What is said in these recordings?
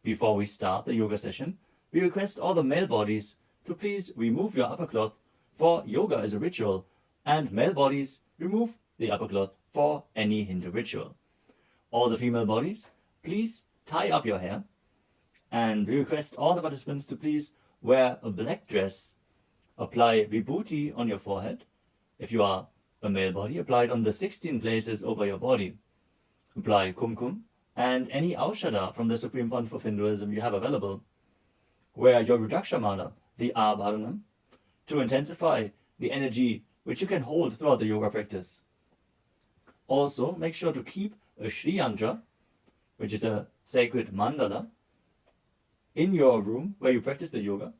Before we start the yoga session, we request all the male bodies to please remove your upper cloth, for yoga is a ritual, and male bodies remove the upper cloth for any Hindu ritual. All the female bodies, please tie up your hair, and we request all the participants to please wear a black dress, apply vibhuti on your forehead. If you are a male body, apply it on the 16 places over your body. Apply kumkum and any aushadha from the Supreme Fund of Hinduism you have available. Wear your Rudraksha mala, the abharanam, to intensify the energy which you can hold throughout the yoga practice. Also, make sure to keep a Shri Yantra, which is a sacred mandala, in your room where you practice the yoga.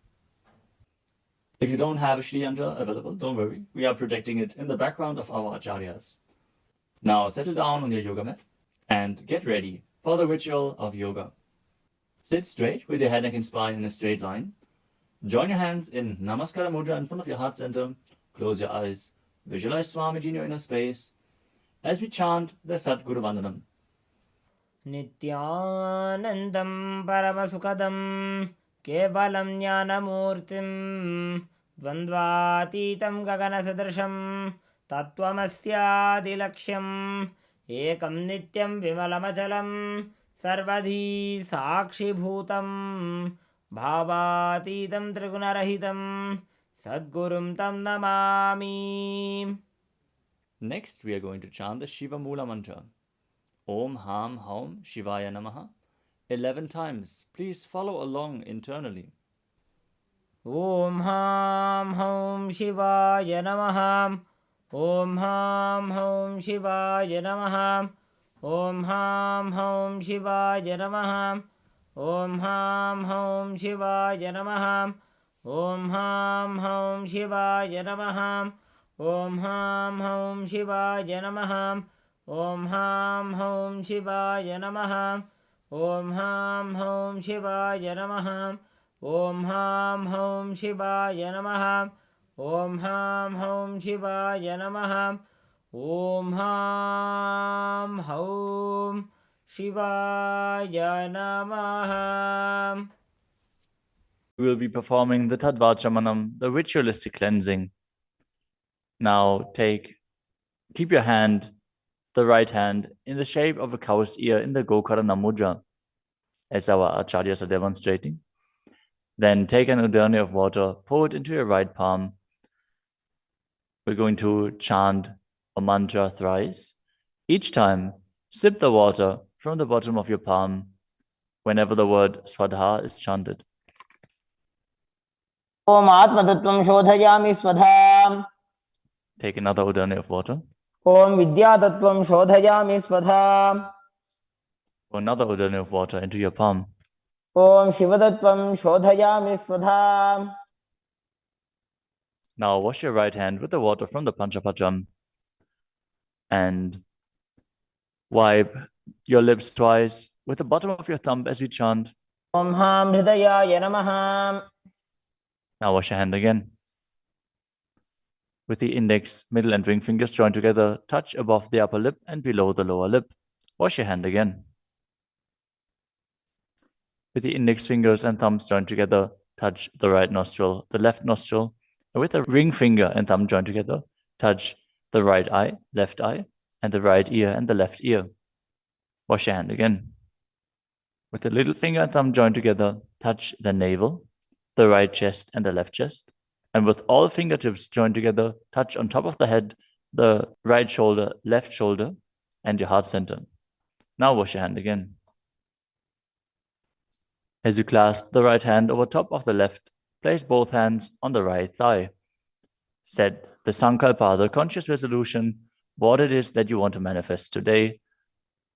If you don't have a Shri Yantra available, don't worry, we are projecting it in the background of our acharyas. Now settle down on your yoga mat and get ready for the ritual of yoga. Sit straight with your head, neck and spine in a straight line. Join your hands in Namaskara Mudra in front of your heart center. Close your eyes. Visualize Swamiji in your inner space as we chant the Sadguru Vandanam. Nityanandam Paramasukadam Kevalam Jnanamurtim Dvandvatitam Gaganasadrasham Tattvamasyaadilaksham Ekam Nityam Vimalamachalam Sarvadhi Sakshibhutam Bhavatitam Trigunarahitam Sadgurum Tam Namami. Next, we are going to chant the Shiva Mula mantra. Om Ham Haum Shivaya Namaha 11 times. Please follow along internally. Om Ham Haum Shivaya Namaha. Om Ham Haum Shivaya Namaha. Om Ham Haum Shivaya Namaha. Om Ham Haum Shivaya Namaha. Om Ham Haum Shivaya Namaha. Om Ham Haum Shivaya Namaha. Om Ham Haum Shivaya Namaha. Om Ham Haum Shivaya Namaha. Om Ham Haum Shivaya Namaha. Om Ham Haum Shivaya Namaha. Om Ham Haum Shivaya Namaha. We will be performing the Tadvachamanam, the ritualistic cleansing. Now keep your hand, the right hand, in the shape of a cow's ear in the Gokarana Mudra, as our acharyas are demonstrating. Then take an udani of water, pour it into your right palm. We're going to chant a mantra thrice. Each time, sip the water from the bottom of your palm whenever the word Swadha is chanted. Om Atmatattvam Shodhayami Swadham. Take another udani of water. Om Vidyatattvam Shodhayami Swadham. Pour another udani of water into your palm. Om Shivadattvam Shodhayami Swadham. Now wash your right hand with the water from the Panchapacham and wipe your lips twice with the bottom of your thumb as we chant. Om Ham Hridayaya Namaha. Now wash your hand again. With the index, middle and ring fingers joined together, touch above the upper lip and below the lower lip. Wash your hand again. With the index fingers and thumbs joined together, touch the right nostril, the left nostril, and with the ring finger and thumb joined together, touch the right eye, left eye, and the right ear and the left ear. Wash your hand again. With the little finger and thumb joined together, touch the navel, the right chest and the left chest. And with all fingertips joined together, touch on top of the head, the right shoulder, left shoulder, and your heart center. Now wash your hand again. As you clasp the right hand over top of the left, place both hands on the right thigh. Set the sankalpa, the conscious resolution, what it is that you want to manifest today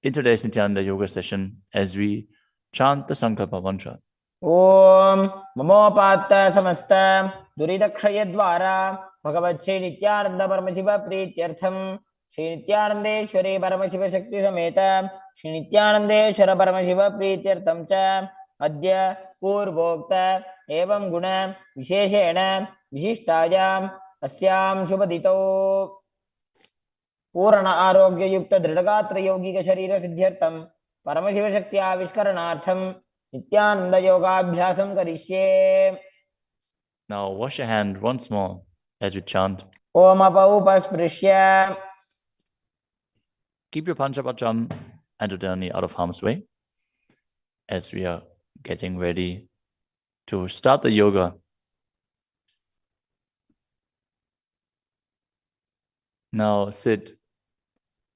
in today's Nityananda Yoga session as we chant the sankalpa mantra. Om Mamopatta Samasta Duridakshayadvara Bhagavad Shri Nityananda Paramashiva Prityartham Shri Nityanandeshwari Paramashiva Shakti Sameta Shri Nityanandeshwara Paramashiva Prityartham Cha Adya Purvokta Evam Guna Visheshena Vishishtayam Asyam Shubhadito Purana Arogya Yukta Dridagatra Yogika Sharira Siddhyartham Paramashiva Shakti Avishkaranartham नित्यानन्दयोगाभ्यासं करिष्ये। Now wash your hand once more as we chant. Om अपौपस्पृश्य Keep your Panchapacham and Udani out of harm's way as we are getting ready to start the yoga. Now sit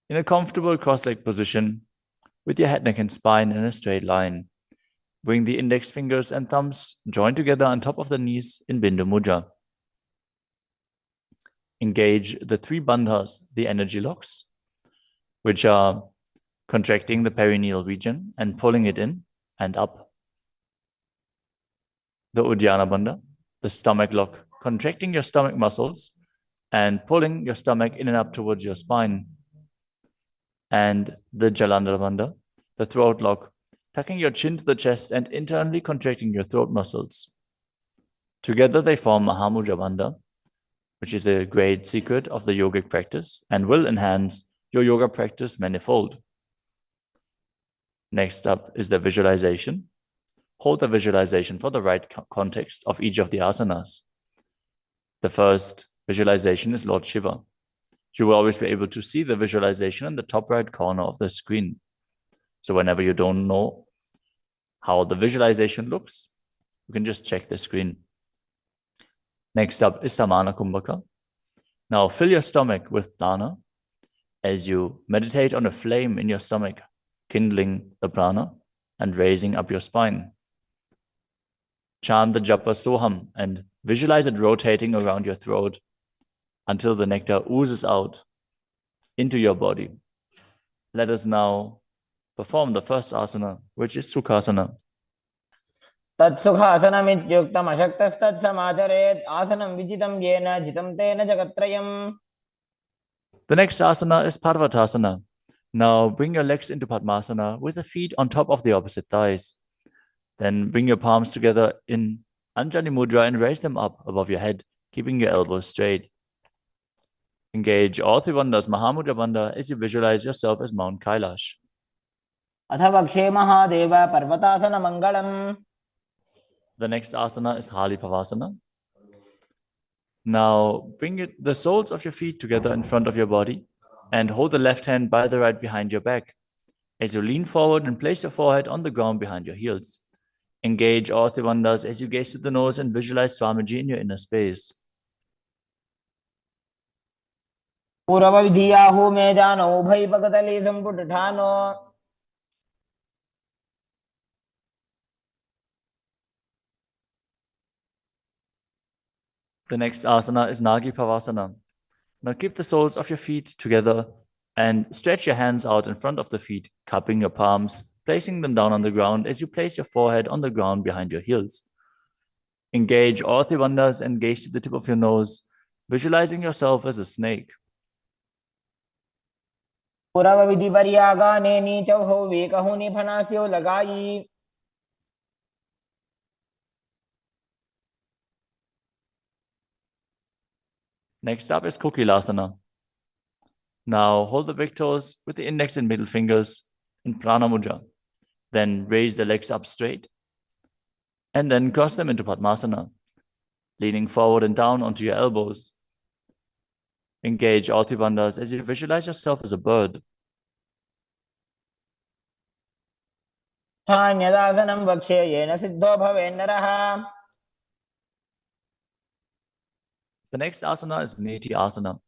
in a comfortable cross-legged position with your head, neck, and spine in a straight line. Bring the index fingers and thumbs joined together on top of the knees in Bindu Mudra. Engage the three bandhas, the energy locks, which are contracting the perineal region and pulling it in and up. The Uddiyana Bandha, the stomach lock, contracting your stomach muscles and pulling your stomach in and up towards your spine. And the Jalandhara Bandha, the throat lock, tucking your chin to the chest and internally contracting your throat muscles. Together they form Mahamudra Bandha, which is a great secret of the yogic practice and will enhance your yoga practice manifold. Next up is the visualization. Hold the visualization for the right context of each of the asanas. The first visualization is Lord Shiva. You will always be able to see the visualization in the top right corner of the screen. So whenever you don't know how the visualization looks, you can just check the screen. Next up is Samana Kumbhaka. Now fill your stomach with prana as you meditate on a flame in your stomach, kindling the prana and raising up your spine. Chant the japa soham and visualize it rotating around your throat until the nectar oozes out into your body. Let us now perform the first asana, which is Sukhasana. तत्सुखासनमित्युक्तमशक्तस्तत्समाचरेत् आसनं विजितं येन जितं तेन जगत्त्रयम्. The next asana is Parvatasana. Now bring your legs into Padmasana with the feet on top of the opposite thighs. Then bring your palms together in Anjali Mudra and raise them up above your head, keeping your elbows straight. Engage all three bandhas, Mahamudra Bandha, as you visualize yourself as Mount Kailash. अथ वक्षे Mahadev पर्वतासनमङ्गलम्. The next asana is Hali Pavasana. Now bring the soles of your feet together in front of your body and hold the left hand by the right behind your back. As you lean forward and place your forehead on the ground behind your heels. Engage all three bandhas as you gaze to the nose and visualize Swamiji in your inner space. पूर्वविधियाहु मे जानो उभयपकतले सम्पुटठानो. The next asana is Nagi Pavasana. Now keep the soles of your feet together and stretch your hands out in front of the feet, cupping your palms, placing them down on the ground as you place your forehead on the ground behind your heels. Engage all three bandhas and gaze to the tip of your nose, visualizing yourself as a snake. पूर्वविधिपर्यागाने नीचौ वेकहुनि फनास्यो लगाई. Next up is Kokilasana. Now hold the big toes with the index and middle fingers in Prana Mudra. Then raise the legs up straight and then cross them into Padmasana, leaning forward and down onto your elbows. Engage all three bandhas as you visualize yourself as a bird. स्थान्यदासनं वक्ष्ये yen Sidho भवेन्नरः. The next asana is Neti Asana.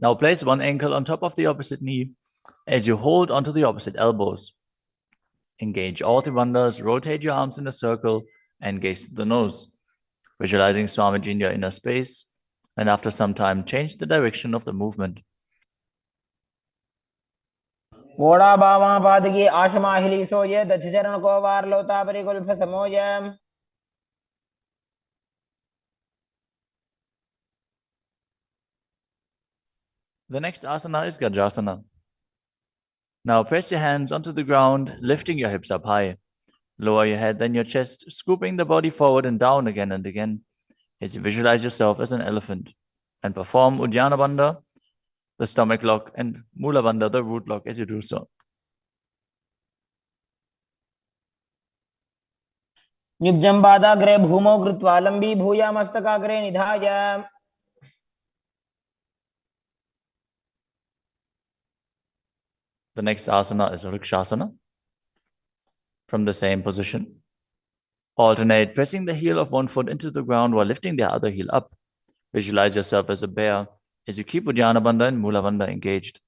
Now place one ankle on top of the opposite knee as you hold onto the opposite elbows. Engage all three bandhas, rotate your arms in a circle and gaze to the nose, visualizing Swamiji in your inner space, and after some time change the direction of the movement. घोड़ा बामा पादगी आशमाहिली सोये दक्षचरण को वार लोता परिकुल्फ समोय. The next asana is Gajasana. Now press your hands onto the ground, lifting your hips up high. Lower your head, then your chest, scooping the body forward and down again and again as you visualize yourself as an elephant. And perform Uddiyana Bandha, the stomach lock, and Mula Bandha, the root lock, as you do so. युग्जं पादाग्रे भूमौ कृत्वा लम्बी भूया मस्तकाग्रे निधाय The next asana is Vrikshasana. From the same position, alternate pressing the heel of one foot into the ground while lifting the other heel up. Visualize yourself as a bear as you keep Uddiyana Bandha and Mula Bandha engaged.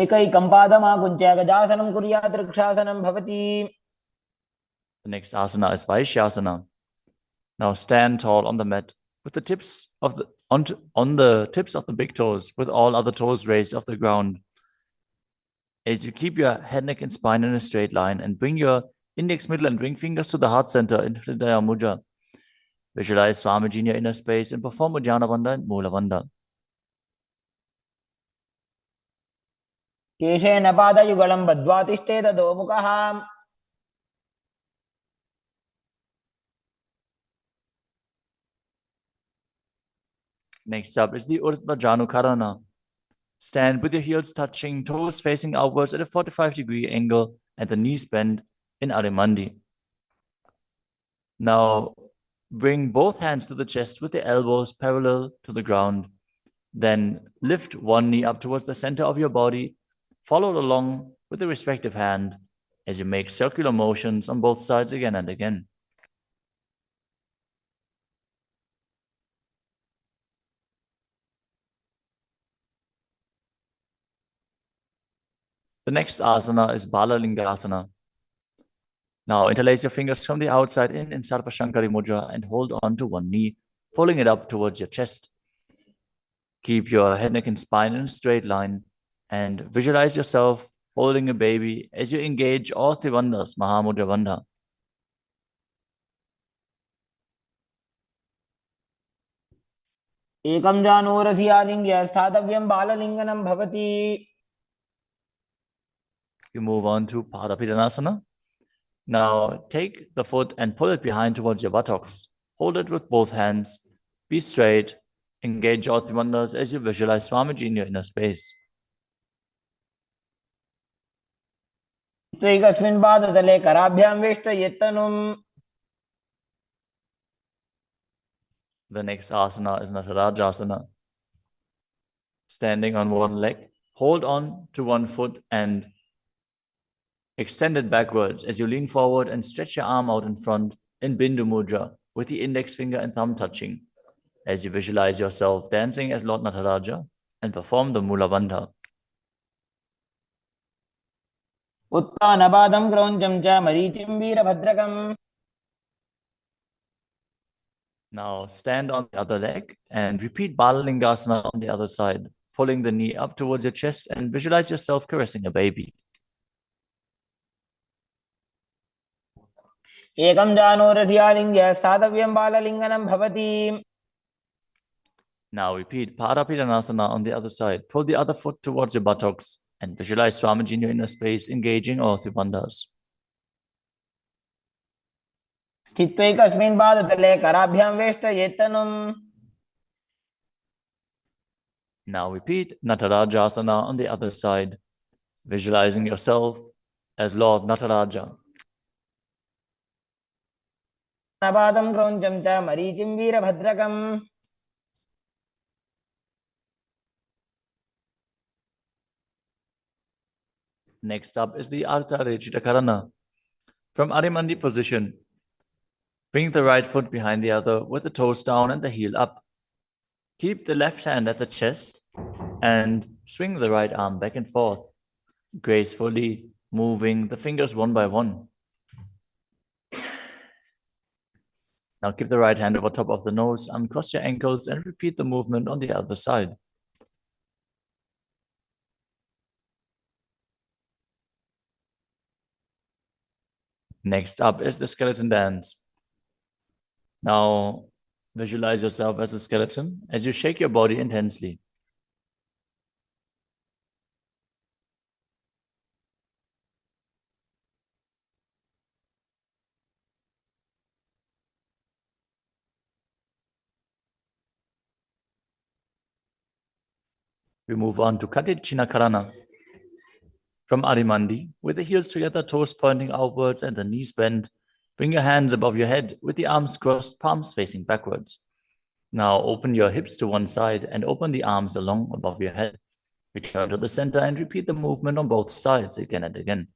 एकैकं पादमाकुञ्च्य गजासनं कुर्यात् वृक्षासनं भवति. The next asana is Vaishyasana. Now stand tall on the mat with the tips of the on the tips of the big toes, with all other toes raised off the ground. As you keep your head, neck, and spine in a straight line, and bring your index, middle, and ring fingers to the heart center in Hridaya Mudra. Visualize Swamiji in your inner space and perform Uddiyana Bandha and Mula Bandha. केशेन पादयुगलं बद्ध्वा तिष्ठेत अधोमुखः. Next up is the Urdhva Janukarana. Stand with your heels touching, toes facing outwards at a 45-degree angle, and the knees bent in Arimandi. Now, bring both hands to the chest with the elbows parallel to the ground. Then lift one knee up towards the center of your body, followed along with the respective hand as you make circular motions on both sides again and again. The next asana is Balalingasana. Now interlace your fingers from the outside in Sarvashankari Mudra and hold on to one knee, pulling it up towards your chest. Keep your head, neck, and spine in a straight line and visualize yourself holding a baby as you engage all three bandhas, Mahamudra Bandha. एकं जानूरधियालिङ्ग्य स्थातव्यं बाललिङ्गनं भवति. You move on to Padapidanasana. Now take the foot and pull it behind towards your buttocks. Hold it with both hands. Be straight. Engage all three bandhas as you visualize Swamiji in your inner space. त्वैकस्मिन् पादतले कराभ्यां वेष्टयेत्तनुम्. The next asana is Natarajasana. Standing on one leg, hold on to one foot and extend it backwards as you lean forward and stretch your arm out in front in Bindu Mudra with the index finger and thumb touching as you visualize yourself dancing as Lord Nataraja and perform the Mula Bandha. उत्तानपादं क्रौञ्चं च मरीचिं वीरभद्रकम्. Now stand on the other leg and repeat Balalingasana on the other side, pulling the knee up towards your chest and visualize yourself caressing a baby. एकं जानूरधियालिङ्ग्य स्थातव्यं बाललिङ्गनं भवति. Now repeat Padapidanasana on the other side. Pull the other foot towards your buttocks and visualize Swamiji in your inner space, engaging all three bandhas. स्थित्वैकस्मिन् पादतले कराभ्यां वेष्टयेत्तनुम्. Now repeat Natarajasana on the other side, visualizing yourself as Lord Nataraja. पादं क्रौञ्चं च मरीचिं वीरभद्रकम्. Next up is the Ardha Rechita Karana. From Arimandi position, bring the right foot behind the other with the toes down and the heel up. Keep the left hand at the chest and swing the right arm back and forth, gracefully moving the fingers one by one. Now keep the right hand over top of the nose, uncross your ankles, and repeat the movement on the other side. Next up is the skeleton dance. Now visualize yourself as a skeleton as you shake your body intensely. We move on to Katichina Karana. From Adimandi, with the heels together, toes pointing outwards and the knees bent, bring your hands above your head with the arms crossed, palms facing backwards. Now open your hips to one side and open the arms along above your head. Return to the center and repeat the movement on both sides again and again.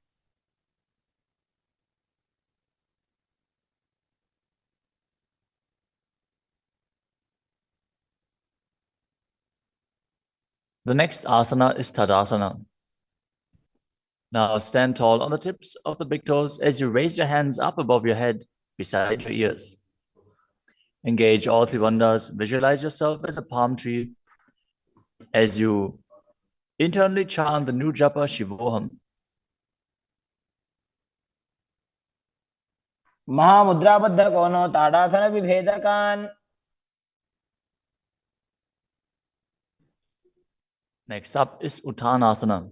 The next asana is Tadasana. Now stand tall on the tips of the big toes as you raise your hands up above your head, beside your ears. Engage all three bandhas. Visualize yourself as a palm tree as you internally chant the new japa Shivoham. महामुद्राबद्ध कोनो ताड़ासन विभेदकान. Next up is Uttanasana.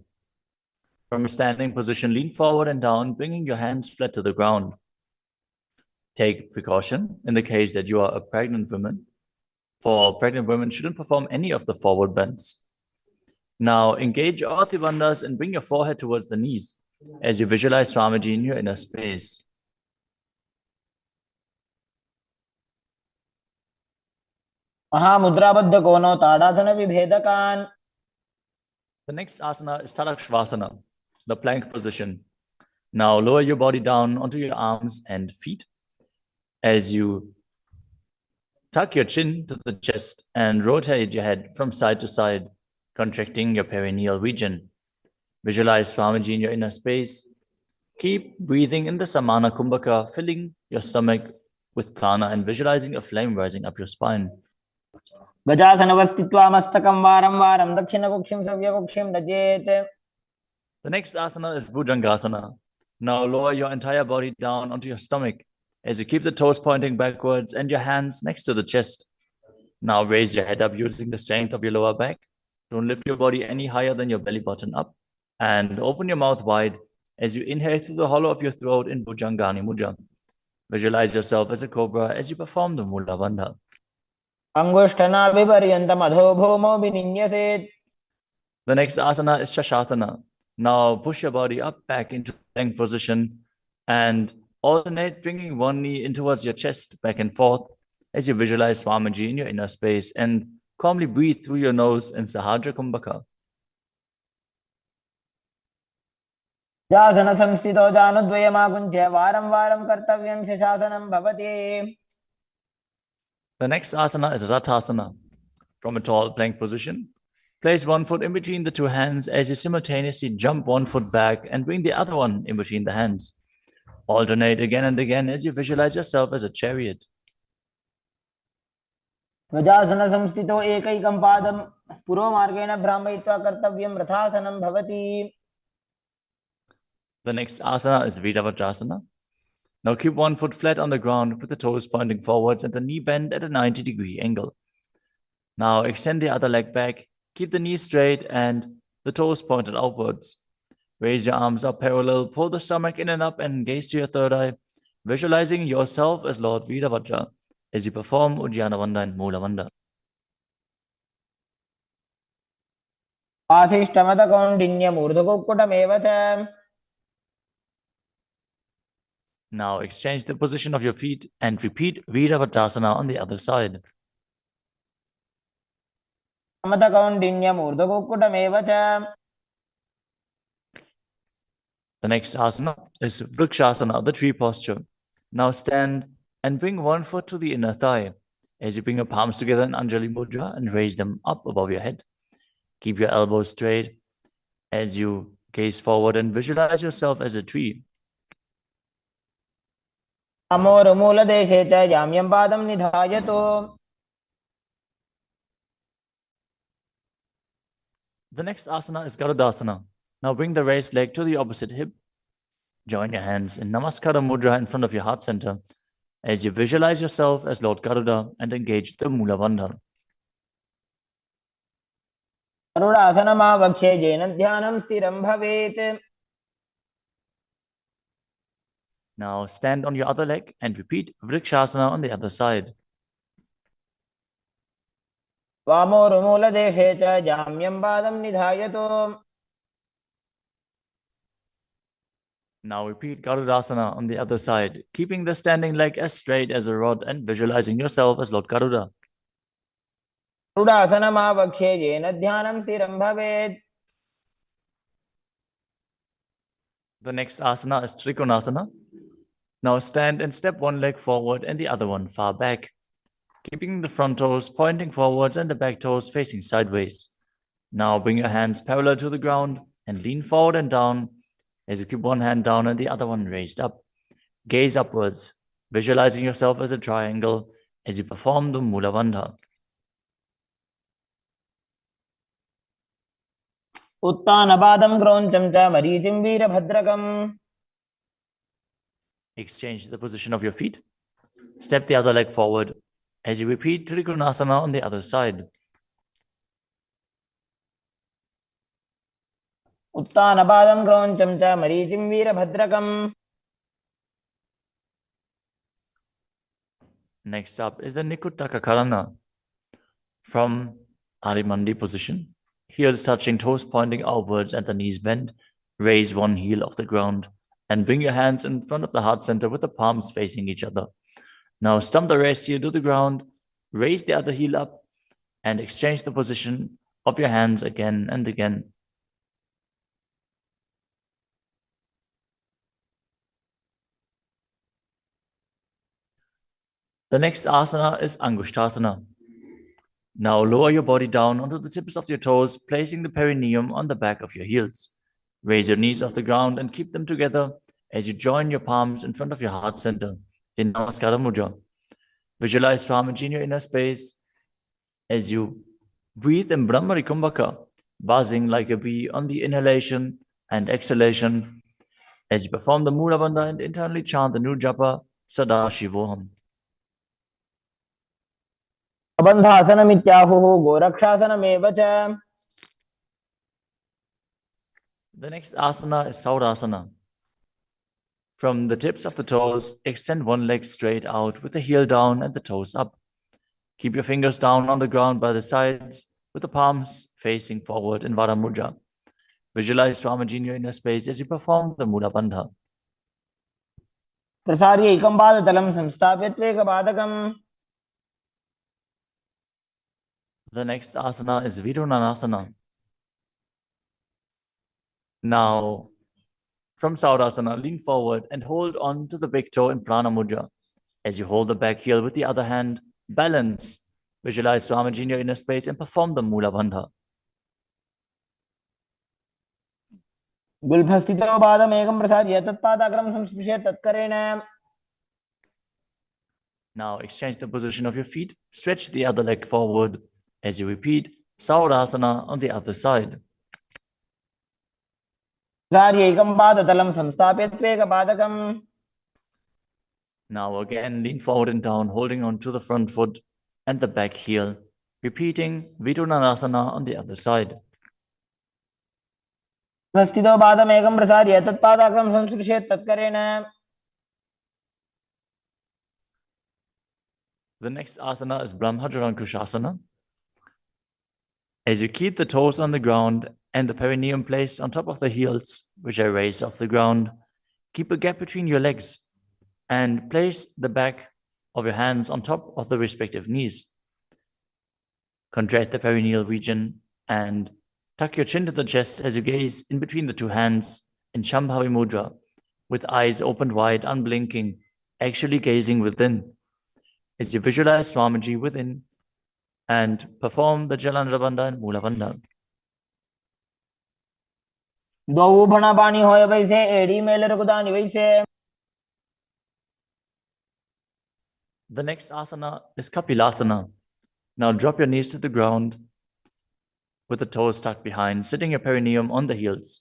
From a standing position, lean forward and down, bringing your hands flat to the ground. Take precaution in the case that you are a pregnant woman. For pregnant women, shouldn't perform any of the forward bends. Now engage all three bandhas and bring your forehead towards the knees as you visualize Swamiji in your inner space. महामुद्राबद्ध कोनो ताड़ासन विभेदकान. The next asana is Tadakshvasana, the plank position. Now lower your body down onto your arms and feet as you tuck your chin to the chest and rotate your head from side to side, contracting your perineal region. Visualize Swamiji in your inner space. Keep breathing in the Samana Kumbhaka, filling your stomach with prana and visualizing a flame rising up your spine. गजासनवस्थित्वा मस्तकं वारं वारं दक्षिणकुक्षिं सव्यकुक्षिं नजेत्. The next asana is Bhujangasana. Now lower your entire body down onto your stomach as you keep the toes pointing backwards and your hands next to the chest. Now raise your head up using the strength of your lower back. Don't lift your body any higher than your belly button up. And open your mouth wide as you inhale through the hollow of your throat in Bhujangani Mudra. Visualize yourself as a cobra as you perform the Mula Bandha. अंगुष्ठनाभिपर्यन्तम् अधो भूमौ विनिन्यसेत्. The next asana is Shashasana. Now push your body up back into the plank position and alternate bringing one knee in towards your chest back and forth as you visualize Swamiji in your inner space and calmly breathe through your nose in Sahajra Kumbhaka. जासन संस्थितो जानुद्वयमाकुञ्च्य वारं वारं कर्तव्यं शशासनं भवति. The next asana is Rathasana. From a tall plank position, place one foot in between the two hands as you simultaneously jump one foot back and bring the other one in between the hands. Alternate again and again as you visualize yourself as a chariot. गजासन संस्थितो एकैकं पादं पुरोमार्गेण भ्रामयित्वा कर्तव्यं रथासनं भवति. The next asana is Viravatrasana. Now keep one foot flat on the ground with the toes pointing forwards and the knee bent at a 90-degree angle. Now extend the other leg back, keep the knee straight and the toes pointed outwards. Raise your arms up parallel, pull the stomach in and up and gaze to your third eye, visualizing yourself as Lord Virabhadra as you perform Ujjana Bandha and Mula Bandha. आशिष्टमतकौण्डिन्यमूर्धकुक्कुटमेव च. Now exchange the position of your feet and repeat Viravatrasana on the other side. समतकौण्डिन्यमूर्धकुक्कुटमेव च. The next asana is Vrikshasana, the tree posture. Now stand and bring one foot to the inner thigh as you bring your palms together in Anjali Mudra and raise them up above your head. Keep your elbows straight as you gaze forward and visualize yourself as a tree. अमोरमूलदेशे च जाम्यं पादं निधायतु. The next asana is Garudasana. Now bring the raised leg to the opposite hip. Join your hands in Namaskara Mudra in front of your heart center as you visualize yourself as Lord Garuda and engage the Mula Bandha. गरुडासनमावक्ष्ये येन ध्यानं स्थिरं भवेत्. Now stand on your other leg and repeat Vrikshasana on the other side. वामोरुमूलदेशे च जाम्यं पादं निधायतु. Now repeat Garudasana on the other side, keeping the standing leg as straight as a rod and visualizing yourself as Lord Garuda. गरुडासनमावक्ष्ये येन ध्यानं स्थिरं भवेत्. The next asana is Trikonasana. Now stand and step one leg forward and the other one far back, keeping the front toes pointing forwards and the back toes facing sideways. Now bring your hands parallel to the ground and lean forward and down as you keep one hand down and the other one raised up. Gaze upwards, visualizing yourself as a triangle as you perform the Mula Bandha. उत्तानपादं क्रौञ्चं च मरीचिं वीरभद्रकम्. Exchange the position of your feet. Step the other leg forward as you repeat Trikonasana on the other side. उत्तानपादं क्रौञ्चं च मरीचिं वीरभद्रकम्. Next up is the Nikuttaka Karana. From Adimandi position, heels touching, toes pointing outwards and the knees bent, raise one heel off the ground and bring your hands in front of the heart center with the palms facing each other. Now stump the rest heel to the ground, raise the other heel up and exchange the position of your hands again and again. The next asana is Angushtasana. Now lower your body down onto the tips of your toes, placing the perineum on the back of your heels. Raise your knees off the ground and keep them together as you join your palms in front of your heart center in Namaskara Mudra. Visualize Swamiji in your inner space as you breathe in Brahmari Kumbhaka, buzzing like a bee on the inhalation and exhalation as you perform the Mula Bandha and internally chant the new japa Sadashivoham. बन्धासनमित्याहुः गोरक्षासनमेव च. The next asana is Saurasana. From the tips of the toes, extend one leg straight out with the heel down and the toes up. Keep your fingers down on the ground by the sides with the palms facing forward in Vara Mudra. Visualize Swamiji in your inner space as you perform the Mula Bandha. प्रसार्य एकं पादतलं संस्थाप्य त्वेकपादकम्. The next asana is Vidunanasana. Now, from Saurasana, lean forward and hold on to the big toe in Prana Mudra. As you hold the back heel with the other hand, balance. Visualize Swamiji in your inner space and perform the Mula Bandha. गुल्फस्थितो पादमेकं प्रसार्य तत्पादाग्रं संस्पृश्य तत्करेण. Now exchange the position of your feet. Stretch the other leg forward as you repeat Saurasana on the other side. प्रसार्य एकं पादतलं संस्थाप्य त्वेकपादकम्. Now again, lean forward and down, holding on to the front foot and the back heel. Repeating Vidunanasana on the other side. स्थितो पादमेकं प्रसार्य तत्पादाग्रं संस्पृश्य तत्करेण. The next asana is Brahmajarankushasana. As you keep the toes on the ground and the perineum placed on top of the heels, which are raised off the ground, keep a gap between your legs and place the back of your hands on top of the respective knees. Contract the perineal region and tuck your chin to the chest as you gaze in between the two hands in Shambhavi Mudra, with eyes opened wide, unblinking, actually gazing within. As you visualize Swamiji within and perform the Jalandhara Bandha and Mula Bandha. द्वौ भणापाणि होय वैसे एड़ी mail रघुदानि वैसे. The next asana is Kapilasana. Now drop your knees to the ground with the toes tucked behind, sitting your perineum on the heels.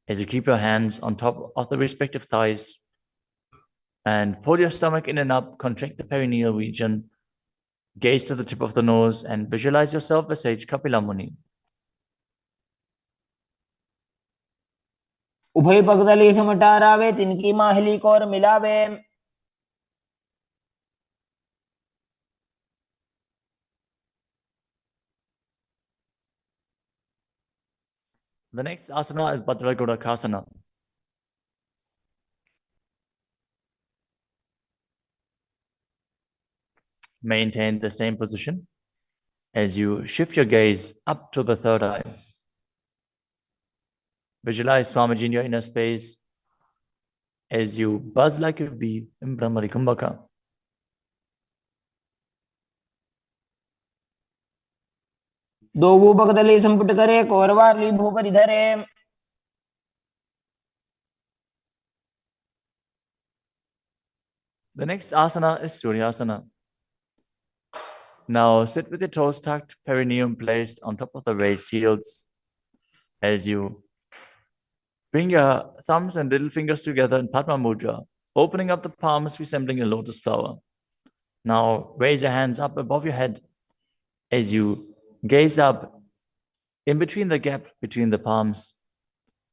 As you keep your hands on top of the respective thighs and pull your stomach in and up, contract the perineal region, gaze to the tip of the nose and visualize yourself as sage Kapila Muni. उभय पगदली समटारावे तिनकी Mahuli core मिलावे. The next asana is Bhadragodakasana. Maintain the same position as you shift your gaze up to the third eye. Visualize Swamiji in your inner space as you buzz like a bee in Brahmari Kumbhaka. दो भूपकदली संपुट करे कौरवारली भूपरि धरे. The next asana is Suryasana. Now sit with your toes tucked, perineum placed on top of the raised heels. As you bring your thumbs and little fingers together in Padma Mudra, opening up the palms resembling a lotus flower. Now raise your hands up above your head as you gaze up in between the gap between the palms,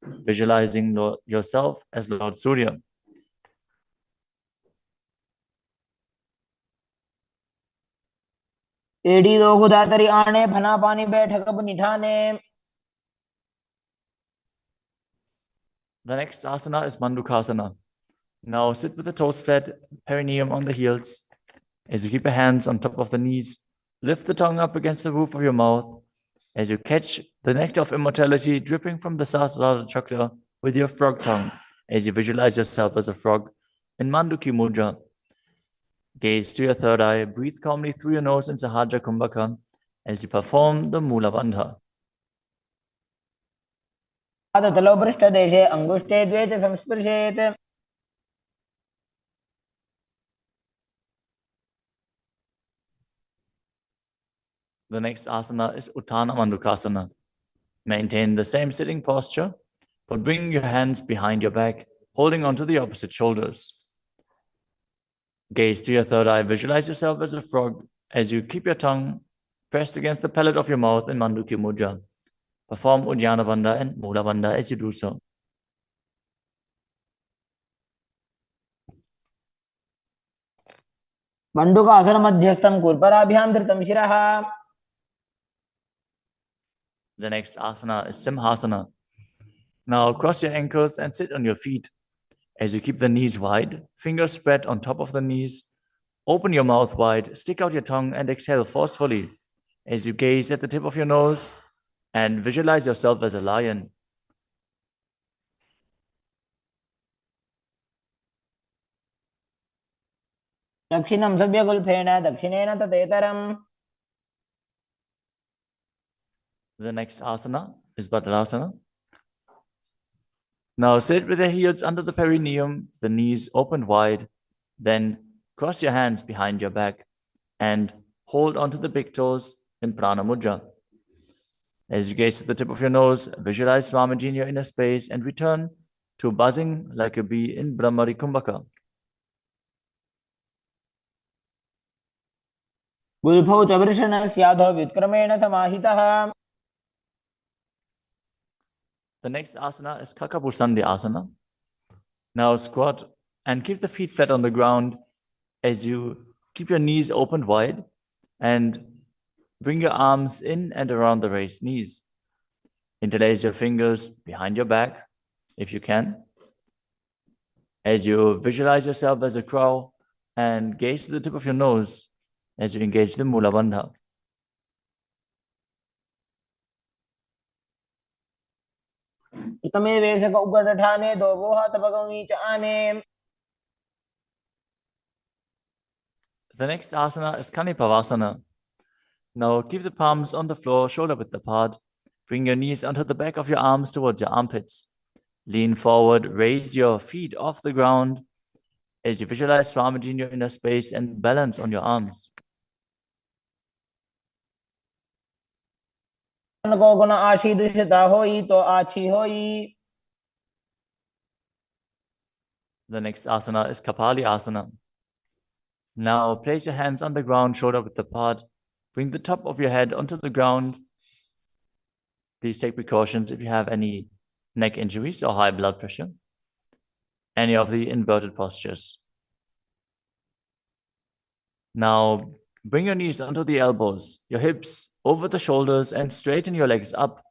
visualizing yourself as Lord Surya. एडी दो गुदातरी आने फना पानी बैठक अब निठाने. The next asana is Mandukasana. Now sit with the toes flat, perineum on the heels. As you keep your hands on top of the knees, lift the tongue up against the roof of your mouth. As you catch the nectar of immortality dripping from the Sahasrara chakra with your frog tongue, as you visualize yourself as a frog in Manduki Mudra. Gaze to your third eye, breathe calmly through your nose in Sahaja Kumbhaka as you perform the Mula Bandha. तलो पृष्ठ देशे अंगुष्ठे द्वे च संस्पृशेत्. The next asana is Uttana Mandukasana. Maintain the same sitting posture, but bring your hands behind your back, holding onto the opposite shoulders. Gaze to your third eye, visualize yourself as a frog as you keep your tongue pressed against the palate of your mouth in Manduki Mudra. Perform Uddiyana Bandha and Mula Bandha as you do so. मंडूकासन मध्यस्थं कुर्पराभ्यां धृतं शिरः. The next asana is Simhasana. Now cross your ankles and sit on your feet. As you keep the knees wide, fingers spread on top of the knees, open your mouth wide, stick out your tongue and exhale forcefully. As you gaze at the tip of your nose and visualize yourself as a lion. दक्षिणं सव्यगुल्फेन दक्षिणेन तदेतरम्. The next asana is Bhadrasana. Now sit with your heels under the perineum, the knees open wide. Then cross your hands behind your back and hold onto the big toes in Prana Mudra. As you gaze at the tip of your nose, visualize Swamiji in your inner space and return to buzzing like a bee in Brahmari Kumbhaka. गुल्फौ च वृषणस्याधो व्युत्क्रमेण समाहितः. The next asana is Kakabusandhi Asana. Now squat and keep the feet flat on the ground as you keep your knees opened wide and bring your arms in and around the raised knees. Interlace your fingers behind your back, if you can. As you visualize yourself as a crow and gaze to the tip of your nose as you engage the Mula Bandha. प्रथमे वेशक उपदठाने दो वोहा तपगमी च आने. The next asana is Kanipavasana. Now keep the palms on the floor, shoulder width apart. Bring your knees onto the back of your arms towards your armpits. Lean forward, raise your feet off the ground as you visualize Swamiji in your inner space and balance on your arms. को गुण आशी दुष्टता होई तो आछी होई. The next asana is Kapali Asana. Now place your hands on the ground, shoulder width apart. Bring the top of your head onto the ground. Please take precautions if you have any neck injuries or high blood pressure. Any of the inverted postures. Now bring your knees onto the elbows, your hips over the shoulders, and straighten your legs up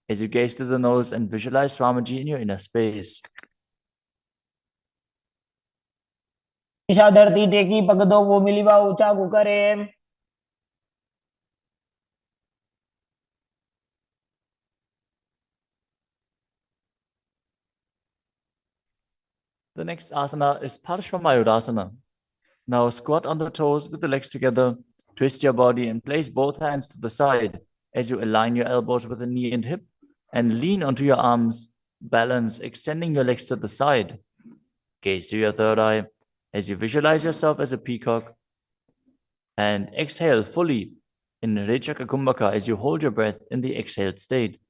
as you gaze to the nose and visualize Swamiji in your inner space. Isha धरती टेकी पग दो वो मिलीवा ऊंचा कुकरे। The next asana is Parshvamayurasana. Now squat on the toes with the legs together, twist your body and place both hands to the side as you align your elbows with the knee and hip and lean onto your arms, balance, extending your legs to the side. Gaze to your third eye as you visualize yourself as a peacock and exhale fully in Rechaka Kumbhaka as you hold your breath in the exhaled state.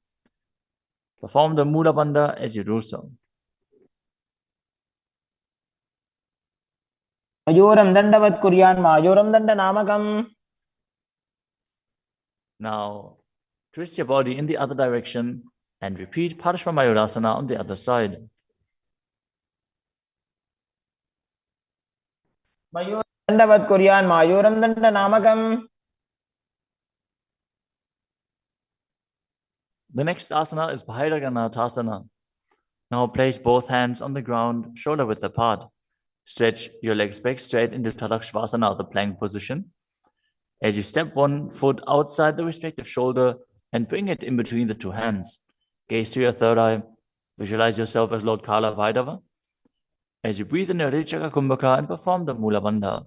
Perform the Mula Bandha as you do so. मयूरं दंडवत् कुर्यान् मायूरं दंड नामकम्. Now, twist your body in the other direction and repeat Parshvamayurasana on the other side. मयूरं दंडवत् कुर्यान् मायूरं दंड नामकम्. The next asana is Bhairaganathasana. Now place both hands on the ground, shoulder width apart. Stretch your legs back straight into Tadakshvasana, the plank position. As you step one foot outside the respective shoulder and bring it in between the two hands. Gaze to your third eye. Visualize yourself as Lord Kala Vaidava. As you breathe in your Rechaka Kumbhaka and perform the Mula Bandha.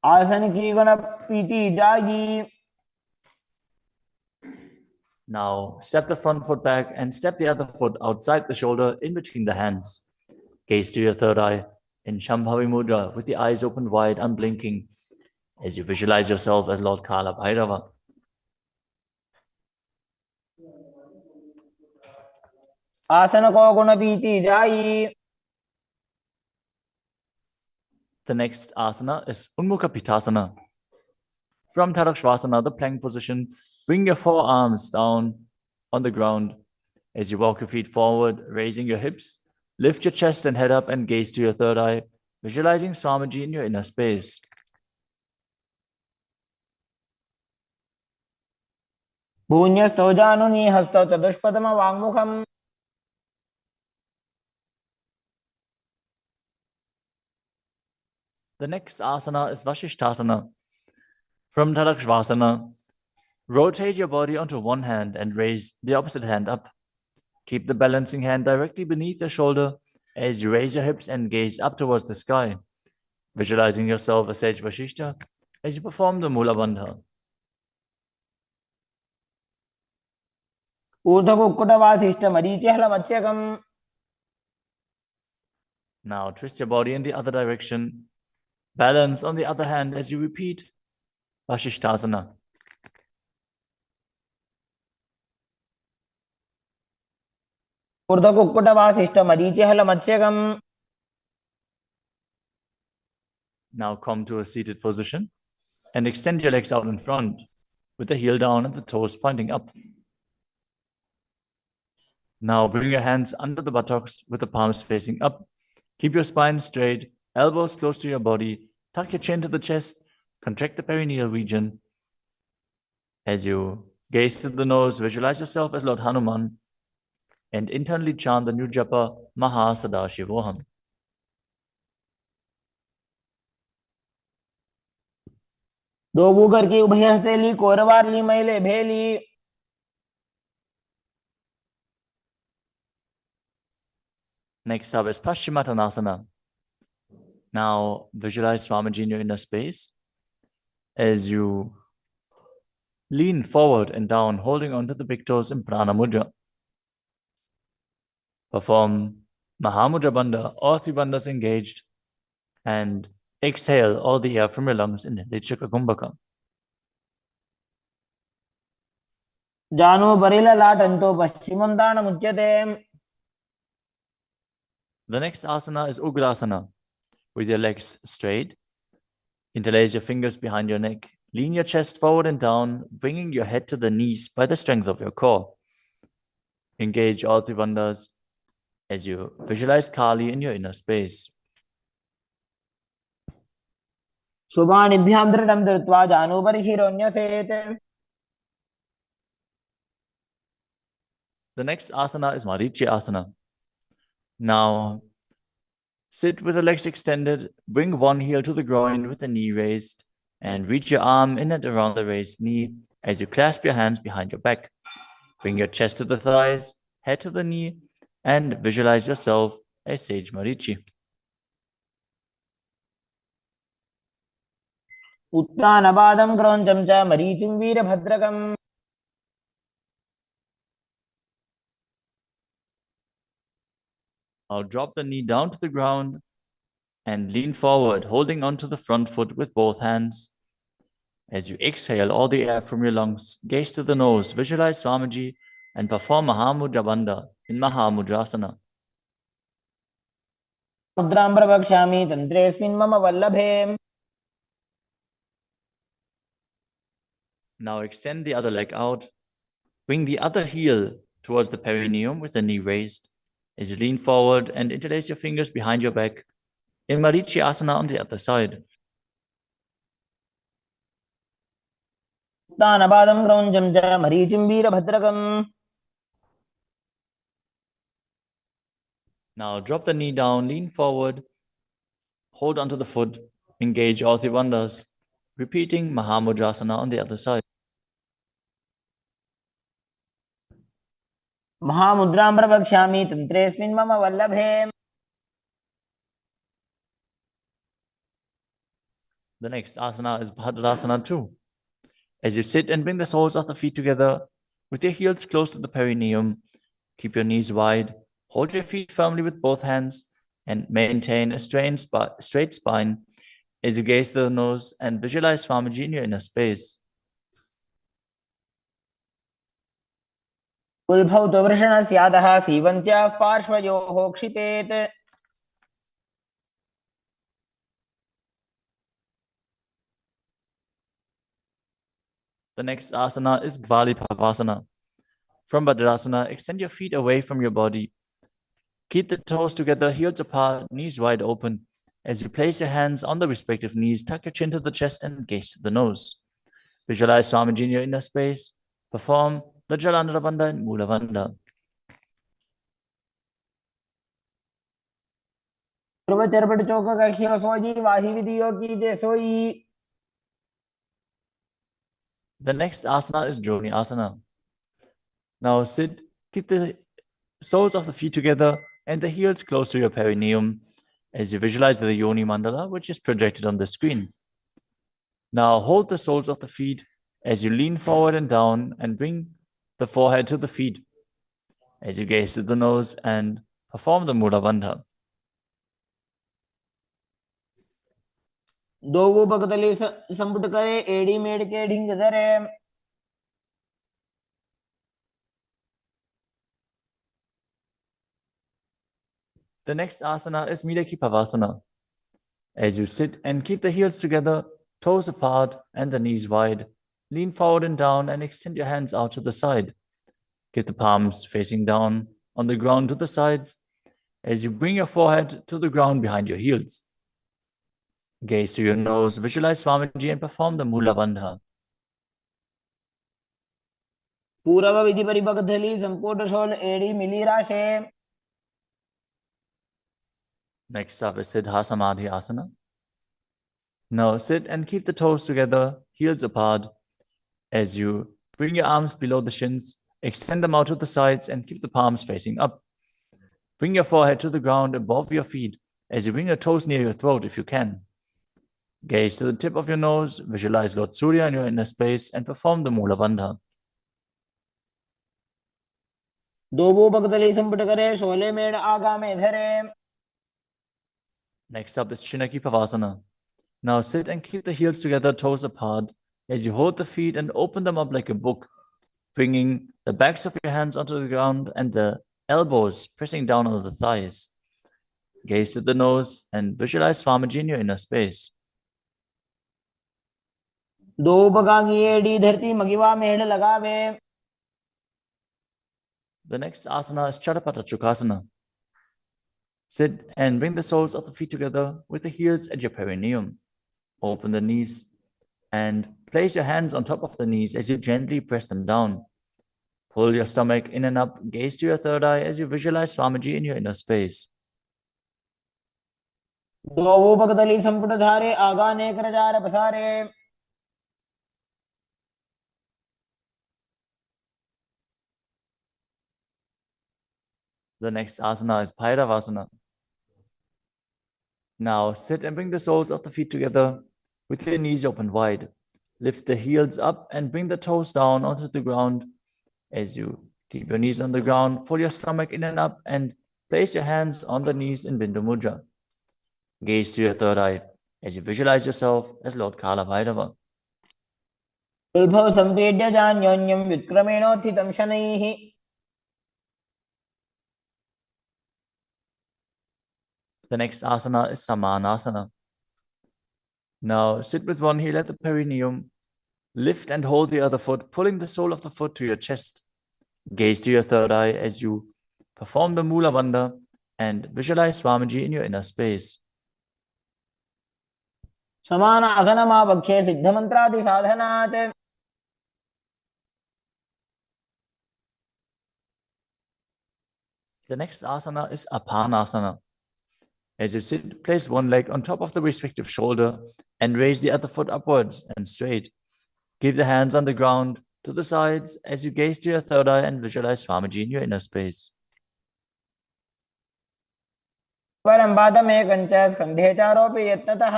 आसन की गुण पीती जागी. Now, step the front foot back and step the other foot outside the shoulder in between the hands. Gaze to your third eye in Shambhavi Mudra with the eyes open wide, unblinking, as you visualize yourself as Lord Kala Bhairava. आसन को गुण पीती जाई. The next asana is Unmukha Pitasana. From Tadakshvasana, the plank position, bring your forearms down on the ground as you walk your feet forward, raising your hips. Lift your chest and head up and gaze to your third eye, visualizing Swamiji in your inner space. भून्यस्थो जानुनि हस्तौ चतुष्पदम वाङ्मुखम्. The next asana is Vashishthasana. From Tadakshvasana, rotate your body onto one hand and raise the opposite hand up. Keep the balancing hand directly beneath your shoulder as you raise your hips and gaze up towards the sky, visualizing yourself as Sage Vashishta as you perform the Mula Bandha. ऊर्ध्वकुक्कुटवासिष्ठ मरीचिहलमच्यकम्. Now twist your body in the other direction. Balance on the other hand as you repeat Vashishthasana. ऊर्ध्वकुक्कुटवासिष्ठ मरीचिहलमच्यकम्. Now come to a seated position and extend your legs out in front with the heel down and the toes pointing up. Now bring your hands under the buttocks with the palms facing up. Keep your spine straight, elbows close to your body. Tuck your chin to the chest. Contract the perineal region. As you gaze to the nose, visualize yourself as Lord Hanuman and internally chant the new japa Sadashivoham. दो Booker की उभय हस्तेली कोरवारली मैले भेली. Next up is Paschimottanasana. Now visualize Swamiji in your inner space as you lean forward and down, holding onto the big toes in Prana Mudra. Perform Mahamudra Bandha, all three bandhas engaged, and exhale all the air from your lungs in Rechaka Kumbhaka. जानो बरिला लाटंतो पश्चिमं दानमुच्यते. The next asana is Ugrasana. With your legs straight, interlace your fingers behind your neck. Lean your chest forward and down, bringing your head to the knees by the strength of your core. Engage all three bandhas as you visualize Kali in your inner space. शुभानिभ्यां दृढं धृत्वा जानुभरि शिरोन्यसेत्. The next asana is Marichi Asana. Now, sit with the legs extended, bring one heel to the groin with the knee raised, and reach your arm in and around the raised knee as you clasp your hands behind your back. Bring your chest to the thighs, head to the knee, and visualize yourself as Sage Marichi. उत्तानपादं क्रौञ्चं च मरीचिं वीरभद्रकम् Now drop the knee down to the ground and lean forward, holding onto the front foot with both hands. As you exhale all the air from your lungs, gaze to the nose, visualize Swamiji, and perform Mahamudra Bandha in Mahamudrasana. मुद्रां प्रवक्ष्यामि तन्त्रेऽस्मिन् मम वल्लभे. Now extend the other leg out. Bring the other heel towards the perineum with the knee raised. As you lean forward and interlace your fingers behind your back, in Marichi Asana on the other side. उत्तानपादं क्रौञ्चं च मरीचिं वीरभद्रकम्. Now drop the knee down, lean forward, hold onto the foot, engage all three bandhas, repeating Mahamudrasana on the other side. महामुद्रां प्रवक्ष्यामि तन्त्रेऽस्मिन् मम वल्लभे. The next asana is Bhadrasana 2. As you sit and bring the soles of the feet together, with your heels close to the perineum, keep your knees wide, hold your feet firmly with both hands, and maintain a straight spine as you gaze to the nose and visualize Swamiji in your inner space. कुल्भौ तु वृषणस्यादः सीवन्त्याः पार्श्वयोः क्षिपेत्. The next asana is Gvalipavasana. From Bhadrasana, extend your feet away from your body. Keep the toes together, heels apart, knees wide open. As you place your hands on the respective knees, tuck your chin to the chest and gaze to the nose. Visualize Swamiji in your inner space. Perform the Jalandhara Bandha and Mula Bandha. पूर्वचरपट चौक कख्यो सोई वाही विधियो कीजे सोई. The next asana is Joni Asana. Now sit, keep the soles of the feet together and the heels close to your perineum as you visualize the Yoni Mandala, which is projected on the screen. Now hold the soles of the feet as you lean forward and down and bring the forehead to the feet as you gaze to the nose and perform the Mula Bandha. दोगो बगतले संपुट करे एड़ी मेड़ के ढिंग धरे. The next asana is Midaki Pavasana. As you sit and keep the heels together, toes apart and the knees wide, lean forward and down and extend your hands out to the side. Keep the palms facing down on the ground to the sides as you bring your forehead to the ground behind your heels. Gaze to your nose, visualize Swamiji and perform the Mula Bandha. पूर्व विधि परिपक्धली संपुट शोल एड़ी मिली राशे. Next up is Siddha Samadhi Asana. Now sit and keep the toes together, heels apart. As you bring your arms below the shins, extend them out to the sides and keep the palms facing up. Bring your forehead to the ground above your feet as you bring your toes near your throat if you can. Gaze to the tip of your nose, visualize Lord Surya in your inner space and perform the Mula Bandha. दोगो बगतले संपुट करे शोले मेड़ आगा में धरे. Next up is Chinaki Pavasana. Now sit and keep the heels together, toes apart, as you hold the feet and open them up like a book, bringing the backs of your hands onto the ground and the elbows pressing down on the thighs. Gaze at the nose and visualize Swamiji in your inner space. दो बगा की एड़ी धरती मगिवा मेड़ लगावे. The next asana is Chatapata Chukasana. Sit and bring the soles of the feet together with the heels at your perineum. Open the knees and place your hands on top of the knees as you gently press them down. Pull your stomach in and up, gaze to your third eye as you visualize Swamiji in your inner space. द्वौपकतली संपुटधारे आगाने करजार पसारे The next asana is Bhairavasana. Now sit and bring the soles of the feet together with your knees open wide. Lift the heels up and bring the toes down onto the ground. As you keep your knees on the ground, pull your stomach in and up and place your hands on the knees in Bindu Mudra. Gaze to your third eye as you visualize yourself as Lord Kala Bhairava. उल्भव संवेद्य चान्योन्यं व्युत्क्रमेणोत्थितं शनैः The next asana is Samanasana. Now sit with one heel at the perineum. Lift and hold the other foot, pulling the sole of the foot to your chest. Gaze to your third eye as you perform the Mula Bandha and visualize Swamiji in your inner space. समान आसनमावक्षे सिद्धमन्त्रादि साधनात् The next asana is Apanasana. As you sit, place one leg on top of the respective shoulder and raise the other foot upwards and straight. Keep the hands on the ground to the sides as you gaze to your third eye and visualize Swamiji in your inner space. परं पादमेकञ्च स्कन्धे चारोऽपि यत्नतः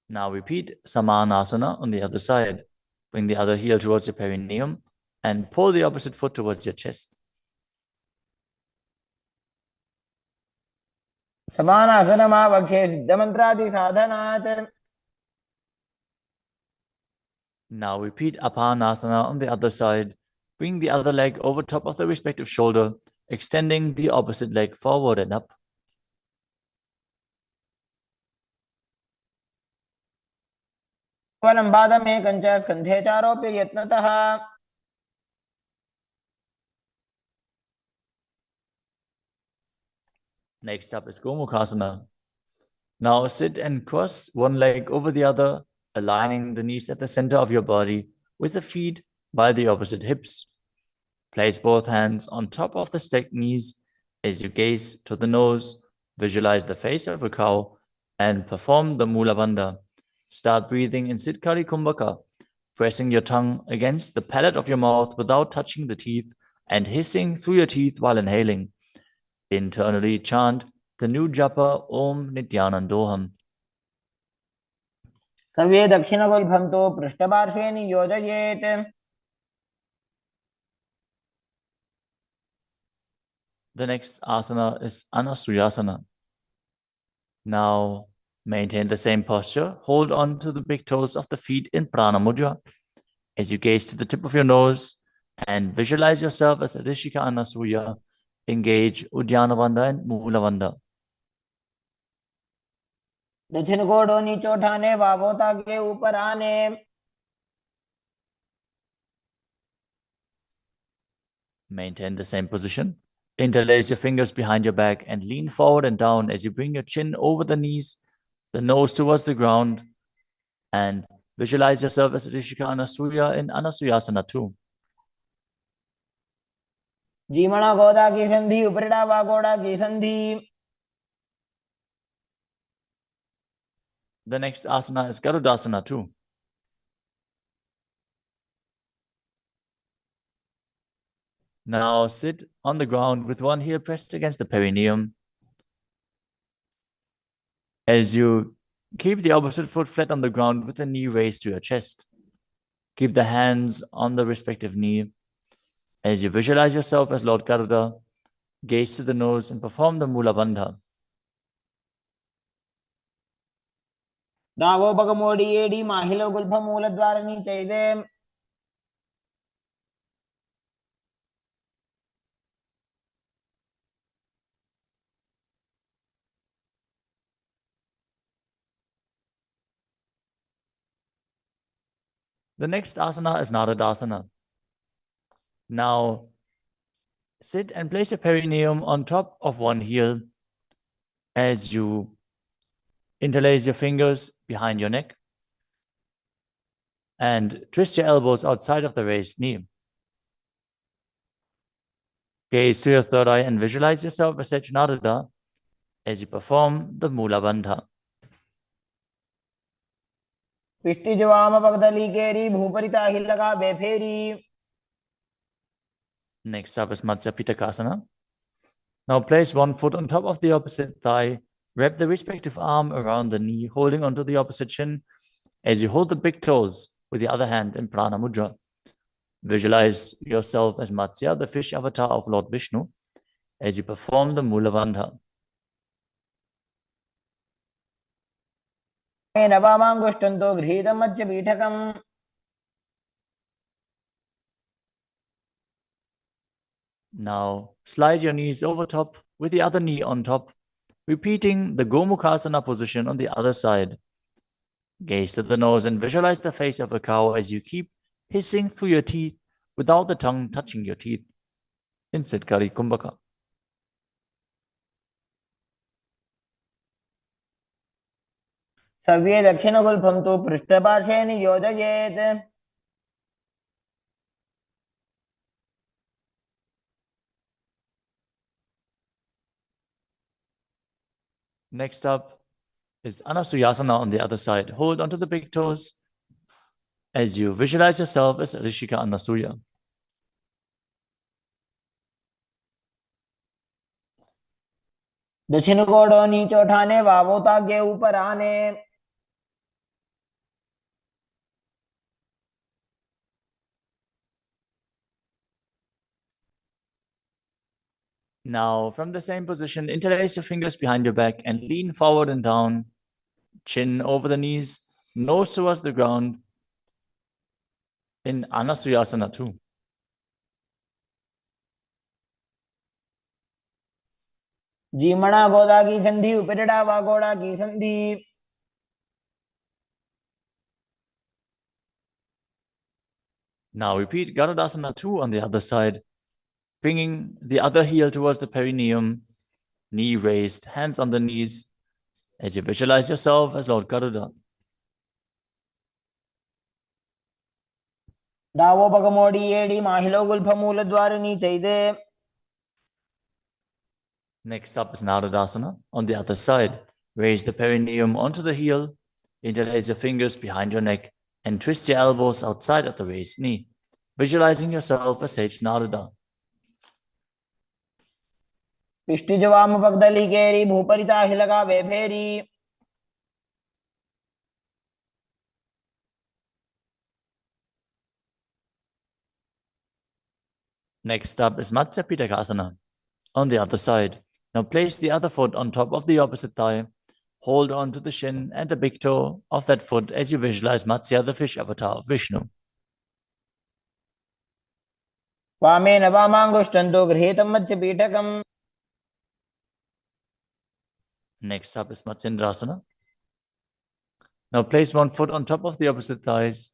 Now repeat Samanasana on the other side. Bring the other heel towards your perineum and pull the opposite foot towards your chest. समान आसनमावक्षे सिद्धमन्त्रादि साधनात् Now repeat Apanasana on the other side. Bring the other leg over top of the respective shoulder, extending the opposite leg forward and up. परं पादमेकञ्च स्कन्धे चारोऽपि यत्नतः Next up is Gomukhasana. Now sit and cross one leg over the other, aligning the knees at the center of your body with the feet by the opposite hips. Place both hands on top of the stacked knees as you gaze to the nose, visualize the face of a cow, and perform the Mula Bandha. Start breathing in Siddhkari Kumbhaka, pressing your tongue against the palate of your mouth without touching the teeth and hissing through your teeth while inhaling. Internally chant the new japa Om Nityanandoham. सव्ये दक्षिणगुल्फं तु पृष्ठपार्श्वे नियोजयेत् The next asana is Anasuyasana. Now maintain the same posture. Hold on to the big toes of the feet in Prana Mudra as you gaze to the tip of your nose and visualize yourself as Rishika Anasuya. Engage Udyana Bandha and Mula Bandha. दक्षिण कोडो नीचो ठाने wow ताके ऊपर आने Maintain the same position. Interlace your fingers behind your back and lean forward and down as you bring your chin over the knees, the nose towards the ground, and visualize yourself as Rishika Anasuya in Anasuyasana too. जीमणा गोदा की संधि उपरिड़ा वागोड़ा की संधि The next asana is Garudasana too. Now sit on the ground with one heel pressed against the perineum. As you keep the opposite foot flat on the ground with the knee raised to your chest. Keep the hands on the respective knee. As you visualize yourself as Lord Garuda, gaze to the nose and perform the Mula Bandha. दावोपगमोडी एडी माहिलो गुल्फ मूलद्वारणी चैदे The next asana is Nadadasana. Now, sit and place your perineum on top of one heel as you interlace your fingers behind your neck and twist your elbows outside of the raised knee. Gaze to your third eye and visualize yourself as Sajnadada as you perform the Mula Bandha. पिष्टि जवाम पगदली केरी भूपरिता ही लगा बेफेरी. Next up is Matsya Pitakasana. Now place one foot on top of the opposite thigh. Wrap the respective arm around the knee, holding onto the opposite shin as you hold the big toes with the other hand in Prana Mudra. Visualize yourself as Matsya, the fish avatar of Lord Vishnu, as you perform the Mula Bandha. नवामाङ्गुष्टन्तो गृहीतं मत्स्यपीठकम्. Now slide your knees over top with the other knee on top, repeating the Gomukhasana position on the other side. Gaze to the nose and visualize the face of a cow as you keep hissing through your teeth without the tongue touching your teeth. In Siddhkari Kumbhaka. सव्ये दक्षिणगुल्फं तु पृष्ठपार्श्वे नियोजयेत्. Next up is Anasuyasana on the other side. Hold onto the big toes as you visualize yourself as Rishika Anasuya. दक्षिण कोडो नीचे उठाने wow तागे ऊपर आने. Now, from the same position, interlace your fingers behind your back and lean forward and down, chin over the knees, nose towards the ground in Anasuyasana too. जीमणा गोदा की संधि उपरिड़ा वागोड़ा की संधि. Now repeat Garudasana 2 on the other side, bringing the other heel towards the perineum, knee raised, hands on the knees, as you visualize yourself as Lord Garuda. डावो पगमोड़ी एड़ी माहिलो गुल्फमूल द्वार नीचे दे. Next up is Narudasana on the other side. Raise the perineum onto the heel, interlace your fingers behind your neck, and twist your elbows outside of the raised knee, visualizing yourself as Sage Naruda. पिष्टि जवाम पगदली केरी भूपरिता ही लगा बेफेरी. Next up is Matsya Pitakasana on the other side. Now place the other foot on top of the opposite thigh. Hold on to the shin and the big toe of that foot as you visualize Matsya, the fish avatar of Vishnu. वामे नवामाङ्गुष्टन्तो गृहीतं मत्स्यपीठकम्. Next up is Matsindrasana. Now place one foot on top of the opposite thighs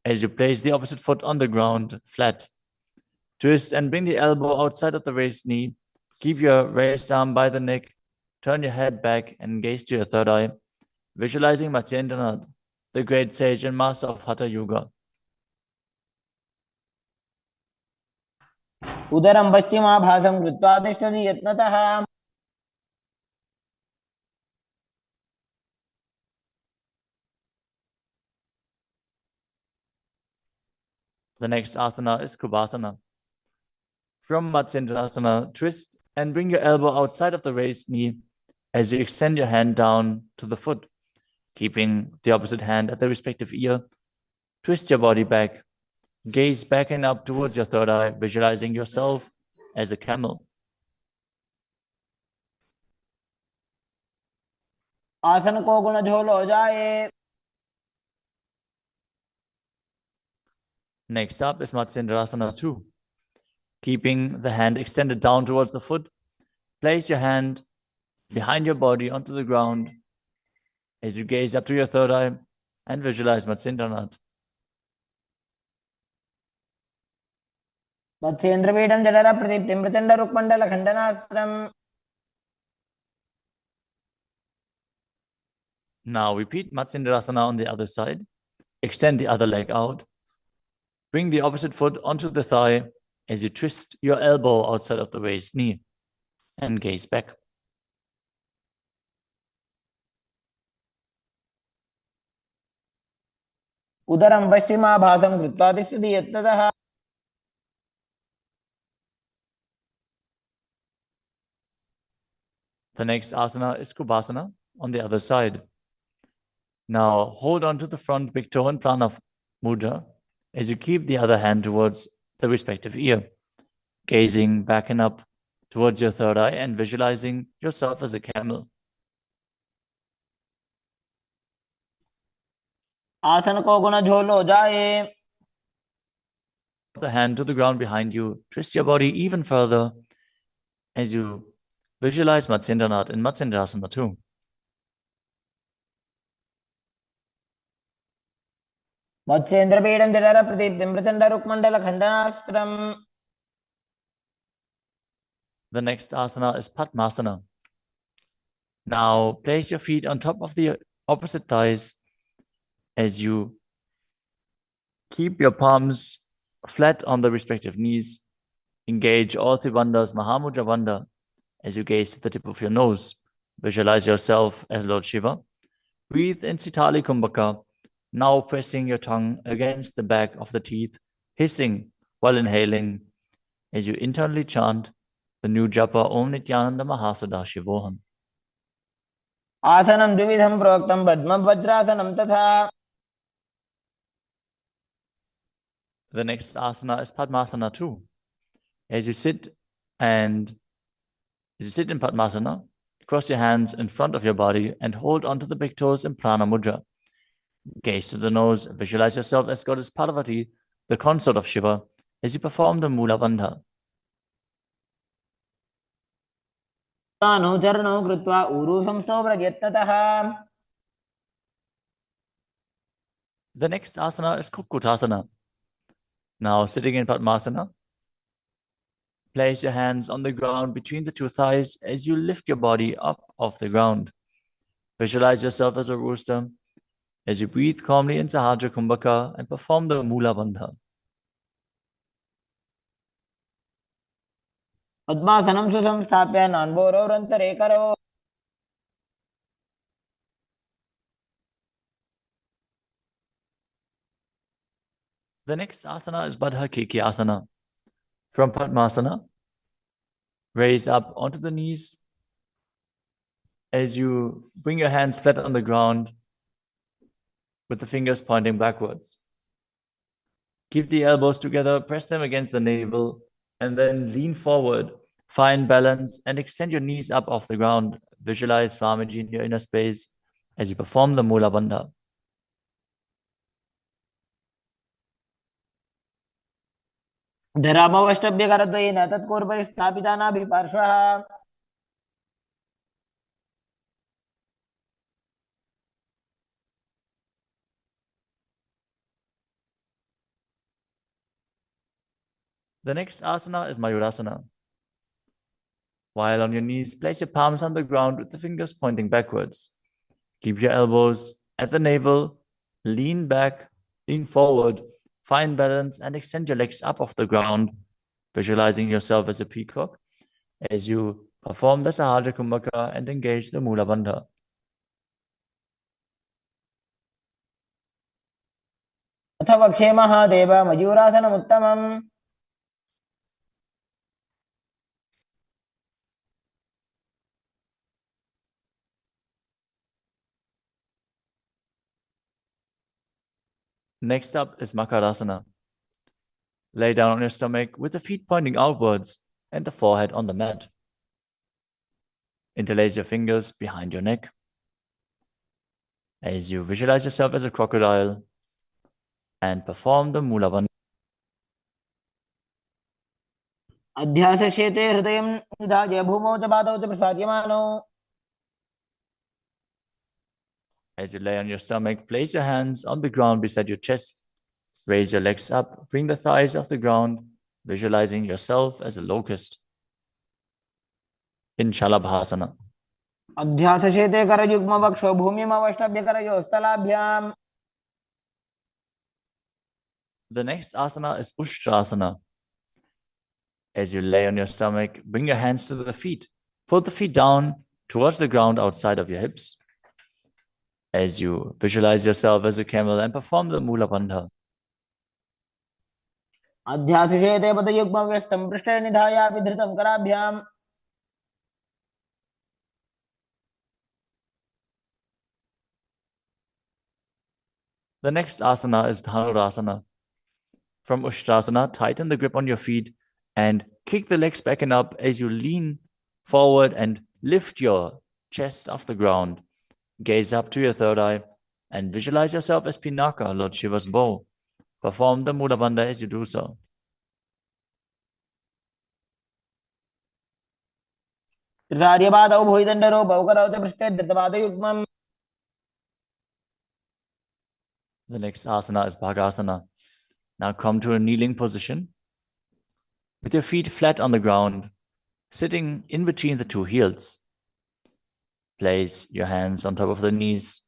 as you place the opposite foot on the ground, flat. Twist and bring the elbow outside of the raised knee. Keep your raised arm by the neck. Turn your head back and gaze to your third eye, visualizing Matsyendranath, the great sage and master of Hatha Yoga. उदरं पश्चिमाभासं कृत्वा तिष्ठति यत्नतः. The next asana is Kubhasana. From Matsyendrasana, twist and bring your elbow outside of the raised knee as you extend your hand down to the foot, keeping the opposite hand at the respective ear. Twist your body back. Gaze back and up towards your third eye, visualizing yourself as a camel. आसन को गुण झोल हो जाए. Next up is Matsyendrasana 2. Keeping the hand extended down towards the foot, place your hand behind your body onto the ground as you gaze up to your third eye and visualize Matsyendranath. मत्स्येन्द्रपीठं जठर प्रदीप्तिं Prachanda रुक्मण्डल खण्डनास्त्रम्. Now repeat Matsyendrasana on the other side. Extend the other leg out. Bring the opposite foot onto the thigh as you twist your elbow outside of the raised knee and gaze back. उदरं पश्चिमाभासं कृत्वा तिष्ठति यत्ततः The next asana is Kubhasana on the other side. Now hold on to the front big toe in Prana Mudra as you keep the other hand towards the respective ear, gazing back and up towards your third eye and visualizing yourself as a camel. आसन को गुण झोलो जाए. The hand to the ground behind you, twist your body even further as you visualize Matsyendranath in Matsendrasana too. मत्स्येन्द्रपीडं जठर प्रदीप्तिं प्रचंड रुक्मंडल खंडनास्त्रम्. The next asana is Padmasana. Now place your feet on top of the opposite thighs as you keep your palms flat on the respective knees. Engage all three bandhas, Mahamudra Bandha, as you gaze to the tip of your nose. Visualize yourself as Lord Shiva. Breathe in Sitali Kumbhaka, now pressing your tongue against the back of the teeth, hissing while inhaling as you internally chant the new japa Om Nityananda Mahasada Shivoham. आसनं द्विविधं प्रोक्तं पद्मं वज्रासनं तथा. The next asana is Padmasana too. As you sit in Padmasana, cross your hands in front of your body and hold onto the big toes in Prana Mudra. Gaze to the nose, visualize yourself as Goddess Parvati, the consort of Shiva, as you perform the Mula Bandha. अनुचरणं कृत्वा ऊरु संस्थो यत्नतः. The next asana is Kukutasana. Now sitting in Padmasana, place your hands on the ground between the two thighs as you lift your body up off the ground. Visualize yourself as a rooster as you breathe calmly in Sahajra Kumbhaka and perform the Mula Bandha. पद्मासनं सुसंस्थाप्य नान्बोरोरन्तरे करो. The next asana is Baddha Keki Asana. From Padmasana, raise up onto the knees as you bring your hands flat on the ground with the fingers pointing backwards. Keep the elbows together, press them against the navel, and then lean forward. Find balance and extend your knees up off the ground. Visualize Swamiji in your inner space as you perform the Mula Bandha. धरामवष्टभ्यकरद्वयेन तत्पूर्वपरि स्थापितानाभिपार्श्वः. The next asana is Mayurasana. While on your knees, place your palms on the ground with the fingers pointing backwards. Keep your elbows at the navel, lean back, lean forward, find balance, and extend your legs up off the ground, visualizing yourself as a peacock as you perform the Sahajra Kumbhaka and engage the Mula Bandha. अथ वक्षे Mahadev मयूरासनमुत्तमम्. Next up is Makarasana. Lay down on your stomach with the feet pointing outwards and the forehead on the mat. Interlace your fingers behind your neck as you visualize yourself as a crocodile and perform the Mula Bandha. अध्यासशेते हृदयं निधाय भूमौ च पादौ च प्रसाद्यमानौ. As you lay on your stomach, place your hands on the ground beside your chest. Raise your legs up, bring the thighs off the ground, visualizing yourself as a locust. In Shalabhasana. अध्यासशेते करयुग्मवक्षो भूमिमवष्टभ्यकरयोः स्थलाभ्याम्. The next asana is Ushtrasana. As you lay on your stomach, bring your hands to the feet. Put the feet down towards the ground outside of your hips. As you visualize yourself as a camel and perform the Mula Bandha. अध्यासिषेते पदयुग्मव्यस्तं पृष्ठे निधाय विधृतं कराभ्याम् The next asana is Dhanurasana. From Ushtrasana, tighten the grip on your feet and kick the legs back and up as you lean forward and lift your chest off the ground. Gaze up to your third eye and visualize yourself as Pinaka, Lord Shiva's bow. Perform the Mula Bandha as you do so. त्रिसार्यपादौ भुजदण्डरूपौ करौ च पृष्ठे धृतपादयुग्मम्. The next asana is Bhagasana. Now come to a kneeling position with your feet flat on the ground, sitting in between the two heels. Place your hands on top of the knees.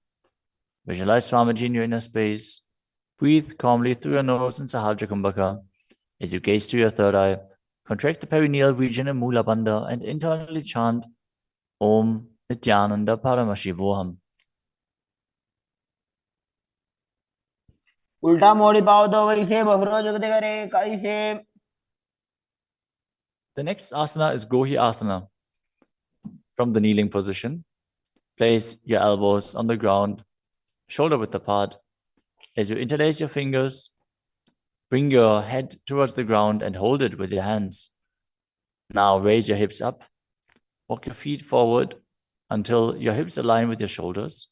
Visualize Swamiji in your inner space. Breathe calmly through your nose in Sahaja Kumbhaka. As you gaze to your third eye, contract the perineal region in Mula Bandha and internally chant Om Nityananda Paramashivoham. उल्टा मोड़ी पाओ तो वैसे बहुरो जगते करे कैसे. The next asana is Gohi Asana. From the kneeling position, place your elbows on the ground, shoulder width apart. As you interlace your fingers, bring your head towards the ground and hold it with your hands. Now raise your hips up. Walk your feet forward until your hips align with your shoulders.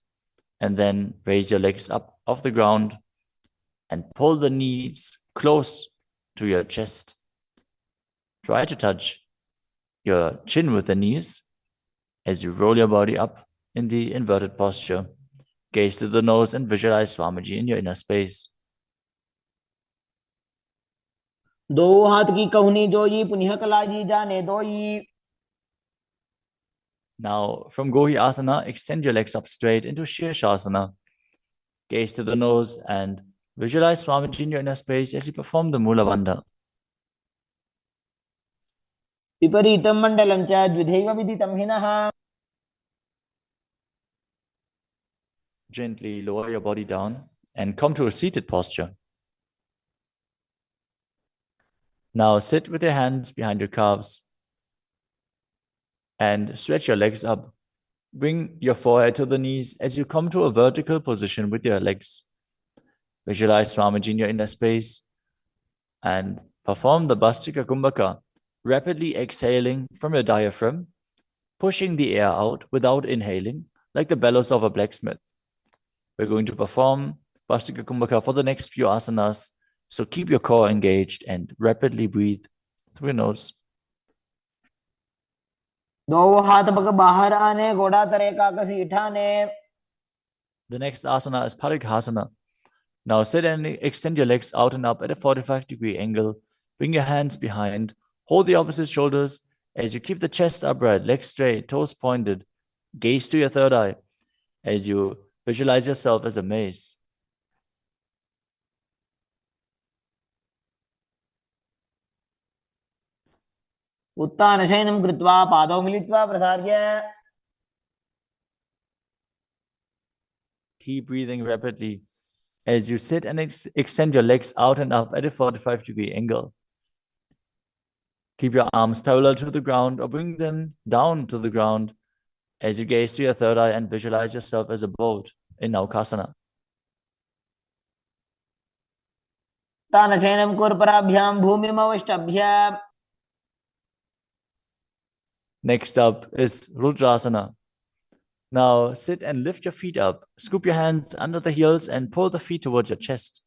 And then raise your legs up off the ground and pull the knees close to your chest. Try to touch your chin with the knees as you roll your body up in the inverted posture. Gaze to the nose and visualize Swamiji in your inner space. दो हाथ की कहुनी जोई पुनः कलाजी जाने दोई. Now, from Gohi Asana, extend your legs up straight into Shirshasana. Gaze to the nose and visualize Swamiji in your inner space as you perform the Mula Bandha. विपरीतं मण्डलं च द्विधैव विदितं हिनः. Gently lower your body down and come to a seated posture. Now sit with your hands behind your calves and stretch your legs up. Bring your forehead to the knees as you come to a vertical position with your legs. Visualize Swamiji in your inner space and perform the Bhastika Kumbhaka, rapidly exhaling from your diaphragm, pushing the air out without inhaling, like the bellows of a blacksmith. We're going to perform Bhastika Kumbhaka for the next few asanas, so keep your core engaged and rapidly breathe through your nose. दो हाथ पग बाहर आने घोड़ा करे काकसी ठाने. The next asana is Parighasana. Now sit and extend your legs out and up at a 45-degree angle. Bring your hands behind. Hold the opposite shoulders as you keep the chest upright, legs straight, toes pointed. Gaze to your third eye as you visualize yourself as a mace. उत्तानशयनं कृत्वा पादौ मिलित्वा प्रसार्य. Keep breathing rapidly as you sit and extend your legs out and up at a 45-degree angle. Keep your arms parallel to the ground or bring them down to the ground as you gaze to your third eye and visualize yourself as a boat in Naukasana. तानशयनं कुर्पराभ्यां भूमिमवष्टभ्य. Next up is Rudrasana. Now sit and lift your feet up. Scoop your hands under the heels and pull the feet towards your chest.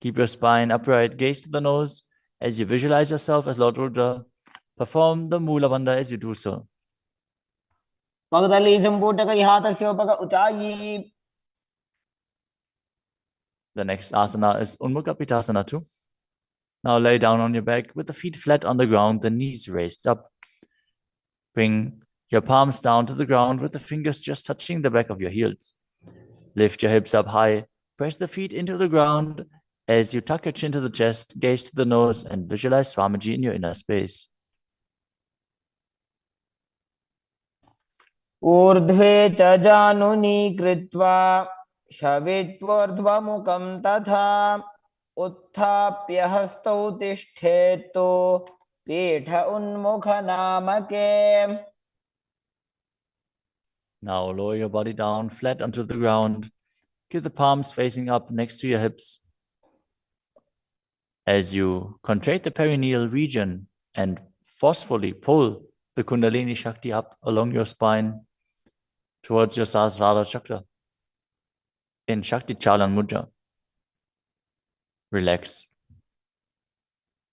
Keep your spine upright, gaze to the nose as you visualize yourself as Lord Rudra. Perform the Mula Bandha as you do so. पगदली संपूटक हाथस्योपक ऊंचाई. The next asana is Unmukha Pitasana too. Now lay down on your back with the feet flat on the ground, the knees raised up. Bring your palms down to the ground with the fingers just touching the back of your heels. Lift your hips up high, press the feet into the ground As you tuck your chin to the chest, gaze to the nose, and visualize Swamiji in your inner space. ऊर्ध्वे च जानुनी कृत्वा शवित्वोर्ध्वमुखं तथा उत्थाप्य हस्तौ तिष्ठेत्तु पीठ उन्मुखनामके. Now lower your body down flat onto the ground. Keep the palms facing up next to your hips. As you contract the perineal region and forcefully pull the Kundalini Shakti up along your spine towards your Sahasrara chakra in Shakti Chalan Mudra. Relax.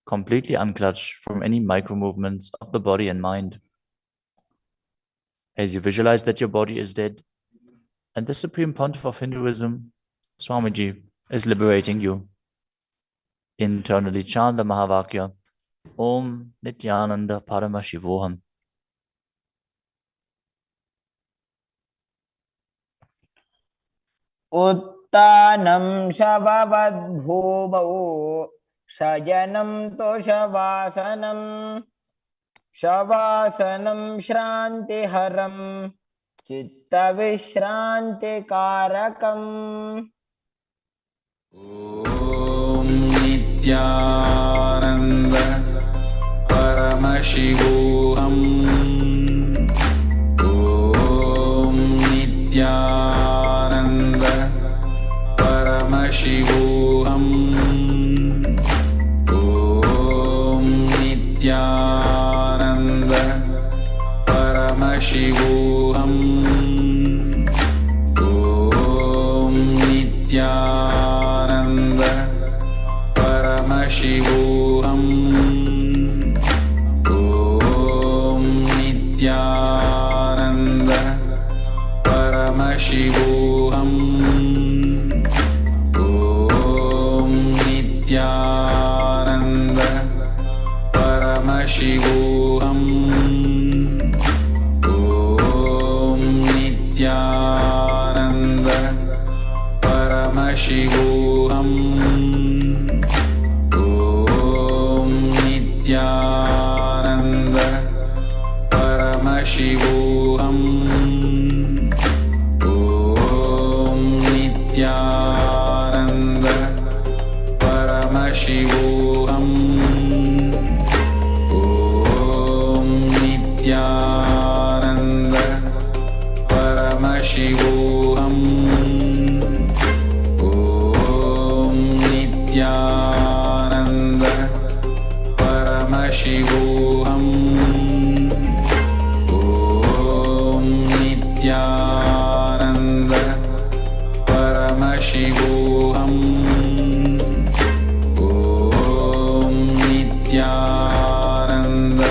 Completely unclutch from any micro movements of the body and mind. As you visualize that your body is dead and the Supreme Pontiff of Hinduism, Swamiji, is liberating you. Internally chant the Mahavakya, Om Nityananda Paramashivoham. उत्तानं शववद्भूमौ शयनं तोषवासनं शवासनं श्रान्तिहरं चित्तविश्रान्तिकारकम्. ॐ नित्यानन्द परमशिवोऽहम्. ॐ नित्यानन्द परमशिवोऽहम्. ॐ नित्यानन्द परमशिवोऽहम्. ॐ नित्यानन्द परमशिवोऽहम्. ॐ नित्यानन्द परमशिवोऽहम्. ॐ नित्यानन्द परमशिवोऽहम्. ॐ नित्यानन्द परमशिवोऽहम्. ॐ नित्यानन्द परमशिवोऽहम्. ॐ नित्यानन्द परमशिवोऽहम्. ॐ नित्यानन्द परमशिवोऽहम्. ॐ नित्यानन्द परमशिवोऽहम्. ॐ नित्यानन्द परमशिवोऽहम्. ॐ नित्यानन्द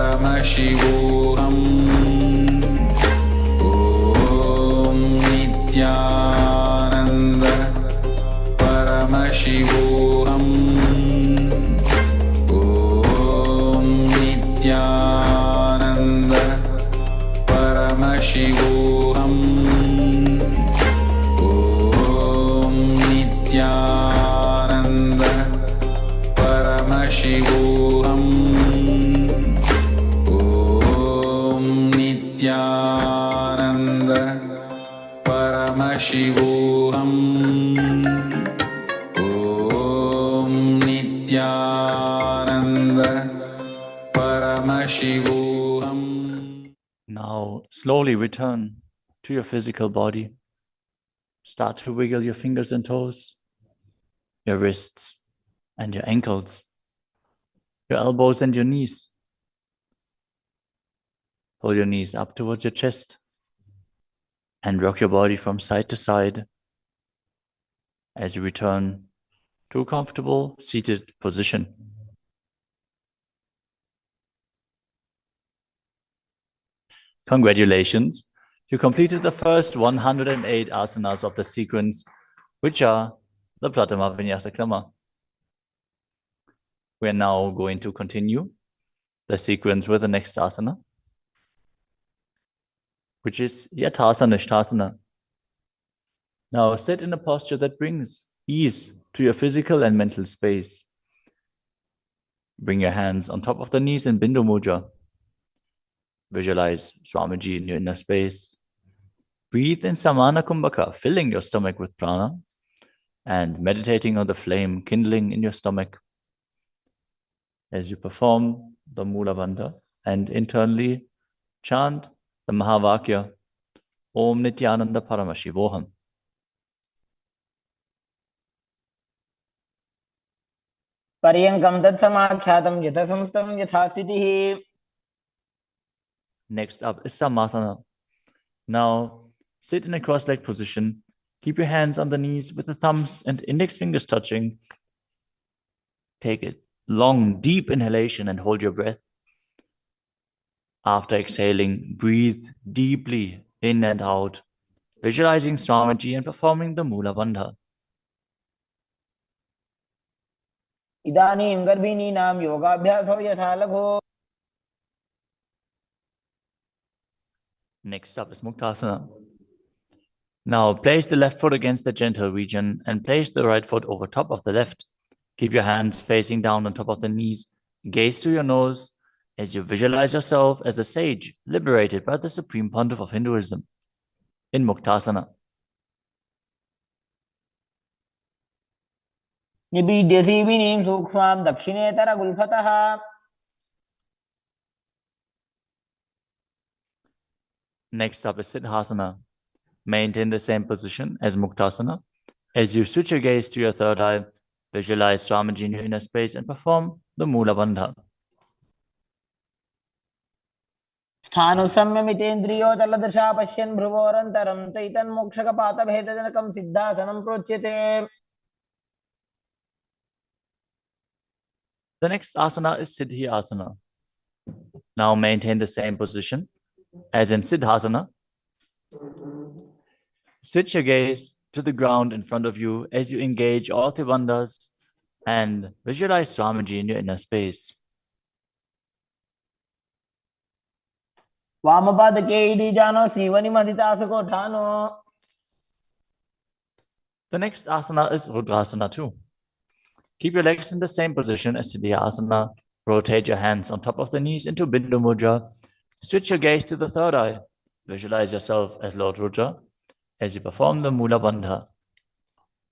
परमशिवोऽहम्. ॐ नित्यानन्द परमशिवोऽहम्. ॐ नित्यानन्द परमशिवोऽहम्. ॐ नित्यानन्द परमशिवोऽहम्. ॐ नित्यानन्द परमशिवोऽहम्. ॐ नित्यानन्द परमशिवोऽहम्. Now slowly return to your physical body. Start to wiggle your fingers and toes, your wrists and your ankles, your elbows and your knees. Pull your knees up towards your chest and rock your body from side to side as you return to a comfortable seated position. Congratulations! You completed the first 108 asanas of the sequence, which are the Pratama Vinyasa Krama. We are now going to continue the sequence with the next asana, which is Yathasana Nishthasana. Now sit in a posture that brings ease to your physical and mental space. Bring your hands on top of the knees in Bindu Mudra. Visualize Swamiji in your inner space. Breathe in Samana Kumbhaka, filling your stomach with prana and meditating on the flame kindling in your stomach as you perform the Mula Bandha and internally chant the Mahavakya Om Nityananda Paramashivoham. पर्यङ्कं तत्समाख्यातं यथासंस्थं यथा स्थितिः. Next up is Samasana. Now sit in a cross-legged position. Keep your hands on the knees with the thumbs and index fingers touching. Take a long, deep inhalation and hold your breath. After exhaling, breathe deeply in and out, visualizing Swamiji and performing the Mula Bandha. इदानीं गर्भिणीनां योगाभ्यासो यथा लघु. Next up is Muktasana. Now place the left foot against the genital region and place the right foot over top of the left. Keep your hands facing down on top of the knees. Gaze to your nose as you visualize yourself as a sage liberated by the Supreme Pontiff of Hinduism in Muktasana. निबीड्यसी विनीं सूक्ष्मां दक्षिणेतरगुल्फतः. Next up is Siddhasana. Maintain the same position as Muktasana. As you switch your gaze to your third eye, visualize Swamiji in your inner space and perform the Mula Bandha. स्थानुसंयमितेन्द्रियो चलदशा पश्यन् भ्रुवोरन्तरं चैतन्मोक्षकपातभेदजनकं सिद्धासनं प्रोच्यते. The next asana is Siddhi Asana. Now maintain the same position as in Siddhasana. Switch your gaze to the ground in front of you as you engage all Tribandhas and visualize Swamiji in your inner space. वामपादके इडीजानो सीवनिमधितासुकोठानो. The next asana is Rudrasana too. Keep your legs in the same position as Siddhi Asana. Rotate your hands on top of the knees into Bindu Mudra. Switch your gaze to the third eye. Visualize yourself as Lord Rudra as you perform the Mula Bandha.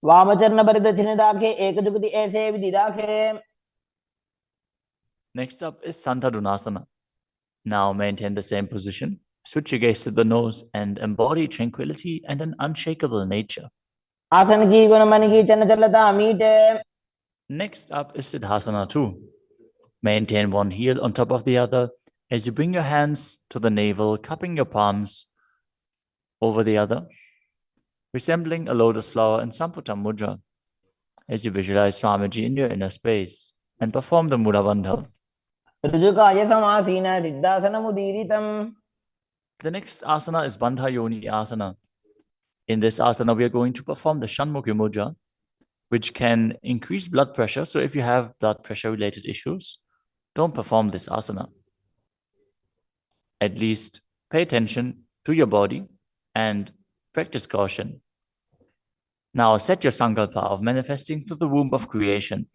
वामचरण परिदक्षिण राखे एक जुगति ऐसे विधि राखे. Next up is Santadunasana. Now maintain the same position. Switch your gaze to the nose and embody tranquility and an unshakable nature. आसन की गुण मन की चंचलता मीटे. Next up is Siddhasana too. Maintain one heel on top of the other as you bring your hands to the navel, cupping your palms over the other, resembling a lotus flower in Samputa Mudra as you visualize Swamiji in your inner space and perform the Mula Bandha. ऋजुकाय समासीन सिद्धासनमुदीरितम्. The next asana is Bandha Yoni Asana. In this asana, we are going to perform the Shanmukhi Mudra, which can increase blood pressure. So if you have blood pressure related issues, don't perform this asana. At least pay attention to your body and practice caution. Now set your sankalpa of manifesting through the womb of creation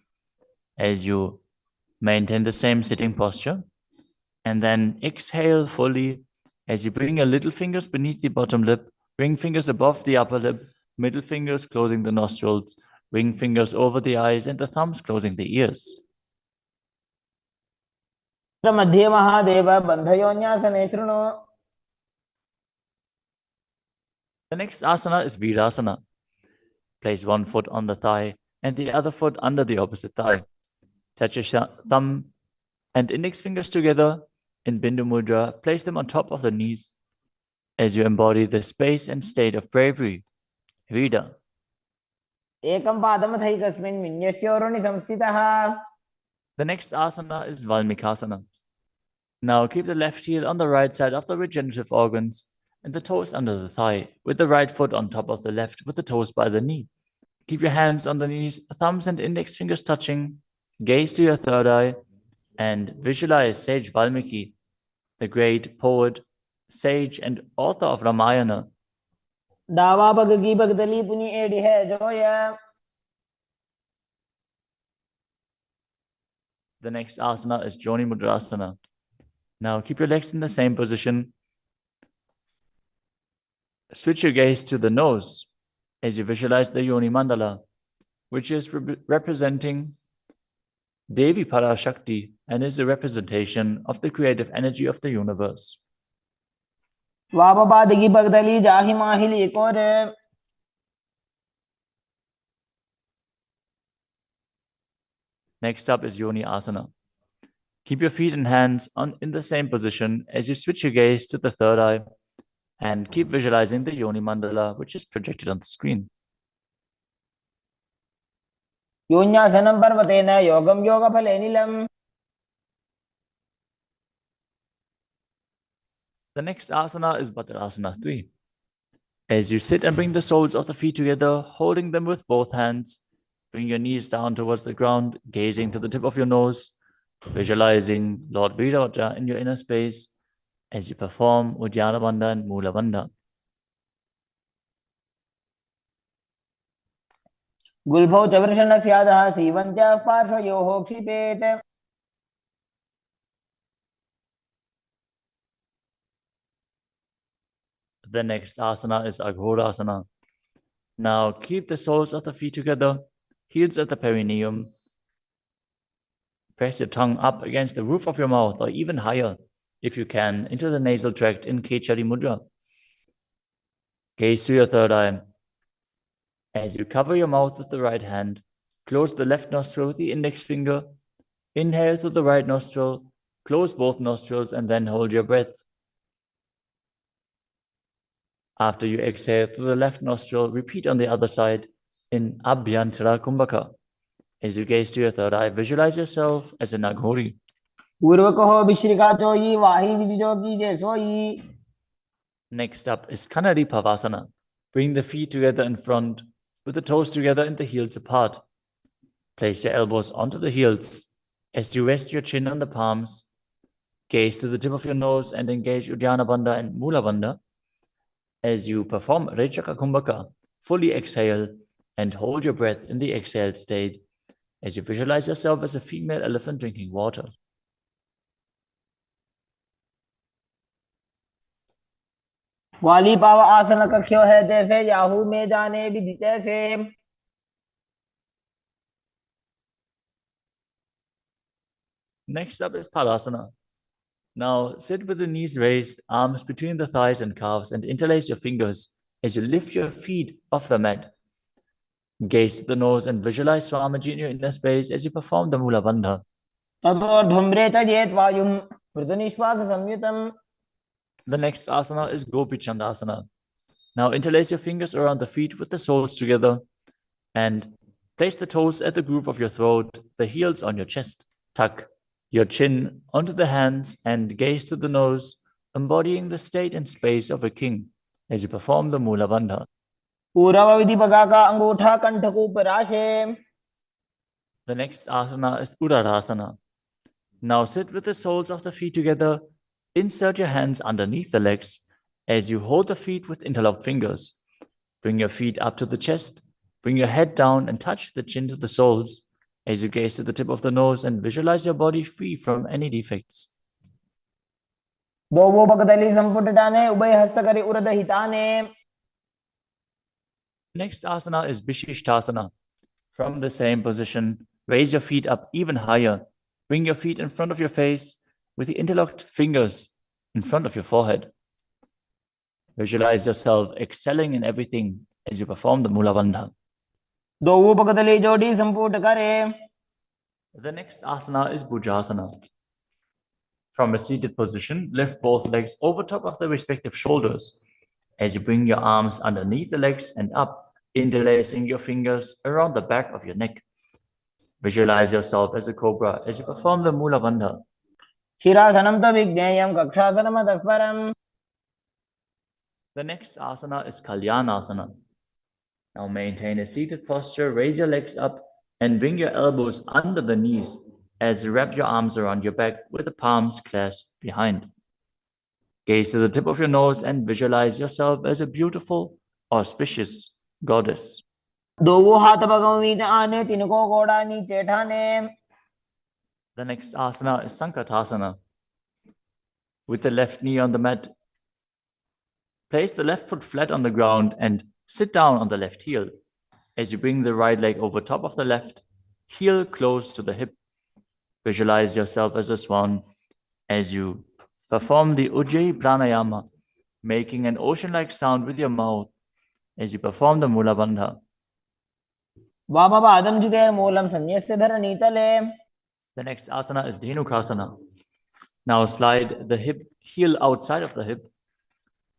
as you maintain the same sitting posture, and then exhale fully as you bring your little fingers beneath the bottom lip, ring fingers above the upper lip, middle fingers closing the nostrils, ring fingers over the eyes, and the thumbs closing the ears. मध्ये महादेव बन्धयोन्यासने शृणु. The next asana is Virasana. Place one foot on the thigh and the other foot under the opposite thigh. Touch your thumb and index fingers together in Bindu Mudra. Place them on top of the knees as you embody the space and state of bravery. Vida. एकं पादमथैकस्मिन् विन्यस्योरुणि संस्थितः. The next asana is Valmikasana. Now keep the left heel on the right side of the regenerative organs and the toes under the thigh, with the right foot on top of the left, with the toes by the knee. Keep your hands on the knees, thumbs and index fingers touching. Gaze to your third eye and visualize Sage Valmiki, the great poet, sage, and author of Ramayana. दावा भग की भगदली पुनि एड़ी है Zoya. The next asana is Joni Mudrasana. Now keep your legs in the same position. Switch your gaze to the nose as you visualize the Yoni Mandala, which is representing Devi Parashakti and is a representation of the creative energy of the universe. वामपादगी बगदली जाहि माहिली core. Next up is Yoni Asana. Keep your feet and hands in the same position as you switch your gaze to the third eye and keep visualizing the Yoni Mandala, which is projected on the screen. योन्यासनं पर्वतेन योगं योगफलेनिलम्. The next asana is Bhadrasana 3. As you sit and bring the soles of the feet together, holding them with both hands, bring your knees down towards the ground, gazing to the tip of your nose, visualizing Lord Viravaja in your inner space as you perform Uddiyana Bandha and Mula Bandha. गुल्भौ च वृषणस्यादः सीवन्त्याः पार्श्वयोः क्षिपेत्. The next asana is Aghorasana. Now keep the soles of the feet together, heels at the perineum. Press your tongue up against the roof of your mouth or even higher, if you can, into the nasal tract in Kechari Mudra. Gaze to your third eye. As you cover your mouth with the right hand, close the left nostril with the index finger. Inhale through the right nostril, close both nostrils, and then hold your breath. After you exhale through the left nostril, repeat on the other side in Abhyantara Kumbhaka. As you gaze to your third eye, visualize yourself as an Aghori. पूर्वकहो विश्रिका Choi वाही विदिजो कीजे सोयी. Next up is Kanadi Pavasana. Bring the feet together in front, with the toes together and the heels apart. Place your elbows onto the heels. As you rest your chin on the palms, gaze to the tip of your nose and engage Uddiyana Bandha and Mula Bandha. As you perform Rechaka Kumbhaka, fully exhale and hold your breath in the exhaled state as you visualize yourself as a female elephant drinking water. ग्वाली पाव आसन कख्यो है जैसे Yahoo में जाने विधि जैसे. Next up is Padasana. Now sit with the knees raised, arms between the thighs and calves, and interlace your fingers as you lift your feet off the mat. Gaze to the nose and visualize Swamiji in your inner space as you perform the Mula Bandha. ततोर्धुम्रे च येत् वायुं मृदुनिश्वास संयुतम्. The next asana is Gopi Chandasana. Now interlace your fingers around the feet with the soles together and place the toes at the groove of your throat, the heels on your chest. Tuck your chin onto the hands and gaze to the nose, embodying the state and space of a king as you perform the Mula Bandha. पूर्व विधि पगा का अंगूठा कंठकूप राशे. The next asana is Uddarasana. Now sit with the soles of the feet together. Insert your hands underneath the legs as you hold the feet with interlocked fingers. Bring your feet up to the chest. Bring your head down and touch the chin to the soles as you gaze to the tip of the nose and visualize your body free from any defects. दोवो पगदली संपुटटाने उभय हस्त करी उरद हिताने. Next asana is Vishishtasana. From the same position, raise your feet up even higher. Bring your feet in front of your face with the interlocked fingers in front of your forehead. Visualize yourself excelling in everything as you perform the Mula Bandha. दोवो पगदली जोड़ी संपुट करे. The next asana is Bhujasana. From a seated position, lift both legs over top of the respective shoulders as you bring your arms underneath the legs and up, interlacing your fingers around the back of your neck. Visualize yourself as a cobra as you perform the Mula Bandha. शिरासनं च विज्ञेयं कक्षासनमतः परम्. The next asana is Kalyanasana. Now maintain a seated posture, raise your legs up and bring your elbows under the knees as you wrap your arms around your back with the palms clasped behind. Gaze to the tip of your nose and visualize yourself as a beautiful, auspicious goddess. दोवो हाथ पगों नीचे आने तिनको गोड़ा नीचे ठाने. The next asana is Sankatasana. With the left knee on the mat, place the left foot flat on the ground and sit down on the left heel. As you bring the right leg over top of the left, heel close to the hip. Visualize yourself as a swan as you perform the Ujjayi Pranayama, making an ocean-like sound with your mouth as you perform the Mula Bandha. वामपादं चितेर्मूलं संन्यस्य धरणीतले. The next asana is Dhenukasana. Now slide the heel outside of the hip.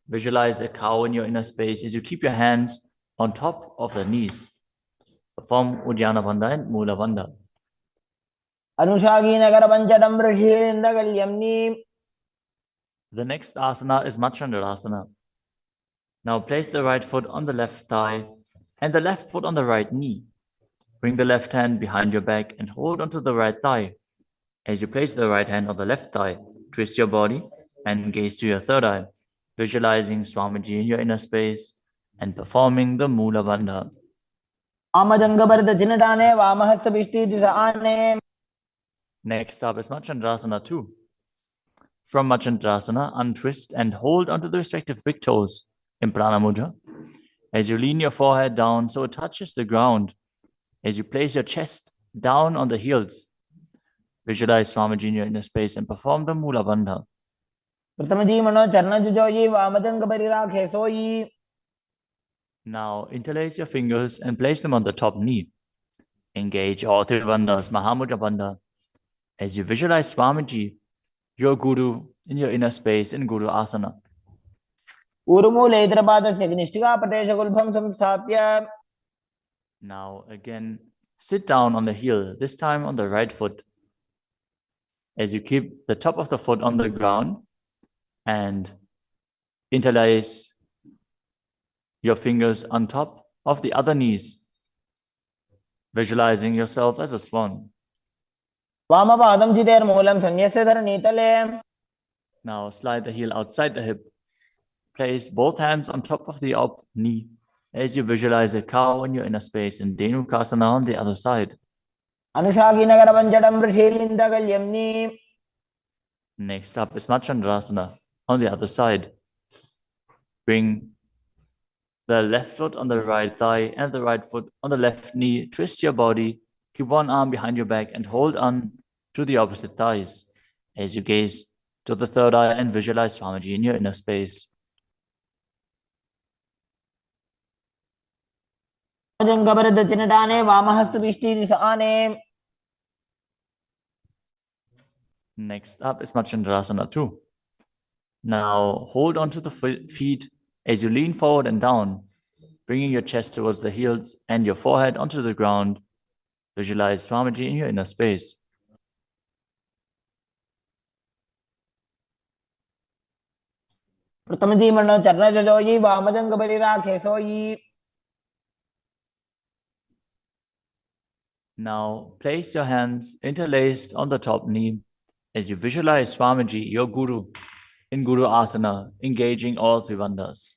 Visualize a cow in your inner space as you keep your hands on top of the knees. Perform Uddiyana Bandha and Mula Bandha. अनुषागीनगर पञ्चडं ऋषिरिन्दगल्यम्नि. The next asana is Machandrasana. Now place the right foot on the left thigh and the left foot on the right knee. Bring the left hand behind your back and hold onto the right thigh. As you place the right hand on the left thigh, twist your body and gaze to your third eye, visualizing Swamiji in your inner space and performing the Mula Bandha. वामजङ्गभरदचिनटाने वामहस्तभिष्टिदिशाने. Next up is Machandrasana 2. From Machandrasana, untwist and hold onto the respective big toes in Prana Mudra. As you lean your forehead down so it touches the ground, as you place your chest down on the heels, visualize Swamiji in your inner space and perform the Mula Bandha. प्रथमजी मनो चरणजुजोयि वामजङ्गपरिराखे सोयि. Now interlace your fingers and place them on the top knee. Engage all three bandhas, Mahamudra Bandha. As you visualize Swamiji, your Guru, in your inner space in Guru Asana. ऊरुमूलेतरपादस्य निष्ठिकापटेशगुल्भं संस्थाप्य. Now again, sit down on the heel, this time on the right foot. As you keep the top of the foot on the ground and interlace your fingers on top of the other knees, visualizing yourself as a swan. वामपादं चितेर्मूलं संन्यस्य धरणीतले. Now slide the heel outside the hip. Place both hands on top of the up knee as you visualize a cow in your inner space in Dhenukasana on the other side. अनुषागीनगर पञ्चडं ऋषिरिन्दगल्यम्नि. Next up is Machandrasana on the other side. Bring the left foot on the right thigh and the right foot on the left knee. Twist your body. Keep one arm behind your back and hold on to the opposite thighs as you gaze to the third eye and visualize Swamiji in your inner space. वामजङ्गभरदचिनटाने वामहस्तभिष्टिदिशाने. Next up is Machandrasana 2. Now hold on to the feet as you lean forward and down, bringing your chest towards the heels and your forehead onto the ground. Visualize Swamiji in your inner space. प्रथमजी मनो चरणजुजोयि वामजङ्गपरिराखे सोयि. Now place your hands interlaced on the top knee as you visualize Swamiji, your Guru, in Guru Asana, engaging all three bandhas.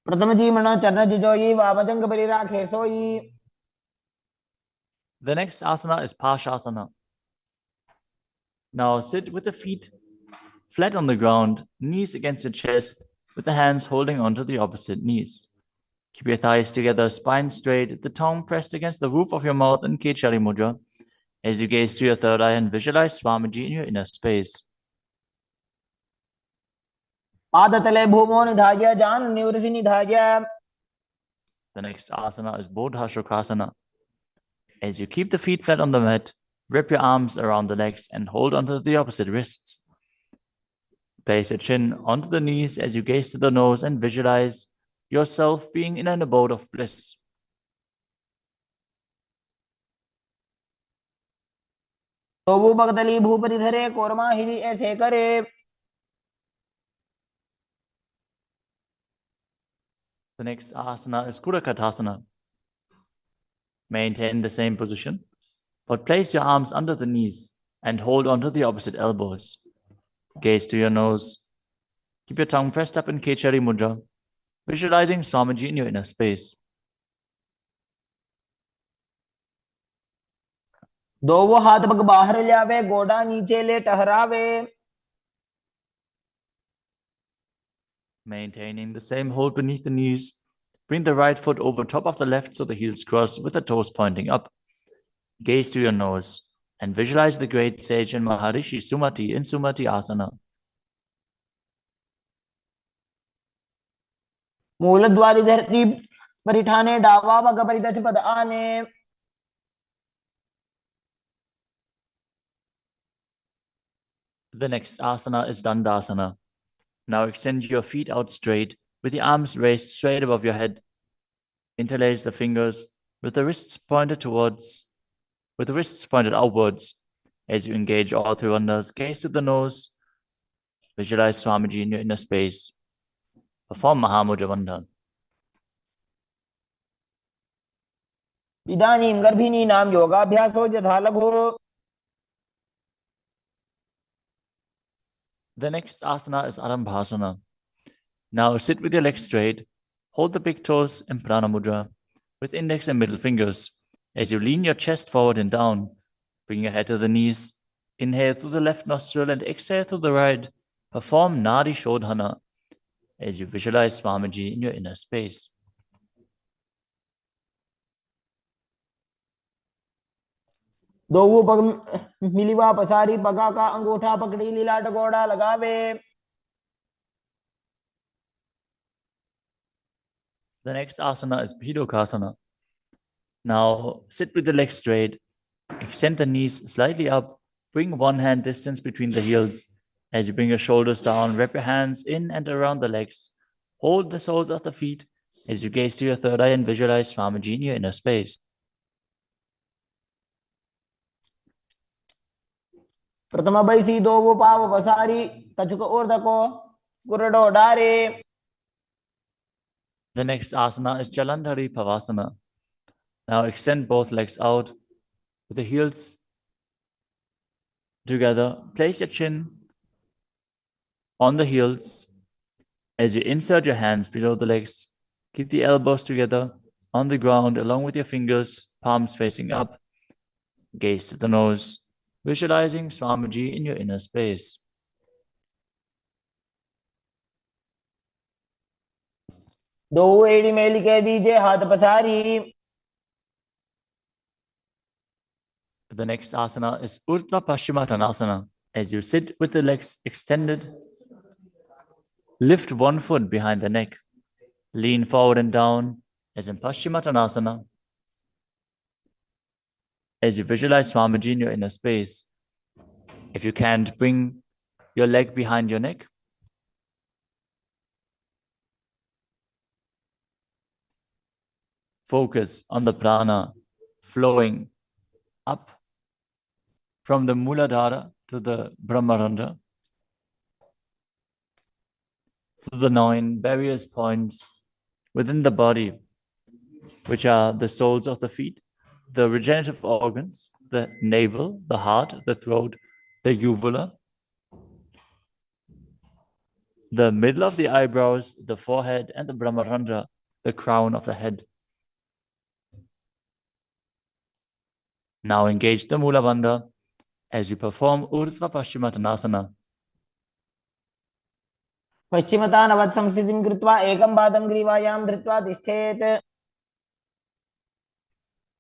प्रथमजी मनो चरणजुजोयि वामजङ्गपरिराखे सोयि. The next asana is Pashasana. Now sit with the feet flat on the ground, knees against the chest, with the hands holding onto the opposite knees. Keep your thighs together, spine straight, the tongue pressed against the roof of your mouth in Kechari Mudra as you gaze to your third eye and visualize Swamiji in your inner space. पादतले भूमो निधाय जानुनिवृषि निधाय. The next asana is Bodhashukasana. As you keep the feet flat on the mat, wrap your arms around the legs and hold onto the opposite wrists. Place your chin onto the knees as you gaze to the nose and visualize yourself being in an abode of bliss. तोबू भगतली भूपरिधरे कोरमाहिरी ऐसे करे. The next asana is Kudakatasana. Maintain the same position, but place your arms under the knees and hold onto the opposite elbows. Gaze to your nose Keep your tongue pressed up in Kechari Mudra, visualizing Swamiji in your inner space. दोवो हाथ पग बाहर ले आवे, गोडा नीचे ले टहरावे. Maintaining the same hold beneath the knees, bring the right foot over top of the left so the heels cross with the toes pointing up. Gaze to your nose and visualize the great sage and Maharishi Sumati in Sumati Asana. मूलद्वारी धरती परिठाने, डावा पग परिदच पद आने. The next asana is Dandasana. Now extend your feet out straight with the arms raised straight above your head. Interlace the fingers with the wrists pointed outwards. As you engage all three bandhas, gaze to the nose. Visualize Swamiji in your inner space. Perform Mahamudra Bandha. इदानीं गर्भिणीनां योगाभ्यासो यथा लघु. The next asana is Arambhasana. Now sit with your legs straight. Hold the big toes in Prana Mudra with index and middle fingers. As you lean your chest forward and down, bring your head to the knees. Inhale through the left nostril and exhale through the right. Perform Nadi Shodhana as you visualize Swamiji in your inner space. दोवो पग मिलिवा पसारी, पगा का अंगूठा पकड़ी लीलाट गोड़ा लगावे. The next asana is Bhidokasana. Now sit with the legs straight. Extend the knees slightly up. Bring one hand distance between the heels. As you bring your shoulders down, wrap your hands in and around the legs. Hold the soles of the feet as you gaze to your third eye and visualize Swamiji in your inner space. प्रथम बैसी दोवो पाव पसारी, कछुक ऊर्धको गुरडो डारे. The next asana is Jalandhari Pavasana. Now extend both legs out with the heels together. Place your chin on the heels as you insert your hands below the legs. Keep the elbows together on the ground along with your fingers, palms facing up. Gaze to the nose, visualizing Swamiji in your inner space. दो एड़ी मेली कह दीजिए, हाथ पसारी. The next asana is Urdhva Paschimottanasana. As you sit with the legs extended, lift one foot behind the neck. Lean forward and down as in Paschimottanasana. As you visualize Swamiji in your inner space. If you can't, bring your leg behind your neck. Focus on the prana flowing up from the Muladhara to the Brahmarandha, through the 9 various points within the body, which are the soles of the feet, the regenerative organs, the navel, the heart, the throat, the uvula, the middle of the eyebrows, the forehead, and the Brahmarandha, the crown of the head. Now engage the Mula Bandha as you perform Urdhva Paschimottanasana. पश्चिमतानवत् संस्थितिं कृत्वा एकं पादं ग्रीवायां धृत्वा तिष्ठेत्.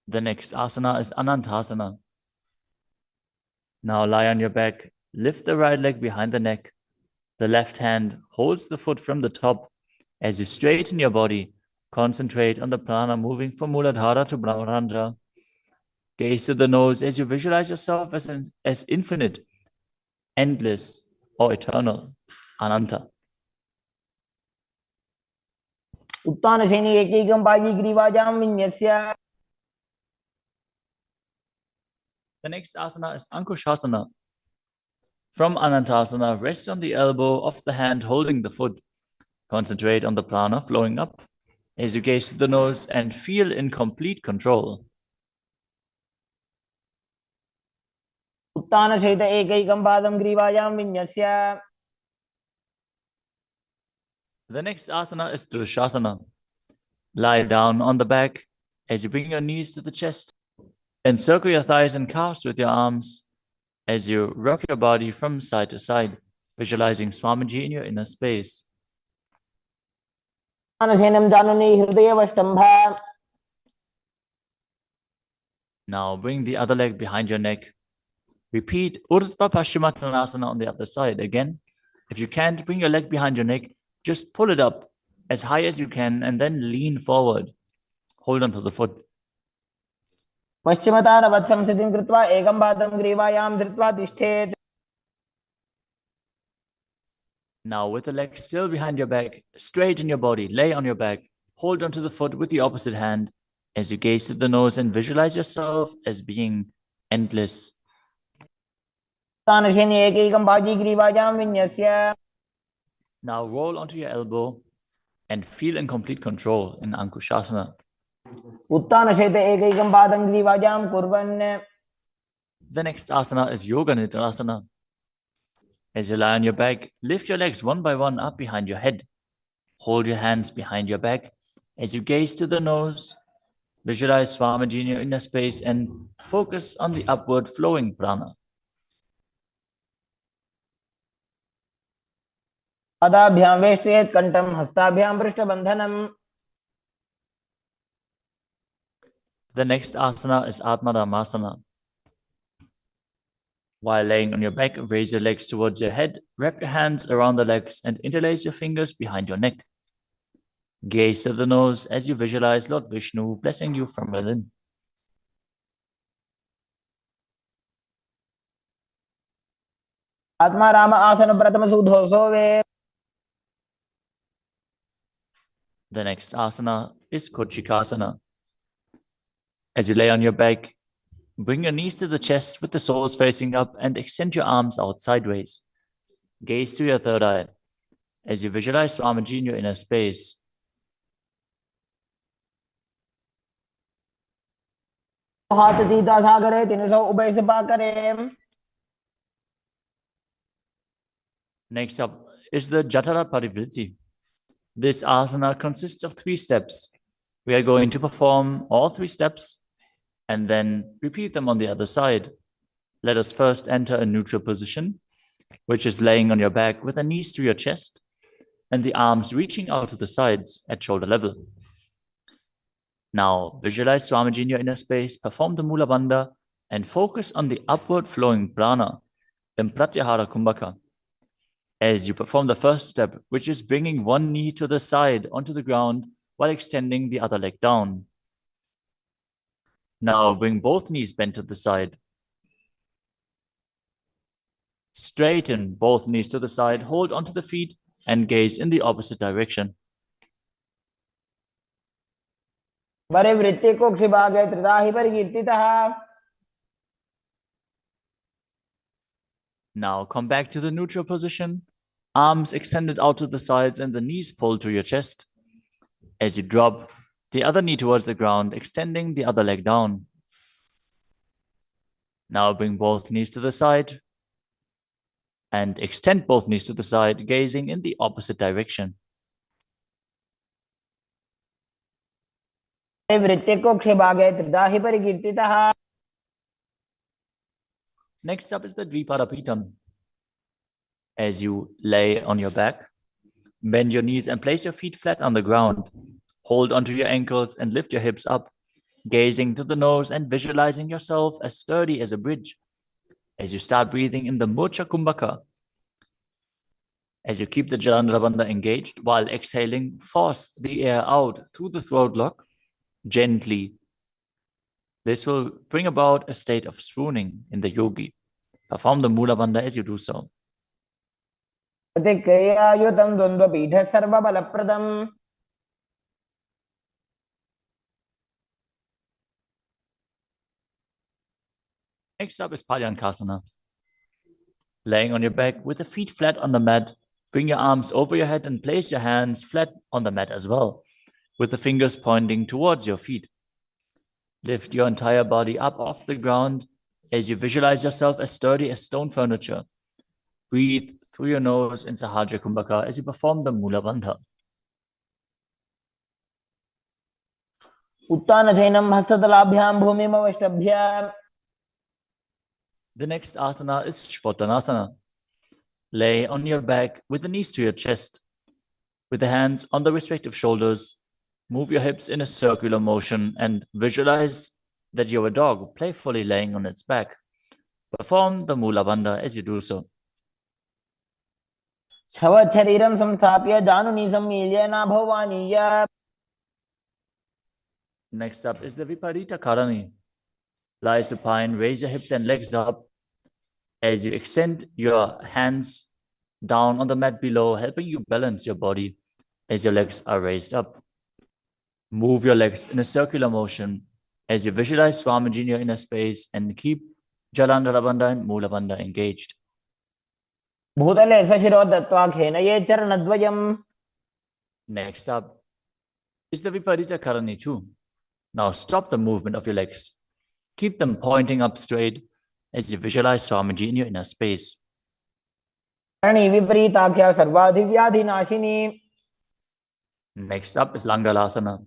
The next asana is Anantasana. Now lie on your back, lift the right leg behind the neck. The left hand holds the foot from the top. As you straighten your body, concentrate on the prana moving from Muladhara to Brahmarandha. Gaze to the nose as you visualize yourself as infinite, endless, or eternal, Ananta. उत्तानशयनि एकैकं पायी ग्रीवायां विन्यस्य. The next asana is Ankushasana. From Anantasana, rest on the elbow of the hand holding the foot. Concentrate on the prana flowing up as you gaze to the nose and feel in complete control. उत्तानशयित एकैकं पादं ग्रीवायां विन्यस्य. The next asana is Drushasana. Lie down on the back as you bring your knees to the chest. Encircle your thighs and calves with your arms as you rock your body from side to side, visualizing Swamiji in your inner space. मानसेनं जाननी हृदयवष्टम्भा. Now bring the other leg behind your neck. Repeat Urdhva Paschimottanasana on the other side. Again, if you can't bring your leg behind your neck, just pull it up as high as you can and then lean forward. Hold on to the foot. पश्चिमतानवत्संसितिं कृत्वा एकं पादं ग्रीवायां धृत्वा तिष्ठेत्. Now with the leg still behind your back, straighten your body, lay on your back, hold onto the foot with the opposite hand as you gaze to the nose and visualize yourself as being endless. तानशेनि एकैकं बाजी ग्रीवायां विन्यस्य. Now roll onto your elbow and feel in complete control in Ankushasana. उत्तानशेते एकैकं पादं ग्रीवायां कुर्वन्. The next asana is Yoga Nidrasana. As you lie on your back, lift your legs one by one up behind your head. Hold your hands behind your back as you gaze to the nose. Visualize Swamiji in your inner space and focus on the upward flowing prana. पादाभ्यां वेष्टयेत् कण्ठं हस्ताभ्यां पृष्ठबन्धनम्. The next asana is Atmadhammasana. While laying on your back, raise your legs towards your head, wrap your hands around the legs and interlace your fingers behind your neck. Gaze to the nose as you visualize Lord Vishnu blessing you from within. आत्मा राम आसन प्रथम सुधो सोवे. The next asana is Kochikasana. As you lay on your back, bring your knees to the chest with the soles facing up and extend your arms out sideways. Gaze to your third eye as you visualize Swamiji in your inner space. हाथ सीधा सागरे 300 उभय सभा करे. Next up is the Jatara Parivritti. This asana consists of 3 steps. We are going to perform all 3 steps and then repeat them on the other side. Let us first enter a neutral position, which is laying on your back with the knees to your chest and the arms reaching out to the sides at shoulder level. Now visualize Swamiji in your inner space, perform the Mula Bandha and focus on the upward flowing prana in Pratyahara Kumbhaka. As you perform the first step, which is bringing one knee to the side onto the ground while extending the other leg down. Now bring both knees bent to the side. Straighten both knees to the side, hold onto the feet and gaze in the opposite direction. परिवृत्ति कुक्षिभागे त्रिधाहि परिकीर्तितः. Now come back to the neutral position, arms extended out to the sides and the knees pulled to your chest. As you drop the other knee towards the ground, extending the other leg down. Now bring both knees to the side and extend both knees to the side, gazing in the opposite direction. परिवृत्ति कुक्षिभागे त्रिधाहि परिकीर्तितः. Next up is the Dvipadapitam. As you lay on your back, bend your knees and place your feet flat on the ground. Hold onto your ankles and lift your hips up, gazing to the nose and visualizing yourself as sturdy as a bridge. As you start breathing in the Murcha Kumbhaka, as you keep the Jalandhara Bandha engaged while exhaling, force the air out through the throat lock gently. This will bring about a state of swooning in the yogi. Perform the Mula Bandha as you do so. प्रतिक्रियायुतं द्वन्द्वपीठः सर्वबलप्रदम्. Next up is Palyankasana. Laying on your back with the feet flat on the mat, bring your arms over your head and place your hands flat on the mat as well, with the fingers pointing towards your feet. Lift your entire body up off the ground as you visualize yourself as sturdy as stone furniture. Breathe through your nose in Sahaja Kumbhaka as you perform the Mula Bandha. उत्तानशयनं हस्ततलाभ्यां भूमिमवष्टभ्य. The next asana is Shvatanasana. Lay on your back with the knees to your chest. With the hands on the respective shoulders, move your hips in a circular motion and visualize that you're a dog playfully laying on its back. Perform the Mula Bandha as you do so. शरीरं संस्थाप्य जानुनी सम्मील्य नाभवानीय. Next up is the Viparita Karani. Lie supine, raise your hips and legs up as you extend your hands down on the mat below, helping you balance your body as your legs are raised up. Move your legs in a circular motion as you visualize Swamiji in your inner space and keep Jalandhara Bandha and Mula Bandha engaged. भूतले सशिरो दत्त्वा खेनये चरणद्वयम्. Next up is the Viparita Karani too. Now stop the movement of your legs. Keep them pointing up straight as you visualize Swamiji in your inner space. Karni विपरीताख्या सर्वाधिव्याधिनाशिनी. Next up is Langalasana.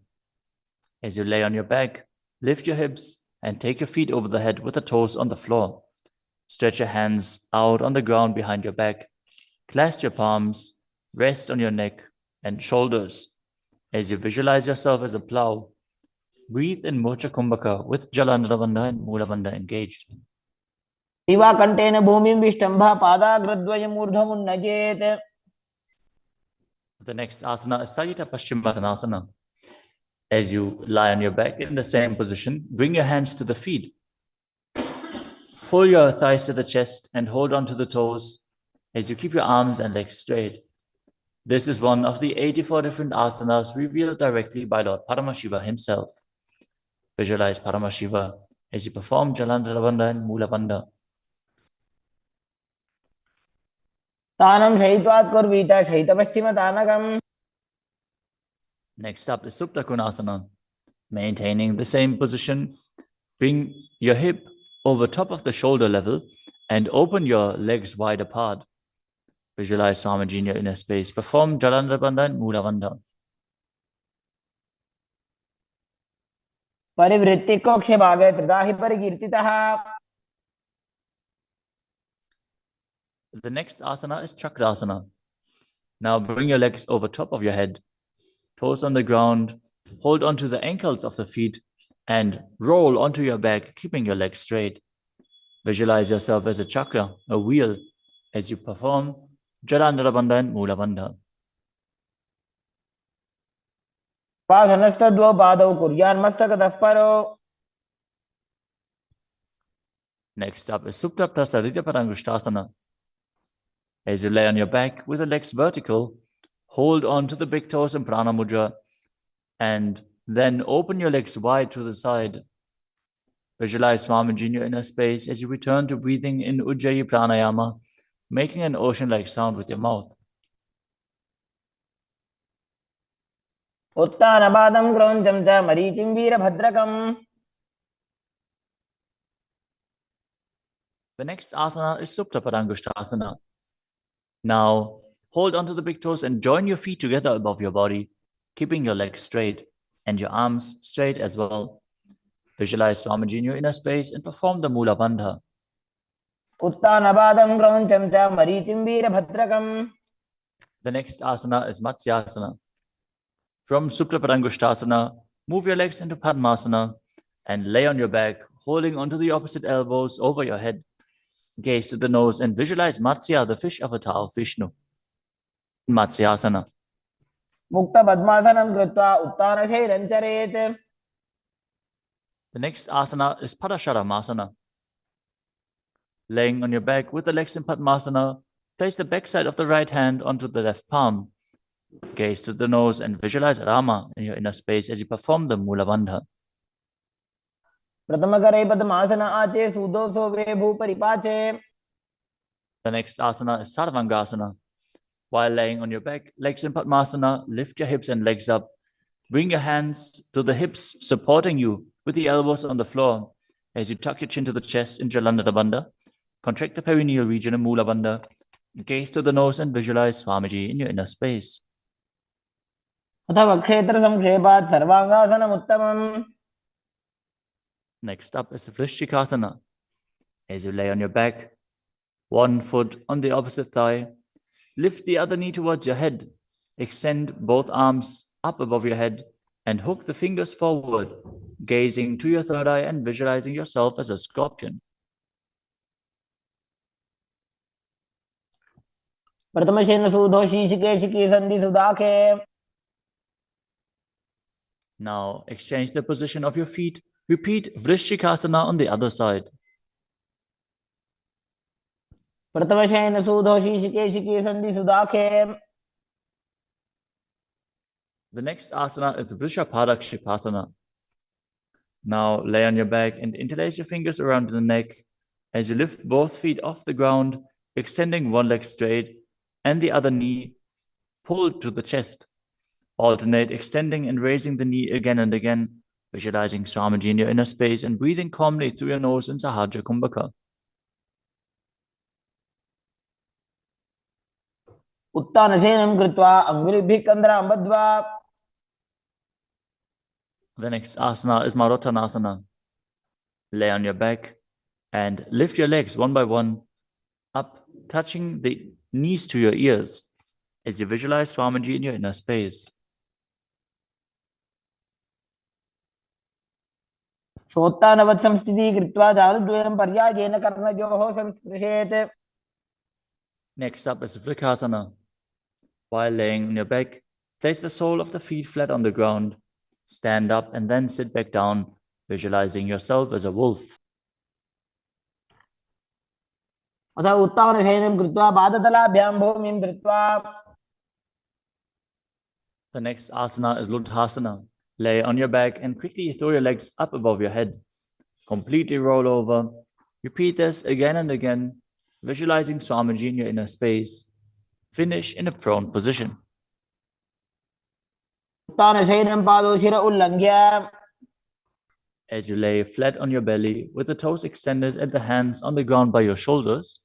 As you lay on your back, lift your hips and take your feet over the head with the toes on the floor. Stretch your hands out on the ground behind your back. Clasp your palms, rest on your neck and shoulders. As you visualize yourself as a plow, breathe in Mocha Kumbhaka with Jalandhara Bandha and Mula Bandha engaged. दिवाकण्ठेन भूमिं विष्टम्भ पादाग्रद्वयमूर्ध्वमुन्नयेत्. The next asana is Sajita Paschimottanasana. As you lie on your back in the same position, bring your hands to the feet. Pull your thighs to the chest and hold on to the toes as you keep your arms and legs straight. This is one of the 84 different asanas revealed directly by Lord Paramashiva himself. Visualize Paramashiva as you perform Jalandhara Bandha and Mula Bandha. तानं शयित्वात् कुर्वीत शयितपश्चिमतानकम्. Next up is Supta Konasana. Maintaining the same position, bring your hip over top of the shoulder level and open your legs wide apart. Visualize Swamiji in your inner space. Perform Jalandhara Bandha and Mula Bandha. परिवृत्ति कोक्षे भागे त्रिदाहि परिकीर्तितः. The next asana is Chakrasana. Now bring your legs over top of your head, toes on the ground, hold onto the ankles of the feet, and roll onto your back, keeping your legs straight. Visualize yourself as a chakra, a wheel, as you perform Jalandhara Bandha and Mula Bandha. पासनस्तद्वौ पादौ कुर्यान्मस्तकतः परो. Next up is Supta Prasarita Parangushtasana. As you lay on your back with the legs vertical, hold on to the big toes in Prana Mudra, and then open your legs wide to the side. Visualize Swamiji in your inner space as you return to breathing in Ujjayi Pranayama, making an ocean-like sound with your mouth. उत्तानपादं क्रौञ्चं च मरीचिं वीरभद्रकम्. The next asana is Supta Padangushtasana. Now, hold onto the big toes and join your feet together above your body, keeping your legs straight and your arms straight as well. Visualize Swamiji in your inner space and perform the Mula Bandha. उत्तानपादं क्रौञ्चं च मरीचिं वीरभद्रकम्. The next asana is Matsyasana. From Supta Padangushtasana, move your legs into Padmasana and lay on your back, holding onto the opposite elbows over your head. Gaze to the nose and visualize Matsya, the fish avatar of Vishnu. Matsyasana. मुक्तपद्मासनं कृत्वा उत्तानशैलं चरेत्. The next asana is Padasharamasana. Laying on your back with the legs in Padmasana, place the backside of the right hand onto the left palm. Gaze to the nose and visualize Rama in your inner space as you perform the Mula Bandha. प्रथमकरे पद्मासन आचे सुदोषो वे भूपरिपाचे. The next asana is Sarvangasana. While laying on your back, legs in Padmasana, lift your hips and legs up. Bring your hands to the hips, supporting you with the elbows on the floor. As you tuck your chin to the chest in Jalandhara Bandha, contract the perineal region in Mula Bandha. Gaze to the nose and visualize Swamiji in your inner space. अथ वक्षेत्र संक्षेपात् सर्वांगासनमुत्तमम्. Next up is Vrishchikasana. As you lay on your back, one foot on the opposite thigh, lift the other knee towards your head, extend both arms up above your head, and hook the fingers forward, gazing to your third eye and visualizing yourself as a scorpion. प्रथमशेन सूधो शीशिके संधि सुदाखे. Now exchange the position of your feet. Repeat Vrishchikasana on the other side. प्रथमशेन सूधो शीशिके संधि सुदाखे. The next asana is Vrishapadakshipasana. Now lay on your back and interlace your fingers around the neck as you lift both feet off the ground, extending one leg straight and the other knee pulled to the chest. Alternate extending and raising the knee again and again, visualizing Swamiji in your inner space and breathing calmly through your nose in Sahaja Kumbhaka. उत्तानशयनं कृत्वा अङ्गुलिभिः कन्द्रां बद्ध्वा. The next asana is Marottanasana. Lay on your back and lift your legs one by one up, touching the knees to your ears as you visualize Swamiji in your inner space. शोत्तानवत् संस्थितिः कृत्वा चारुद्वयं पर्यायेन कर्णयोः संस्पृशेत्. Next up is Vrikasana. While laying on your back, place the sole of the feet flat on the ground. Stand up and then sit back down, visualizing yourself as a wolf. अथ उत्तानशयनं कृत्वा पादतलाभ्यां भूमिं धृत्वा. The next asana is Luthasana. Lay on your back and quickly throw your legs up above your head. Completely roll over. Repeat this again and again, visualizing Swamiji in your inner space. Finish in a prone position. उत्तानशयनं पादौ शिर उल्लङ्घ्य. As you lay flat on your belly with the toes extended and the hands on the ground by your shoulders,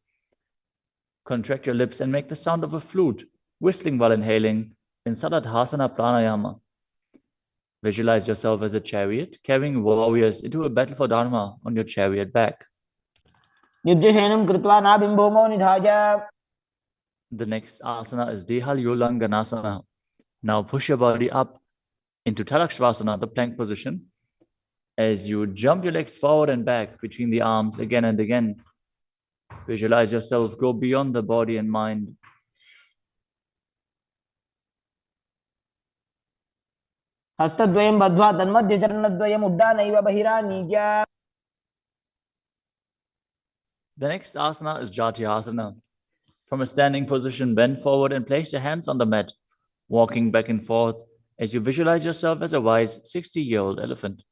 contract your lips and make the sound of a flute, whistling while inhaling in Saladhasana Pranayama. Visualize yourself as a chariot, carrying warriors into a battle for Dharma on your chariot back. युज्यशयनं कृत्वा नाभिं भूमौ निधाय. The next asana is Dehalyolanganasana. Now push your body up into Tadakshvasana, the plank position, as you jump your legs forward and back between the arms again and again. Visualize yourself go beyond the body and mind. हस्तद्वयं बद्ध्वा तन्मध्यचरणद्वयम् उड्डानैव बहिरानीज्य. The next asana is Jatyasana. From a standing position, bend forward and place your hands on the mat, walking back and forth as you visualize yourself as a wise 60-year-old elephant.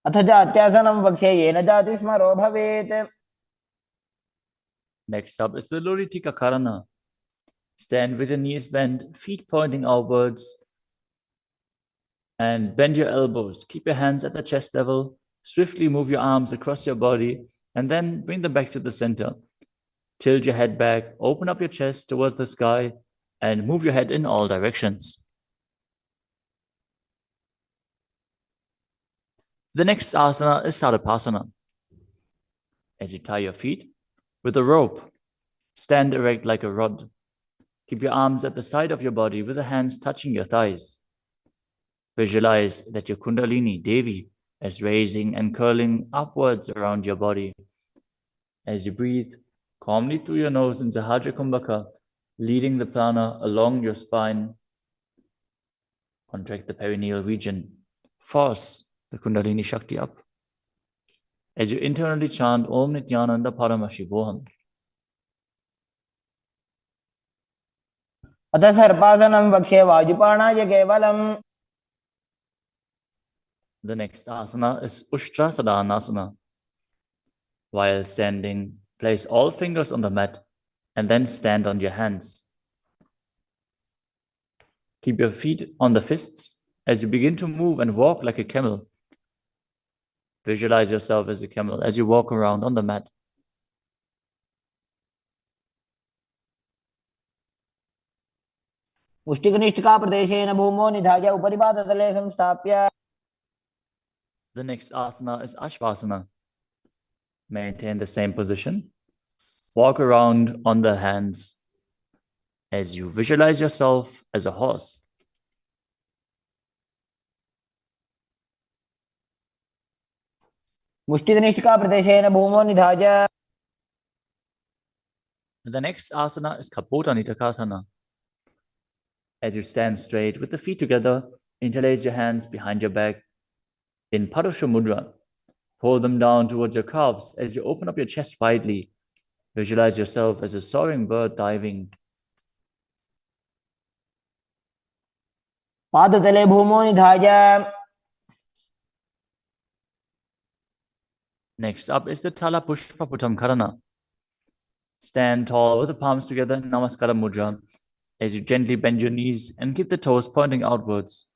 अथ जात्यासनं वक्ष्ये येन जातिस्मरो भवेत्. Next up is the Luritika Karana. Stand with your knees bent, feet pointing outwards, and bend your elbows. Keep your hands at the chest level. Swiftly move your arms across your body and then bring them back to the center. Tilt your head back, open up your chest towards the sky, and move your head in all directions. The next asana is Sarapasana. As you tie your feet with a rope, stand erect like a rod. Keep your arms at the side of your body with the hands touching your thighs. Visualize that your Kundalini, Devi, is raising and curling upwards around your body. As you breathe calmly through your nose in Sahaja Kumbhaka, leading the prana along your spine, contract the perineal region. Force the Kundalini Shakti up. As you internally chant Om Nityananda Paramashivoham. अथ सर्पासनं वक्ष्ये वायुपाणाय केवलम्. The next asana is Ushtrasadhanasana. While standing, place all fingers on the mat and then stand on your hands. Keep your feet on the fists as you begin to move and walk like a camel. Visualize yourself as a camel as you walk around on the mat. मुष्टिकनिष्ठिकाप्रदेशेन भूमौ निधाय उपरि पादतले संस्थाप्य. The next asana is Ashvasana. Maintain the same position. Walk around on the hands as you visualize yourself as a horse. मुष्टिकनिष्ठिकाप्रदेशेन भूमौ निधाय. The next asana is Kapota Nitakasana. As you stand straight with the feet together, interlace your hands behind your back in Padosha Mudra. Pull them down towards your calves as you open up your chest widely. Visualize yourself as a soaring bird diving. पादतले भूमौ निधाय. Next up is the Tala Pushpa Putam Karana. Stand tall with the palms together in Namaskara Mudra as you gently bend your knees and keep the toes pointing outwards.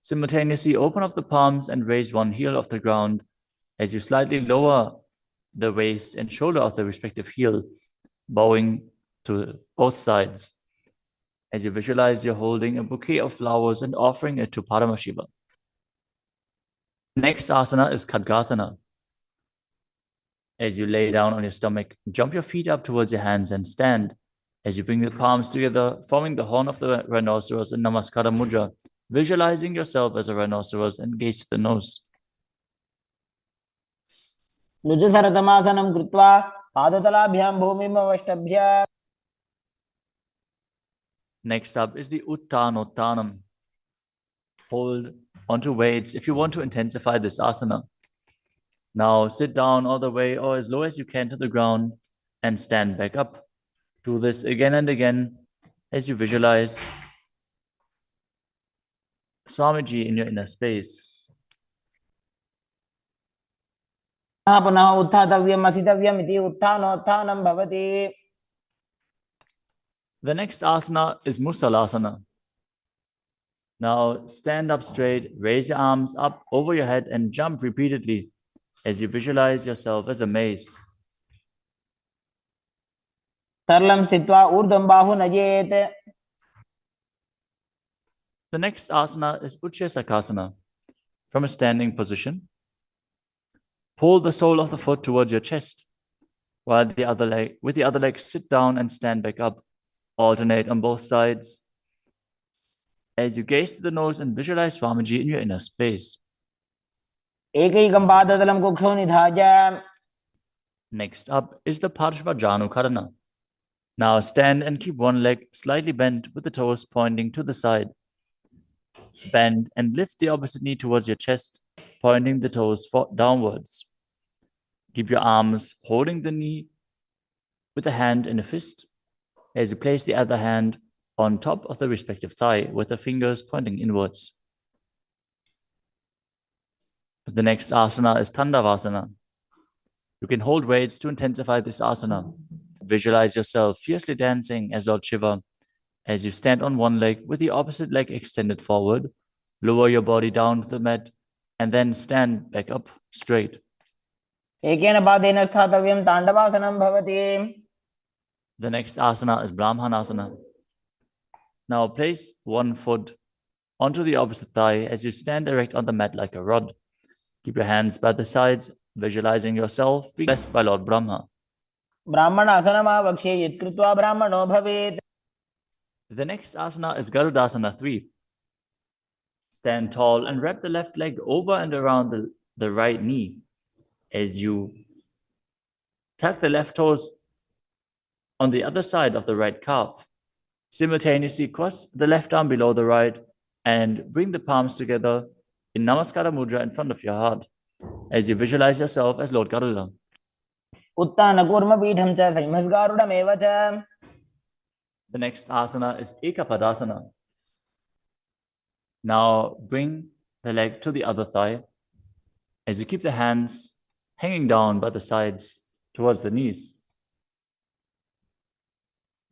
Simultaneously open up the palms and raise one heel off the ground as you slightly lower the waist and shoulder of the respective heel, bowing to both sides. As you visualize you're holding a bouquet of flowers and offering it to Paramashiva. Next asana is Khadgasana. As you lay down on your stomach, jump your feet up towards your hands and stand. As you bring the palms together, forming the horn of the rhinoceros in Namaskara Mudra, visualizing yourself as a rhinoceros and gaze to the nose. लुजसरतमासनं कृत्वा पादतलाभ्यां भूमिम् अवष्टभ्य. Next up is the Uttanottanam. Hold onto weights if you want to intensify this asana. Now sit down all the way or as low as you can to the ground and stand back up. Do this again and again as you visualize Swamiji in your inner space. पुनः उत्थातव्यम् असितव्यम् इति उत्थानोत्थानं भवति. The next asana is Musalasana. Now stand up straight, raise your arms up over your head and jump repeatedly as you visualize yourself as a mace. सरलं स्थित्वा ऊर्ध्वं बाहु नयेत्. The next asana is Utshesakasana. From a standing position, pull the sole of the foot towards your chest, while with the other leg sit down and stand back up. Alternate on both sides as you gaze to the nose and visualize Swamiji in your inner space. एकैकं पादतलं कुक्षौ निधाय. Next up is the Parshva Karana. Now stand and keep one leg slightly bent with the toes pointing to the side. Bend and lift the opposite knee towards your chest, pointing the toes downwards. Keep your arms holding the knee with a hand in a fist as you place the other hand on top of the respective thigh with the fingers pointing inwards. The next asana is Tandavasana. You can hold weights to intensify this asana. Visualize yourself fiercely dancing as Lord Shiva as you stand on one leg with the opposite leg extended forward. Lower your body down to the mat and then stand back up straight. एकेन पादेन स्थातव्यं ताण्डवासनं भवति. The next asana is Brahmanasana. Now place one foot onto the opposite thigh as you stand erect on the mat like a rod. Keep your hands by the sides, visualizing yourself being blessed by Lord Brahma. ब्राह्मणासनमावक्ष्ये यत्कृत्वा ब्राह्मणो भवेत्. The next asana is Garudasana 3. Stand tall and wrap the left leg over and around the right knee as you tuck the left toes on the other side of the right calf. Simultaneously cross the left arm below the right and bring the palms together in Namaskara Mudra in front of your heart as you visualize yourself as Lord Garuda. उत्तानकूर्मपीठं च संहिस्गारुडमेव च. The next asana is Ekapadasana. Now bring the leg to the other thigh as you keep the hands hanging down by the sides towards the knees.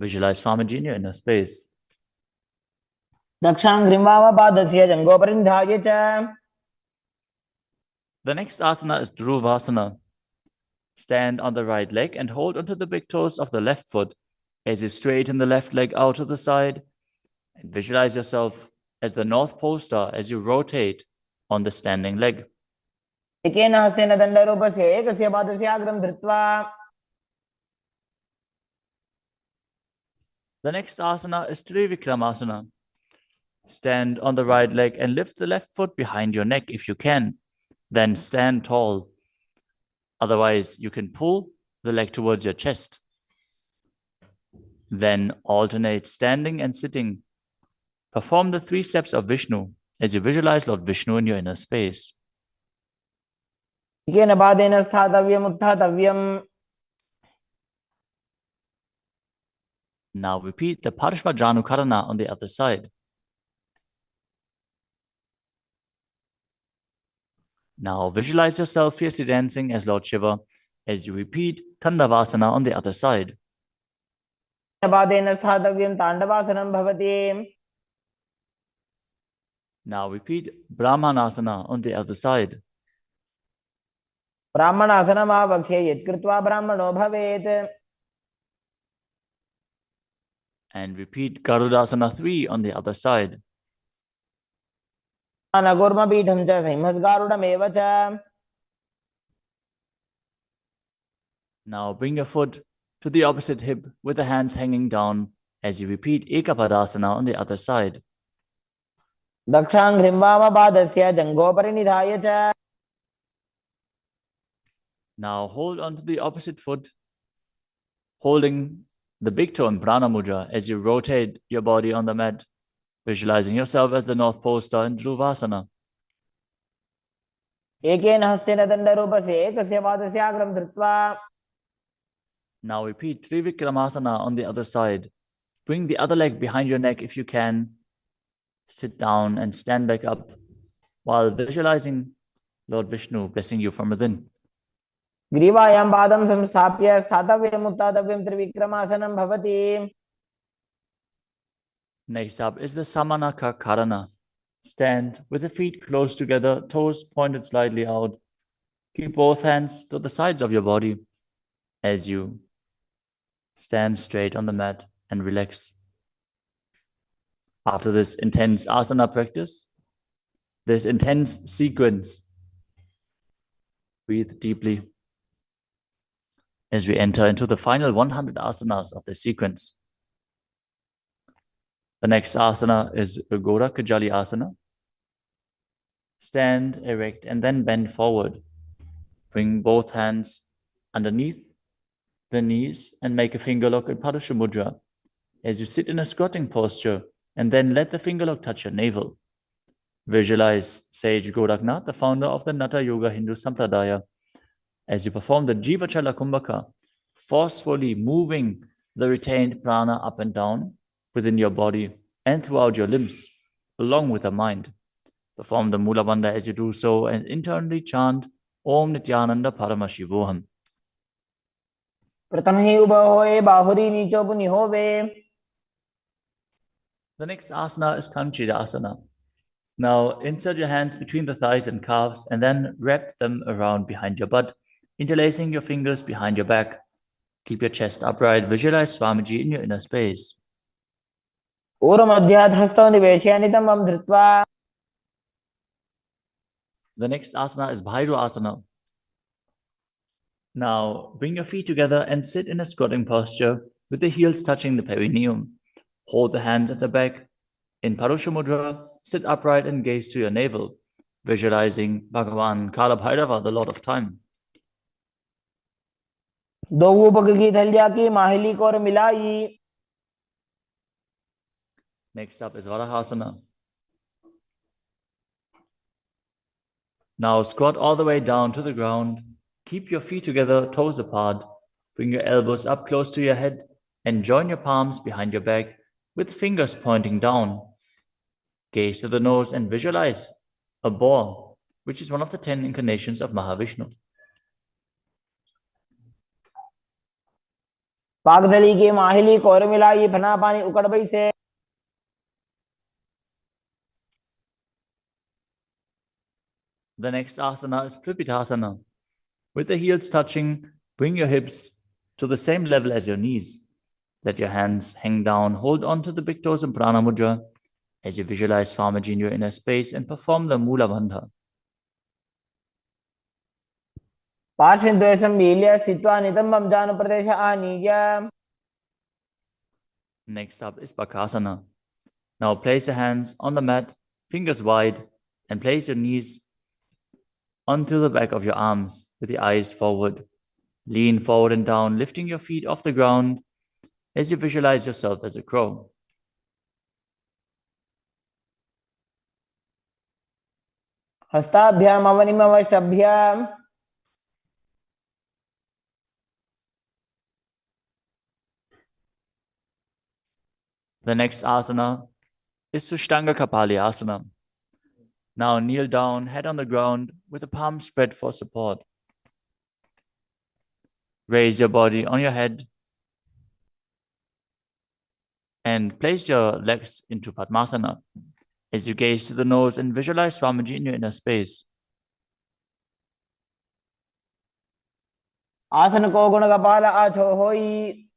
Visualize Swamiji in your inner space. दक्षाङ्घ्रिं वामपादस्य जङ्घोपरि निधाय च. The next asana is Dhruvasana. Stand on the right leg and hold onto the big toes of the left foot as you straighten the left leg out to the side And visualize yourself as the North Pole star as you rotate on the standing leg. एकेन हस्तेन दण्डरूपस्य एकस्य पादस्य अग्रं धृत्वा The next asana is Trivikramasana. Stand on the right leg and lift the left foot behind your neck if you can. Then stand tall. Otherwise, you can pull the leg towards your chest. Then alternate standing and sitting. Perform the 3 steps of Vishnu as you visualize Lord Vishnu in your inner space. एकेन पादेन स्थातव्यम् उत्थातव्यम्. Now repeat the Parshvajanukarana on the other side. Now visualize yourself fiercely dancing as Lord Shiva as you repeat Tandavasana on the other side. पादेन स्थातव्यं ताण्डवासनं भवति. Now repeat Brahmanasana on the other side. ब्राह्मणासनम् आवक्ष्ये यत्कृत्वा ब्राह्मणो भवेत्. And repeat Garudasana 3 on the other side. अनगुर्मपीठं च सिंहस्गारुडमेव च. Now bring your foot to the opposite hip with the hands hanging down as you repeat Ekapadasana on the other side. दक्षाङ्घ्रिं वामपादस्य जङ्घोपरि निधाय च. Now hold on to the opposite foot, holding the big toe in Prana Mudra as you rotate your body on the mat, visualizing yourself as the North Pole star in Dhruvasana. एकेन हस्तेन दण्डरूपस्य एकस्य पादस्य अग्रं धृत्वा. Now repeat Trivikramasana on the other side. Bring the other leg behind your neck if you can. Sit down and stand back up while visualizing Lord Vishnu blessing you from within. ग्रीवायां पादं संस्थाप्य स्थातव्यम् उत्थातव्यं त्रिविक्रमासनं भवति. Next up is the Samanaka Karana. Stand with the feet close together, toes pointed slightly out. Keep both hands to the sides of your body as you stand straight on the mat and relax. After this intense asana practice, this intense sequence, breathe deeply as we enter into the final 100 asanas of the sequence. The next asana is Gora Kajali Asana. Stand erect and then bend forward. Bring both hands underneath the knees and make a finger lock in Padusha Mudra as you sit in a squatting posture and then let the finger lock touch your navel. Visualize Sage Goraknath, the founder of the Nata Yoga Hindu Sampradaya, as you perform the Jivachala Kumbhaka, forcefully moving the retained prana up and down within your body and throughout your limbs, along with the mind. Perform the Mula Bandha as you do so and internally chant Om Nityananda Paramashivoham. प्रथम ही उभं होय बाहुरी नीचो पुनि होवे. The next asana is Kanchira Asana. Now insert your hands between the thighs and calves and then wrap them around behind your butt, interlacing your fingers behind your back. Keep your chest upright. Visualize Swamiji in your inner space. ऊर्ध्वमध्यात् हस्तौ निवेशय नितम्बं धृत्वा. The next asana is Bhairu Asana. Now bring your feet together and sit in a squatting posture with the heels touching the perineum. Hold the hands at the back. In Parusha Mudra, sit upright and gaze to your navel, visualizing Bhagavan Kala Bhairava, the Lord of Time. दो ऊपक की थलिया की माहिली को और मिलाई. Next up is Varahasana. Now squat all the way down to the ground. Keep your feet together, toes apart. Bring your elbows up close to your head and join your palms behind your back with fingers pointing down. Gaze to the nose and visualize a boar, which is one of the 10 incarnations of Mahavishnu. पागदली की माहिली को और मिलाई फना पानी उकड़बई से. The next asana is Pripitasana. With the heels touching, bring your hips to the same level as your knees. Let your hands hang down. Hold on to the big toes in Prana Mudra as you visualize Swamiji in your inner space and perform the Mula Bandha. पार्श्वद्वयं मील्य स्थित्वा नितम्बं जानुप्रदेश आनीय. Next up is Bakasana. Now place your hands on the mat, fingers wide, and place your knees onto the back of your arms with the eyes forward. Lean forward and down, lifting your feet off the ground as you visualize yourself as a crow. हस्ताभ्याम अवनिमवष्टभ्याम. The next asana is Sushtanga Kapali Asana. Now kneel down, head on the ground, with the palms spread for support. Raise your body on your head and place your legs into Padmasana as you gaze to the nose and visualize Swamiji in your inner space. आसन को गुण कपाल आछो होई.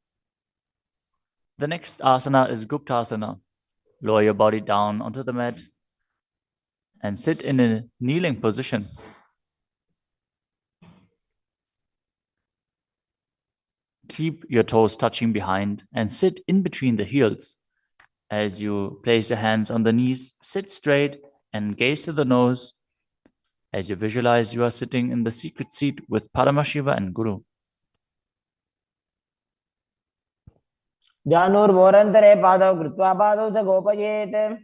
The next asana is Guptasana. Lower your body down onto the mat and sit in a kneeling position. Keep your toes touching behind and sit in between the heels. As you place your hands on the knees, sit straight and gaze to the nose as you visualize you are sitting in the secret seat with Paramashiva and Guru. ध्यानोर्वोरन्तरे पादौ कृत्वा पादौ च गोपयेत्.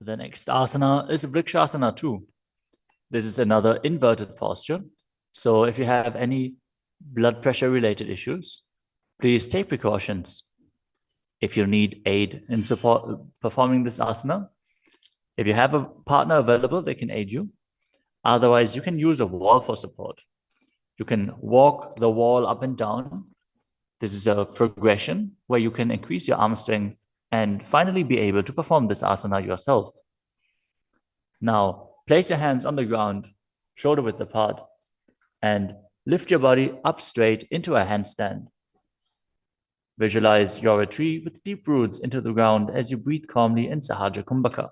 The next asana is Vrikshasana too. This is another inverted posture. So if you have any blood pressure related issues, please take precautions. If you need aid in support performing this asana, if you have a partner available, they can aid you. Otherwise, you can use a wall for support. You can walk the wall up and down. This is a progression where you can increase your arm strength and finally be able to perform this asana yourself. Now, place your hands on the ground, shoulder width apart, and lift your body up straight into a handstand. Visualize you're a tree with deep roots into the ground as you breathe calmly in Sahaja Kumbhaka.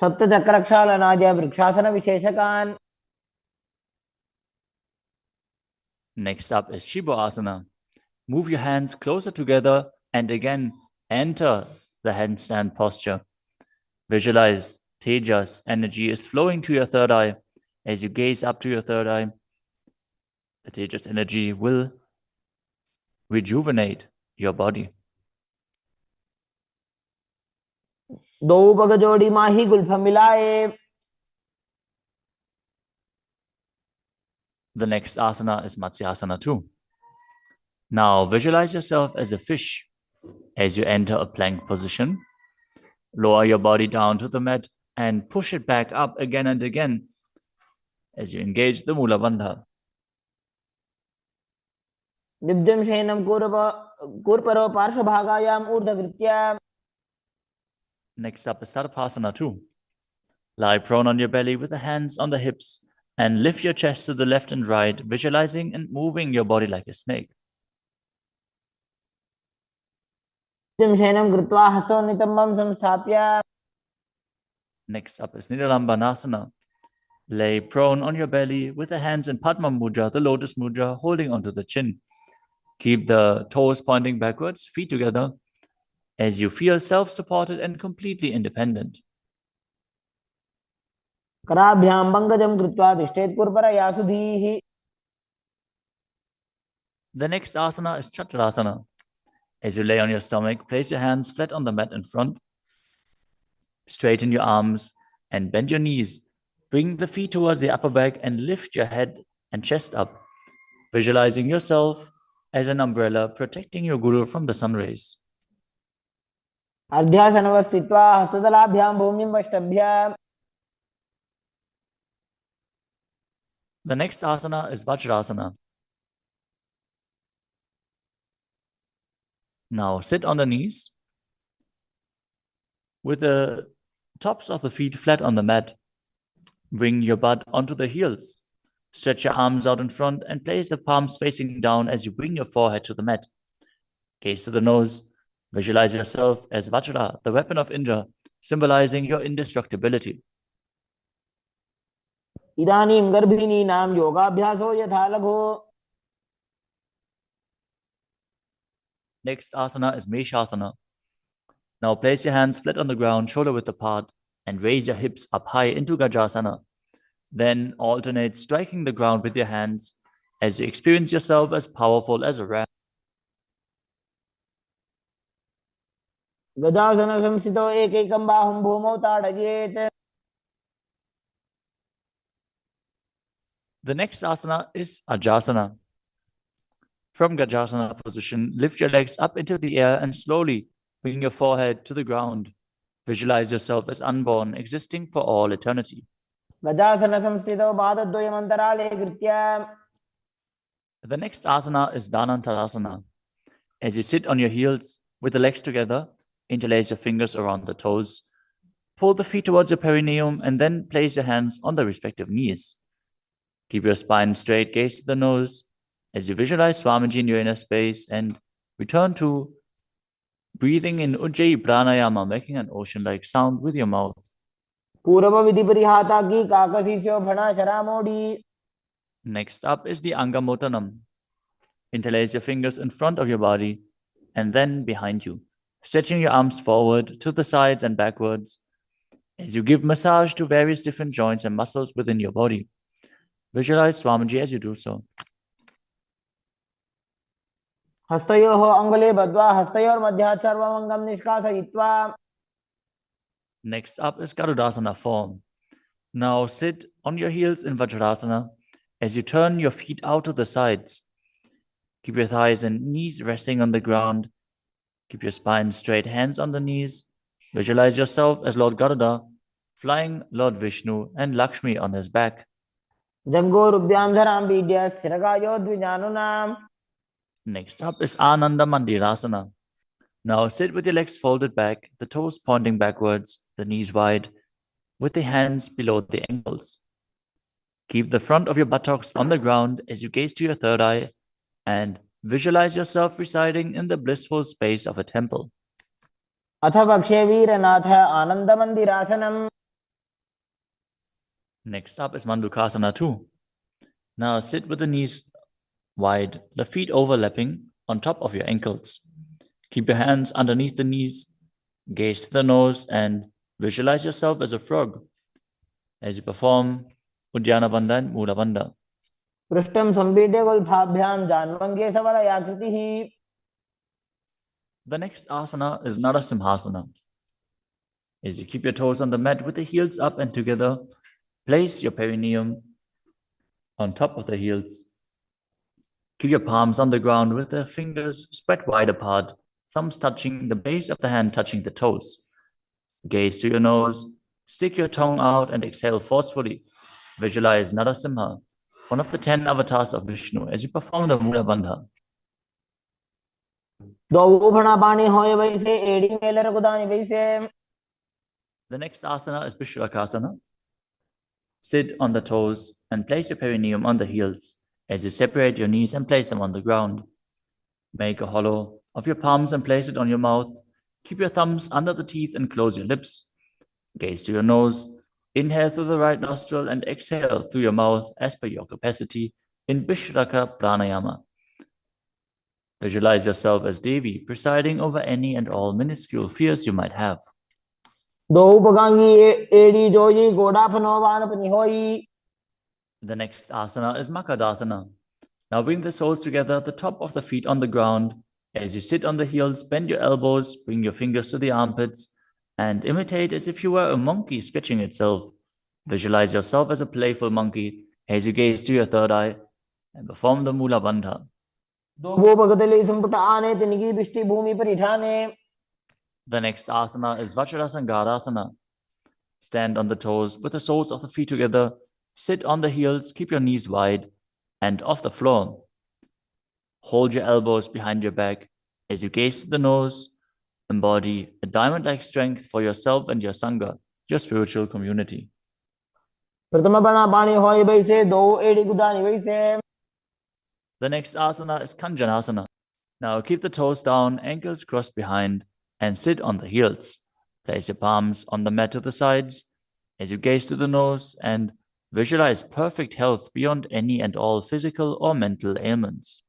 सप्तचक्रक्षालनाद्य vrikshasana विशेषकान्. Next up is Shiva Asana. Move your hands closer together and again enter the handstand posture. Visualize Tejas energy is flowing to your third eye. As you gaze up to your third eye, the Tejas energy will rejuvenate your body. दो पग जोड़ी माही Gulf मिलाए. The next asana is Matsyasana too. Now visualize yourself as a fish as you enter a plank position. Lower your body down to the mat and push it back up again and again as you engage the Mula Bandha. निब्जं शयनं कूर्परो पार्श्वभागायाम् ऊर्ध्वकृत्य. Next up is Sarpasana too. Lie prone on your belly with the hands on the hips and lift your chest to the left and right, visualizing and moving your body like a snake. शयनं कृत्वा हस्तौ नितम्बं संस्थाप्य. Next up is Nidalambanasana. Lay prone on your belly with the hands in Padma Mudra, the lotus mudra, holding onto the chin. Keep the toes pointing backwards, feet together, as you feel self-supported and completely independent. कराभ्यां भङ्गजं कृत्वा तिष्ठेत् कूर्परया सुधीः. The next asana is Chakrasana. As you lay on your stomach, place your hands flat on the mat in front. Straighten your arms and bend your knees. Bring the feet towards the upper back and lift your head and chest up, visualizing yourself as an umbrella protecting your guru from the sun rays. अर्ध्यासनवस्थित्वा हस्ततलाभ्यां भूमिं वष्टभ्य. The next asana is Vajrasana. Now sit on the knees with the tops of the feet flat on the mat. Bring your butt onto the heels Stretch your arms out in front and place the palms facing down as you bring your forehead to the mat. Gaze to the nose. Visualize yourself as Vajra, the weapon of Indra, symbolizing your indestructibility. इदानीं गर्भिणीनां योगाभ्यासो यथा लघु. Next asana is Meshasana. Now place your hands flat on the ground, shoulder width apart, and raise your hips up high into Gajasana. Then alternate striking the ground with your hands as you experience yourself as powerful as a ram. गजासन संस्थितो एकैकं बाहुं भूमौ ताडयेत्. The next asana is Ajasana. From Gajasana position, lift your legs up into the air and slowly bring your forehead to the ground. Visualize yourself as unborn, existing for all eternity. गजासन संस्थितो पादद्वयम् अन्तराले कृत्य. The next asana is Dhanantarasana. As you sit on your heels with the legs together, interlace your fingers around the toes, pull the feet towards your perineum, and then place your hands on the respective knees. Keep your spine straight, gaze to the nose as you visualize Swamiji in your inner space and return to breathing in Ujjayi Pranayama, making an ocean-like sound with your mouth. पूर्व विधि परिहाता की काकसीस्यो भणा शरामोडी. Next up is the Angamotanam. Interlace your fingers in front of your body and then behind you, stretching your arms forward to the sides and backwards as you give massage to various different joints and muscles within your body. Visualize Swamiji as you do so. हस्तयोः अङ्गुले बद्ध्वा हस्तयोर्मध्यात् सर्वमङ्गं निष्कासयित्वा. Next up is Garudasana form. Now sit on your heels in Vajrasana as you turn your feet out to the sides. Keep your thighs and knees resting on the ground. Keep your spine straight, hands on the knees. Visualize yourself as Lord Garuda, flying Lord Vishnu and Lakshmi on his back. जङ्घोरुभ्यां धरां पीड्य स्थिरकायो द्विजानुनाम्. Next up is Ananda Mandirasana. Now sit with your legs folded back, the toes pointing backwards, the knees wide, with the hands below the ankles. Keep the front of your buttocks on the ground as you gaze to your third eye and visualize yourself residing in the blissful space of a temple. अथ वक्षे वीरनाथ आनन्दमन्दिरासनम्. Next up is Mandukasana 2. Now sit with the knees wide, the feet overlapping on top of your ankles. Keep your hands underneath the knees, gaze to the nose, and visualize yourself as a frog as you perform Uddiyana Bandha and Mula Bandha. पृष्ठं सम्पीड्य गुल्फाभ्यां जान्वङ्गे सवलयाकृतिः. The next asana is Narasimhasana. As you keep your toes on the mat with the heels up and together, place your perineum on top of the heels. Keep your palms on the ground with the fingers spread wide apart, thumbs touching the base of the hand, touching the toes. Gaze to your nose, stick your tongue out and exhale forcefully. Visualize Narasimha, one of the 10 avatars of Vishnu, as you perform the Mula Bandha. The next asana is Vishrakasana. Sit on the toes and place your perineum on the heels as you separate your knees and place them on the ground. Make a hollow of your palms and place it on your mouth. Keep your thumbs under the teeth and close your lips. Gaze to your nose. Inhale through the right nostril and exhale through your mouth as per your capacity in Vishraka Pranayama. Visualize yourself as Devi, presiding over any and all minuscule fears you might have. The next asana is Makadasana. Now bring the soles together at the top of the feet on the ground. As you sit on the heels, bend your elbows, bring your fingers to the armpits, and imitate as if you were a monkey stretching itself. Visualize yourself as a playful monkey as you gaze to your third eye and perform the Mula Bandha. The next asana is Vajrasangarasana. Stand on the toes with the soles of the feet together. Sit on the heels, keep your knees wide and off the floor. Hold your elbows behind your back as you gaze to the nose. Embody a diamond-like strength for yourself and your Sangha, your spiritual community. प्रथम पाणी होय बैसे दो एड़ी गुदानी बैसे. The next asana is Kanjanasana. Now keep the toes down, ankles crossed behind, and sit on the heels. Place your palms on the mat to the sides as you gaze to the nose and visualize perfect health beyond any and all physical or mental ailments.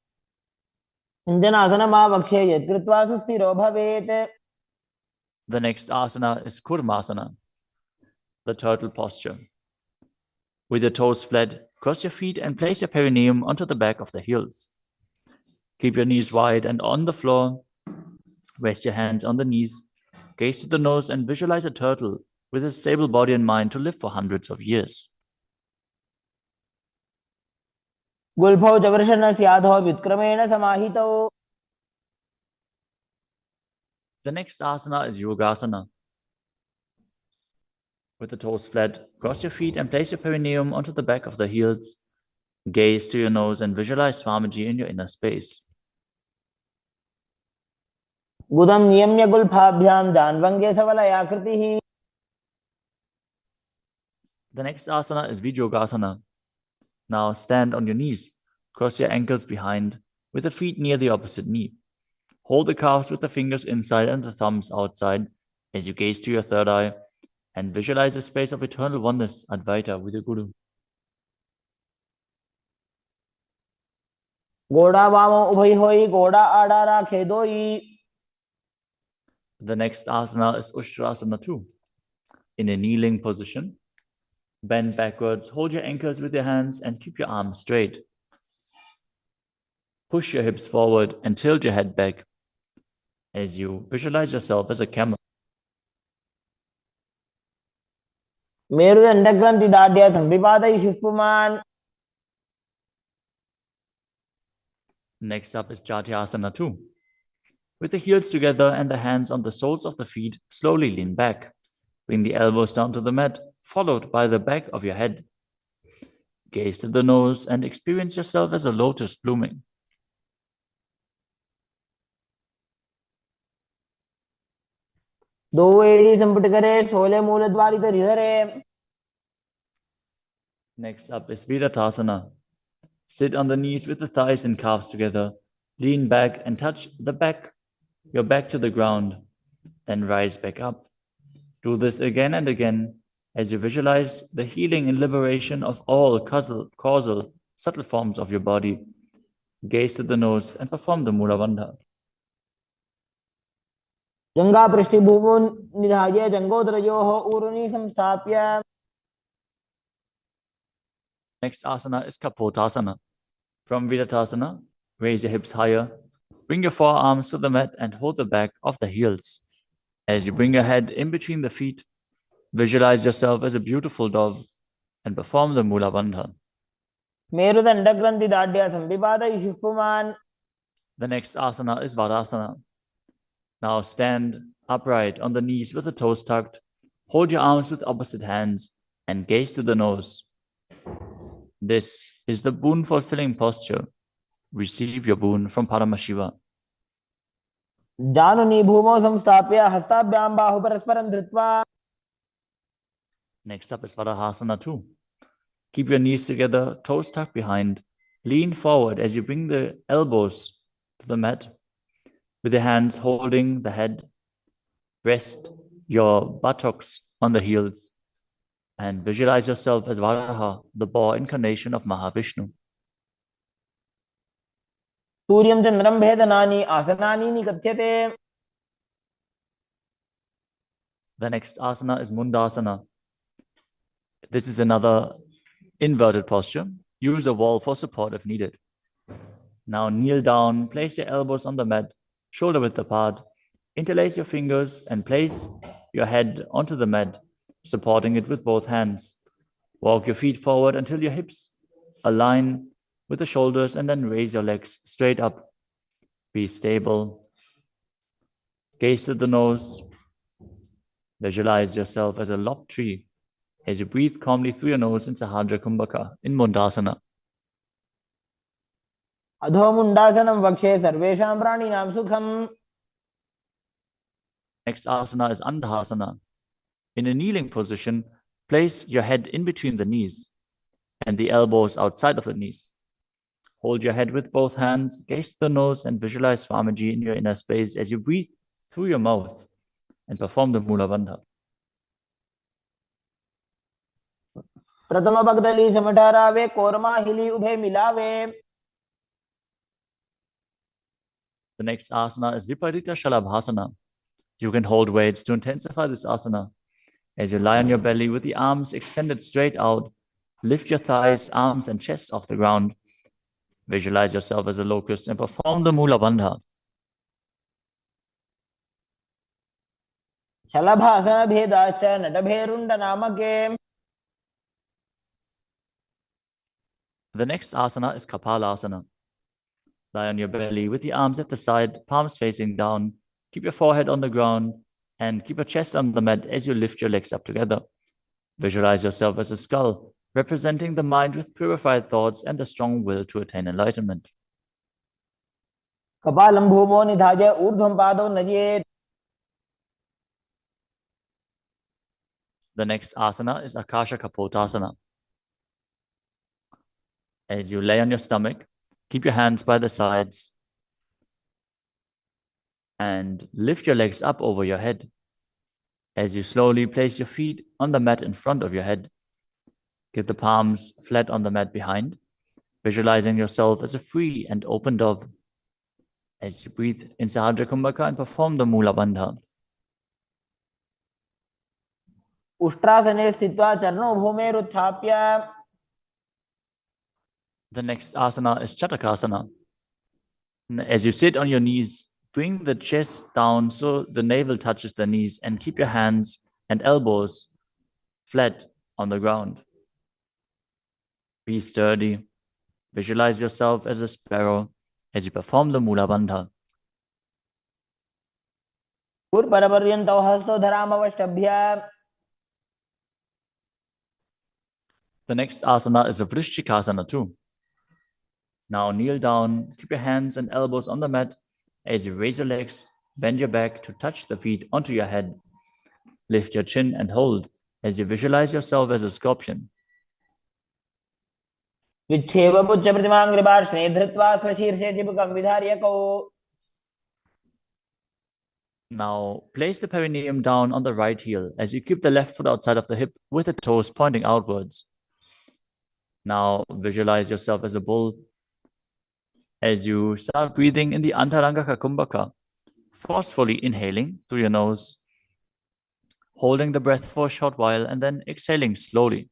अंजनासनमावक्षे यत्कृत्वा सुस्थिरो भवेत्. The next asana is Kurmasana, the turtle posture. With your toes flat, cross your feet and place your perineum onto the back of the heels. Keep your knees wide and on the floor. Rest your hands on the knees. Gaze to the nose and visualize a turtle with a stable body and mind to live for hundreds of years. गुल्फौ च वृषणस्याधौ व्युत्क्रमेण समाहितौ. The next asana is Yogasana. With the toes flat, cross your feet and place your perineum onto the back of the heels. Gaze to your nose and visualize Swamiji in your inner space. गुदं नियम्य गुल्फाभ्यां जान्वङ्गे सवलयाकृतिः. The next asana is Vijogasana. Now stand on your knees. Cross your ankles behind with the feet near the opposite knee. Hold the calves with the fingers inside and the thumbs outside as you gaze to your third eye and visualize a space of eternal oneness, Advaita, with your Guru. घोड़ा वामो उभय होई घोड़ा आड़ा राखे दोई. The next asana is Ushtrasana 2. In a kneeling position, bend backwards, hold your ankles with your hands and keep your arms straight. Push your hips forward and tilt your head back as you visualize yourself as a camel. मेरुदंड ग्रंथि दाढ़्य संविपादयिषु पुमान्. Next up is Jatyasana 2. With the heels together and the hands on the soles of the feet, slowly lean back. Bring the elbows down to the mat, followed by the back of your head. Gaze to the nose and experience yourself as a lotus blooming. दो एड़ी संपुट करे सोले मूल द्वारी धरे. Next up is Viratasana. Sit on the knees with the thighs and calves together. Lean back and touch your back to the ground. Then rise back up. Do this again and again as you visualize the healing and liberation of all causal, subtle forms of your body. Gaze to the nose and perform the Mula Bandha. जंगा पृष्ठभूमो निधाय जंगोदरयोः ऊरुनि संस्थाप्य. Next asana is Kapotasana. From Viratasana, raise your hips higher. Bring your forearms to the mat and hold the back of the heels. As you bring your head in between the feet, visualize yourself as a beautiful dove and perform the Mula Bandha. मेरुदंड ग्रंथि दाढ़्य संविपादयिषु पुमान्. The next asana is Vadasana. Now stand upright on the knees with the toes tucked. Hold your arms with opposite hands and gaze to the nose. This is the boon fulfilling posture. Receive your boon from Paramashiva. जानुनि भूमौ संस्थाप्य हस्ताभ्यां बाहु परस्परं धृत्वा. Next up is Vadahasana 2. Keep your knees together, toes tucked behind. Lean forward as you bring the elbows to the mat. With your hands holding the head, rest your buttocks on the heels and visualize yourself as Varaha, the boar incarnation of Mahavishnu. सूर्यं चन्द्रं भेदनानि आसनानि निकथ्यते. The next asana is Mundasana. This is another inverted posture. Use a wall for support if needed. Now kneel down, place your elbows on the mat, shoulder width apart. Interlace your fingers and place your head onto the mat, supporting it with both hands. Walk your feet forward until your hips align with the shoulders and then raise your legs straight up. Be stable. Gaze to the nose. Visualize yourself as a lopped tree as you breathe calmly through your nose in Sahadra Kumbhaka in Mundasana. अधो मुंडासनं वक्षे सर्वेषां प्राणिनां सुखम्. Next asana is Andhasana. In a kneeling position, Place your head in between the knees and the elbows outside of the knees. Hold your head with both hands, gaze the nose, and visualize Swamiji in your inner space as you breathe through your mouth and perform the Mula Bandha. प्रथम भगदली समठारावे कोरमा हिली उभे मिलावे. The next asana is Viparita Shalabhasana. You can hold weights to intensify this asana. As you lie on your belly with the arms extended straight out, lift your thighs, arms, and chest off the ground. Visualize yourself as a locust and perform the Mula Bandha. शलभासन भेदाश्च नटभेरुंड नामके. The next asana is Kapalasana. Lie on your belly with the arms at the side, palms facing down. Keep your forehead on the ground and keep your chest on the mat as you lift your legs up together. Visualize yourself as a skull, representing the mind with purified thoughts and the strong will to attain enlightenment. कपालं भूमो निधाय ऊर्ध्वं पादौ नजेत्. The next asana is Akasha Kapotasana. As you lay on your stomach, keep your hands by the sides and lift your legs up over your head. As you slowly place your feet on the mat in front of your head, keep the palms flat on the mat behind, visualizing yourself as a free and open dove. As you breathe in Sahajra Kumbhaka and perform the Mula Bandha. उष्ट्रासने स्थित्वा चरणौ भूमेरुत्थाप्य. The next asana is Chatakasana. As you sit on your knees, bring the chest down so the navel touches the knees and keep your hands and elbows flat on the ground. Be sturdy. Visualize yourself as a sparrow as you perform the Mula Bandha. पूर्वपर्यन्तौ हस्तौ धरामवष्टभ्य. The next asana is a Vrishchikasana too. Now kneel down, keep your hands and elbows on the mat. As you raise your legs, bend your back to touch the feet onto your head. Lift your chin and hold as you visualize yourself as a scorpion. विच्छेव पुच्छ प्रतिमाङ्घ्रिपार्ष्णे धृत्वा स्वशीर्षे चिबुकं विधार्यकौ. Now place the perineum down on the right heel as you keep the left foot outside of the hip with the toes pointing outwards. Now visualize yourself as a bull as you start breathing in the Antaranga Kumbhaka, forcefully inhaling through your nose, holding the breath for a short while and then exhaling slowly.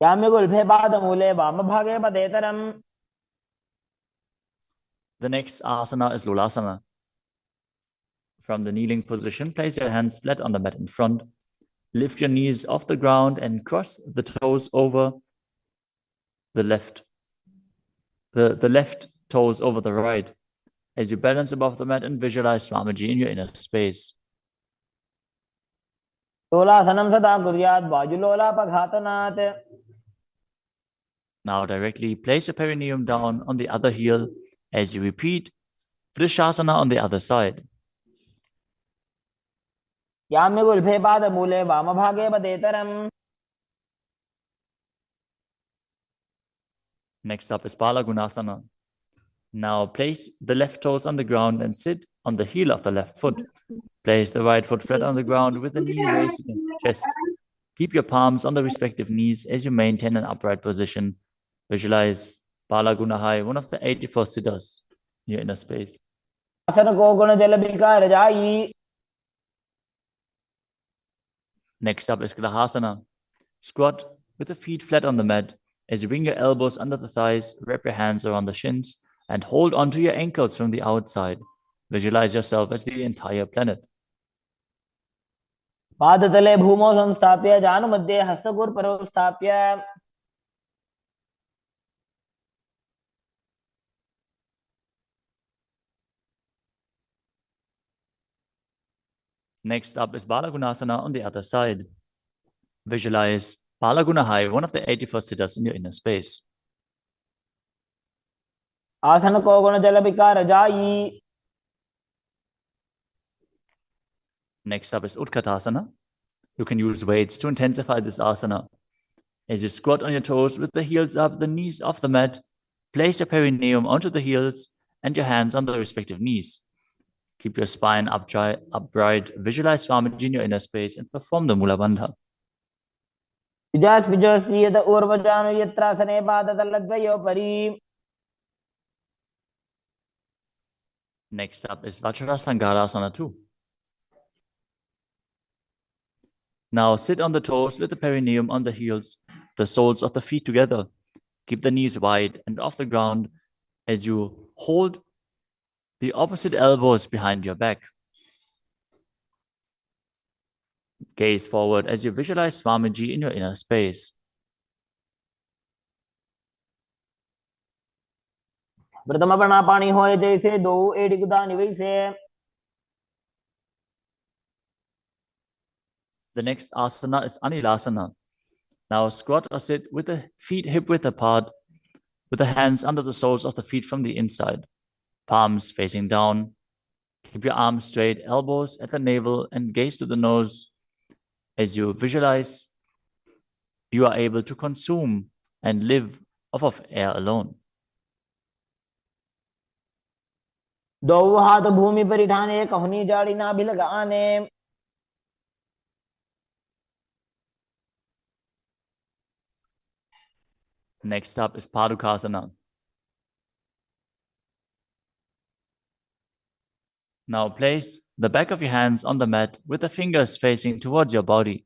याम्यगुल्फे पादमूले वामभागे पदेतरम्. The next asana is Lulasana. From the kneeling position, place your hands flat on the mat in front. Lift your knees off the ground and cross the toes over the left. The left toes over the right as you balance above the mat and visualize Swamiji in your inner space. लोलासनं सदा कुर्यात् वायुलोलापघातनात्. Now directly place your perineum down on the other heel as you repeat Vrishasana on the other side. याम्यगुल्फे पादमूले वामभागे पदेतरम्. Next up is Balagunasana. Now place the left toes on the ground and sit on the heel of the left foot. Place the right foot flat on the ground with the knee raised against the chest. Keep your palms on the respective knees as you maintain an upright position. Visualize Balagunahai, one of the 84 siddhas in your inner space. आसन को गुण जल बिकार जाई. Next up is Grahasana. Squat with the feet flat on the mat. As you bring your elbows under the thighs, wrap your hands around the shins and hold onto your ankles from the outside. Visualize yourself as the entire planet. पादतले भूमौ संस्थाप्य जानुमध्ये हस्तगुर्परौ स्थाप्य. Next up is Balagunasana on the other side. Visualize Balagunahai, one of the 84 siddhas in your inner space. आसन को गुण जल बिकार जाई. Next up is Utkatasana. You can use weights to intensify this asana. As you squat on your toes with the heels up, the knees off the mat, place your perineum onto the heels and your hands on the respective knees. Keep your spine upright, visualize Swamiji in your inner space, and perform the Mula Bandha. Next up is Vajrasangarasana 2. Now sit on the toes with the perineum on the heels, the soles of the feet together. Keep the knees wide and off the ground as you hold the opposite elbows behind your back. Gaze forward as you visualize Swamiji in your inner space. The next asana is Anilasana. Now squat or sit with the feet hip-width apart, with the hands under the soles of the feet from the inside, palms facing down. Keep your arms straight, elbows at the navel, and gaze to the nose as you visualize you are able to consume and live off of air alone. Next up is Padukasana. Now place the back of your hands on the mat with the fingers facing towards your body.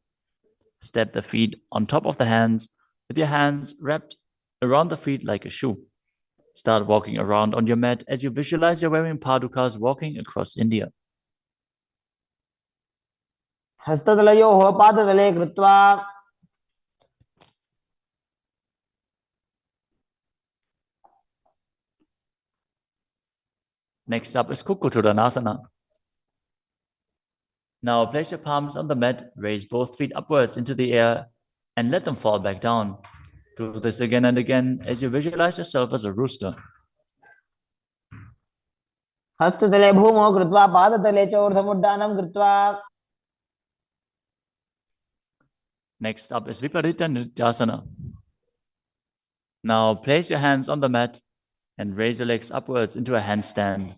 Step the feet on top of the hands with your hands wrapped around the feet like a shoe. Start walking around on your mat as you visualize you're wearing padukas walking across India. Next up is Kukkuttanasana. Now place your palms on the mat, raise both feet upwards into the air, and let them fall back down. Do this again and again as you visualize yourself as a rooster. हस्ततले भूमौ कृत्वा पादतले च ऊर्ध्वमुड्डानं कृत्वा. Next up is Viparita Nrityasana. Now place your hands on the mat and raise your legs upwards into a handstand.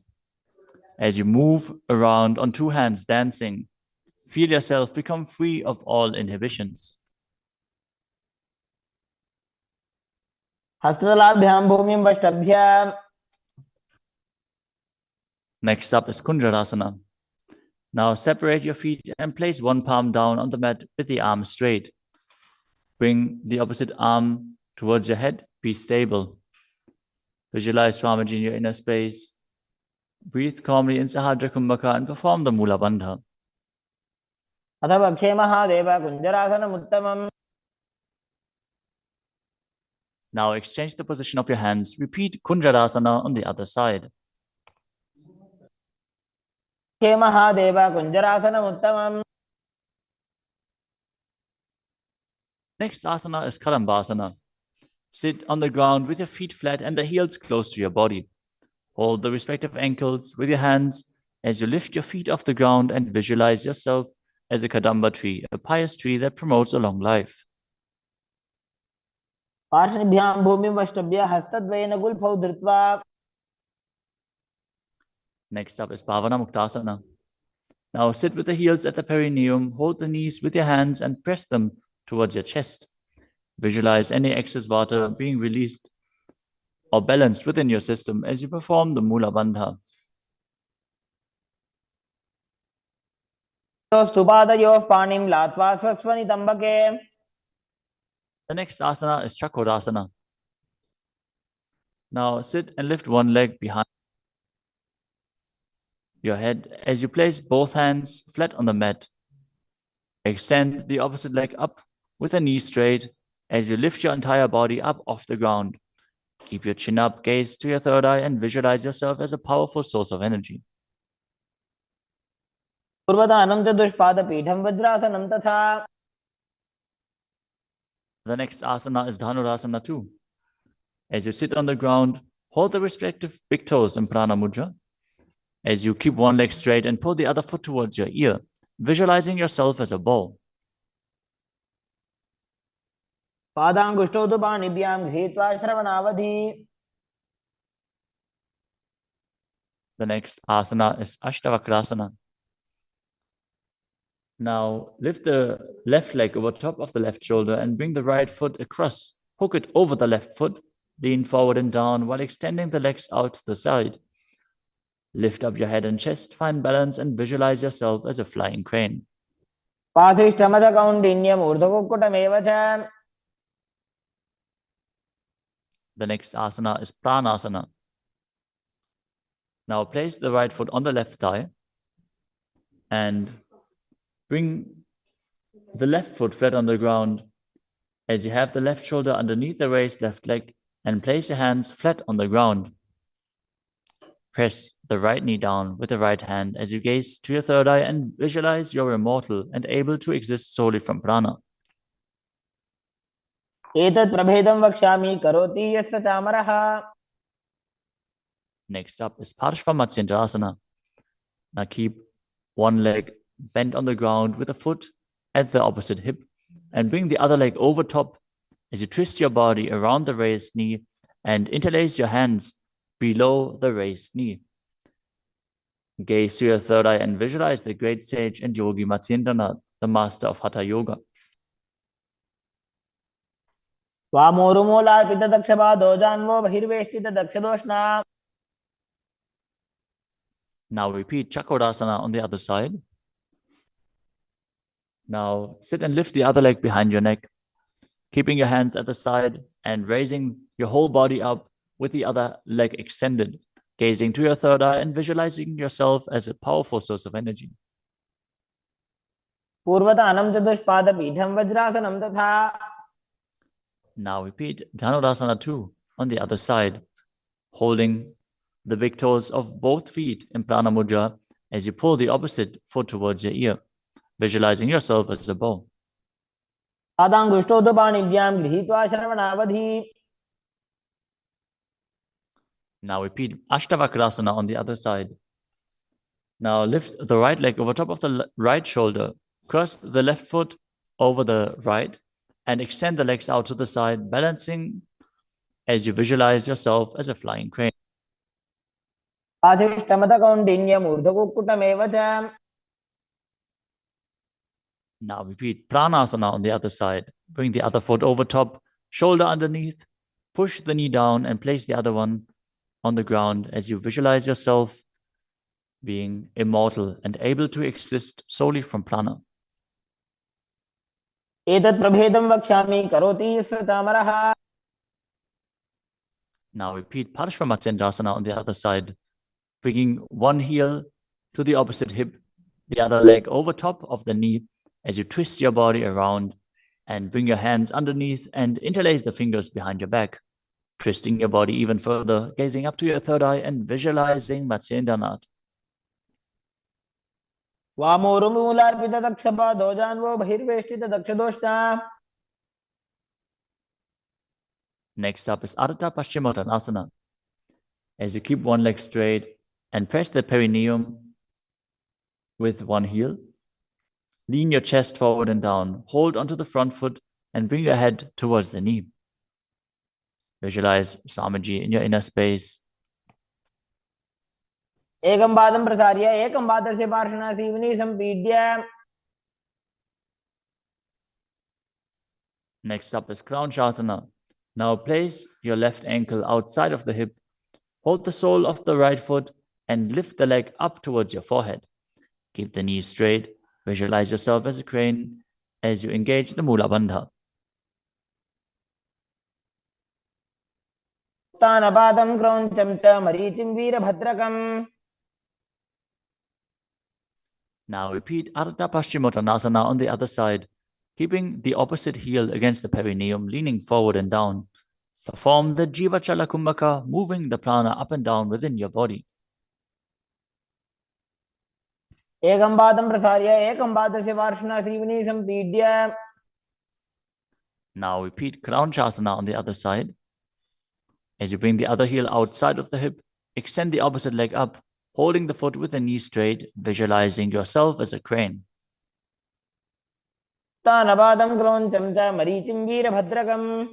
As you move around on two hands dancing, feel yourself become free of all inhibitions. हस्ततलाभ्यां भूमिं वष्टभ्याम्. Next up is Kunjarasana. Now separate your feet and place one palm down on the mat with the arm straight. Bring the opposite arm towards your head. Be stable. Visualize Swamiji in your inner space. Breathe calmly in Sahadra Kumbhaka and perform the Mula Bandha. अथ पक्षे Mahadev कुञ्जरासनमुत्तमम्. Now exchange the position of your hands. Repeat Kunjarasana on the other side. Mahadev कुञ्जरासनमुत्तमम्. Next asana is Kadambasana. Sit on the ground with your feet flat and the heels close to your body. Hold the respective ankles with your hands as you lift your feet off the ground and visualize yourself as a Kadamba tree, a pious tree that promotes a long life. पार्श्वभ्यां भूमिं वष्टभ्य हस्तद्वयेन गुल्फौ धृत्वा. Next up is Bhavana Muktasana. Now sit with the heels at the perineum, hold the knees with your hands and press them towards your chest. Visualize any excess water being released or balanced within your system as you perform the Mula Bandha. स्तुपादयोः पाणिं लात्वा स्वस्वनितम्बके. The next asana is Chakodasana. Now sit and lift one leg behind your head as you place both hands flat on the mat. Extend the opposite leg up with the knee straight as you lift your entire body up off the ground. Keep your chin up, gaze to your third eye, and visualize yourself as a powerful source of energy. पूर्वदानं च दुष्पादपीठं वज्रासनं तथा. The next asana is Dhanurasana 2. As you sit on the ground, hold the respective big toes in Prana Mudra. As you keep one leg straight and pull the other foot towards your ear, visualizing yourself as a bow. पादाङ्गुष्ठौ तु पाणिभ्यां गृहीत्वा श्रवणावधि. The next asana is Ashtavakrasana. Now lift the left leg over top of the left shoulder and bring the right foot across. Hook it over the left foot. Lean forward and down while extending the legs out to the side. Lift up your head and chest, find balance and visualize yourself as a flying crane. पाशिष्ठमदकौण्डिन्यम् ऊर्ध्वकुक्कुटमेव च. The next asana is Pranasana. Now place the right foot on the left thigh and bring the left foot flat on the ground as you have the left shoulder underneath the raised left leg and place your hands flat on the ground. Press the right knee down with the right hand as you gaze to your third eye and visualize you're immortal and able to exist solely from prana. एतत् प्रभेदं वक्ष्यामि करोति यस्य चामरः. Next up is Parshva-Matsyendrasana. Now keep one leg bent on the ground with a foot at the opposite hip and bring the other leg over top as you twist your body around the raised knee and interlace your hands below the raised knee. Gaze to your third eye and visualize the great sage and yogi Matsyendranath, the master of Hatha Yoga. वामोरुमूलार्पितदक्षपादो जान्वो बहिर्वेष्टितदक्षदोष्णा. Now repeat Chakrasana on the other side. Now sit and lift the other leg behind your neck, keeping your hands at the side and raising your whole body up with the other leg extended, gazing to your third eye and visualizing yourself as a powerful source of energy. पूर्वतानं चतुष्पादपीठं वज्रासनं तथा. Now repeat Dhanurasana 2 on the other side, holding the big toes of both feet in Prana Mudra as you pull the opposite foot towards your ear, visualizing yourself as a bow. पादाङ्गुष्ठौ तु पाणिभ्यां गृहीत्वा श्रवणावधि. Now repeat Ashtavakrasana on the other side. Now lift the right leg over top of the right shoulder, cross the left foot over the right, and extend the legs out to the side, balancing as you visualize yourself as a flying crane. पाशिष्ठमदकौण्डिन्यम् ऊर्ध्वकुक्कुटमेव च. Now repeat Pranasana on the other side. Bring the other foot over top, shoulder underneath, push the knee down and place the other one on the ground as you visualize yourself being immortal and able to exist solely from prana. एतत् प्रभेदं वक्ष्यामि करोति यस्य चामरः. Now repeat Parshva-Matsyendrasana on the other side, bringing one heel to the opposite hip, the other leg over top of the knee as you twist your body around and bring your hands underneath and interlace the fingers behind your back, twisting your body even further, gazing up to your third eye and visualizing Matsyendranath. वामोरुमूलार्पितदक्षपादो जान्वो बहिर्वेष्टितदक्षदोष्णा. Next up is Ardha Paschimottanasana. As you keep one leg straight and press the perineum with one heel, lean your chest forward and down, hold onto the front foot and bring your head towards the knee. Visualize Swamiji in your inner space. एकं पादं प्रसार्य एकं पादस्य पार्श्वना Seoni सम्पीड्य. Next up is Kranchasana. Now place your left ankle outside of the hip, hold the sole of the right foot and lift the leg up towards your forehead. Keep the knees straight. Visualize yourself as a crane as you engage the Mula Bandha. उत्थानपादं क्रौञ्चं च मरीचिं वीरभद्रकम्. Now repeat Ardha Paschimottanasana on the other side, keeping the opposite heel against the perineum, leaning forward and down. Perform the Jiva Chala Kumbhaka, moving the prana up and down within your body. एकं पादं प्रसार्य एकं पादस्य पार्श्वना Seoni सम्पीड्य. Now repeat Kranchasana on the other side. As you bring the other heel outside of the hip, extend the opposite leg up, holding the foot with the knee straight, visualizing yourself as a crane. उत्तानपादं क्रोञ्चं च मरीचिं वीरभद्रकम्.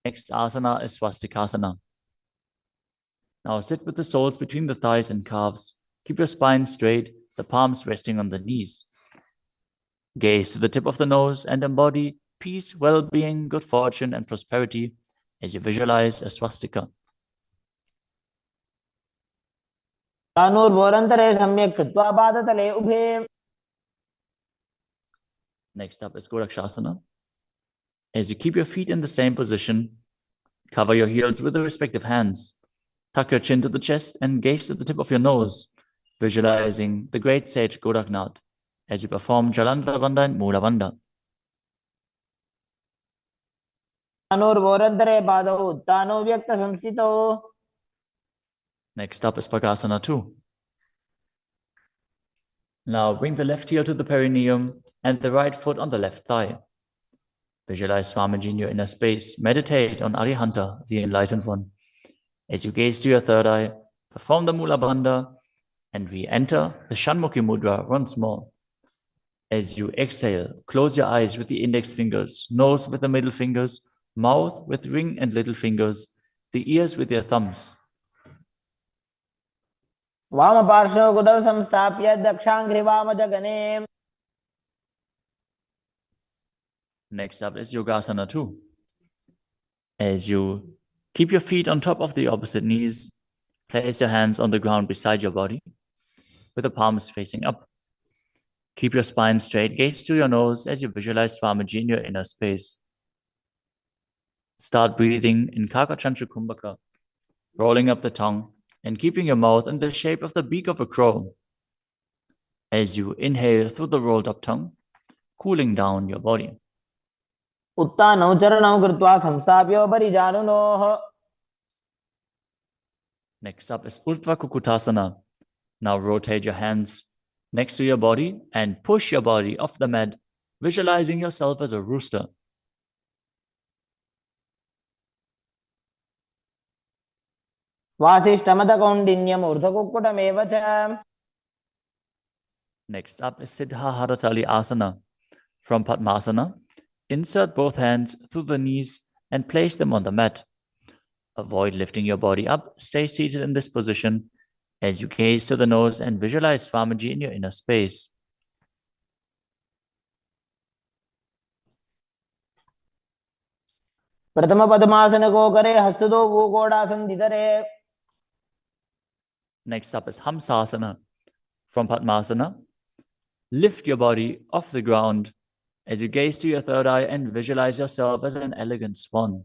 Next asana is swastikasana. Now sit with the soles between the thighs and calves. Keep your spine straight, the palms resting on the knees. Gaze to the tip of the nose and embody peace, well-being, good fortune, and prosperity as you visualize a swastika. तानूर्भोरन्तरे सम्यक् कृत्वा पादतले उभे. Next up is Gorakshasana. As you keep your feet in the same position, cover your heels with the respective hands. Tuck your chin to the chest and gaze to the tip of your nose, visualizing the great sage Goraknath as you perform Jalandhara Bandha and Mula Bandha. तानूर्भोरन्तरे पादौ उत्तानो व्यक्तसंस्थितौ. Next up is Pakasana 2. Now bring the left heel to the perineum and the right foot on the left thigh. Visualize Swamiji in your inner space. Meditate on Arihanta, the Enlightened One. As you gaze to your third eye, perform the Mula Bandha and re-enter the Shanmukhi Mudra once more. As you exhale, close your eyes with the index fingers, nose with the middle fingers, mouth with ring and little fingers, the ears with your thumbs. वामपार्श्वौ गुदौ संस्थाप्य दक्षाङ्घ्रिवामजगने. Next up is Yogasana 2. As you keep your feet on top of the opposite knees, place your hands on the ground beside your body, with the palms facing up. Keep your spine straight, gaze to your nose as you visualize Swamiji in your inner space. Start breathing in Kakachantra Kumbhaka, rolling up the tongue and keeping your mouth in the shape of the beak of a crow. As you inhale through the rolled up tongue, cooling down your body. उत्तानौ चरणौ कृत्वा संस्थाप्योपरि जानुनोः. Next up is Urdhva Kukutasana. Now rotate your hands next to your body and push your body off the mat, visualizing yourself as a rooster. वासिष्ठमदकौण्डिन्यम् ऊर्ध्वकुक्कुटमेव च. Next up is Siddha Haratali Asana. From Padmasana, insert both hands through the knees and place them on the mat. Avoid lifting your body up. Stay seated in this position as you gaze to the nose and visualize Swamiji in your inner space. प्रथम पद्मासन को करे हस्तदो गोकोडासन दिधरे. Next up is Hamsasana. From Padmasana, lift your body off the ground as you gaze to your third eye and visualize yourself as an elegant swan.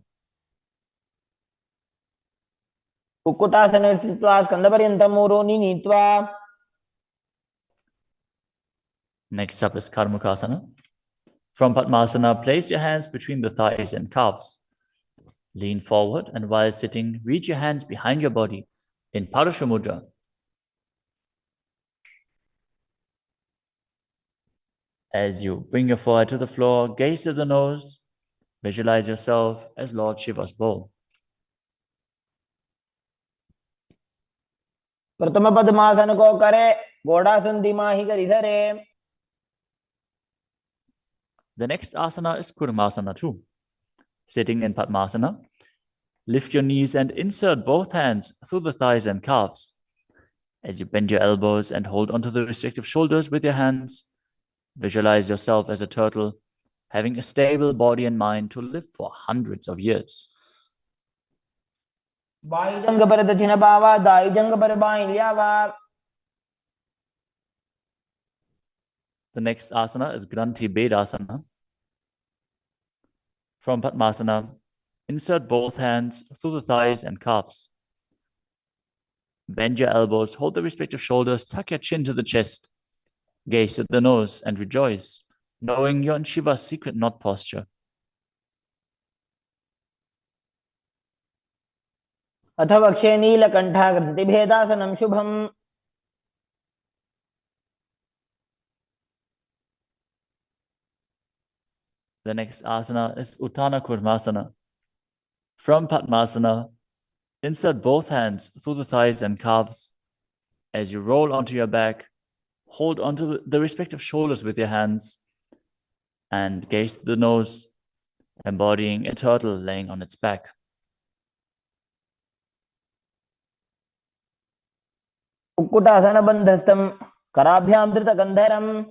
कुक्कुटासने स्थित्वा स्कन्दपर्यन्तं मूरोनि नीत्वा. Next up is Karmukasana. From Padmasana, place your hands between the thighs and calves. Lean forward and while sitting, reach your hands behind your body in Parasha Mudra. As you bring your forehead to the floor, gaze to the nose, visualize yourself as Lord Shiva's bowl. प्रथम पद्मासन को करे Ghodasan दिमाहि करिधरे. The next asana is Kurmasana 2. Sitting in Padmasana, lift your knees and insert both hands through the thighs and calves. As you bend your elbows and hold onto the respective shoulders with your hands, visualize yourself as a turtle, having a stable body and mind to live for hundreds of years. बाईजंग पर दक्षिण बावा दाईजंग पर बाईं ल्यावा. The next asana is Granthi Bedasana. From Padmasana, insert both hands through the thighs and calves. Bend your elbows, hold the respective shoulders, tuck your chin to the chest, gaze at the nose and rejoice, knowing you're in Shiva's secret knot posture. अथ वक्षे नीलकण्ठाकृतिभेदासनं शुभम्. The next asana is Uttana Kurmasana. From Padmasana, insert both hands through the thighs and calves. As you roll onto your back, Hold onto the respective shoulders with your hands and gaze to the nose, embodying a turtle laying on its back. Kukkutasana बंधस्थम कराभ्याम धृतगंधरम.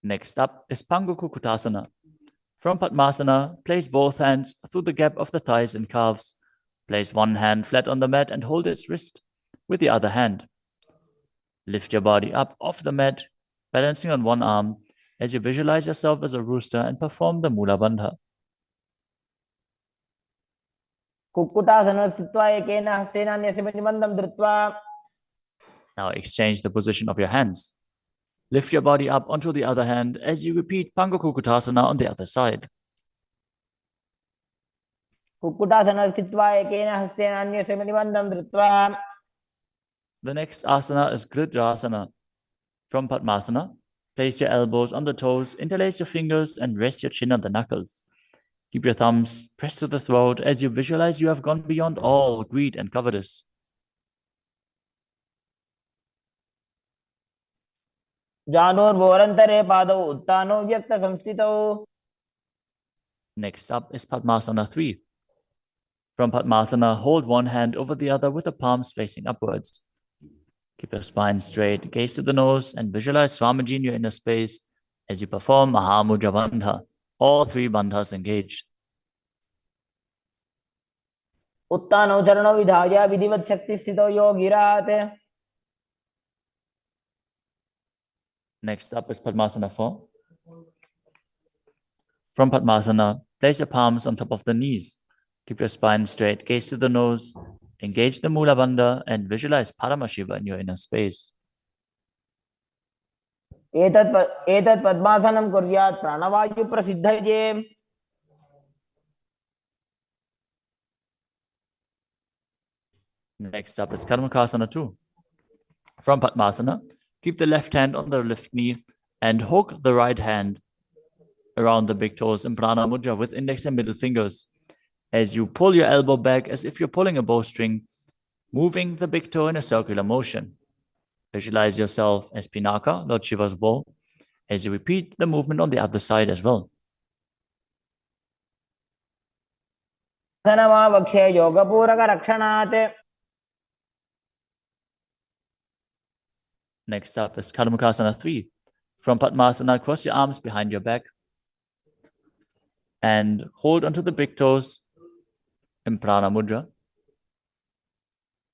Next up is Pangukukutasana. From Padmasana, place both hands through the gap of the thighs and calves. Place one hand flat on the mat and hold its wrist with the other hand. Lift your body up off the mat, balancing on one arm as you visualize yourself as a rooster and perform the Mula Bandha. Kukkutasana स्थित्वा एकेन हस्तेन अन्यस्य प्रतिबन्धं धृत्वा. Now exchange the position of your hands. Lift your body up onto the other hand as you repeat Pangukukutasana on the other side. Kukkutasana स्थित्वा एकेन हस्तेन अन्यस्य प्रतिबन्धं धृत्वा. The next asana is Gridrasana. From Padmasana, place your elbows on the toes, interlace your fingers, and rest your chin on the knuckles. Keep your thumbs pressed to the throat as you visualize you have gone beyond all greed and covetous. जानोर्भोरन्तरे पादौ उत्तानो व्यक्तसंस्थितौ. Next up is Padmasana 3. From Padmasana, hold one hand over the other with the palms facing upwards. Keep your spine straight, gaze to the nose, and visualize Swamiji in your inner space as you perform Mahamudra Bandha. All three bandhas engaged. उत्तानौ चरणौ विधाय विधिवत् शक्तिस्थितौ योगिरात्. Next up is Padmasana 4. From Padmasana, place your palms on top of the knees. Keep your spine straight, gaze to the nose, engage the Mula Bandha, and visualize Paramashiva in your inner space. एतत् पद्मासनं कुर्यात् प्राणवायु प्रसिद्धये. Next up is Karmakasana 2. From Padmasana, keep the left hand on the left knee and hook the right hand around the big toes in Prana Mudra with index and middle fingers. As you pull your elbow back as if you're pulling a bowstring, moving the big toe in a circular motion. Visualize yourself as Pinaka, Lord Shiva's bow, as you repeat the movement on the other side as well. वक्षे योगपूरक रक्षणात्. Next up is Karmakasana 3. From Padmasana, cross your arms behind your back and hold onto the big toes in Prana Mudra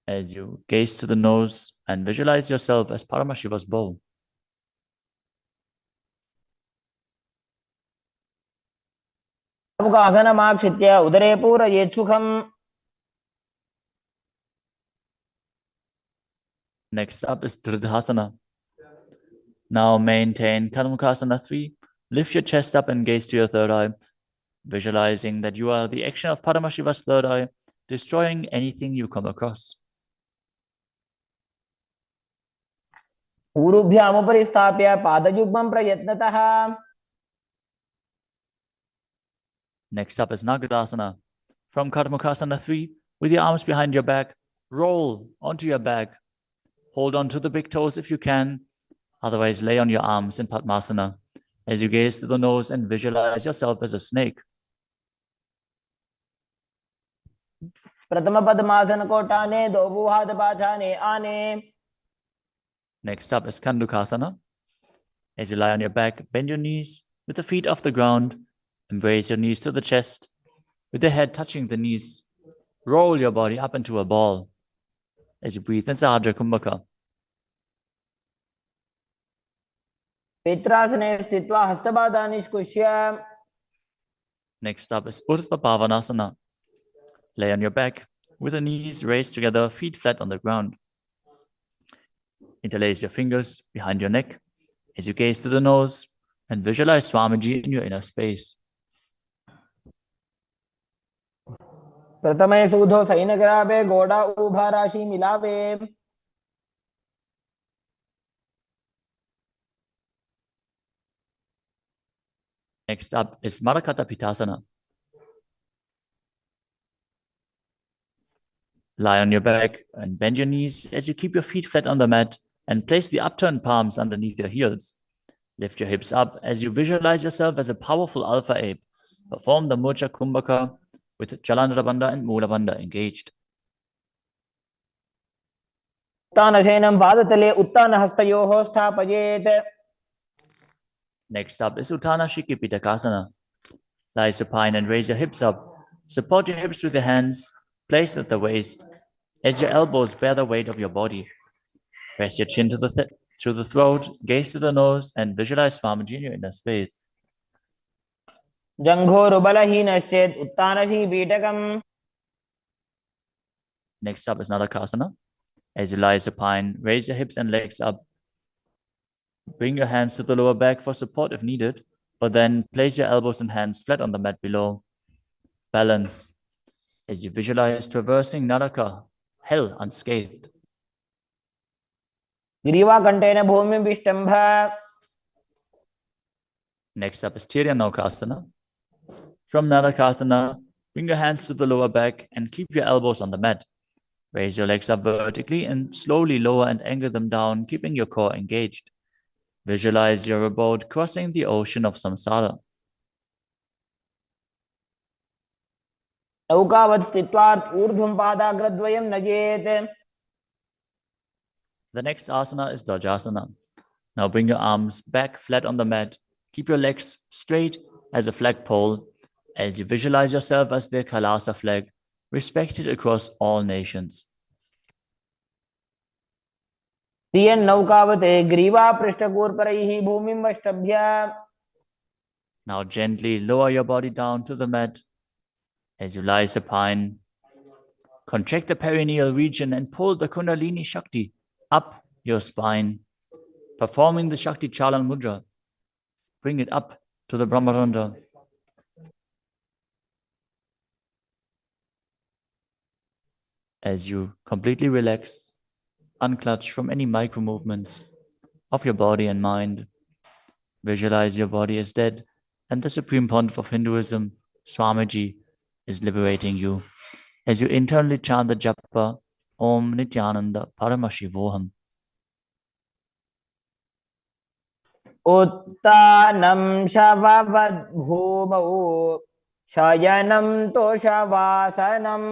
as you gaze to the nose and visualize yourself as Paramashiva's bow. आसनमाक्षित्य उदरे पूरयेत् सुखम्. Next up is Dridhasana. Now maintain Karmakasana 3. Lift your chest up and gaze to your third eye, visualizing that you are the action of Paramashiva's third eye, destroying anything you come across. ऊरुभ्यामुपरि स्थाप्य पादयुग्मं प्रयत्नतः. Next up is Nagadasana. From Karmakasana 3, with your arms behind your back, roll onto your back. Hold on to the big toes if you can. Otherwise, lay on your arms in Padmasana as you gaze to the nose and visualize yourself as a snake. प्रथम पद्मासन कोटाने दो भूहात पाछाने आने. Next up is Kandukasana. As you lie on your back, bend your knees with the feet off the ground. Embrace your knees to the chest with the head touching the knees. Roll your body up into a ball as you breathe in Sahadra Kumbhaka. पित्रासने स्थित्वा हस्तपादान् निष्कुष्य. Next up is Urdhva Pavanasana. Lay on your back with the knees raised together, feet flat on the ground. Interlace your fingers behind your neck as you gaze to the nose and visualize Swamiji in your inner space. प्रथमे सूधो सैनग्राभे घोड़ा उभा राशि मिलावे. Next up is Marakata Pitasana. Lie on your back and bend your knees as you keep your feet flat on the mat and place the upturned palms underneath your heels. Lift your hips up as you visualize yourself as a powerful alpha ape. Perform the Murcha Kumbhaka with Jalandhara Bandha and Mula Bandha engaged. उत्तानशयनं पादतले उत्तानहस्तयोः स्थापयेत्. Next up is Uttana Shiki Pitakasana. Lie supine and raise your hips up. Support your hips with your hands, placed at the waist, as your elbows bear the weight of your body. Press your chin through the throat, gaze to the nose, and visualize Swamiji in your inner space. जङ्घोरुबलहीनश्चेत् उत्तानशीपीठकम्. Next up is Nadakasana. As you lie supine, raise your hips and legs up. Bring your hands to the lower back for support if needed, but then place your elbows and hands flat on the mat below. Balance as you visualize traversing Naraka, hell unscathed. ग्रीवाकण्ठेन भूमिं विष्टम्भ. Next up is Tiryanokasana. From Nadakasana, bring your hands to the lower back and keep your elbows on the mat. Raise your legs up vertically and slowly lower and angle them down, keeping your core engaged. Visualize your abode crossing the ocean of samsara. नौकावत् स्थित्वा ऊर्ध्वं पादाग्रद्वयं नजेत्. The next asana is Dvajasana. Now bring your arms back flat on the mat. Keep your legs straight as a flagpole as you visualize yourself as the Kailasa flag, respected across all nations. नौकावत् ग्रीवापृष्ठकूर्परैः भूमिं वष्टभ्य. Now gently lower your body down to the mat as you lie supine. Contract the perineal region and pull the Kundalini Shakti up your spine, performing the Shakti Chalan Mudra. Bring it up to the Brahmarandha. As you completely relax, unclutch from any micro movements of your body and mind, visualize your body as dead, and the Supreme Pontiff of Hinduism, Swamiji, is liberating you as you internally chant the japa Om Nityananda Paramashivoham. उत्तानं शववद्भूमौ शयनं तोषवासनं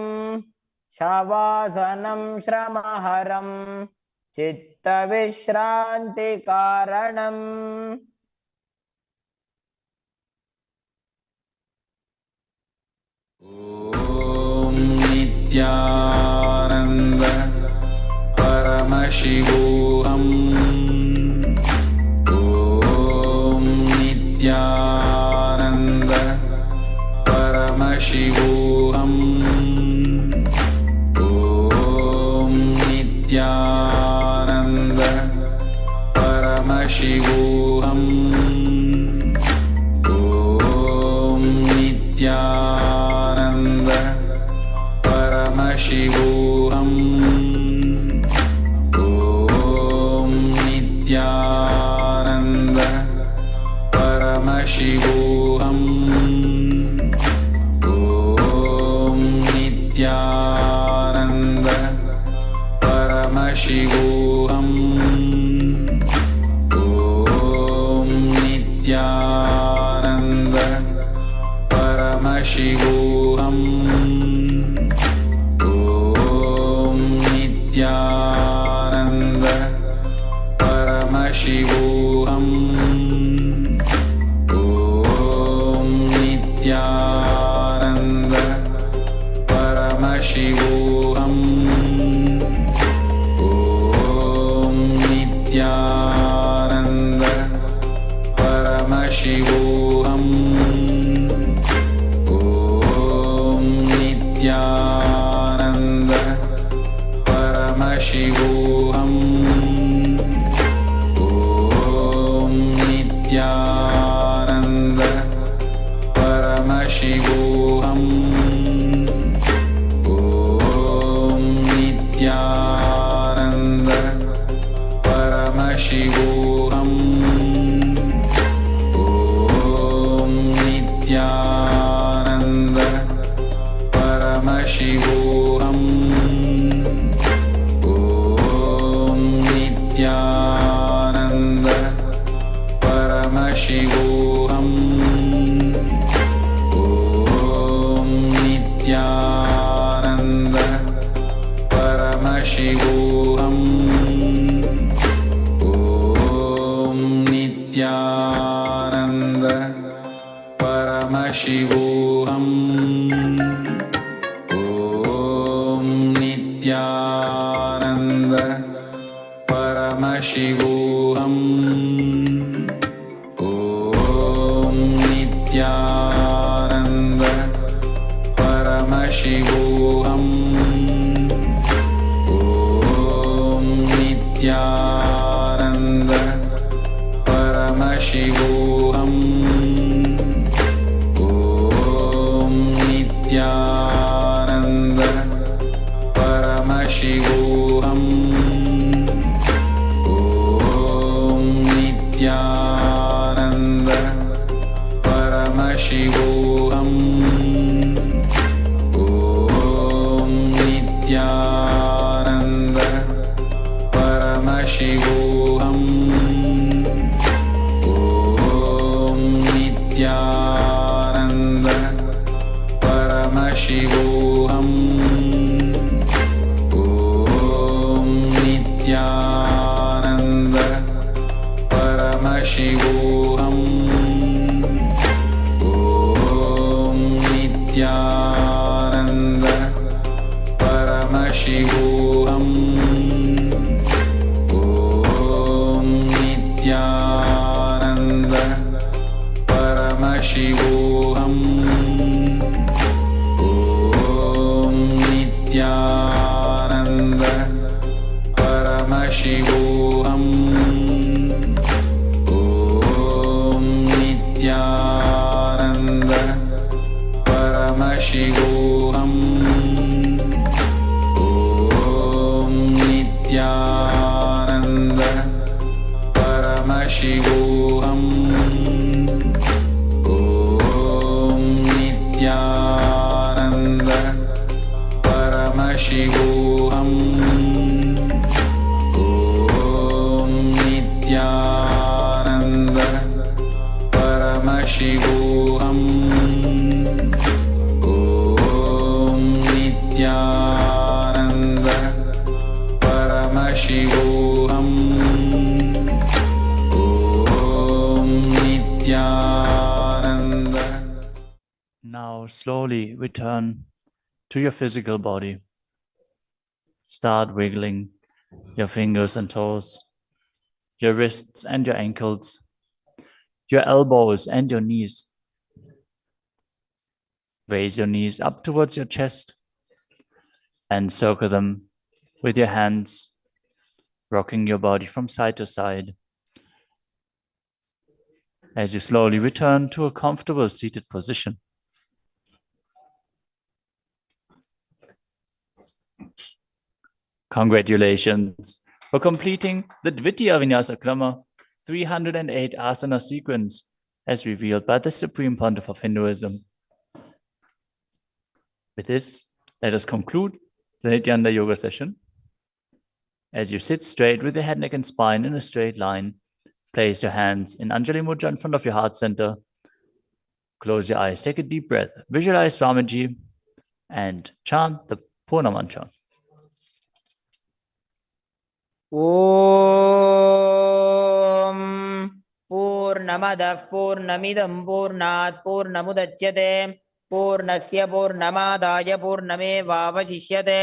शवासनं श्रमहरं चित्तविश्रान्तिकारणम्. ॐ नित्यानन्द परमशिवोऽहम्. ॐ नित्यानन्द परमशिवोऽहम्. ॐ नित्यानन्द परमशिवोऽहम्. ॐ नित्यानन्द परमशिवोऽहम्. ॐ नित्यानन्द परमशिवोऽहम्. ॐ नित्यानन्द परमशिवोऽहम्. ॐ नित्यानन्द परमशिवोऽहम्. ॐ नित्यानन्द परमशिवोऽहम्. ॐ नित्यानन्द परमशिवोऽहम्. ॐ नित्यानन्द परमशिवोऽहम्. ॐ नित्यानन्द परमशिवोऽहम्. ॐ नित्यानन्द परमशिवोऽहम्. ॐ नित्यानन्द परमशिवोऽहम्. ॐ नित्यानन्द परमशिवोऽहम्. नित्यानन्द परमशिवोऽहम् ॐ नित्यानन्द परमशिवोऽहम् ॐ नित्यानन्द परमशिवोऽहम् ॐ नित्यानन्द परमशिवोऽहम् ॐ नित्यानन्द परमशिवोऽहम् ॐ नित्यानन्द परमशिवोऽहम् ॐ नित्यानन्द परमशिवोऽहम् ॐ नित्यानन्द परमशिवोऽहम् ॐ नित्यानन्द परमशिवोऽहम् ॐ नित्यानन्द परमशिवोऽहम् ॐ नित्यानन्द परमशिवोऽहम् ॐ नित्यानन्द परमशिवोऽहम् ॐ नित्यानन्द परमशिवोऽहम् ॐ नित्यानन्द परमशिवोऽहम् ॐ नित्यानन्द परमशिवोऽहम् ॐ नित्यानन्द परमशिवोऽहम् ॐ नित्यानन्द परमशिवोऽहम् ॐ नित्यानन्द परमशिवोऽहम् ॐ नित्यानन्द परमशिवोऽहम् ॐ Nityanand. Now slowly return to your physical body. Start wiggling your fingers and toes, your wrists and your ankles, your elbows and your knees. Raise your knees up towards your chest and circle them with your hands, rocking your body from side to side. As you slowly return to a comfortable seated position. Congratulations for completing the Dvitiya Vinyasa Krama 308 asana sequence as revealed by the Supreme Pontiff of Hinduism. With this, let us conclude the Nityananda Yoga session. As you sit straight with your head, neck, and spine in a straight line, place your hands in Anjali Mudra in front of your heart center. Close your eyes, take a deep breath, visualize Swamiji, and chant the Purna Mantra. ॐ पूर्णमदः पूर्णमिदं पूर्णात् पूर्णमुदच्यते पूर्णस्य पूर्णमादाय पूर्णमेवावशिष्यते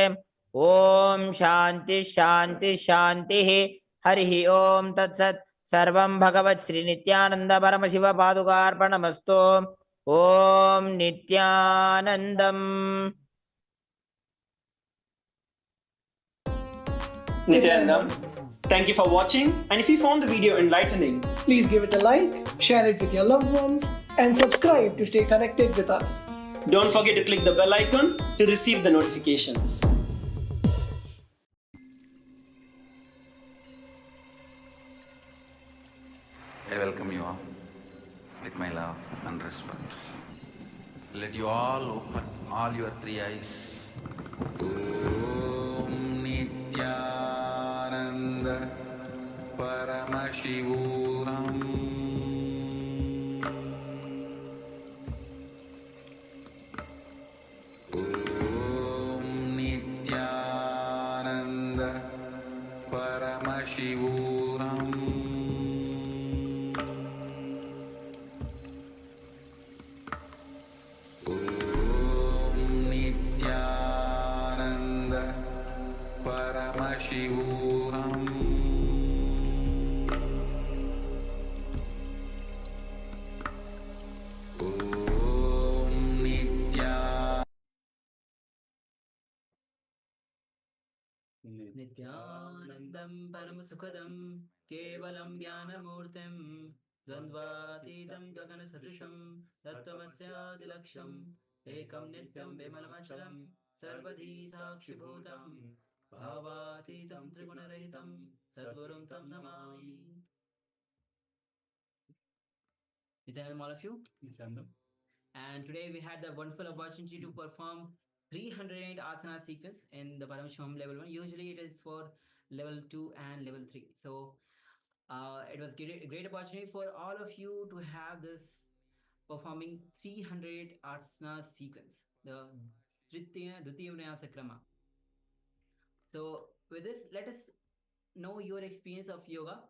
ॐ शान्ति शान्ति शान्तिः हरिः ॐ तत्सत् सर्वं भगवत् श्री नित्यानंद परमशिव पादुकार्पणमस्तु ॐ नित्यानन्दम् Nityanandam, thank you for watching, and if you found the video enlightening, please give it a like, share it with your loved ones, and subscribe to stay connected with us. don't forget to click the bell icon to receive the notifications. I welcome you all with my love and respect. Let you all open all your three eyes. Om Nityanand Paramashivoham Om Nityananda Paramashivoham Om Nityananda Paramashivoham Om Nityananda नित्यानन्दं परमसुखदं केवलं ज्ञानमूर्तिं द्वन्द्वातीतं गगनसदृशं तत्त्वमस्यादिलक्ष्यम् एकं नित्यं विमलमचलं सर्वधी साक्षिभूतं भावातीतं त्रिगुणरहितं सद्गुरुं तं Namami. Nityanandam, all of you. Nityanandam. And today we had the wonderful opportunity to perform 308 asana sequence in the Paramashivoham level 1. Usually it is for level 2 and level 3. So it was a great opportunity for all of you to have this performing 300 asana sequence, the Tritiya Dutiya Vinyasa Krama. So with this, let us know your experience of yoga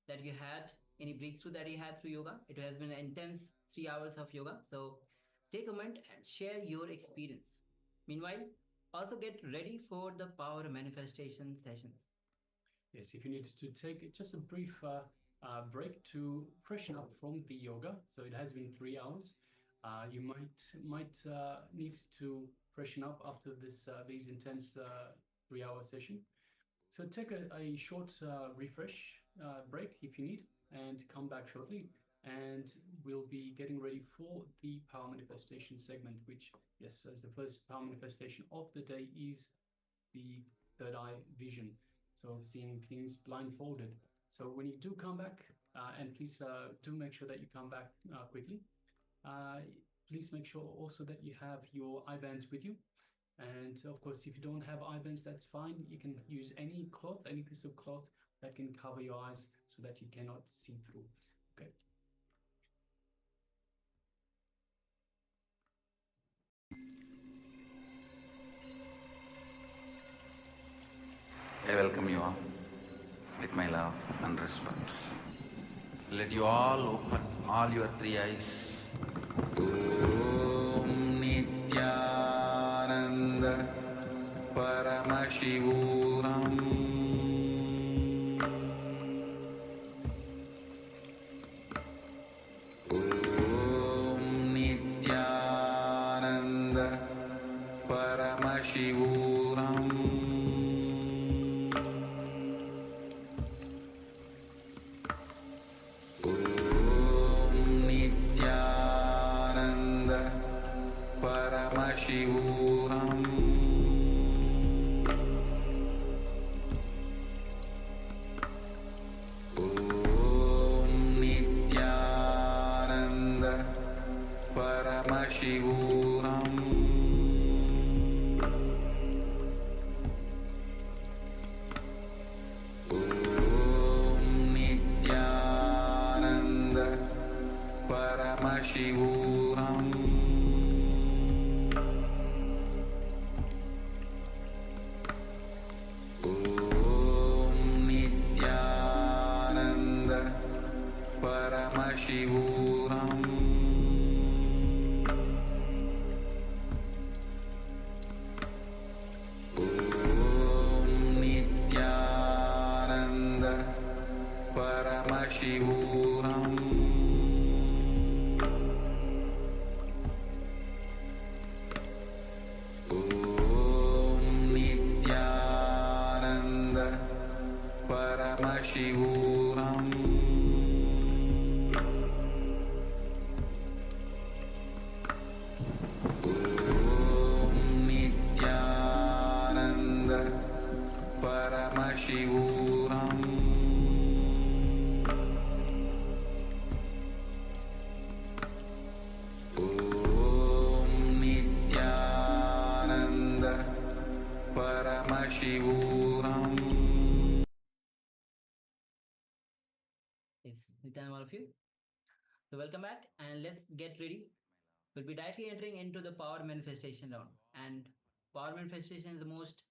that you had, any breakthrough that you had through yoga. It has been an intense 3 hours of yoga. So take a moment and share your experience. Meanwhile, also get ready for the power manifestation sessions. Yes, if you need to take just a brief break to freshen up from the yoga, so it has been 3 hours. You might need to freshen up after these intense 3-hour session. So take a short refresh break if you need, and come back shortly. And we'll be getting ready for the power manifestation segment, which, yes, as the first power manifestation of the day is the third eye vision. So seeing things blindfolded. So when you do come back, and please do make sure that you come back quickly. Please make sure also that you have your eye bands with you. And of course, if you don't have eye bands, that's fine. You can use any cloth, any piece of cloth that can cover your eyes so that you cannot see through. Okay. I welcome you all with my love and respect. Let you all open all your 3 eyes. Om Nityananda Paramashivoham Om Nityananda Paramashivoham Om Nityananda Paramashivoham Om Nityananda Paramashivoham Om Nityananda Paramashivoham Om Nityananda Paramashivoham Om Nityananda Paramashivoham Om Nityananda Paramashivoham Om Nityananda Paramashivoham Om Nityananda Paramashivoham Yes, Nityan, all of you. So welcome back and let's get ready. We'll be directly entering into the power manifestation round. And power manifestation is the most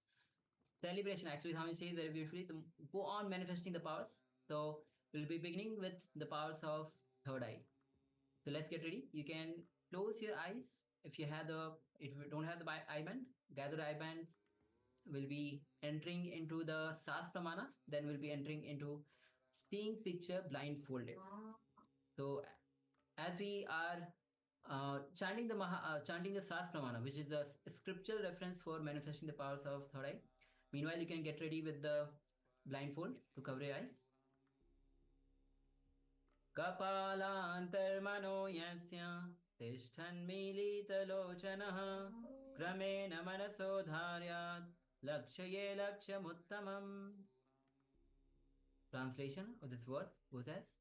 celebration. Actually, Swami says very beautifully to go on manifesting the powers. So we'll be beginning with the powers of third eye. So let's get ready. You can close your eyes if you have the if you don't have the eye band. Gather eye bands. Will be entering into the Sas Pramana. Then we'll be entering into seeing picture blindfolded. So as we are chanting the Sas Pramana, which is a scripture reference for manifesting the powers of third eye. Meanwhile, you can get ready with the blindfold to cover your eyes. कपालान्तर्मनो यस्य तिष्ठन्मीलितलोचनः क्रमेण मनसो धार्यात् लक्ष्ये लक्ष्यमुत्तमम्. Translation of this verse goes as,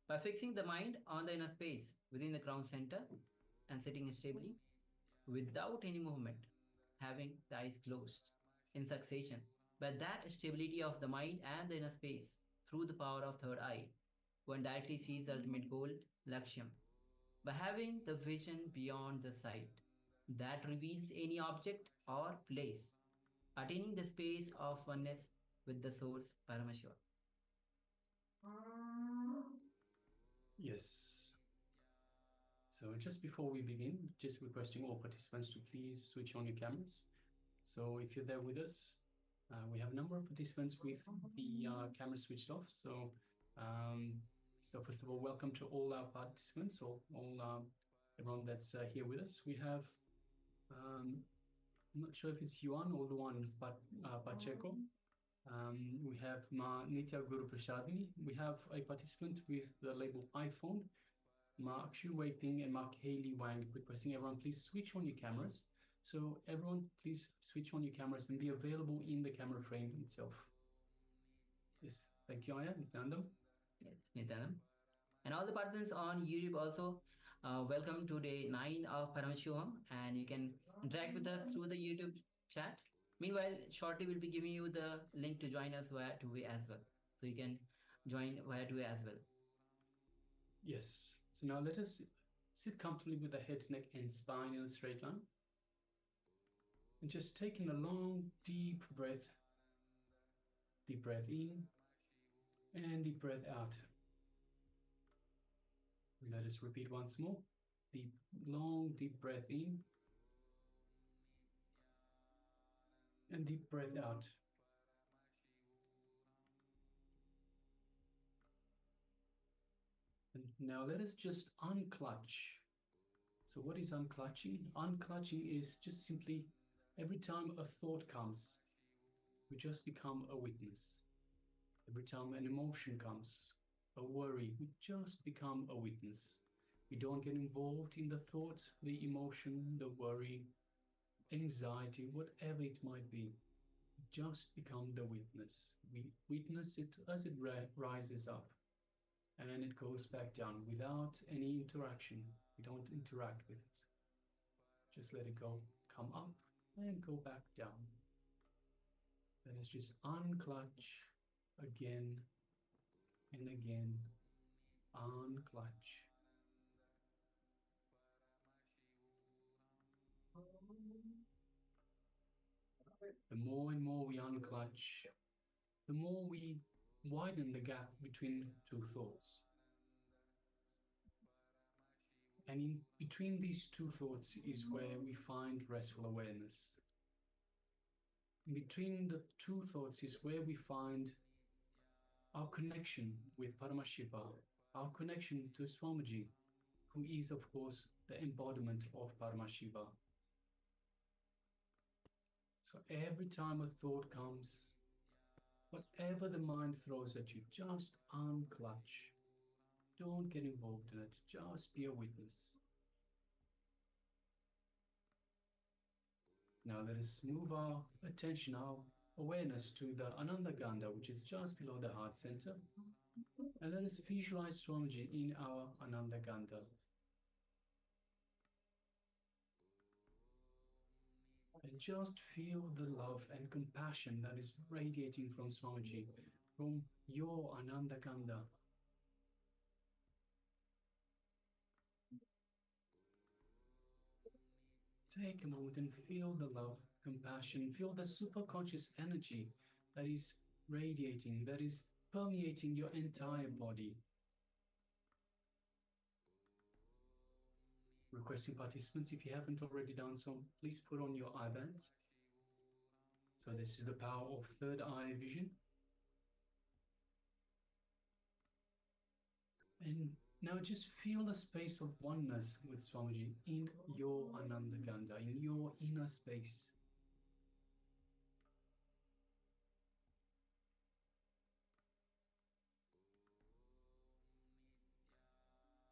by fixing the mind on the inner space within the crown center and sitting stably without any movement, having the eyes closed in succession, by that stability of the mind and the inner space through the power of third eye, one directly sees the ultimate goal, Lakshyam, by having the vision beyond the sight that reveals any object or place, attaining the space of oneness with the source Paramashiva. Yes. So just before we begin, just requesting all participants to please switch on your cameras. So if you're there with us, we have a number of participants with the camera switched off. So first of all, welcome to all our participants, all everyone that's here with us. We have, I'm not sure if it's Yuan or Luan Pacheco. We have Ma Nitya Guru Prashadini. We have a participant with the label iPhone, Mark Shu Wei-Ping and Mark Haley Wang, requesting everyone please switch on your cameras. So everyone please switch on your cameras and be available in the camera frame itself. Yes, thank you, Aya, Nityanandam. Yes, Nityanam. And all the participants on YouTube also, welcome to day 9 of Paramashivoham, and you can interact with us through the YouTube chat. Meanwhile, shortly we'll be giving you the link to join us via two-way as well. So you can join via two-way as well. Yes. So now let us sit comfortably with the head, neck, and spine in a straight line. And just taking a long, deep breath. Deep breath in and deep breath out. Let us repeat once more. Deep, long, deep breath in and deep breath out. And now let us just unclutch. So what is unclutching? Unclutching is just simply every time a thought comes, we just become a witness. Every time an emotion comes, a worry, we just become a witness. We don't get involved in the thought, the emotion, the worry, anxiety, whatever it might be. We just become the witness. We witness it as it rises up and it goes back down without any interaction. We don't interact with it. Just let it go, come up and go back down. Let us just unclutch again and again. Unclutch. The more and more we unclutch, the more we widen the gap between two thoughts. And in between these two thoughts is where we find restful awareness. In between the two thoughts is where we find our connection with Paramashiva, our connection to Swamiji, who is, of course, the embodiment of Paramashiva. So every time a thought comes, whatever the mind throws at you, just unclutch. Don't get involved in it. Just be a witness. Now let us move our attention, our awareness to the Ananda Gandha, which is just below the heart center. And let us visualize Swamiji in our Ananda Gandha. And just feel the love and compassion that is radiating from Swamiji, from your Ananda Gandha. take a moment and feel the love, compassion, feel the superconscious energy that is radiating, that is permeating your entire body. Requesting participants, if you haven't already done so, please put on your eye bands. So this is the power of third eye vision. And now just feel the space of oneness with Swamiji in your Ananda Ganda, in your inner space.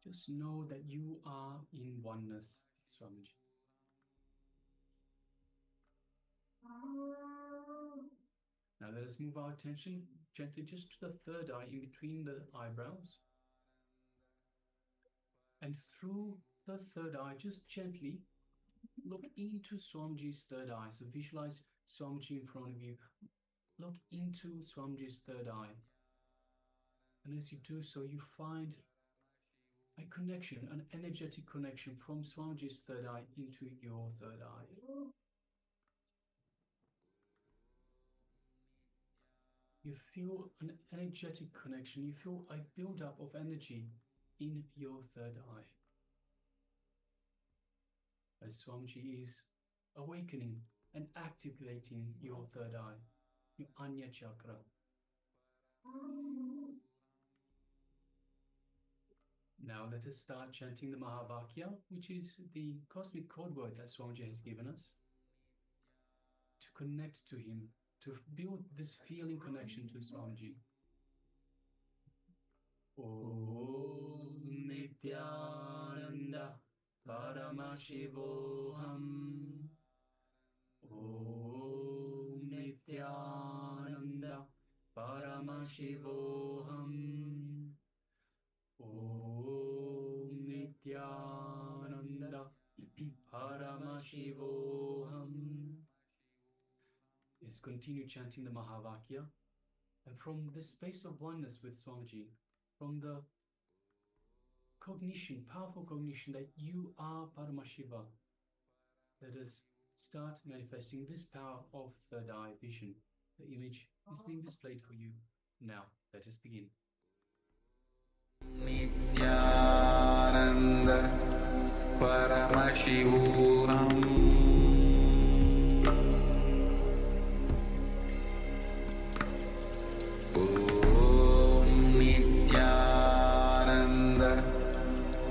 Just know that you are in oneness with Swamiji. Now let us move our attention gently just to the third eye in between the eyebrows. And through the third eye, just gently look into Swamiji's third eye. So visualize Swamiji in front of you. Look into Swamiji's third eye. And as you do so, you find a connection, an energetic connection from Swamiji's third eye into your third eye. You feel an energetic connection. You feel a build-up of energy in your third eye. As Swamiji is awakening and activating your third eye, your Anya chakra. Now let us start chanting the Mahavakya, which is the cosmic code word that Swamiji has given us to connect to him, to build this feeling connection to Swamiji. Om Nityananda Paramashivoham. Om Nityananda Paramashivoham. Om Nityananda Paramashivoham. Yes, continue chanting the Mahavakya. And from this space of oneness with Swamiji, from the cognition, powerful cognition that you are Paramashiva, let us start manifesting this power of third eye vision. The image is being displayed for you now. Let us begin. Nityananda Paramashivoham Om Nityananda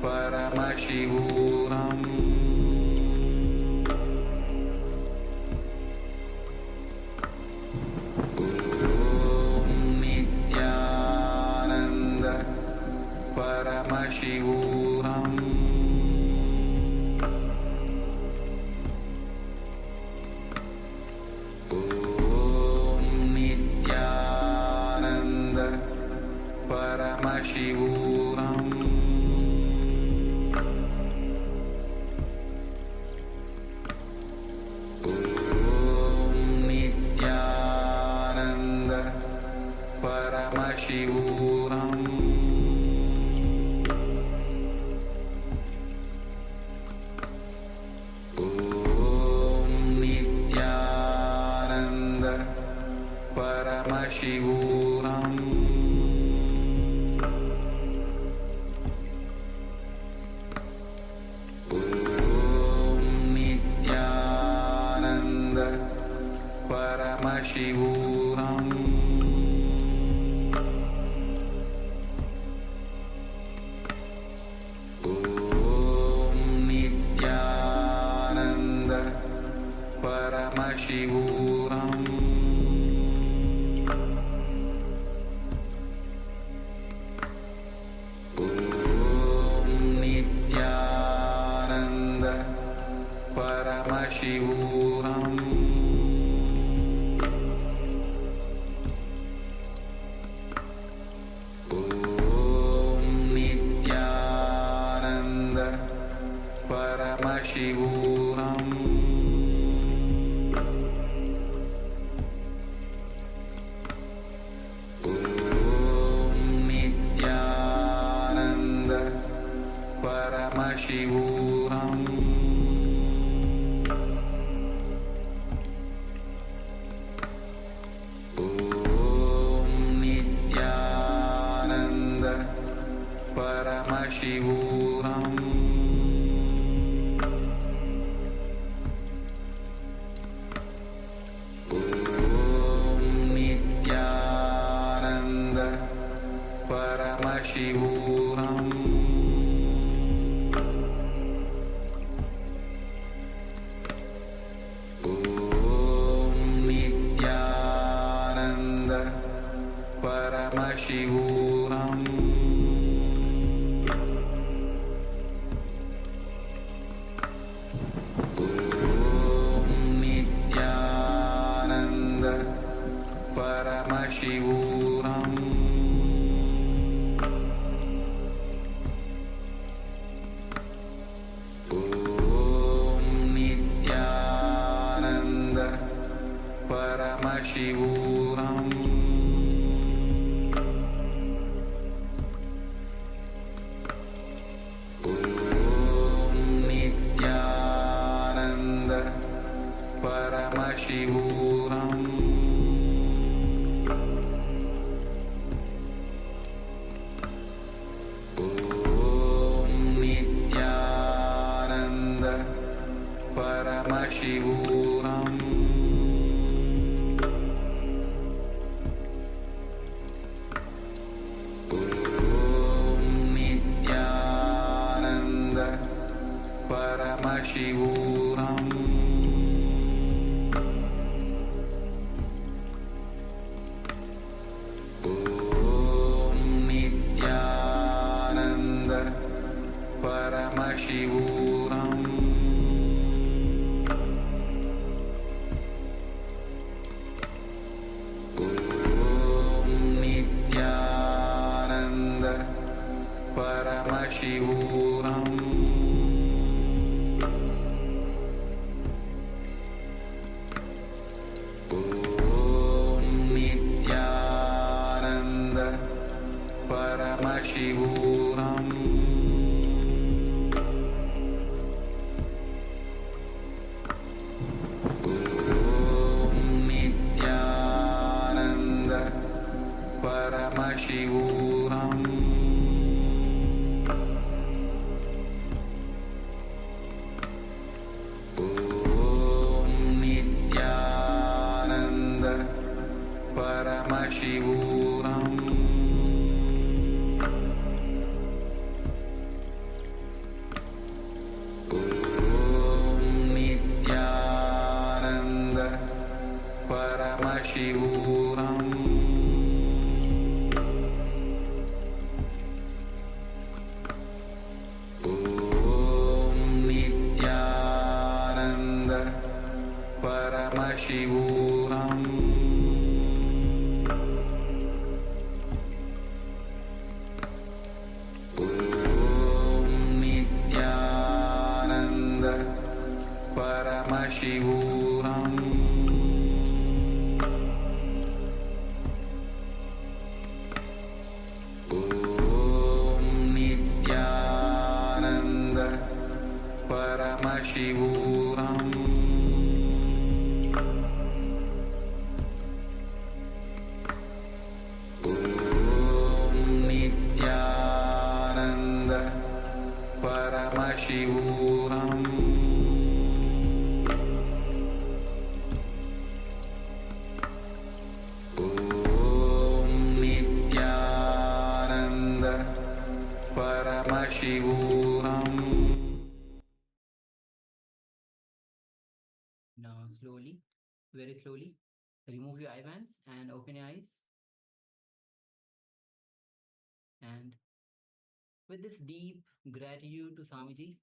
Paramashivoham Paramashivoham Om Nityananda Paramashivoham Om Nityananda Paramashivoham Paramashivoham Om Nityananda Paramashivoham Om Nityananda Paramashivoham Paramashivoham Om Nityananda Paramashivoham Om Nityananda Paramashivoham Now, slowly, very slowly, remove your eye bands and open your eyes. And with this deep gratitude to Swamiji,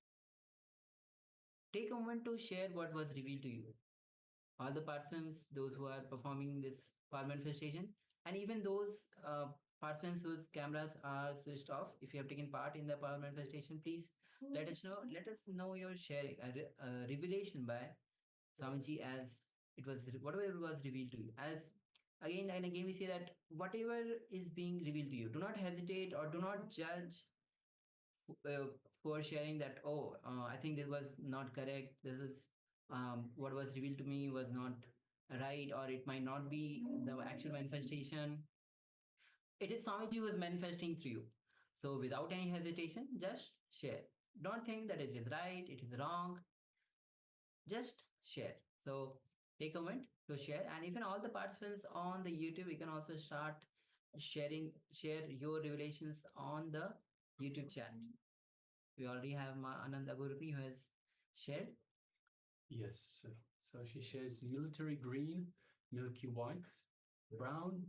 take a moment to share what was revealed to you. All the persons, those who are performing this power manifestation, and even those persons whose cameras are switched off, if you have taken part in the power manifestation, please let us know. Let us know your sharing, revelation by Swamiji, as it was whatever was revealed to you. As again and again we say that whatever is being revealed to you, do not hesitate or do not judge uh, for sharing that. Oh, I think this was not correct. This is what was revealed to me was not right, or it might not be the actual manifestation. It is Swamiji who is manifesting through you. So without any hesitation, just share. Don't think that it is right, it is wrong. Just share. So take a moment to share, and even all the participants on the YouTube, you can also start share your revelations on the YouTube chat. We already have Ananda Gurupni who has shared. Yes. So she shares military green, milky white, brown,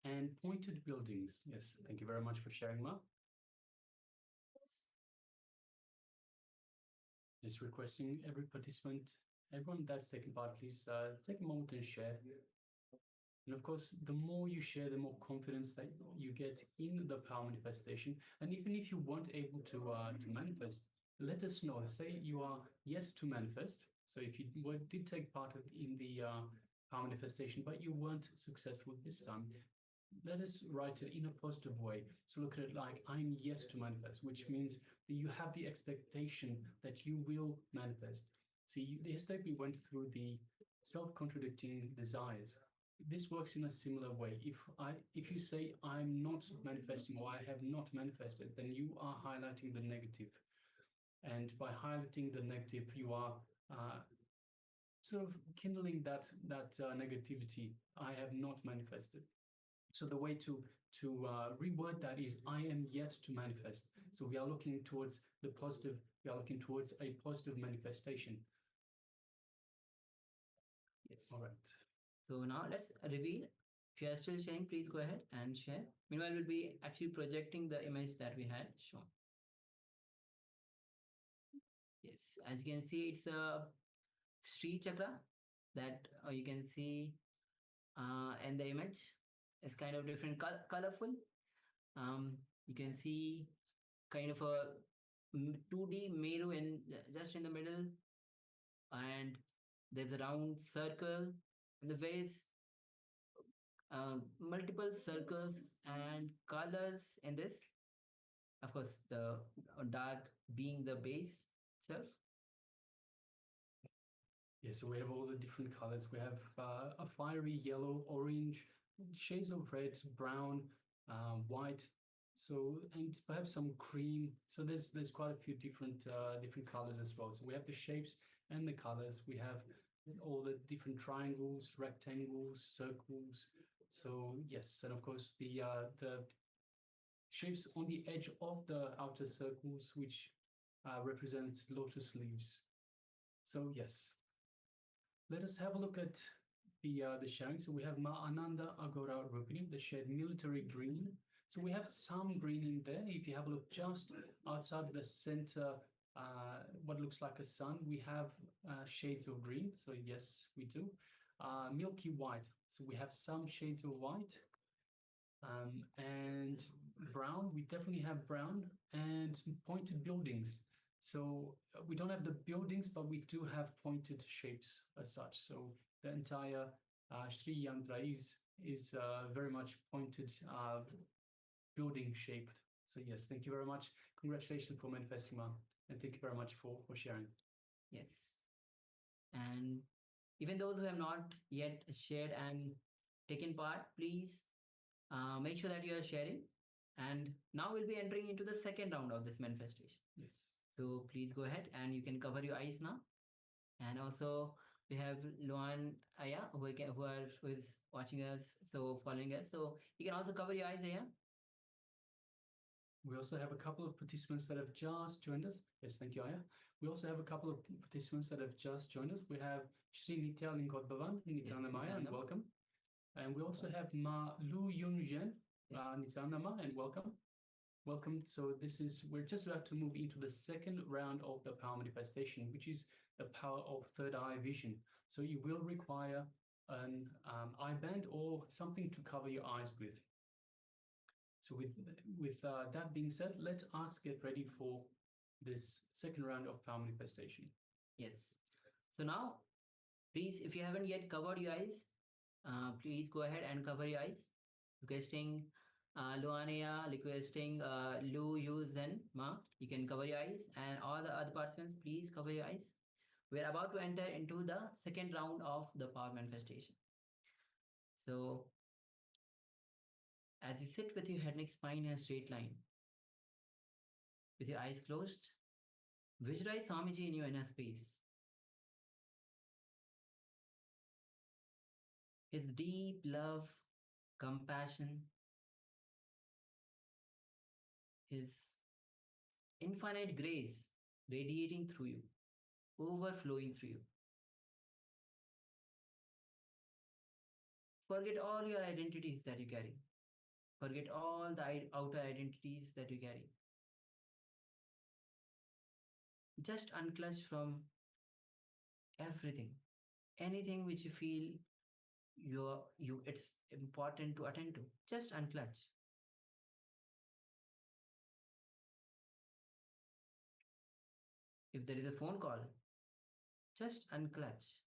and pointed buildings. Yes. Thank you very much for sharing, Ma. Just requesting every participant, everyone that's taking part, please take a moment and share. And of course, the more you share, the more confidence that you get in the power manifestation. And even if you weren't able to manifest, let us know. Say you are yet to manifest. So if you did take part in the power manifestation, but you weren't successful this time, let us write it in a positive way. So look at it like I'm yet to manifest, which means that you have the expectation that you will manifest. See, yesterday we went through the self-contradicting desires. This works in a similar way. If you say I'm not manifesting or I have not manifested, then you are highlighting the negative. And by highlighting the negative, you are sort of kindling that negativity. I have not manifested. So the way to reword that is I am yet to manifest. So we are looking towards the positive. We are looking towards a positive manifestation. Yes. All right. So now let's reveal. If you are still sharing, please go ahead and share. Meanwhile, we'll be actually projecting the image that we had shown. Yes, as you can see, it's a Sri Chakra that you can see in the image. It's kind of different, colorful. You can see kind of a 2D Meru in just in the middle, and there's a round circle and the various multiple circles and colors in this. Of course, the dark being the base itself. Yes, so we have all the different colors. We have a fiery yellow, orange, shades of red, brown, white. So and perhaps some cream. So there's quite a few different colors as well. So we have the shapes and the colors. We have all the different triangles, rectangles, circles. So yes, and of course the shapes on the edge of the outer circles, which represent lotus leaves. So yes, let us have a look at the sharing. So we have Ma Ananda Agora Rupini, the shared military green. So we have some green in there. If you have a look just outside the center, what looks like a sun, we have shades of green. So yes, we do. Milky white. So we have some shades of white. And brown, we definitely have brown, and pointed buildings. So we don't have the buildings, but we do have pointed shapes as such. So the entire Sri Yantra is very much pointed building shaped. So yes, thank you very much. Congratulations for manifesting, Ma, and thank you very much for sharing. Yes. And even those who have not yet shared and taken part, please make sure that you are sharing. And now we'll be entering into the second round of this manifestation. Yes. So please go ahead and you can cover your eyes now. And also we have Luan Aya who is watching us, so following us. So you can also cover your eyes, Aya. We also have a couple of participants that have just joined us. Yes, thank you, Aya. We also have a couple of participants that have just joined us. We have Shri Nitya Linkot Bhavan, Nityananda Maya, and welcome. And we also have Ma Lu Yun Zhen, Nityananda Ma, and welcome. Welcome. So we're just about to move into the second round of the power manifestation, which is the power of third eye vision. So you will require an eye band or something to cover your eyes with. So with that being said, let us get ready for this second round of power manifestation. Yes. So now, please, if you haven't yet covered your eyes, please go ahead and cover your eyes. Requesting Luania, requesting Lu Yu Zen Ma, you can cover your eyes, and all the other participants, please cover your eyes. We're about to enter into the second round of the power manifestation. So as you sit with your head, neck, spine in a straight line, with your eyes closed, visualize Swamiji in your inner space. His deep love, compassion, His infinite grace radiating through you, overflowing through you. Forget all your identities that you carry. Forget all the outer identities that you carry. Just unclutch from everything, anything which you feel it's important to attend to. Just unclutch. If there is a phone call, just unclutch.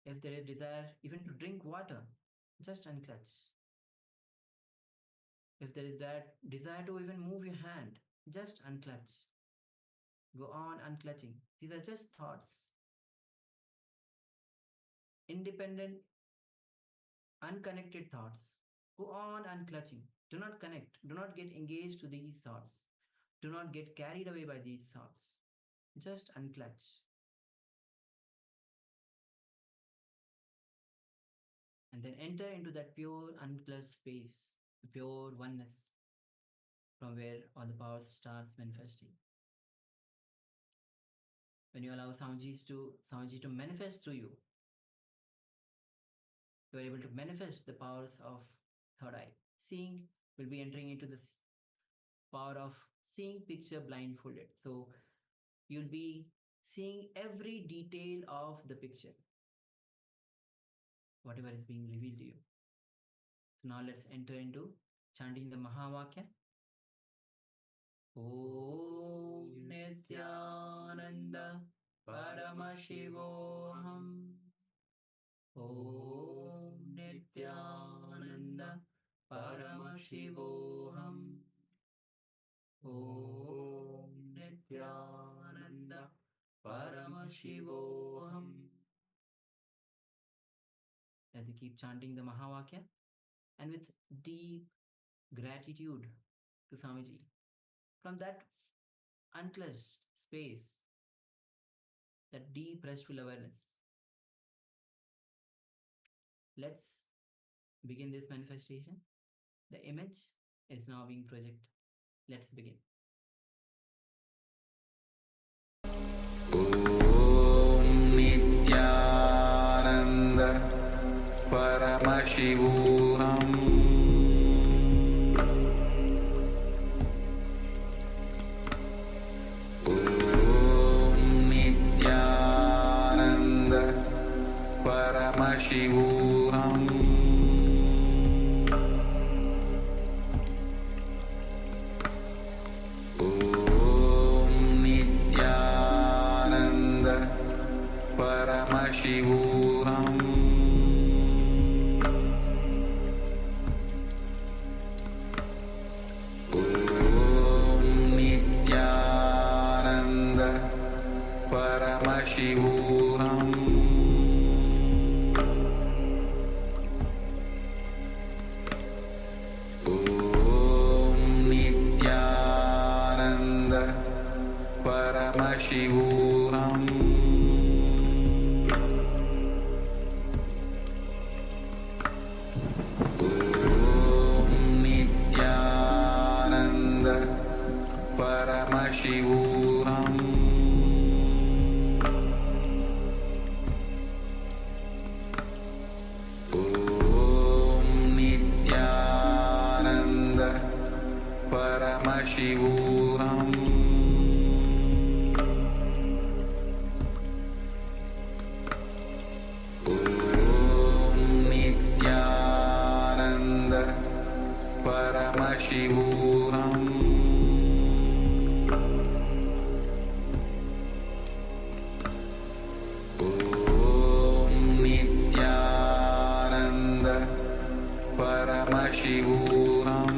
If there is desire even to drink water, just unclutch. If there is that desire to even move your hand, just unclutch. Go on unclutching. These are just thoughts. Independent, unconnected thoughts. Go on unclutching. Do not connect. Do not get engaged to these thoughts. Do not get carried away by these thoughts. Just unclutch. And then enter into that pure unclutched space, the pure oneness, from where all the power starts manifesting. When you allow Swamiji to manifest through you, you are able to manifest the powers of third eye. Seeing will be entering into this power of seeing picture blindfolded. So you'll be seeing every detail of the picture, whatever is being revealed to you. So now let's enter into chanting the Mahavakya. Om Nityananda Paramashivoham. Om Nityananda Paramashivoham. Om Nityananda Paramashivoham. As you keep chanting the Mahavakya and with deep gratitude to Swamiji, from that unclutched space, that deep restful awareness, let's begin this manifestation. The image is now being projected. Let's begin. Om Nityananda Paramashivoham. Om Nityananda Paramashivoham. Om Nityananda Paramashivoham. Om Nityananda Paramashivoham. Om Nityananda Paramashivoham. Om Nityananda Paramashivoham. Om Nityananda Paramashivoham. Om Nityananda Paramashivoham. Om Nityananda Paramashivoham.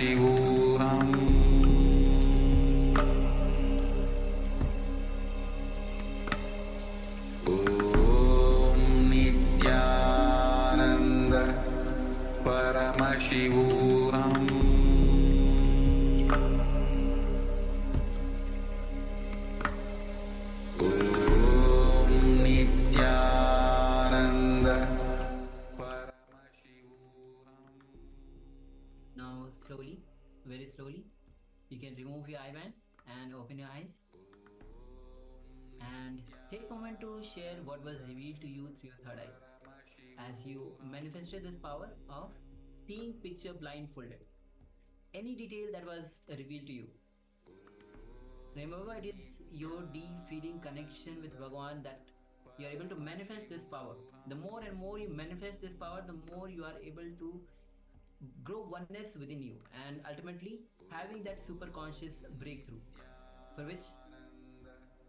Paramashivoham Om Nityananda Paramashivoham Om Nityananda Paramashivoham. Now, slowly, very slowly, you can remove your eye bands and open your eyes. And take a moment to share what was revealed to you through your third eye as you manifested this power of seeing picture blindfolded. Any detail that was revealed to you. Remember, it is your deep feeling connection with Bhagavan that you are able to manifest this power. The more and more you manifest this power, the more you are able to grow oneness within you and ultimately having that superconscious breakthrough for which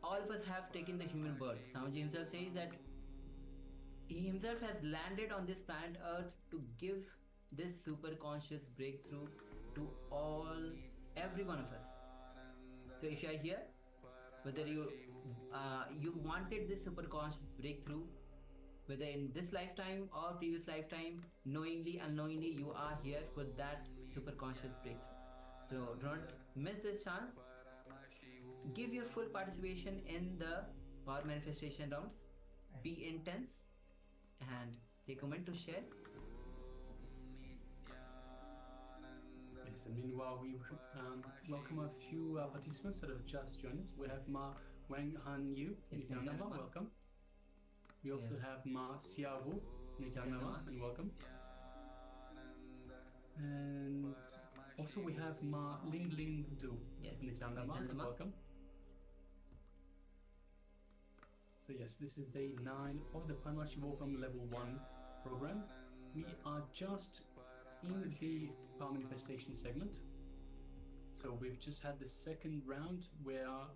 all of us have taken the human birth. Swamiji himself says that he himself has landed on this planet Earth to give this superconscious breakthrough to every one of us. So if you are here, whether you wanted this superconscious breakthrough, whether in this lifetime or previous lifetime, knowingly, unknowingly, you are here for that superconscious breakthrough. So don't miss this chance. Give your full participation in the power manifestation rounds. Be intense and take a moment to share. Yes, and meanwhile, we welcome a few participants that have just joined us. We have Ma Wang Han Yu, Yes, Nityanama, Nityanama. welcome. We also Yeah. have Ma Xiaowu, Nityanama, and welcome. And also we have Ma Ling Ling Du, Yes, Nityanama, and Nityanama. welcome. So yes, this is day 9 of the Paramashivoham Level 1 program. We are just in the power manifestation segment. So we've just had the second round. We are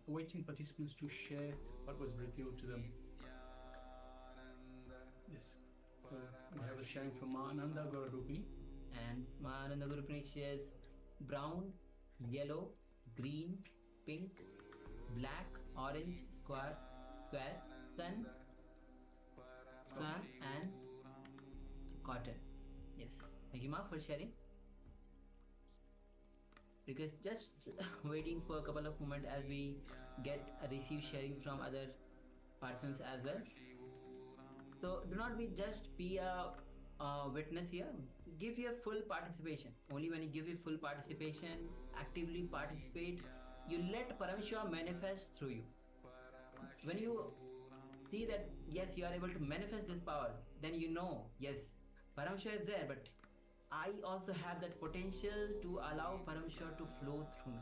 awaiting participants to share what was revealed to them. Yes, so we have a sharing from Ananda Gaurarupini. And Mahananda Gurupani shares brown, yellow, green, pink, black, orange, square, sun, and cotton. Yes, thank you, Ma, for sharing. Because just waiting for a couple of moments as we receive sharing from other persons as well. So do not be a witness here. Give your full participation. Only when you give your full participation, actively participate, you let Parameshwar manifest through you. When you see that yes, you are able to manifest this power, then you know yes, Parameshwar is there, but I also have that potential to allow Parameshwar to flow through me.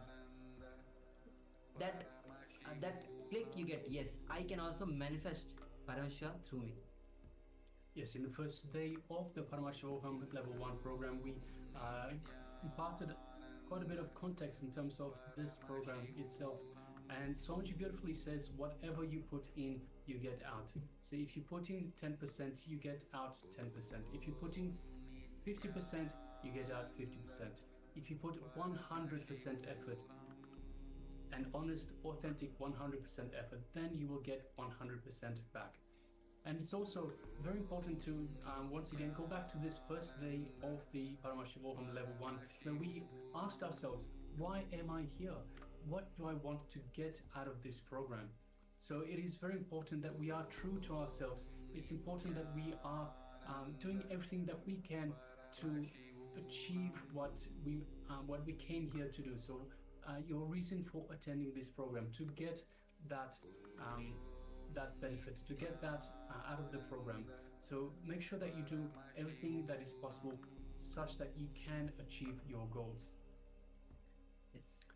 That click you get, yes, I can also manifest Parameshwar through me. Yes, in the first day of the Paramashivoham Level 1 program, we imparted quite a bit of context in terms of this program itself. And Swamiji beautifully says, whatever you put in, you get out. So if you put in 10%, you get out 10%. If you put in 50%, you get out 50%. If you put 100% effort, an honest, authentic 100% effort, then you will get 100% back. And it's also very important to once again go back to this first day of the Paramashivoham Level 1, where we asked ourselves, why am I here? What do I want to get out of this program? So it is very important that we are true to ourselves. It's important that we are doing everything that we can to achieve what we came here to do. So your reason for attending this program, to get that that benefit, to get that out of the program. So make sure that you do everything that is possible such that you can achieve your goals. Yes.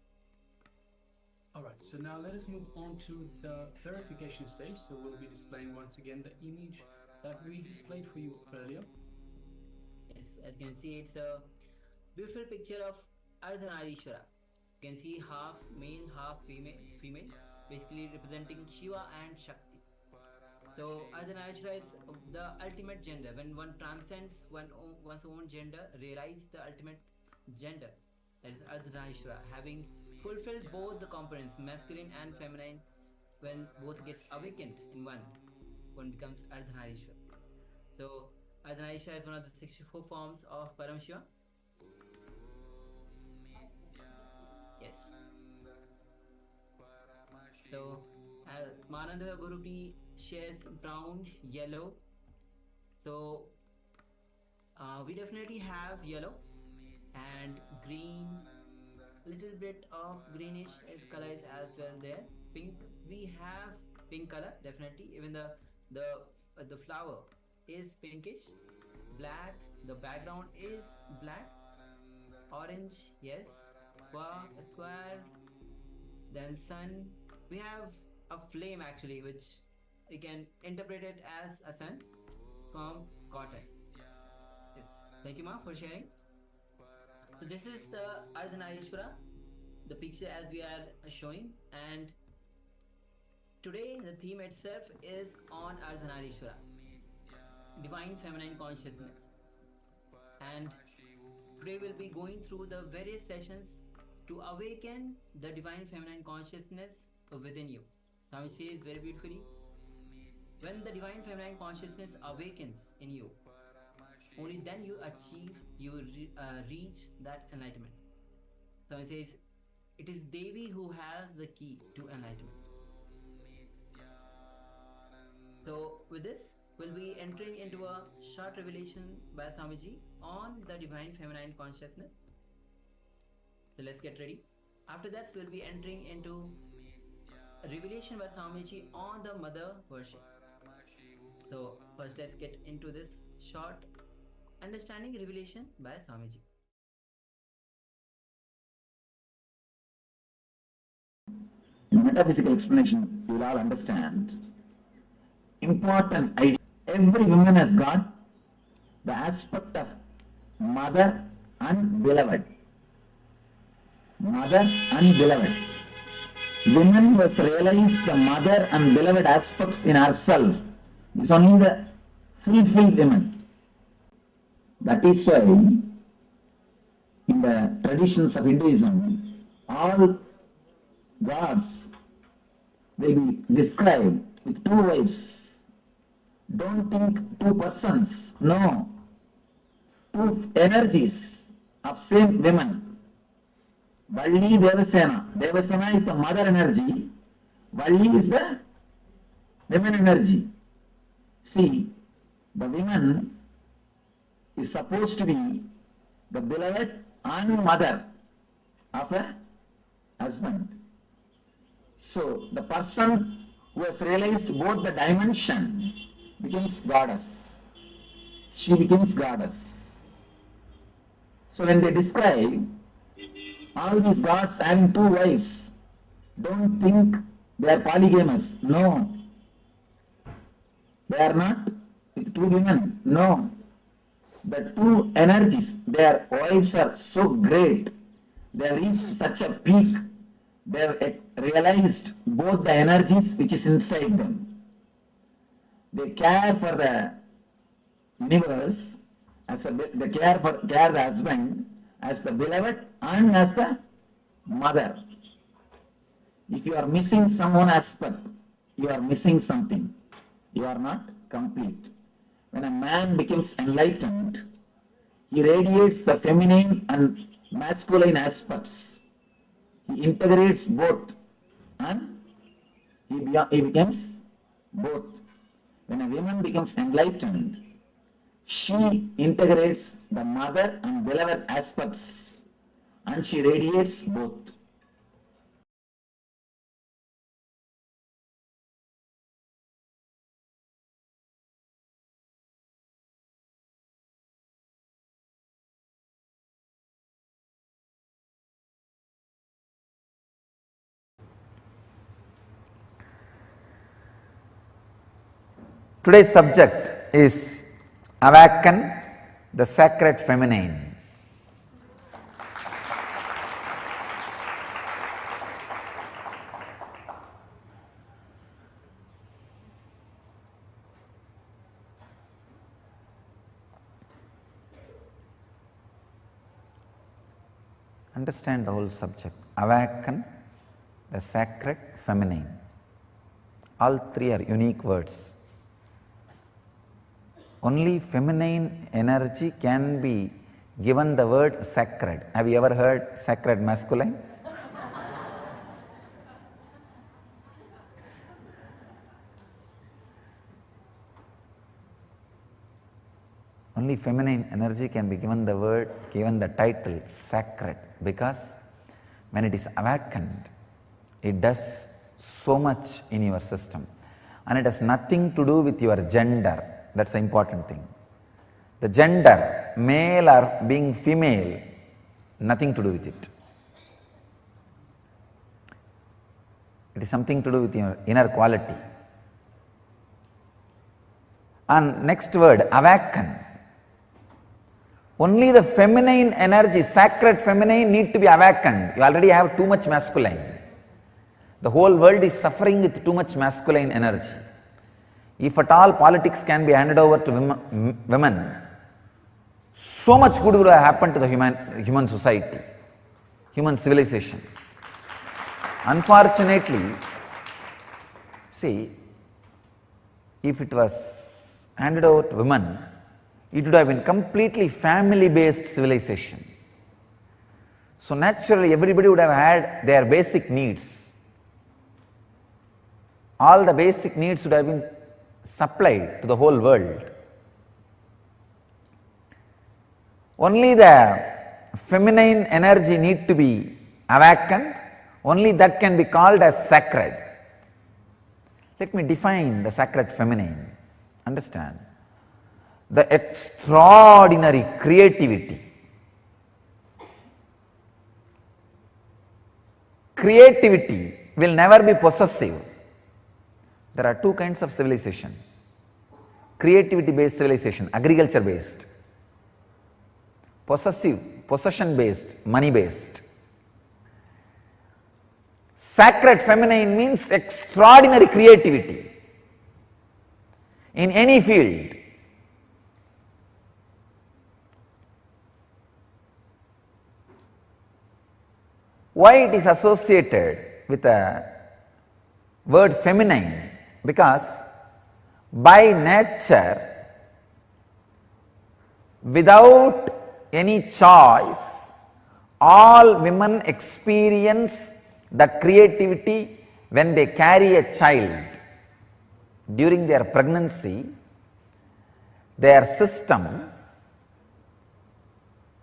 All right, so now let us move on to the verification stage. So we'll be displaying once again the image that we displayed for you earlier. Yes, as you can see, it's a beautiful picture of Ardhanarishwara. You can see half male, half female, basically representing Shiva and Shakti. So Ardhanarishwara is the ultimate gender. When one transcends one's own gender, realize the ultimate gender, that is Ardhanarishwara, having fulfilled both the components, masculine and feminine, when both gets awakened in one becomes Ardhanarishwara. So Ardhanarishwara is one of the 64 forms of Paramashiva. Yes. So Mananda Guruti shares brown, yellow. So we definitely have yellow and green, little bit of greenish as colors as well there. Pink, we have pink color definitely. Even the flower is pinkish. Black, the background is black. Orange, yes. Square, then sun. We have a flame actually, which we can interpret it as a sun from cotton. Yes. Thank you, Ma, for sharing. So this is the Ardhanarishwara, the picture as we are showing, and today the theme itself is on Ardhanarishwara, divine feminine consciousness, and today we'll be going through the various sessions to awaken the divine feminine consciousness within you. Swami says very beautifully, when the divine feminine consciousness awakens in you, only then you reach that enlightenment. Swami says, it is Devi who has the key to enlightenment. So with this, we'll be entering into a short revelation by Swamiji on the divine feminine consciousness. So let's get ready. After that, we'll be entering into a revelation by Swamiji on the mother worship. So first, let's get into this short understanding revelation by Swamiji. In metaphysical explanation, you will all understand. Important idea. Every woman has got the aspect of mother and beloved. Mother and beloved. Woman must realize the mother and beloved aspects in herself. It's only the fulfilled woman. That is why in the traditions of Hinduism, all gods will be described with two wives. Don't think two persons, no. Two energies of same women. Valli Devasena. Devasena is the mother energy. Valli is the women energy. See, the woman is supposed to be the beloved and mother of a husband. So, the person who has realized both the dimension becomes goddess. She becomes goddess. So, when they describe all these gods having two wives, don't think they are polygamous. No. They are not with two women. No. The two energies, their wives are so great. They have reached such a peak. They have realized both the energies which is inside them. They care for the universe, they care the husband as the beloved and as the mother. If you are missing one aspect, you are missing something. You are not complete. When a man becomes enlightened, he radiates the feminine and masculine aspects. He integrates both and he becomes both. When a woman becomes enlightened, she integrates the mother and beloved aspects and she radiates both. Today's subject is Awaken the Sacred Feminine. Understand the whole subject. Awaken, the sacred feminine. All three are unique words. Only feminine energy can be given the word sacred. Have you ever heard sacred masculine? Only feminine energy can be given the title sacred, because when it is awakened, it does so much in your system, and it has nothing to do with your gender. That's the important thing. The gender, male or being female, nothing to do with it. It is something to do with your inner quality. And next word, awaken. Only the feminine energy, sacred feminine, need to be awakened. You already have too much masculine. The whole world is suffering with too much masculine energy. If at all politics can be handed over to women, so much good would have happened to the human society, human civilization. Unfortunately, see, if it was handed over to women, it would have been completely family-based civilization. So naturally, everybody would have had their basic needs. All the basic needs would have been supplied to the whole world. Only the feminine energy need to be awakened. Only that can be called as sacred. Let me define the sacred feminine. Understand? The extraordinary creativity. Creativity will never be possessive. There are two kinds of civilization: creativity based civilization, agriculture based; possessive, possession based, money based. Sacred feminine means extraordinary creativity in any field. Why it is associated with the word feminine? Because by nature, without any choice, all women experience that creativity when they carry a child. During their pregnancy, their system,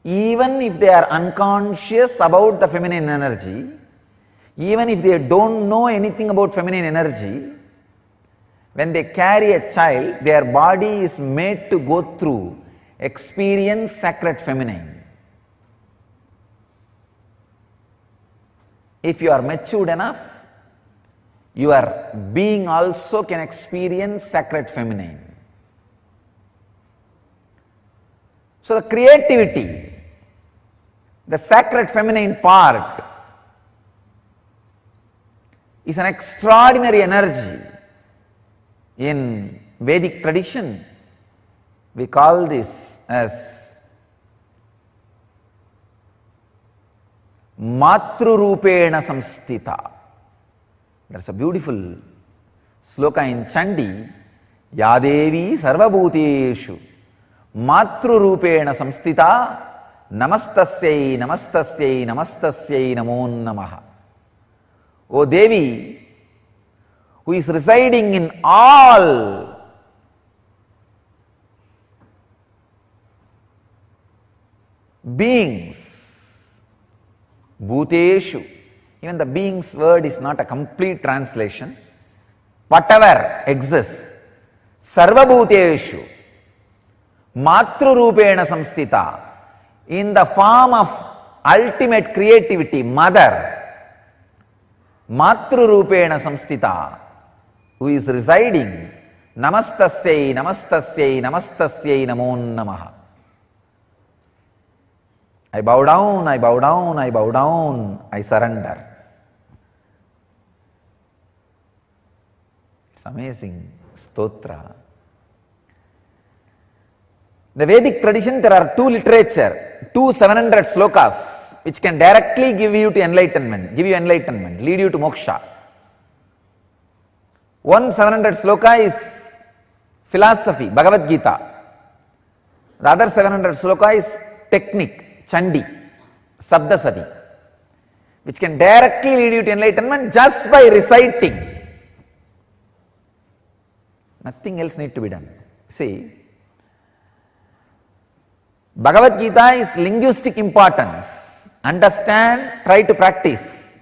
even if they are unconscious about the feminine energy, even if they don't know anything about feminine energy, when they carry a child, their body is made to go through, experience sacred feminine. If you are matured enough, your being also can experience sacred feminine. So the creativity, the sacred feminine part, is an extraordinary energy. In Vedic tradition, we call this as Matrurupena Samstita. That's a beautiful sloka in Chandi. Yadevi Sarvabhuteshu Matrurupena Samstita Namastasyai Namastasyai Namastasyai Namo Namaha. O Devi, who is residing in all beings, Bhuteshu. Even the beings word is not a complete translation. Whatever exists, Sarva Bhuteshu, Matrurupena Samstita, in the form of ultimate creativity, Mother, Matrurupena Samstita, who is residing, Namastasyai, Namastasyai, Namastasyai Namo Namaha. I bow down, I bow down, I bow down, I surrender. It's amazing stotra. The Vedic tradition, there are two 700 slokas. which can directly give you enlightenment, lead you to moksha. One 700 sloka is philosophy, Bhagavad Gita. The other 700 sloka is technique, Chandi, Sabdasati, which can directly lead you to enlightenment just by reciting. Nothing else need to be done. See, Bhagavad Gita is linguistic importance. Understand, try to practice.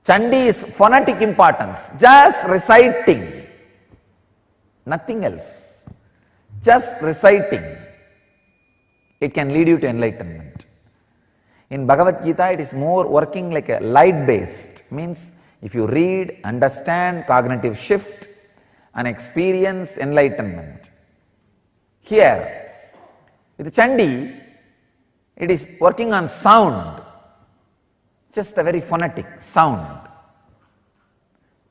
Chandi is phonetic importance. Just reciting. Nothing else. Just reciting. It can lead you to enlightenment. In Bhagavad Gita, it is more working like a light based. Means if you read, understand, cognitive shift and experience enlightenment. Here, with Chandi, it is working on sound, just a very phonetic sound.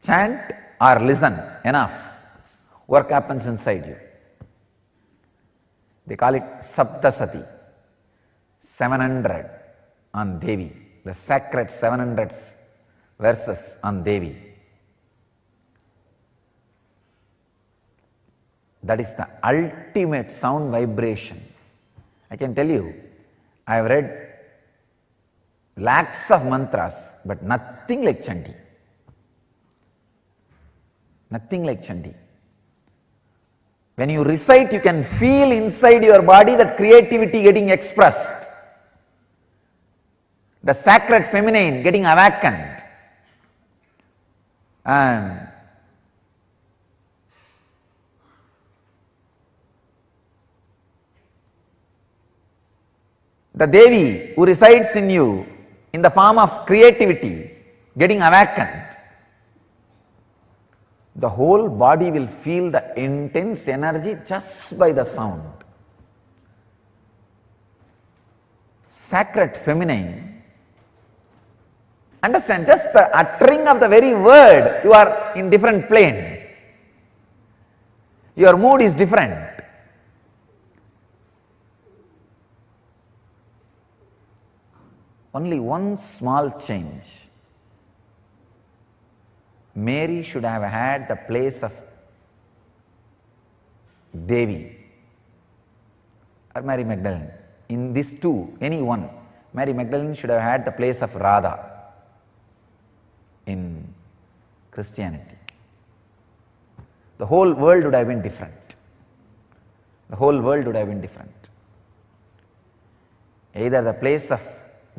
Chant or listen, enough. Work happens inside you. They call it Saptasati, 700 on Devi, the sacred 700 verses on Devi. That is the ultimate sound vibration. I can tell you, I have read lakhs of mantras, but nothing like Chandi. Nothing like Chandi. When you recite, you can feel inside your body that creativity getting expressed. The sacred feminine getting awakened. And the Devi who resides in you in the form of creativity getting awakened, the whole body will feel the intense energy just by the sound. Sacred feminine, understand, just the uttering of the very word, you are in different plane. Your mood is different. Only one small change. Mary should have had the place of Devi or Mary Magdalene. In these two, any one, Mary Magdalene should have had the place of Radha in Christianity. The whole world would have been different. The whole world would have been different. Either the place of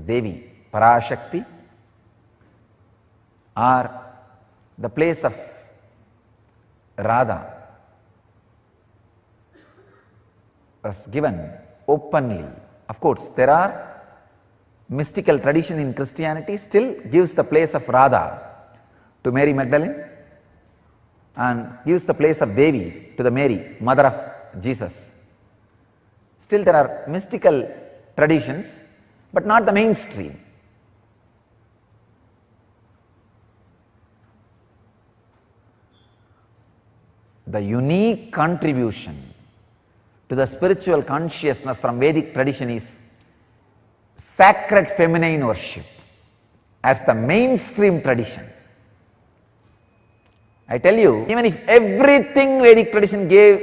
Devi, Parashakti, or the place of Radha was given openly. Of course, there are mystical tradition in Christianity still gives the place of Radha to Mary Magdalene and gives the place of Devi to the Mary, mother of Jesus. Still there are mystical traditions, but not the mainstream. The unique contribution to the spiritual consciousness from Vedic tradition is sacred feminine worship as the mainstream tradition. I tell you, even if everything Vedic tradition gave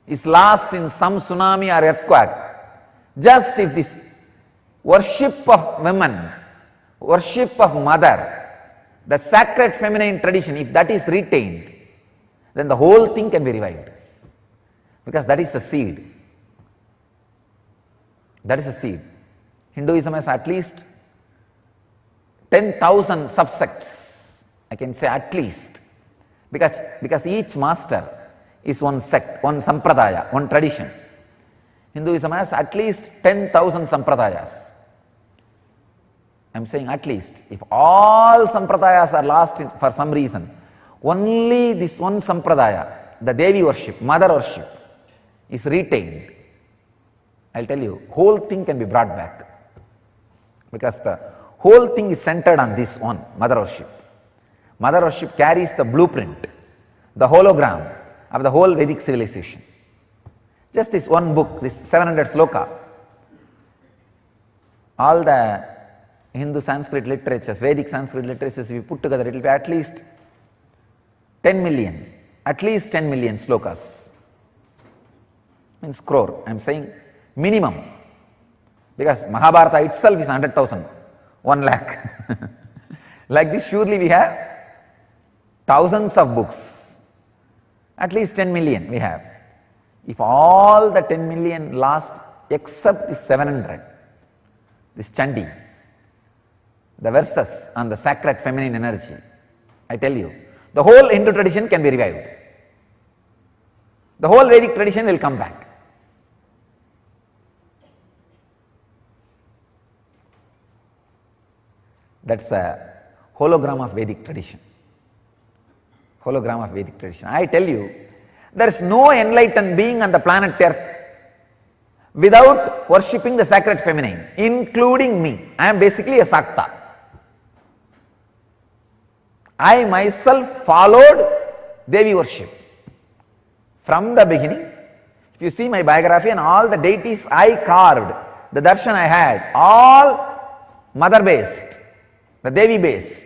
is lost in some tsunami or earthquake, just if this worship of women, worship of mother, the sacred feminine tradition, if that is retained, then the whole thing can be revived. Because that is the seed. That is the seed. Hinduism has at least 10,000 subsects. I can say at least. Because each master is one sect, one sampradaya, one tradition. Hinduism has at least 10,000 sampradayas. I am saying at least. If all sampradayas are lost for some reason, only this one sampradaya, the Devi worship, mother worship, is retained. I'll tell you, whole thing can be brought back. Because the whole thing is centered on this one, mother worship. Mother worship carries the blueprint, the hologram of the whole Vedic civilization. Just this one book, this 700 sloka all the Hindu Sanskrit literatures, Vedic Sanskrit literatures, if you put together, it will be at least 10 million, at least 10 million slokas. Means crore, I am saying minimum. Because Mahabharata itself is 100,000, 1 lakh. Like this, surely we have thousands of books, at least 10 million we have. If all the 10 million last except the 700, this Chandi, the verses on the sacred feminine energy, I tell you, the whole Hindu tradition can be revived. The whole Vedic tradition will come back. That's a hologram of Vedic tradition. Hologram of Vedic tradition. I tell you, there is no enlightened being on the planet Earth without worshipping the sacred feminine, including me. I am basically a Sakta. I myself followed Devi worship from the beginning. If you see my biography and all the deities I carved, the darshan I had, all mother based, the Devi based.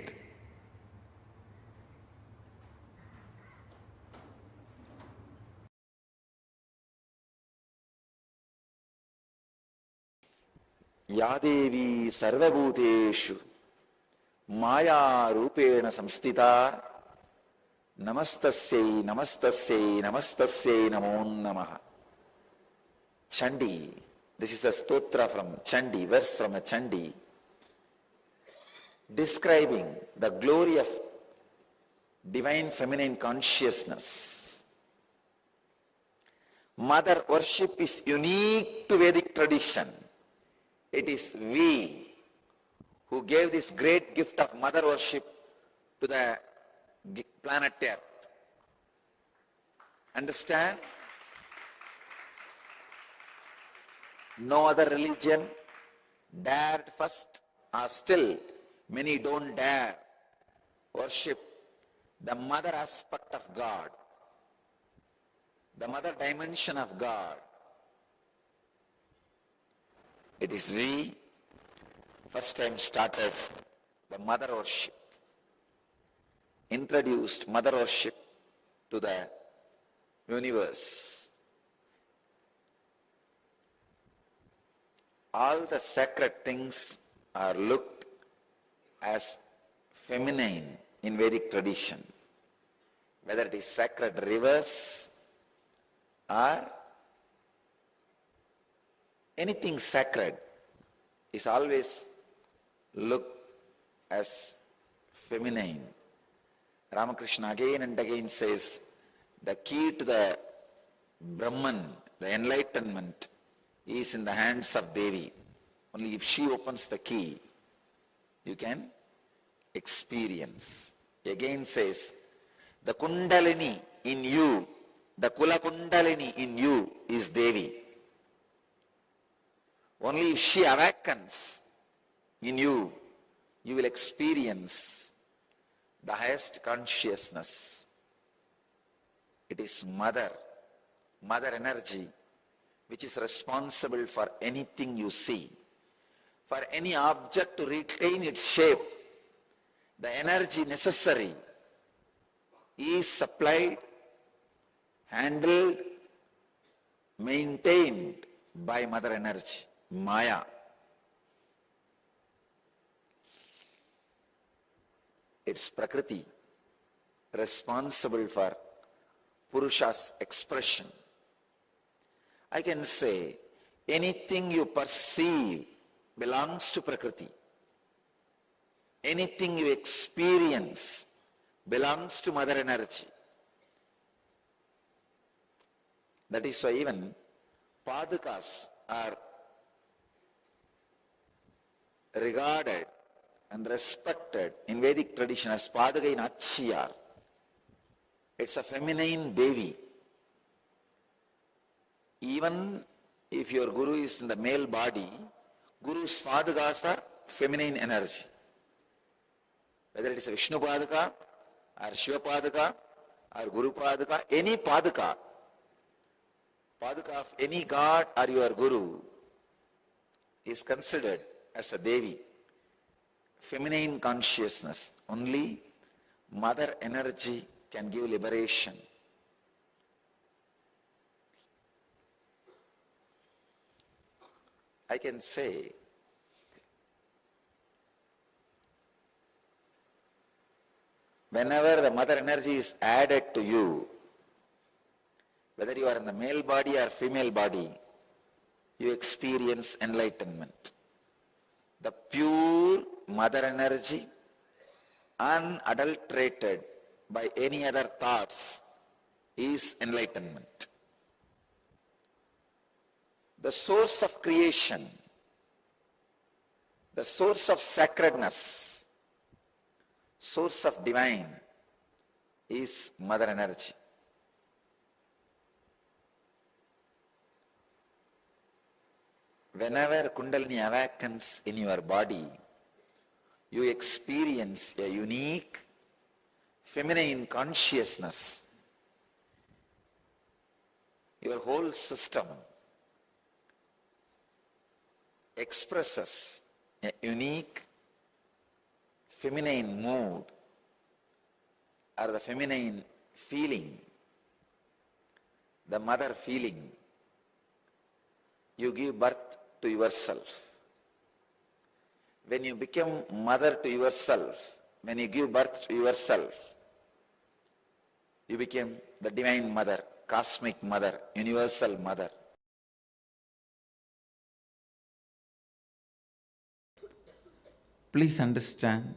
या देवी सर्वभूतेषु माया रूपेण संस्थिता नमस्तस्यै नमस्तस्यै नमस्तस्यै नमो नमः. Chandi, this is a stotra from Chandi, verse from a Chandi, describing the glory of divine feminine consciousness. Mother worship is unique to Vedic tradition. It is we who gave this great gift of mother worship to the planet Earth. Understand? No other religion dared first, or still many don't dare worship the mother aspect of God, the mother dimension of God. It is we first time started the mother worship, introduced mother worship to the universe. All the sacred things are looked as feminine in Vedic tradition, whether it is sacred rivers or anything sacred is always looked as feminine. Ramakrishna again and again says the key to the Brahman, the enlightenment, is in the hands of Devi. Only if she opens the key, you can experience. He again says, the Kundalini in you, the Kula Kundalini in you is Devi. Only if she awakens in you, you will experience the highest consciousness. It is mother energy, which is responsible for anything you see. For any object to retain its shape, the energy necessary is supplied, handled, maintained by mother energy, Maya. It's Prakriti, responsible for Purusha's expression. I can say anything you perceive belongs to Prakriti. Anything you experience belongs to mother energy. That is why even Padukas are regarded and respected in Vedic tradition as Paduka in Achiyar. It's a feminine Devi. Even if your Guru is in the male body, Guru's Padukas are feminine energy. Whether it is a Vishnu Paduka or Shiva Paduka or Guru Paduka, any Paduka, Paduka of any god or your Guru is considered as a Devi, feminine consciousness. Only mother energy can give liberation. I can say, whenever the mother energy is added to you, whether you are in the male body or female body, you experience enlightenment. The pure mother energy, unadulterated by any other thoughts, is enlightenment. The source of creation, the source of sacredness, source of divine is mother energy. Whenever Kundalini awakens in your body, you experience a unique feminine consciousness. Your whole system expresses a unique feminine mood or the feminine feeling, the mother feeling. You give birth to yourself. When you become mother to yourself, when you give birth to yourself, you become the divine mother, cosmic mother, universal mother. Please understand,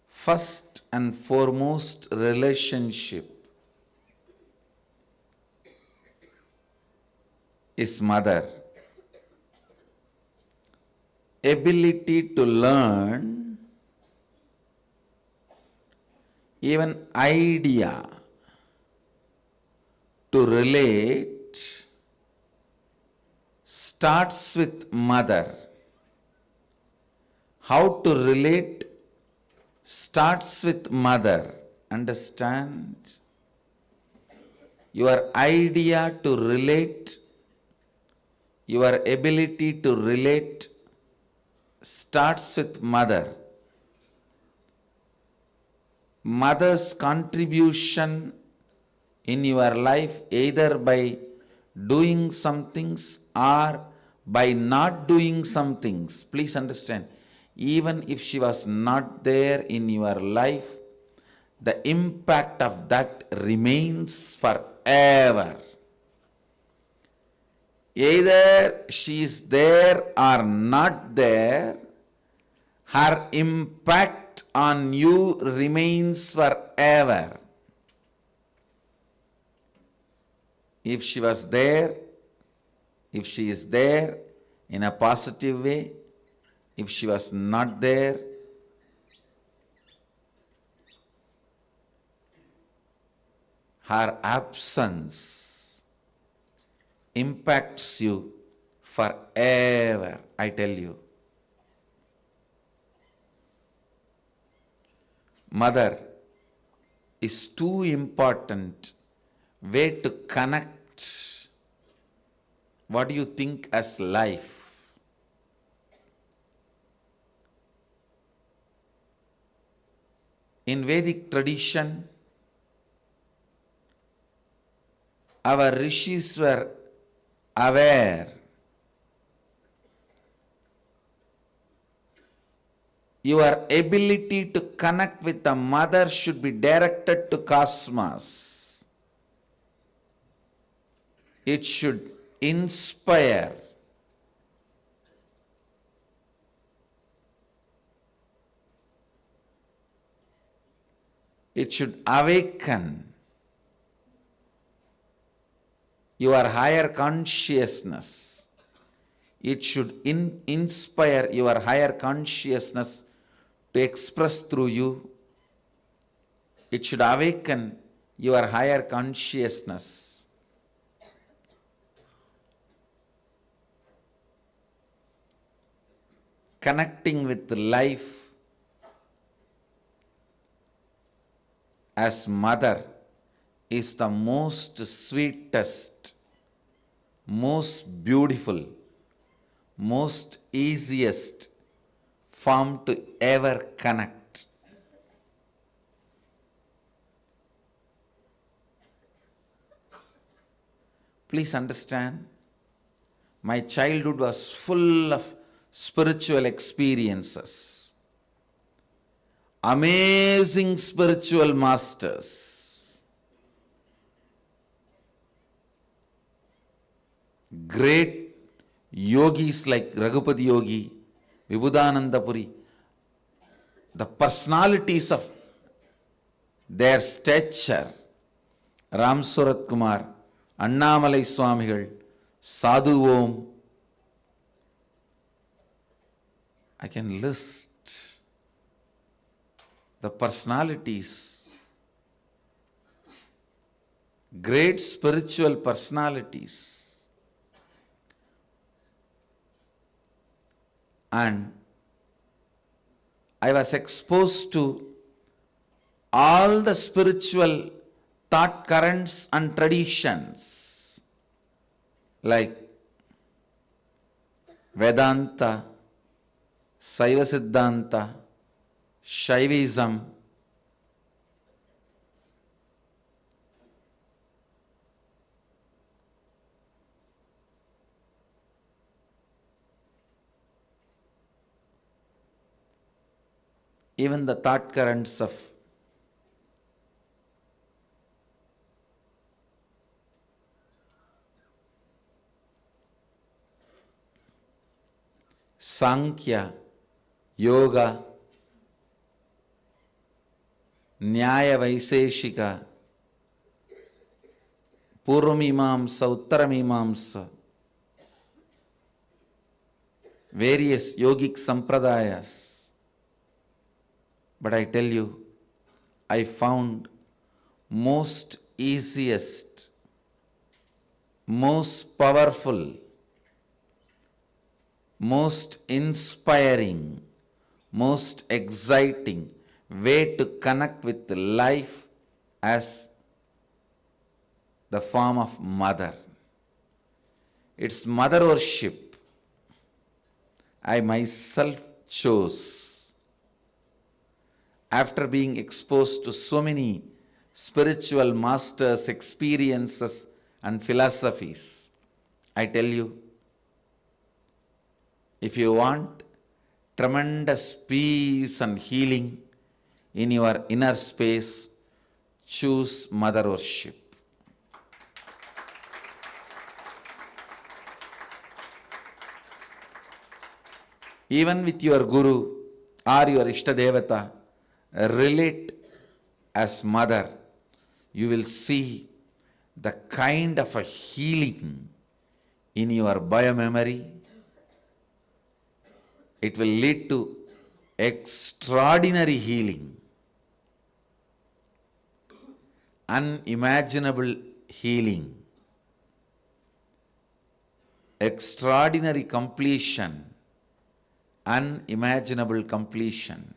first and foremost relationship is mother. Ability to learn, even idea to relate starts with mother. How to relate starts with mother. Understand? Your idea to relate, your ability to relate starts with mother. Mother's contribution in your life, either by doing some things or by not doing some things. Please understand, even if she was not there in your life, the impact of that remains forever. Either she is there or not there, her impact on you remains forever. If she was there, if she is there in a positive way, if she was not there, her absence impacts you forever, I tell you. Mother is too important way to connect what do you think as life. In Vedic tradition, our rishis were aware. Your ability to connect with the mother should be directed to cosmos. It should inspire. It should awaken your higher consciousness. It should inspire your higher consciousness to express through you. It should awaken your higher consciousness. Connecting with life as mother is the most sweetest, most beautiful, most easiest form to ever connect. Please understand, my childhood was full of spiritual experiences, amazing spiritual masters, great yogis like Raghupati Yogi, Vibhudananda Puri, the personalities of their stature, Ram Surat Kumar, Annamalai Swamigal, Sadhu Om. I can list the personalities, great spiritual personalities. And I was exposed to all the spiritual thought currents and traditions like Vedanta, Saiva Siddhanta, Shaivism, even the thought currents of Sankhya, Yoga, Nyaya Vaiseshika, Purvamimamsa, Uttaramimamsa, various yogic sampradayas. But I tell you, I found most easiest, most powerful, most inspiring, most exciting way to connect with life as the form of mother. It's mother worship. I myself chose. After being exposed to so many spiritual masters, experiences, and philosophies, I tell you, if you want tremendous peace and healing in your inner space, choose mother worship. Even with your guru or your Ishtadevata, relate as mother. You will see the kind of a healing in your biomemory. It will lead to extraordinary healing, unimaginable healing, extraordinary completion, unimaginable completion.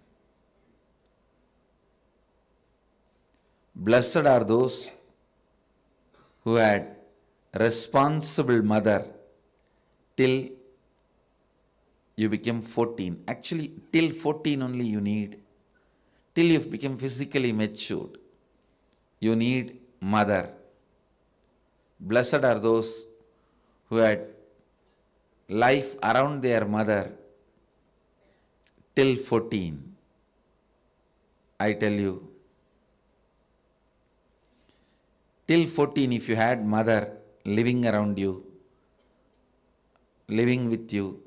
Blessed are those who had responsible mother till you became 14. Actually, till 14 only you need. Till you become physically matured, you need mother. Blessed are those who had life around their mother till 14. I tell you, till 14, if you had mother living around you, living with you,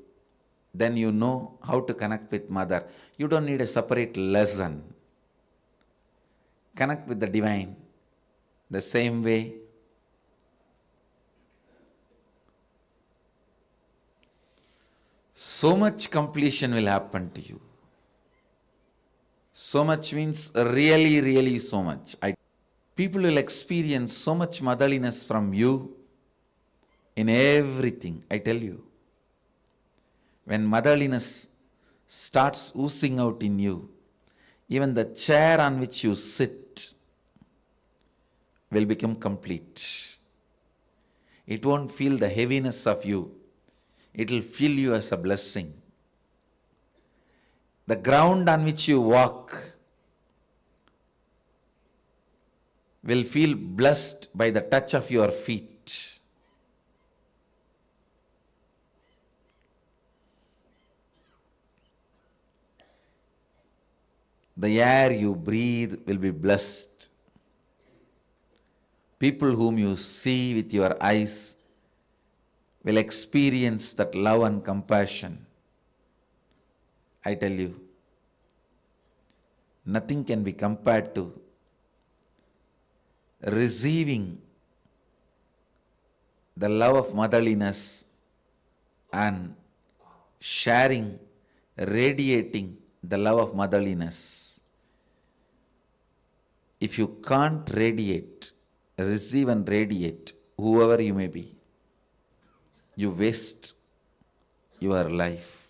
then you know how to connect with mother. You don't need a separate lesson. Connect with the divine the same way. So much completion will happen to you. So much means really, really so much. People will experience so much motherliness from you in everything, I tell you. When motherliness starts oozing out in you, even the chair on which you sit will become complete. It won't feel the heaviness of you. it will feel you as a blessing. The ground on which you walk will feel blessed by the touch of your feet. The air you breathe will be blessed. People whom you see with your eyes will experience that love and compassion. I tell you, nothing can be compared to receiving the love of motherliness and sharing, radiating the love of motherliness. If you can't radiate, receive and radiate, whoever you may be, you waste your life.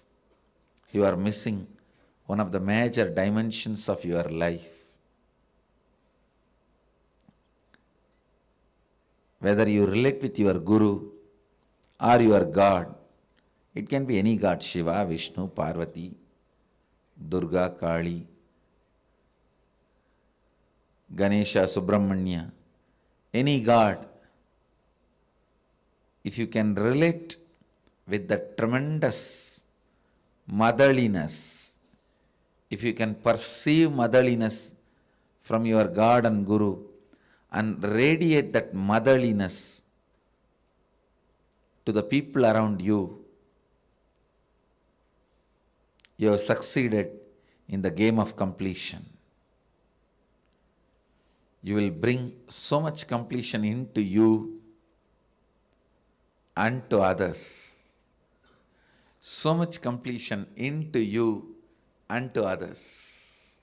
You are missing one of the major dimensions of your life. Whether you relate with your Guru or your God, it can be any God, Shiva, Vishnu, Parvati, Durga, Kali, Ganesha, Subramanya, any God. If you can relate with the tremendous motherliness, if you can perceive motherliness from your God and Guru and radiate that motherliness to the people around you, you have succeeded in the game of completion. You will bring so much completion into you and to others. So much completion into you and to others.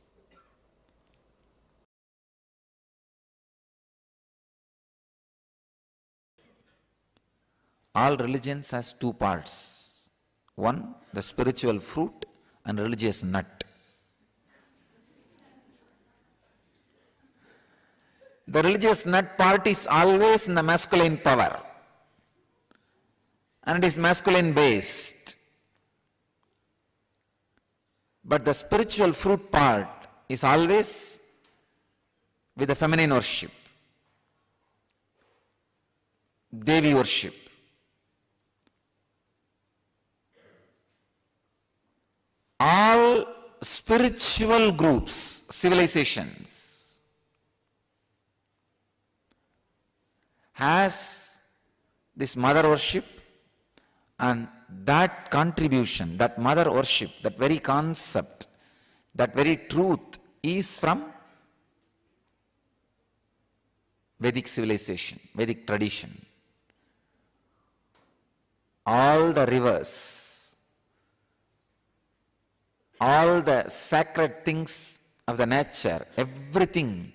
All religions has two parts. One, the spiritual fruit, and religious nut. The religious nut part is always in the masculine power, and it is masculine based. But the spiritual fruit part is always with the feminine worship, Devi worship. All spiritual groups, civilizations, has this mother worship, and that contribution, that mother worship, that very concept, that very truth is from Vedic civilization, Vedic tradition. All the rivers, all the sacred things of the nature, everything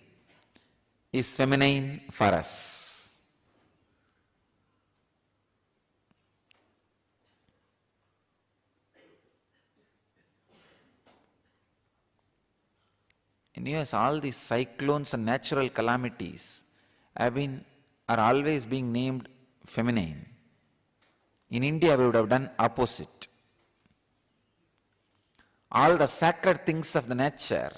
is feminine for us. In US, all these cyclones and natural calamities are always being named feminine. In India, we would have done opposite. All the sacred things of the nature,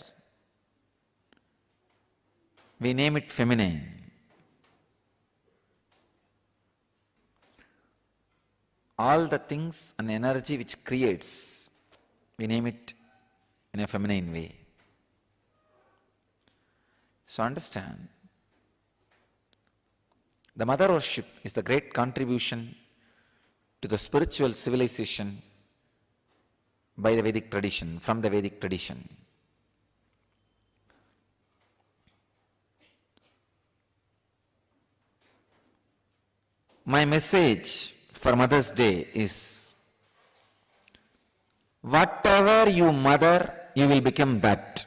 we name it feminine. All the things and energy which creates, we name it in a feminine way. So understand, the mother worship is the great contribution to the spiritual civilization by the Vedic tradition, from the Vedic tradition. My message for Mother's Day is, whatever you mother, you will become that.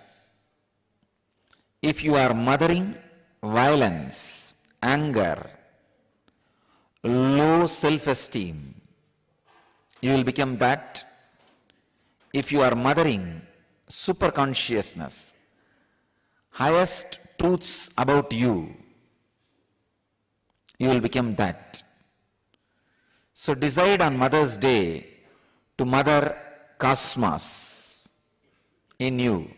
If you are mothering violence, anger, low self-esteem, you will become that. If you are mothering superconsciousness, highest truths about you, you will become that. So decide on Mother's Day to mother cosmos in you.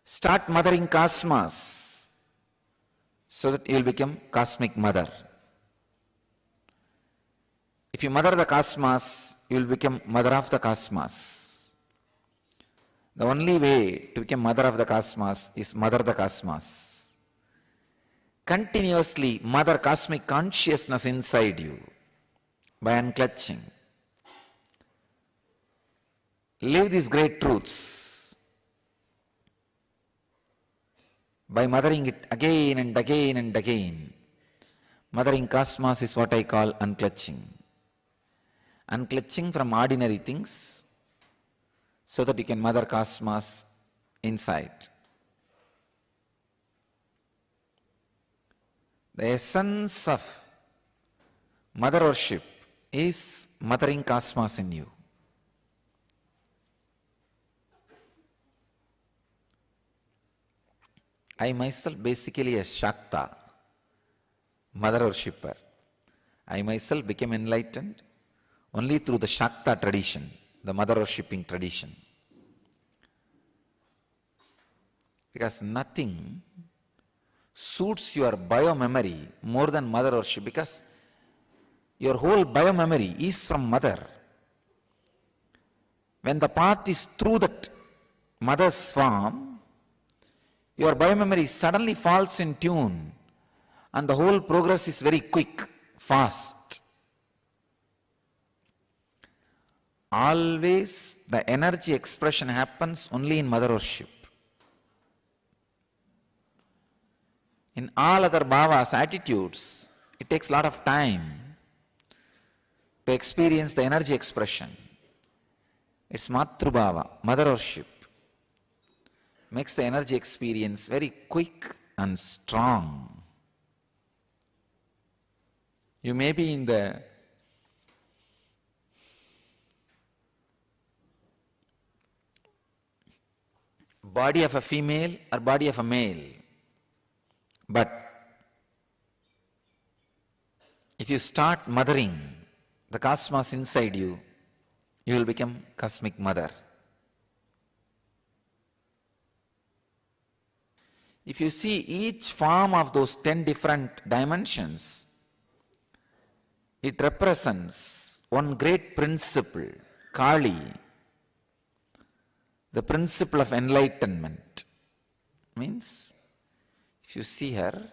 Start mothering cosmos so that you will become cosmic mother. If you mother the cosmos, you will become mother of the cosmos. The only way to become mother of the cosmos is mother the cosmos. Continuously mother cosmic consciousness inside you by unclutching. Live these great truths by mothering it again and again and again. Mothering cosmos is what I call unclutching. Unclutching from ordinary things so that you can mother cosmos inside. The essence of mother worship is mothering cosmos in you. I myself basically a Shakta, mother worshipper. I myself became enlightened only through the Shakta tradition, the mother worshipping tradition. Because nothing suits your bio-memory more than mother worship, because your whole bio-memory is from mother. When the path is through that mother's form, your bio-memory suddenly falls in tune and the whole progress is very quick, fast. Always the energy expression happens only in mother worship. In all other bhavas, attitudes, it takes a lot of time to experience the energy expression. It's Matrubhava, mother worship, makes the energy experience very quick and strong. You may be in the body of a female or body of a male, but if you start mothering the cosmos inside you, you will become cosmic mother. If you see each form of those 10 different dimensions, it represents one great principle, Kali, the principle of enlightenment. Means, if you see her,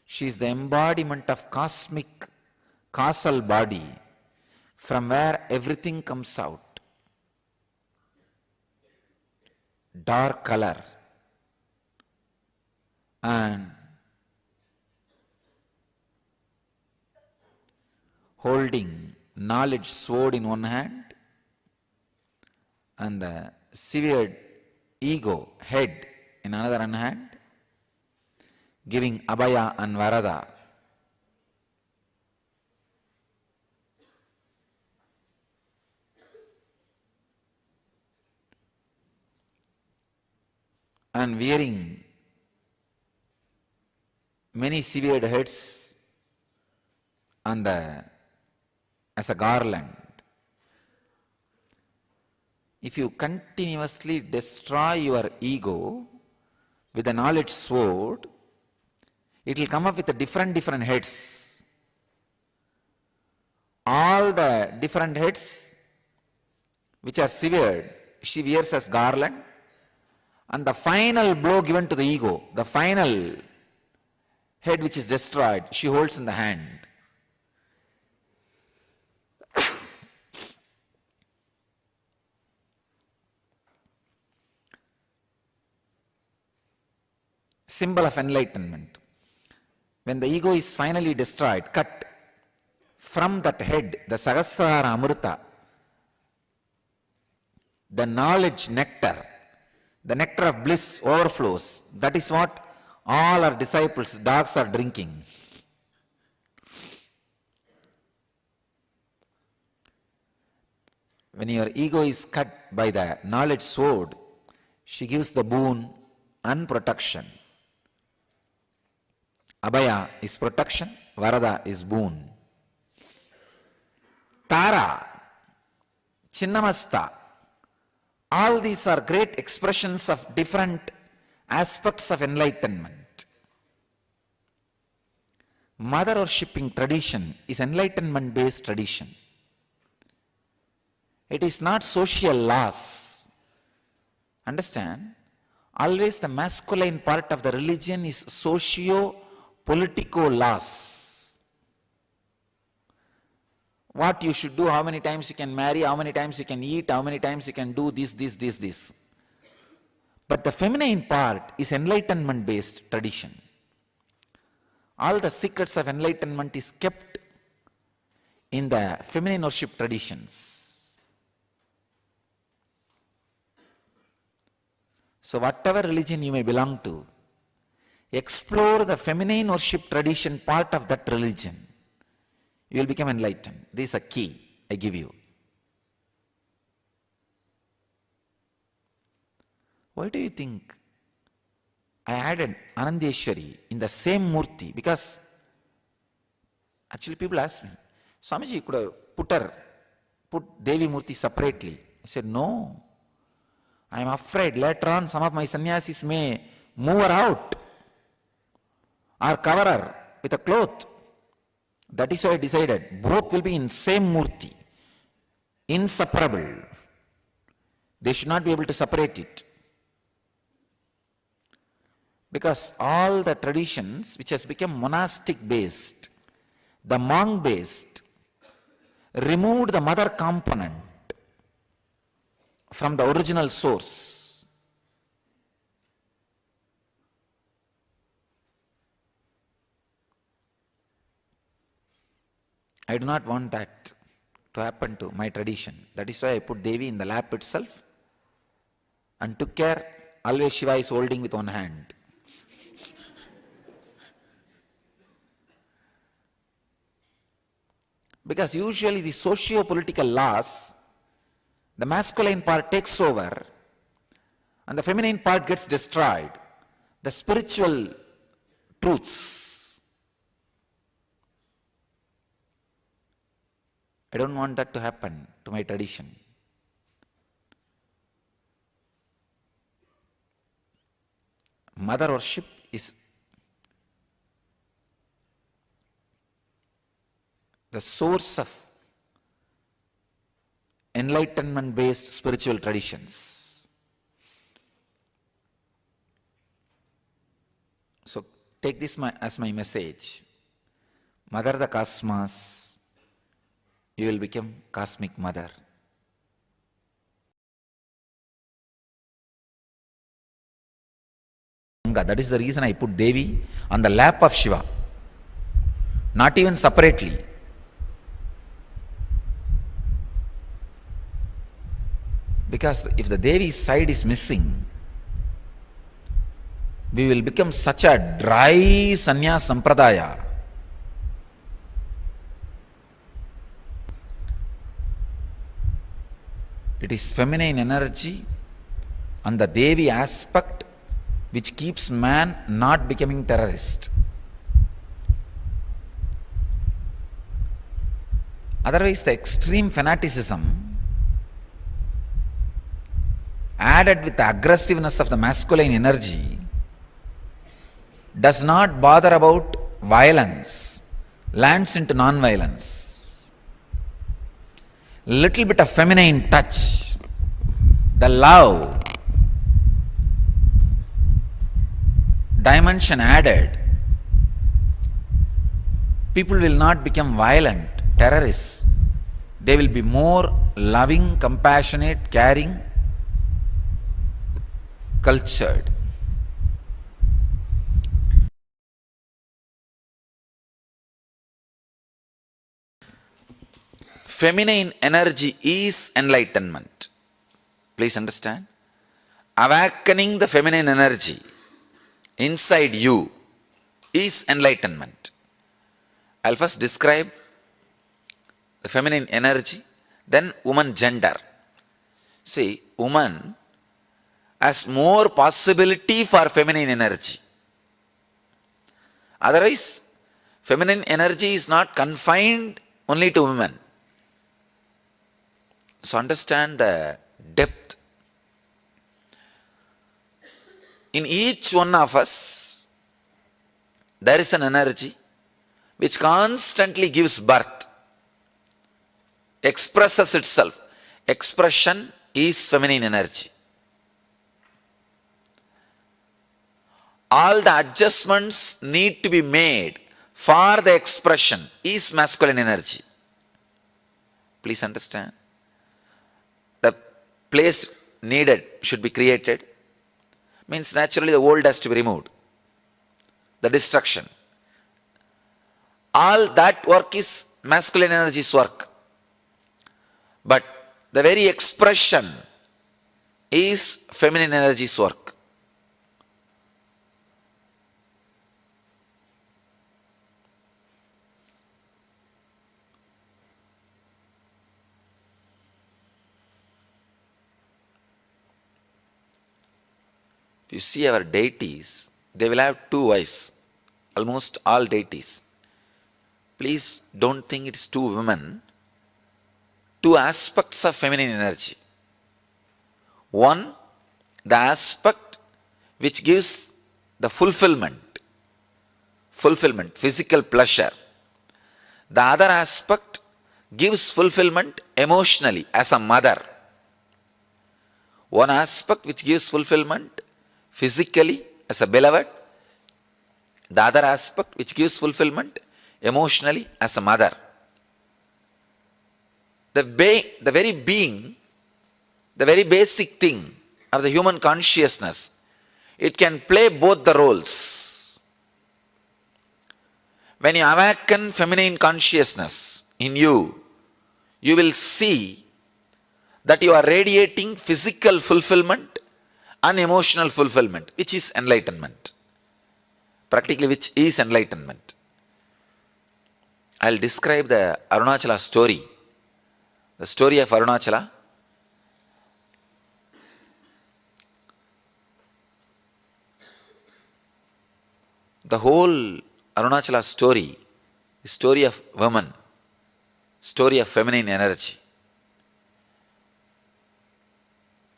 she is the embodiment of cosmic causal body from where everything comes out. Dark color and holding knowledge sword in one hand and the severed ego head in another hand, giving abhaya and varada. And wearing many severed heads on as a garland. If you continuously destroy your ego with a knowledge sword, it will come up with different heads. All the different heads which are severed, she wears as garland, and the final blow given to the ego, the final head which is destroyed, she holds in the hand. Symbol of enlightenment. When the ego is finally destroyed, cut, from that head, the Sahasrara Amrita, the knowledge nectar, the nectar of bliss overflows. That is what all our disciples, dogs, are drinking. When your ego is cut by the knowledge sword, she gives the boon and protection. Abhaya is protection, Varada is boon. Tara, Chinnamasta, all these are great expressions of different aspects of enlightenment. Mother worshipping tradition is enlightenment based tradition. It is not social laws. Understand? Always the masculine part of the religion is socio-political laws. What you should do, how many times you can marry, how many times you can eat, how many times you can do this. But the feminine part is enlightenment based tradition. All the secrets of enlightenment is kept in the feminine worship traditions. So whatever religion you may belong to, explore the feminine worship tradition part of that religion. You will become enlightened. This is a key I give you. Why do you think I added Anandeshwari in the same Murti? Because actually people ask me, Swamiji, you could have put Devi Murti separately. I said, no. I am afraid later on some of my sannyasis may move her out or cover her with a cloth. That is why I decided both will be in same Murti, inseparable. They should not be able to separate it. Because all the traditions which has become monastic based, the monk based, removed the mother component from the original source. I do not want that to happen to my tradition. That is why I put Devi in the lap itself and took care. Always Shiva is holding with one hand. Because usually the socio-political laws, the masculine part takes over and the feminine part gets destroyed. The spiritual truths. I don't want that to happen to my tradition. Mother worship is the source of enlightenment based spiritual traditions. So take this as my message. Mother the cosmos, you will become cosmic mother. That is the reason I put Devi on the lap of Shiva, not even separately. Because if the Devi's side is missing, we will become such a dry sannyas sampradaya. It is feminine energy and the Devi aspect which keeps man not becoming terrorist. Otherwise, the extreme fanaticism added with the aggressiveness of the masculine energy does not bother about violence, lands into non-violence. Little bit of feminine touch, the love dimension added, people will not become violent, terrorists. They will be more loving, compassionate, caring, cultured. Feminine energy is enlightenment. Please understand. Awakening the feminine energy inside you is enlightenment. I'll first describe the feminine energy, then woman gender. See, woman has more possibility for feminine energy. Otherwise, feminine energy is not confined only to women. So understand the depth. In each one of us, there is an energy which constantly gives birth, expresses itself. Expression is feminine energy. All the adjustments need to be made for the expression is masculine energy. Please understand. The place needed should be created. Means naturally the old has to be removed. The destruction. All that work is masculine energy's work. But the very expression is feminine energy's work. If you see our deities, they will have two wives. Almost all deities. Please don't think it's two women. Two aspects of feminine energy. One, the aspect which gives the fulfillment, physical pleasure. The other aspect gives fulfillment emotionally as a mother. One aspect which gives fulfillment physically as a beloved. The other aspect which gives fulfillment emotionally as a mother. The very being, the very basic thing of the human consciousness, it can play both the roles. When you awaken feminine consciousness in you, you will see that you are radiating physical fulfillment and emotional fulfillment, which is enlightenment. Practically, which is enlightenment. I'll describe the Arunachala story. The story of Arunachala. The whole Arunachala story is story of women, story of feminine energy.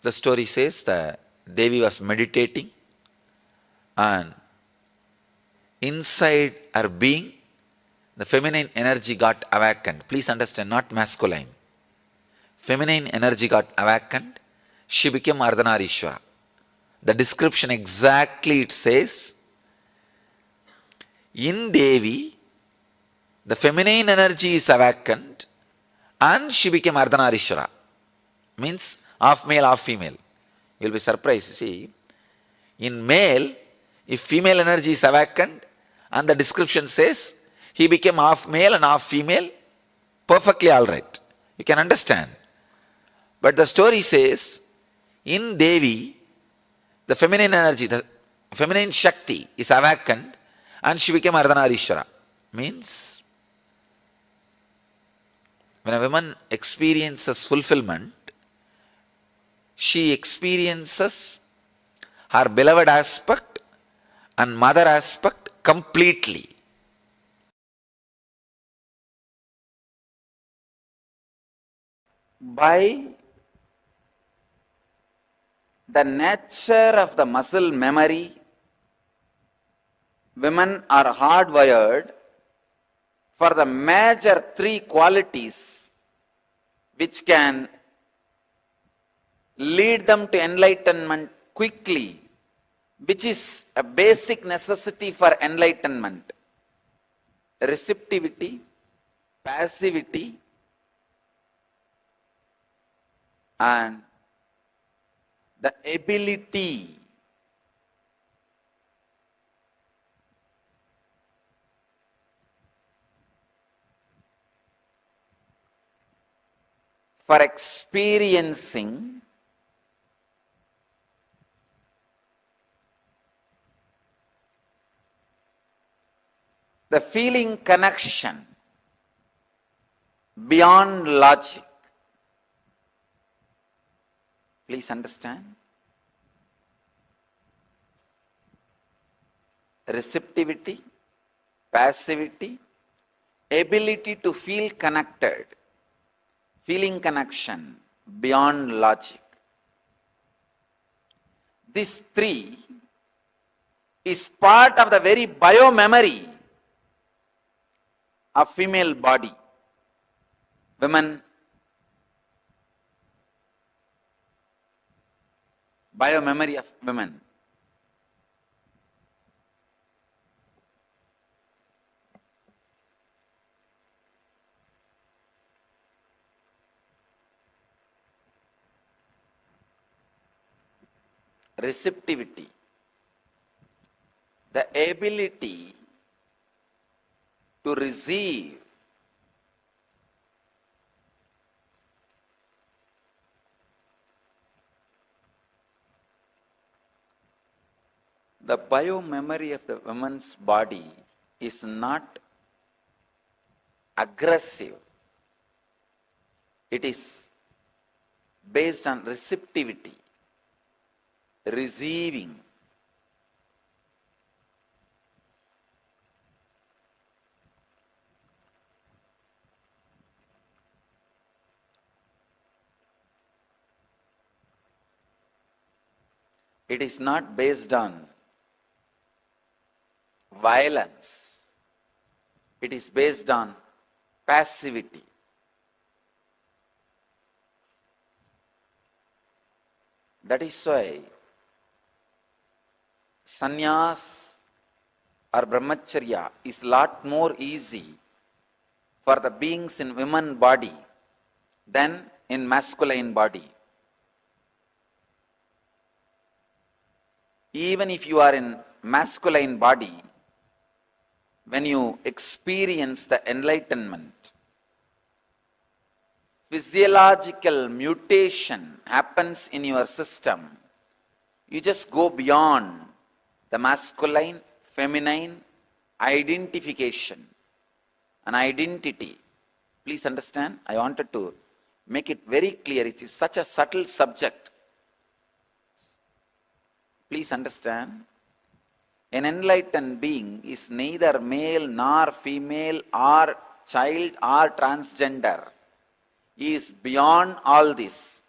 The story says that Devi was meditating and inside her being, the feminine energy got awakened. Please understand, not masculine. Feminine energy got awakened. She became Ardhanarishwara. The description exactly it says, in Devi, the feminine energy is awakened and she became Ardhanarishwara. Means half male, half female. You will be surprised. See, in male, if female energy is awakened and the description says he became half male and half female, perfectly all right. You can understand. But the story says, in Devi, the feminine energy, the feminine Shakti is awakened and she became Ardhanarishwara. Means, when a woman experiences fulfillment, she experiences her beloved aspect and mother aspect completely. By the nature of the muscle memory, women are hardwired for the major three qualities which can lead them to enlightenment quickly, which is a basic necessity for enlightenment: receptivity, passivity, and the ability for experiencing the feeling connection beyond logic. Please understand. Receptivity, passivity, ability to feel connected, feeling connection beyond logic. This three is part of the very biomemory of female body. Women, biomemory of women. Receptivity, the ability to receive the biomemory of the woman's body is not aggressive. It is based on receptivity, receiving. It is not based on violence. It is based on passivity. That is why sannyas or brahmacharya is lot more easy for the beings in women body than in masculine body. Even if you are in masculine body, when you experience the enlightenment, physiological mutation happens in your system. You just go beyond the masculine, feminine identification, an identity. Please understand, I wanted to make it very clear. It is such a subtle subject. Please understand, an enlightened being is neither male nor female or child or transgender. He is beyond all this.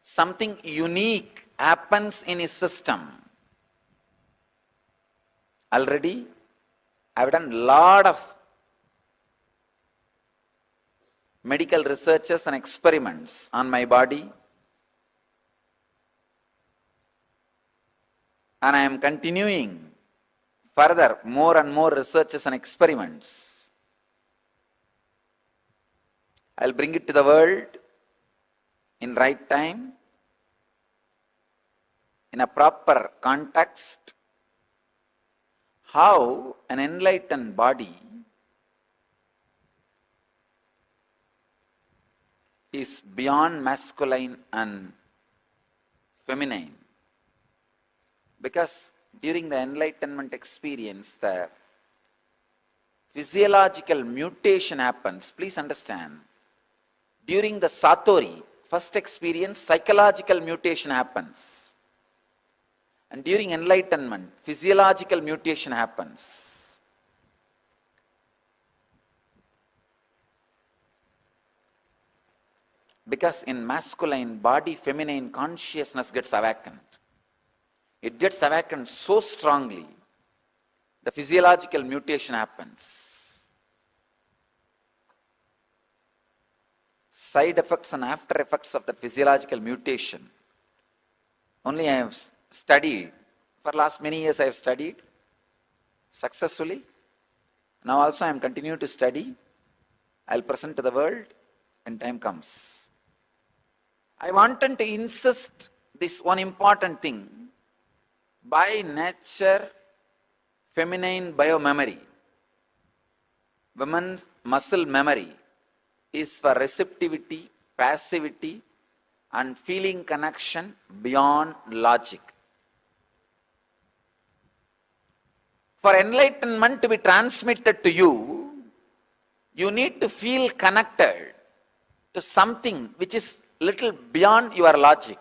Something unique happens in his system. Already, I have done a lot of medical researches and experiments on my body. And I am continuing further more and more researches and experiments. I'll bring it to the world in right time, in a proper context, how an enlightened body is beyond masculine and feminine. Because during the enlightenment experience, the physiological mutation happens. Please understand, during the Satori, first experience, psychological mutation happens. And during enlightenment, physiological mutation happens. Because in masculine body, feminine consciousness gets awakened. It gets awakened so strongly, the physiological mutation happens. Side effects and after effects of the physiological mutation, only I have studied. For last many years I have studied successfully. Now also I am continuing to study. I will present to the world when time comes. I wanted to insist this one important thing. By nature, feminine biomemory, women's muscle memory is for receptivity, passivity, and feeling connection beyond logic. For enlightenment to be transmitted to you, you need to feel connected to something which is little beyond your logic.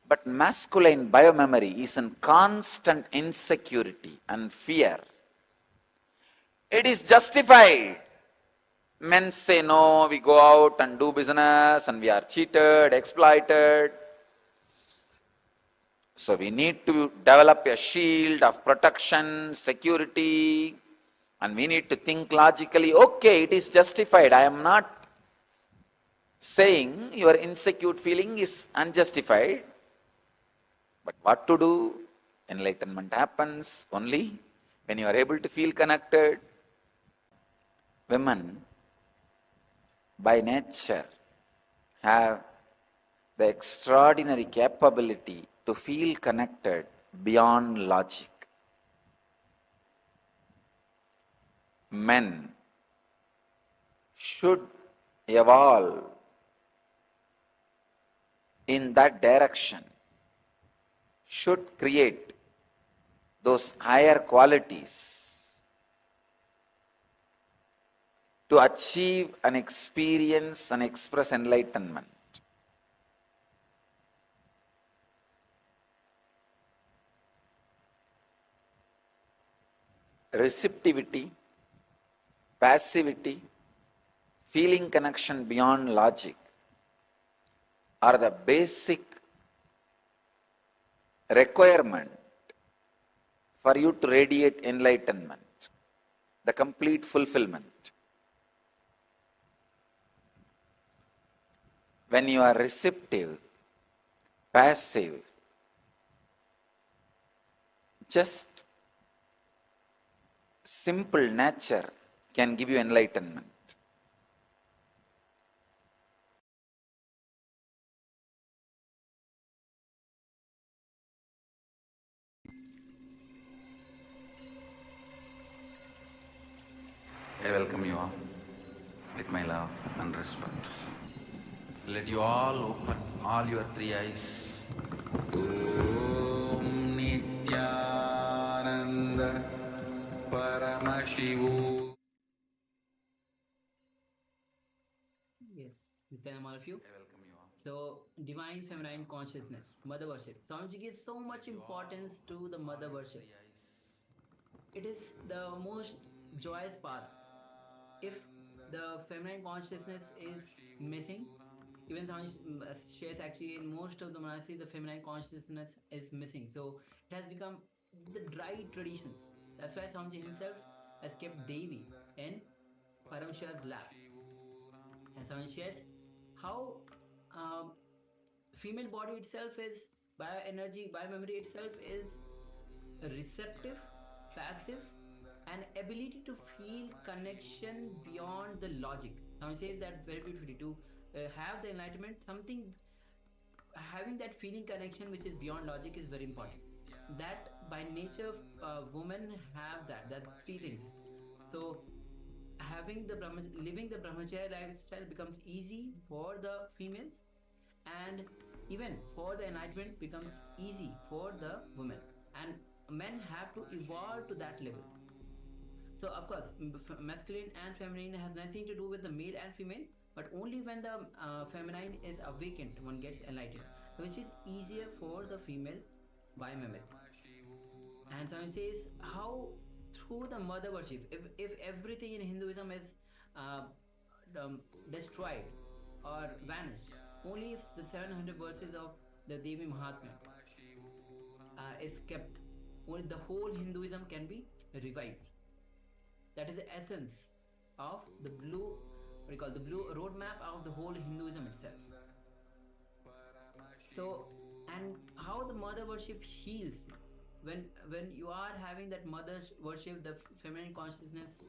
But masculine biomemory is in constant insecurity and fear. It is justified Men say no, we go out and do business and we are cheated, exploited. So we need to develop a shield of protection, security, and we need to think logically, okay, it is justified. I am not saying your insecure feeling is unjustified. But what to do? Enlightenment happens only when you are able to feel connected. Women, by nature, have the extraordinary capability to feel connected beyond logic. Men should evolve in that direction, should create those higher qualities to achieve and experience and express enlightenment. Receptivity, passivity, feeling connection beyond logic are the basic requirement for you to radiate enlightenment, the complete fulfillment. When you are receptive, passive, just simple nature can give you enlightenment. I welcome you all with my love and respect. Let you all open all your three eyes. Om Nityananda Paramashivoham. Yes, Nityanam, all of you. So, divine feminine consciousness, mother worship. Swamiji gives so much importance to the mother worship. It is the most joyous path. If the feminine consciousness is missing, even Swamiji shares actually in most of the monasteries, the feminine consciousness is missing. So, it has become the dry traditions. That's why Swamiji himself has kept Devi in Parameshwar's lap. And Swamiji shares how um, female body itself is bioenergy, biomemory itself is receptive, passive, and ability to feel connection beyond the logic. Now he says that very beautifully to have the enlightenment, something having that feeling connection which is beyond logic is very important. That by nature, women have that three things. So having the living the brahmacharya lifestyle becomes easy for the females, and even for the enlightenment becomes easy for the women, and men have to evolve to that level. So of course, masculine and feminine has nothing to do with the male and female, but only when the feminine is awakened, one gets enlightened, which is easier for the female by memory. And so it says how through the mother worship, if everything in Hinduism is uh, destroyed or vanished, only if the 700 verses of the Devi Mahatmya is kept, only the whole Hinduism can be revived. That is the essence of the blue, what you call the blue roadmap of the whole Hinduism itself. So, and how the mother worship heals when you are having that mother worship, the feminine consciousness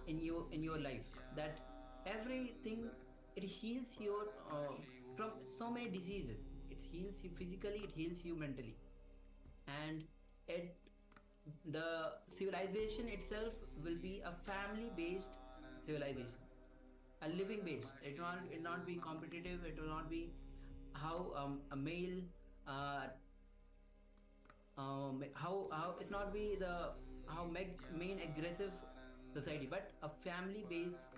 in your life, that everything, it heals your from so many diseases. It heals you physically, it heals you mentally, and it the civilization itself will be a family based civilization, a living based. It will not be competitive. It will not be how a male how it's not be the how main aggressive society, but a family based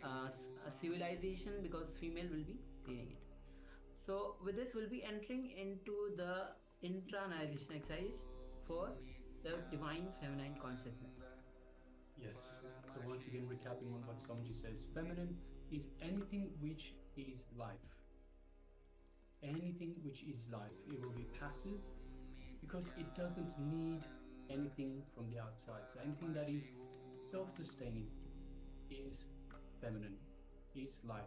a civilization, because female will be leading it. So with this we'll be entering into the internalization exercise for the divine feminine consciousness. Yes. So once again, recapping on what Samji says, feminine is anything which is life. Anything which is life. It will be passive because it doesn't need anything from the outside. So anything that is self-sustaining is feminine, is life.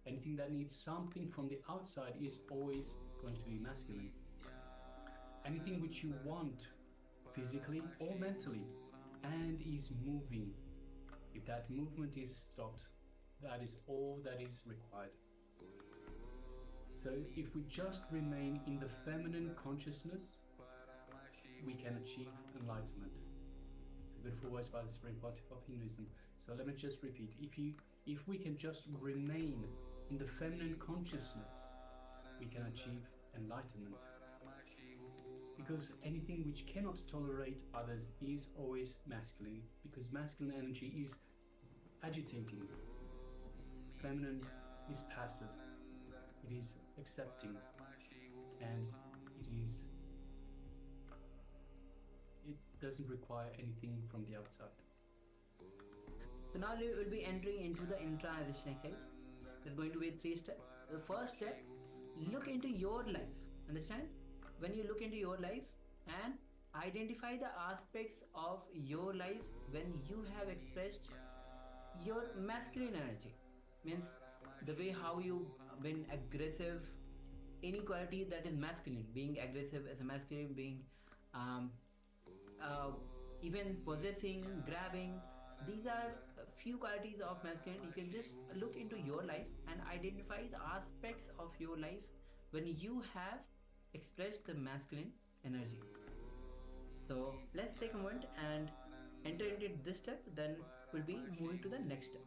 Anything that needs something from the outside is always going to be masculine. Anything which you want physically or mentally and is moving, if that movement is stopped, that is all that is required. So if we just remain in the feminine consciousness, we can achieve enlightenment. It's a beautiful words by the Supreme Pontiff of Hinduism. So let me just repeat, if we can just remain in the feminine consciousness, we can achieve enlightenment. Because anything which cannot tolerate others is always masculine, because masculine energy is agitating. Feminine is passive, it is accepting, and it doesn't require anything from the outside. So now we will be entering into the internalization exercise. There's going to be 3 steps. The first step, look into your life. Understand? When you look into your life and identify the aspects of your life when you have expressed your masculine energy, means the way how you been aggressive, any quality that is masculine, being aggressive as a masculine, being even possessing, grabbing, these are a few qualities of masculine. You can just look into your life and identify the aspects of your life when you have expressed the masculine energy. So let's take a moment and enter into this step, then we'll be moving to the next step.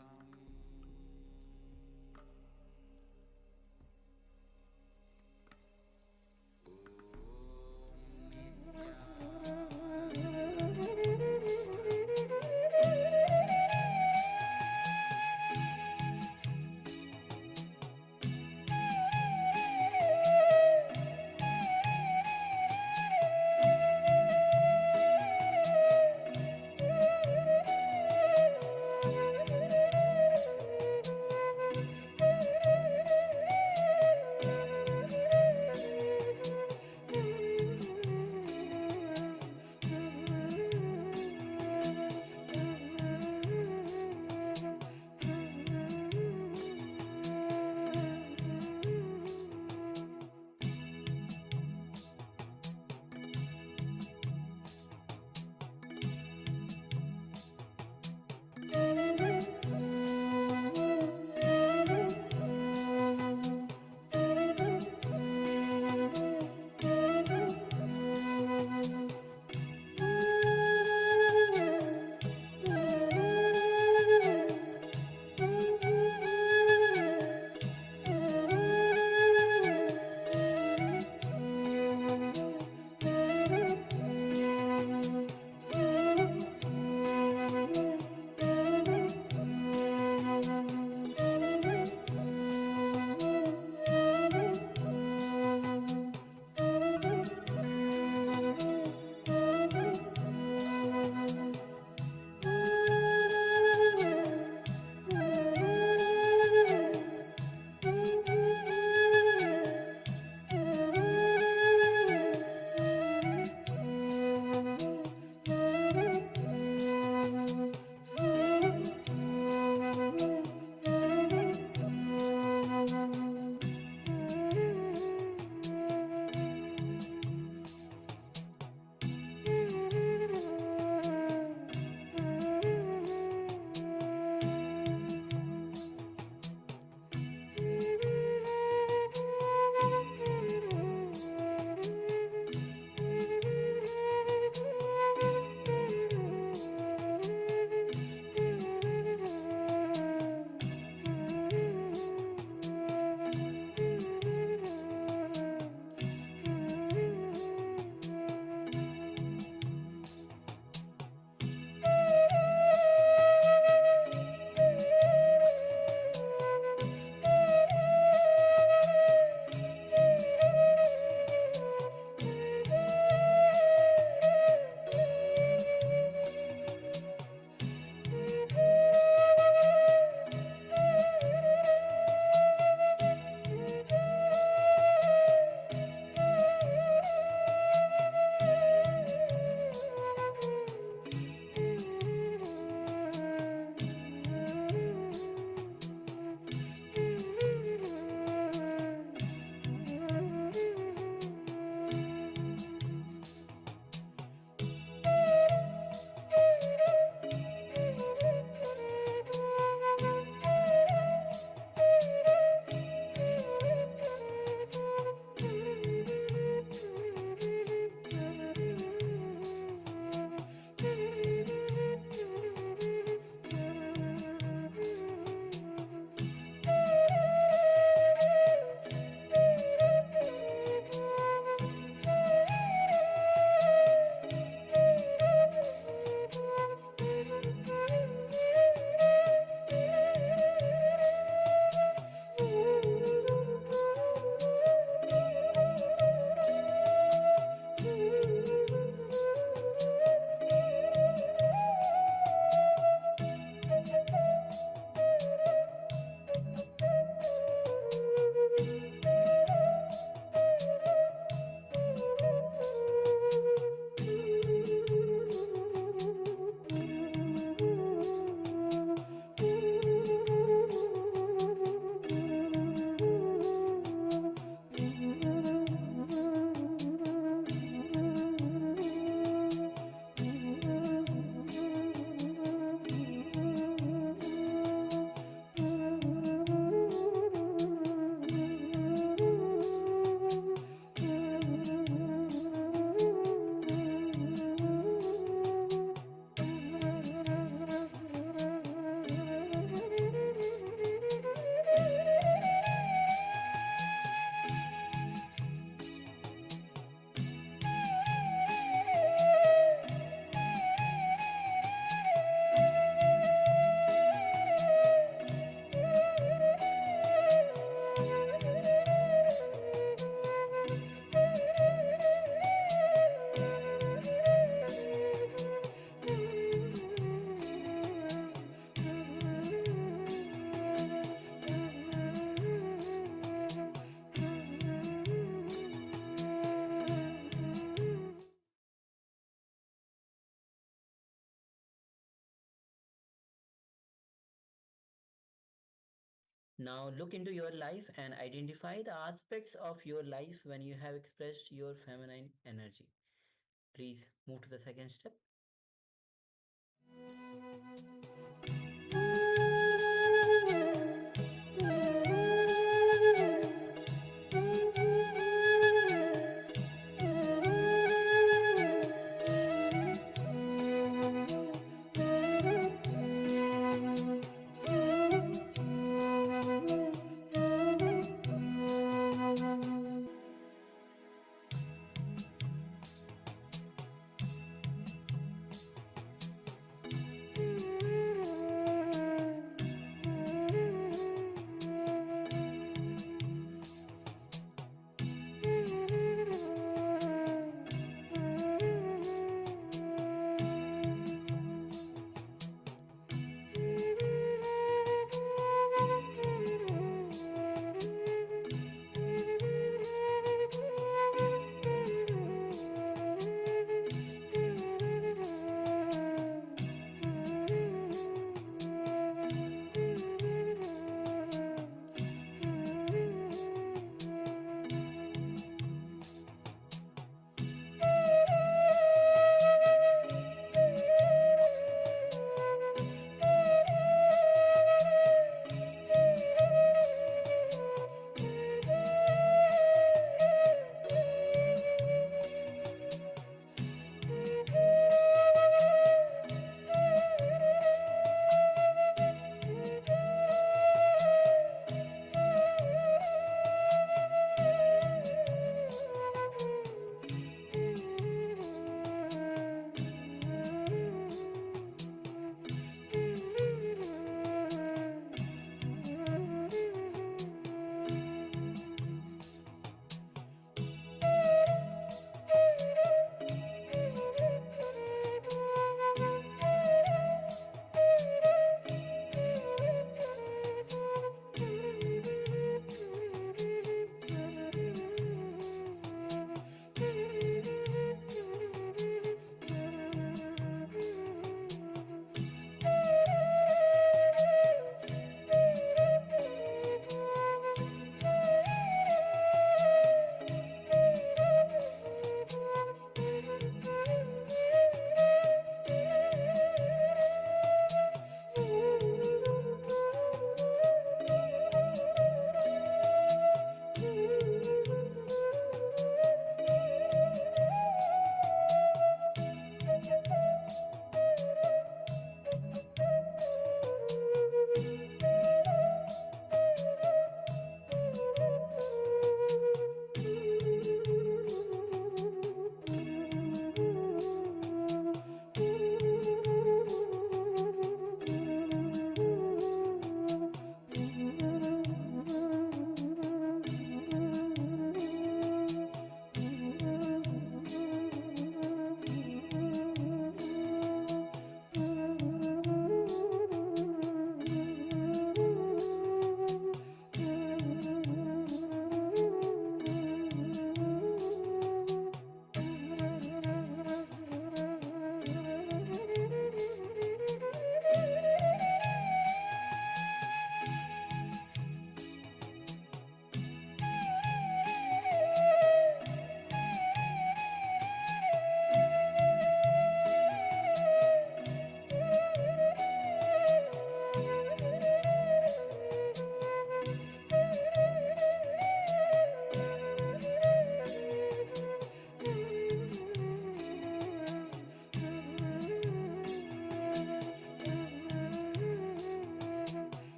Now look into your life and identify the aspects of your life when you have expressed your feminine energy. Please move to the second step.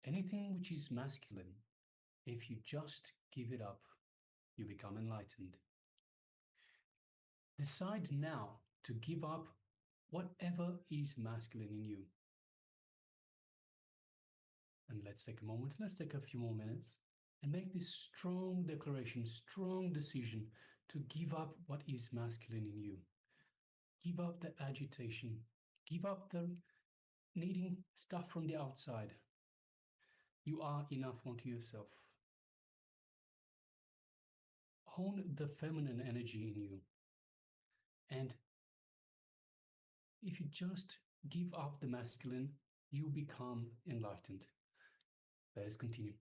Anything which is masculine, if you just give it up, you become enlightened. Decide now to give up whatever is masculine in you. And let's take a moment, let's take a few more minutes and make this strong declaration, strong decision to give up what is masculine in you. Give up the agitation, give up the needing stuff from the outside. You are enough unto yourself. Hone the feminine energy in you. And if you just give up the masculine, you become enlightened. Let us continue.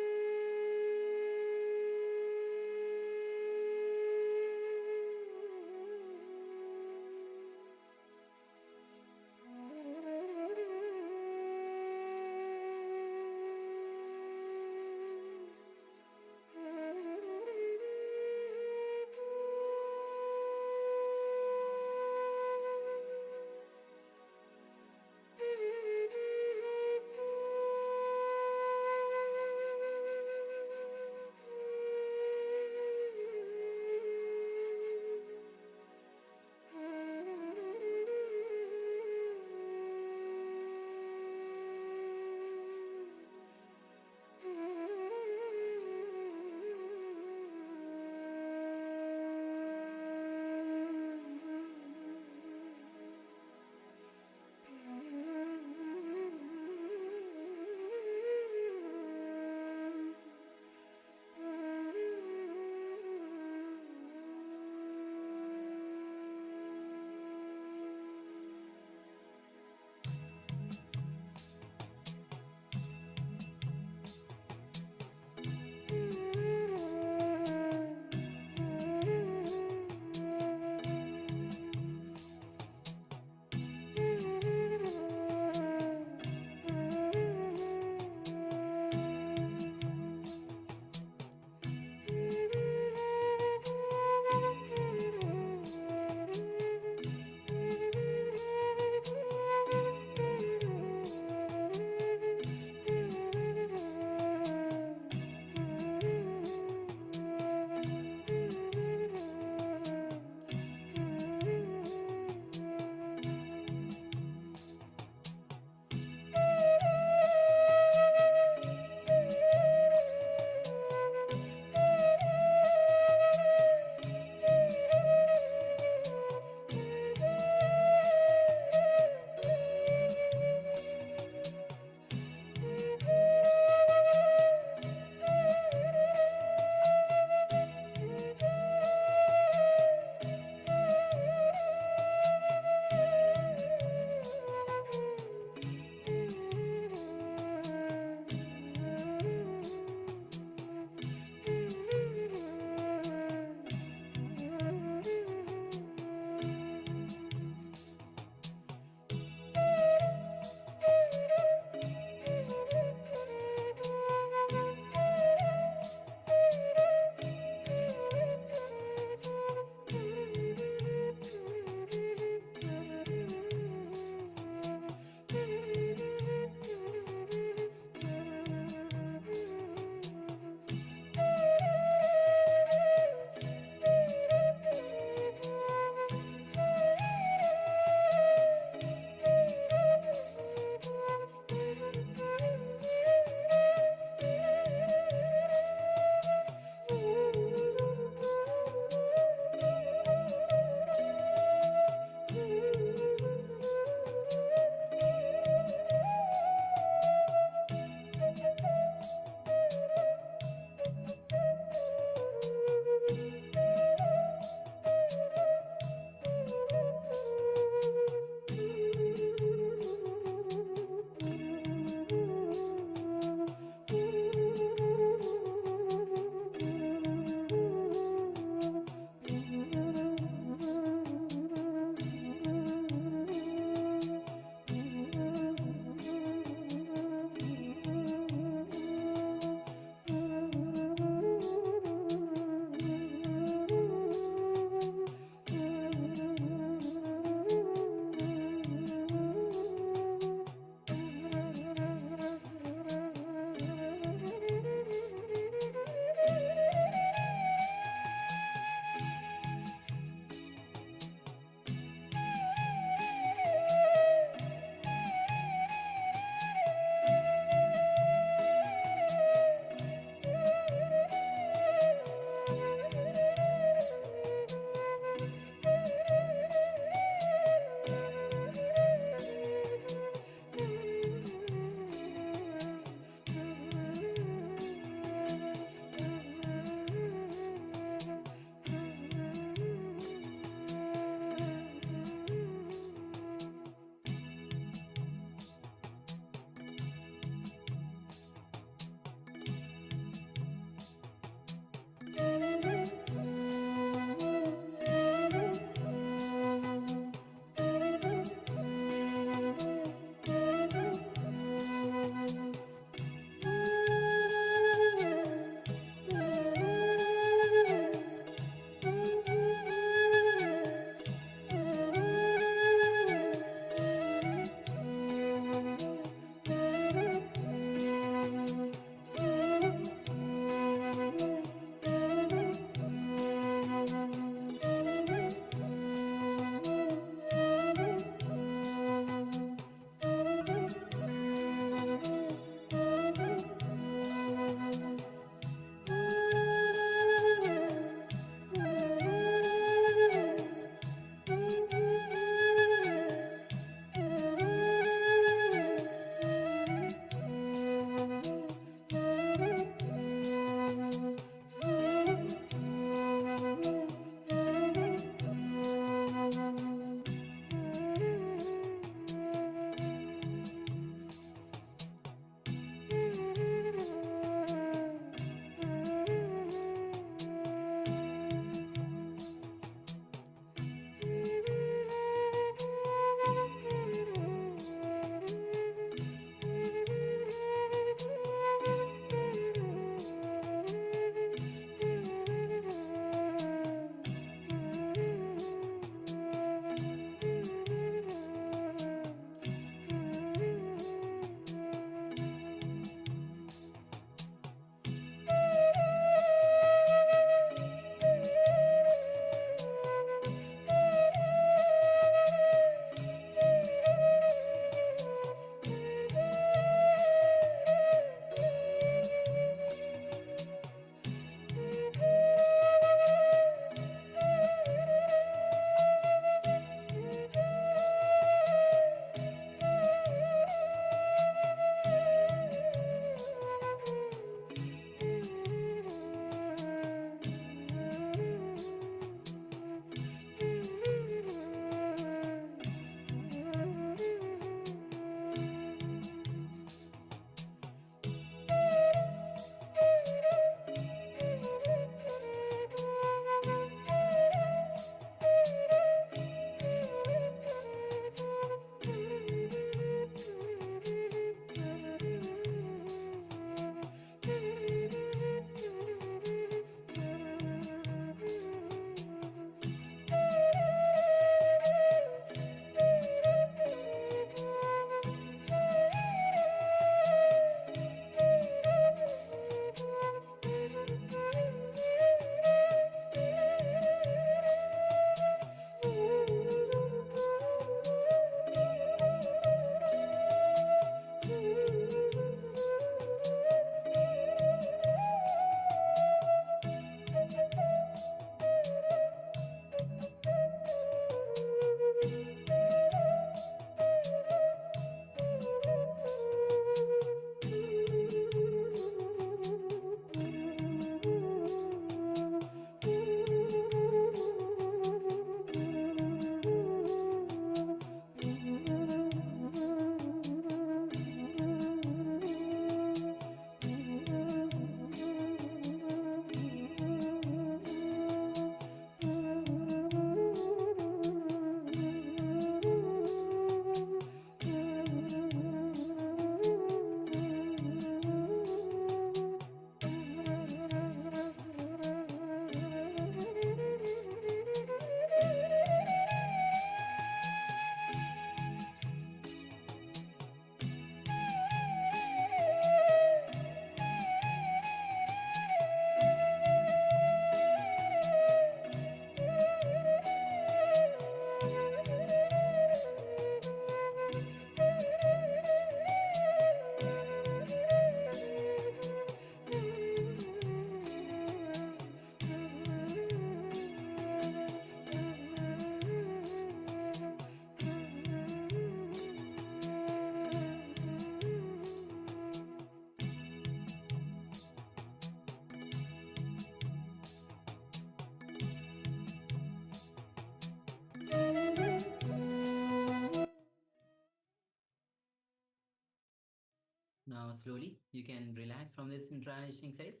Now, slowly, you can relax from this intranation exercise.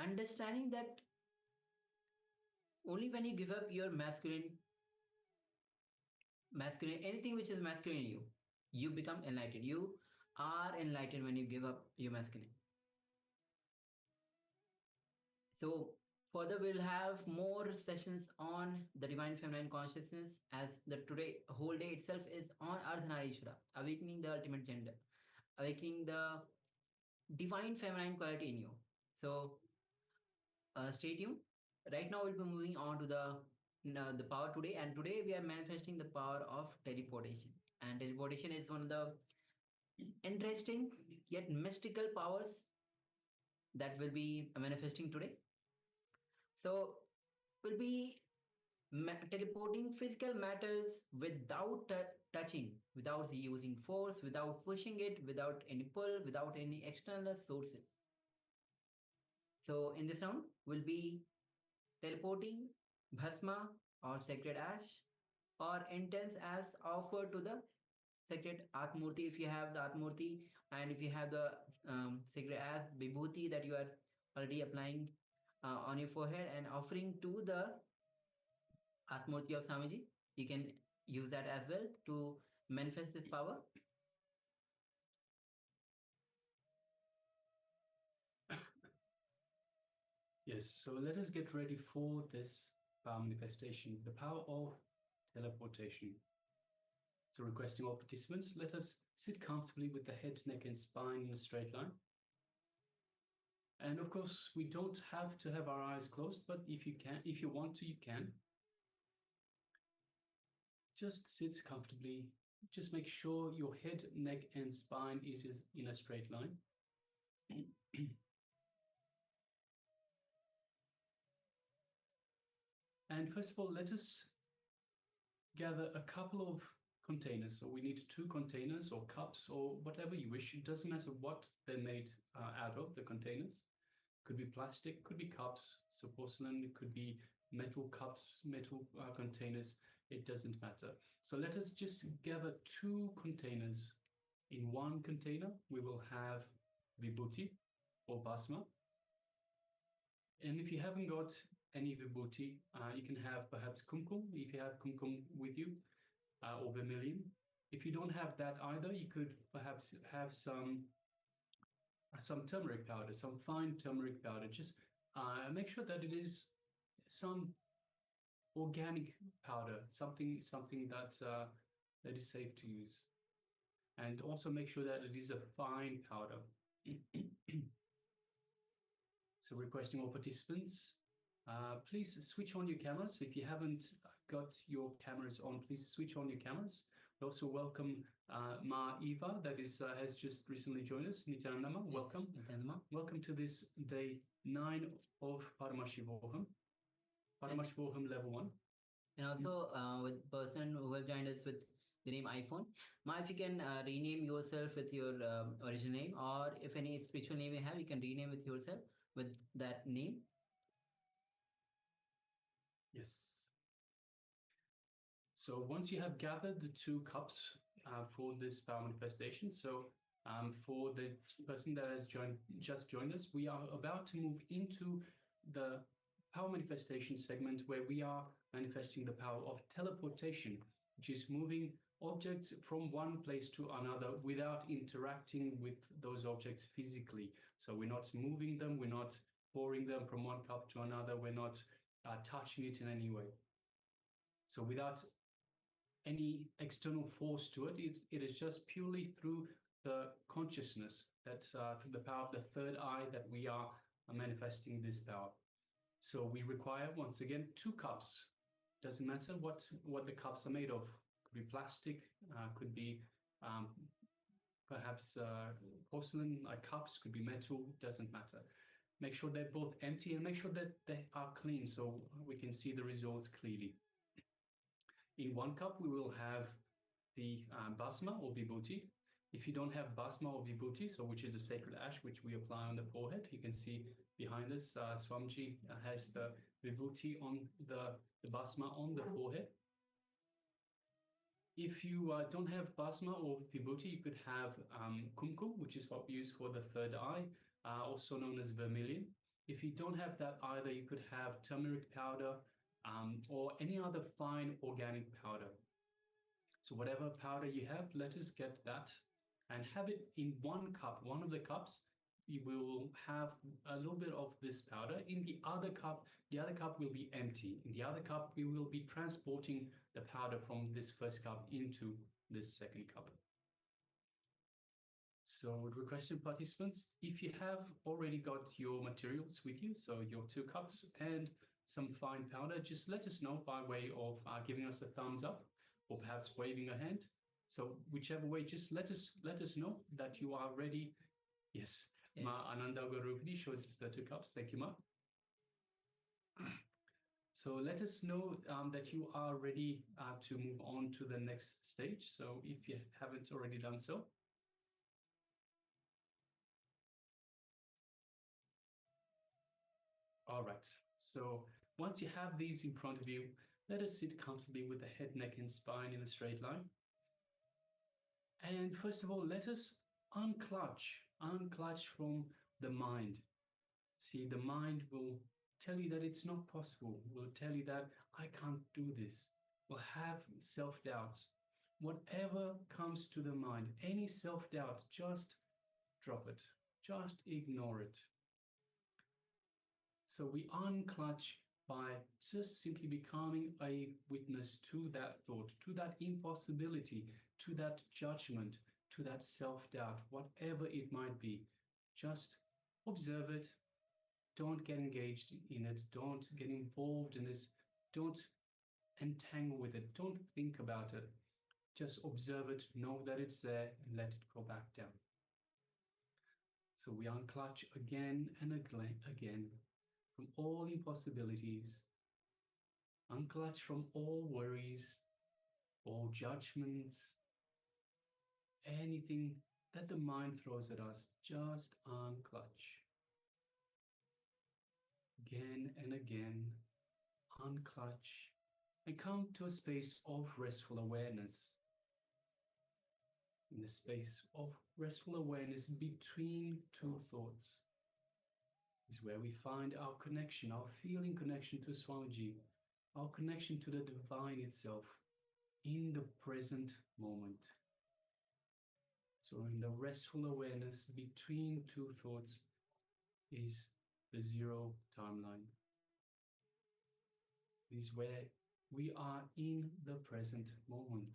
Understanding that only when you give up your masculine, anything which is masculine in you, you become enlightened. You are enlightened when you give up your masculine. So, further, we'll have more sessions on the divine feminine consciousness, as the today whole day itself is on Ardhanarishwara, awakening the ultimate gender, awakening the divine feminine quality in you. So, stay tuned. Right now, we'll be moving on to the power today, and today we are manifesting the power of teleportation. And teleportation is one of the interesting yet mystical powers that will be manifesting today. So, we'll be teleporting physical matters without touching, without using force, without pushing it, without any pull, without any external sources. So, in this round, we'll be teleporting bhasma or sacred ash or incense as offered to the sacred Atmurti if you have the Atmurti, and if you have the sacred ash vibhuti that you are already applying on your forehead and offering to the Atmurti of Swamiji, you can use that as well to manifest this power. Yes, so let us get ready for this power manifestation, the power of teleportation. So requesting all participants, let us sit comfortably with the head, neck and spine in a straight line. And of course, we don't have to have our eyes closed, but if you want to, you can. Just sit comfortably. Just make sure your head, neck and spine is in a straight line. And first of all, let us gather a couple of containers. So we need 2 containers or cups or whatever you wish. It doesn't matter what they're made out of, the containers. Could be plastic, could be cups, so porcelain, it could be metal cups, metal containers, it doesn't matter. So let us just gather 2 containers. In one container, we will have vibhuti or bhasma. And if you haven't got any vibhuti, you can have perhaps kumkum, if you have kumkum with you, or vermilion. If you don't have that either, you could perhaps have some turmeric powder, some fine turmeric powder. Just make sure that it is some organic powder, something that is safe to use, and also make sure that it is a fine powder. So requesting all participants, please switch on your cameras. If you haven't got your cameras on, please switch on your cameras. We also welcome Ma Eva, that has just recently joined us. Nityanandama, welcome. Nityanandama. Welcome to this day 9 of Paramashivoham Level 1. And also with person who have joined us with the name iPhone. Ma, if you can rename yourself with your original name, or if any spiritual name you have, you can rename with yourself with that name. Yes. So once you have gathered the 2 cups for this power manifestation, so for the person that has just joined us, we are about to move into the power manifestation segment where we are manifesting the power of teleportation, which is moving objects from one place to another without interacting with those objects physically. So we're not moving them, we're not pouring them from one cup to another, we're not touching it in any way. So without any external force to it, it is just purely through the consciousness, that's through the power of the third eye that we are manifesting this power. So we require, once again, 2 cups. Doesn't matter what the cups are made of. Could be plastic, could be perhaps porcelain cups, could be metal, doesn't matter. Make sure they're both empty and make sure that they are clean so we can see the results clearly. In one cup, we will have the bhasma or vibhuti. If you don't have bhasma or vibhuti, so which is the sacred ash which we apply on the forehead, you can see behind us, Swamiji has the vibhuti on the bhasma on the forehead. If you don't have bhasma or vibhuti, you could have kumkum, which which is what we use for the third eye, also known as vermilion. If you don't have that either, you could have turmeric powder or any other fine organic powder. So whatever powder you have, let us get that and have it in one cup. One of the cups, you will have a little bit of this powder. In the other cup will be empty. In the other cup, we will be transporting the powder from this first cup into this second cup. So requested participants, if you have already got your materials with you, so your 2 cups and some fine powder, just let us know by way of giving us a thumbs up or perhaps waving a hand. So whichever way, just let us know that you are ready. Yes, Yes. Ma Ananda Garupni shows us the 2 cups. Thank you, Ma. So let us know that you are ready to move on to the next stage. So if you haven't already done so. All right, so once you have these in front of you, let us sit comfortably with the head, neck, and spine in a straight line. And first of all, let us unclutch from the mind. See, the mind will tell you that it's not possible, will tell you that I can't do this, will have self-doubts. Whatever comes to the mind, any self-doubt, just drop it, just ignore it. So we unclutch by just simply becoming a witness to that thought, to that impossibility, to that judgment, to that self-doubt, whatever it might be. Just observe it. Don't get engaged in it. Don't get involved in it. Don't entangle with it. Don't think about it. Just observe it, know that it's there, and let it go back down. So we unclutch again and again from all impossibilities, unclutch from all worries, all judgments, anything that the mind throws at us, just unclutch. Again and again, unclutch, and come to a space of restful awareness. In the space of restful awareness between 2 thoughts is where we find our connection, our feeling connection to Swamiji, our connection to the divine itself in the present moment. So in the restful awareness between 2 thoughts is the 0 timeline. Is where we are in the present moment.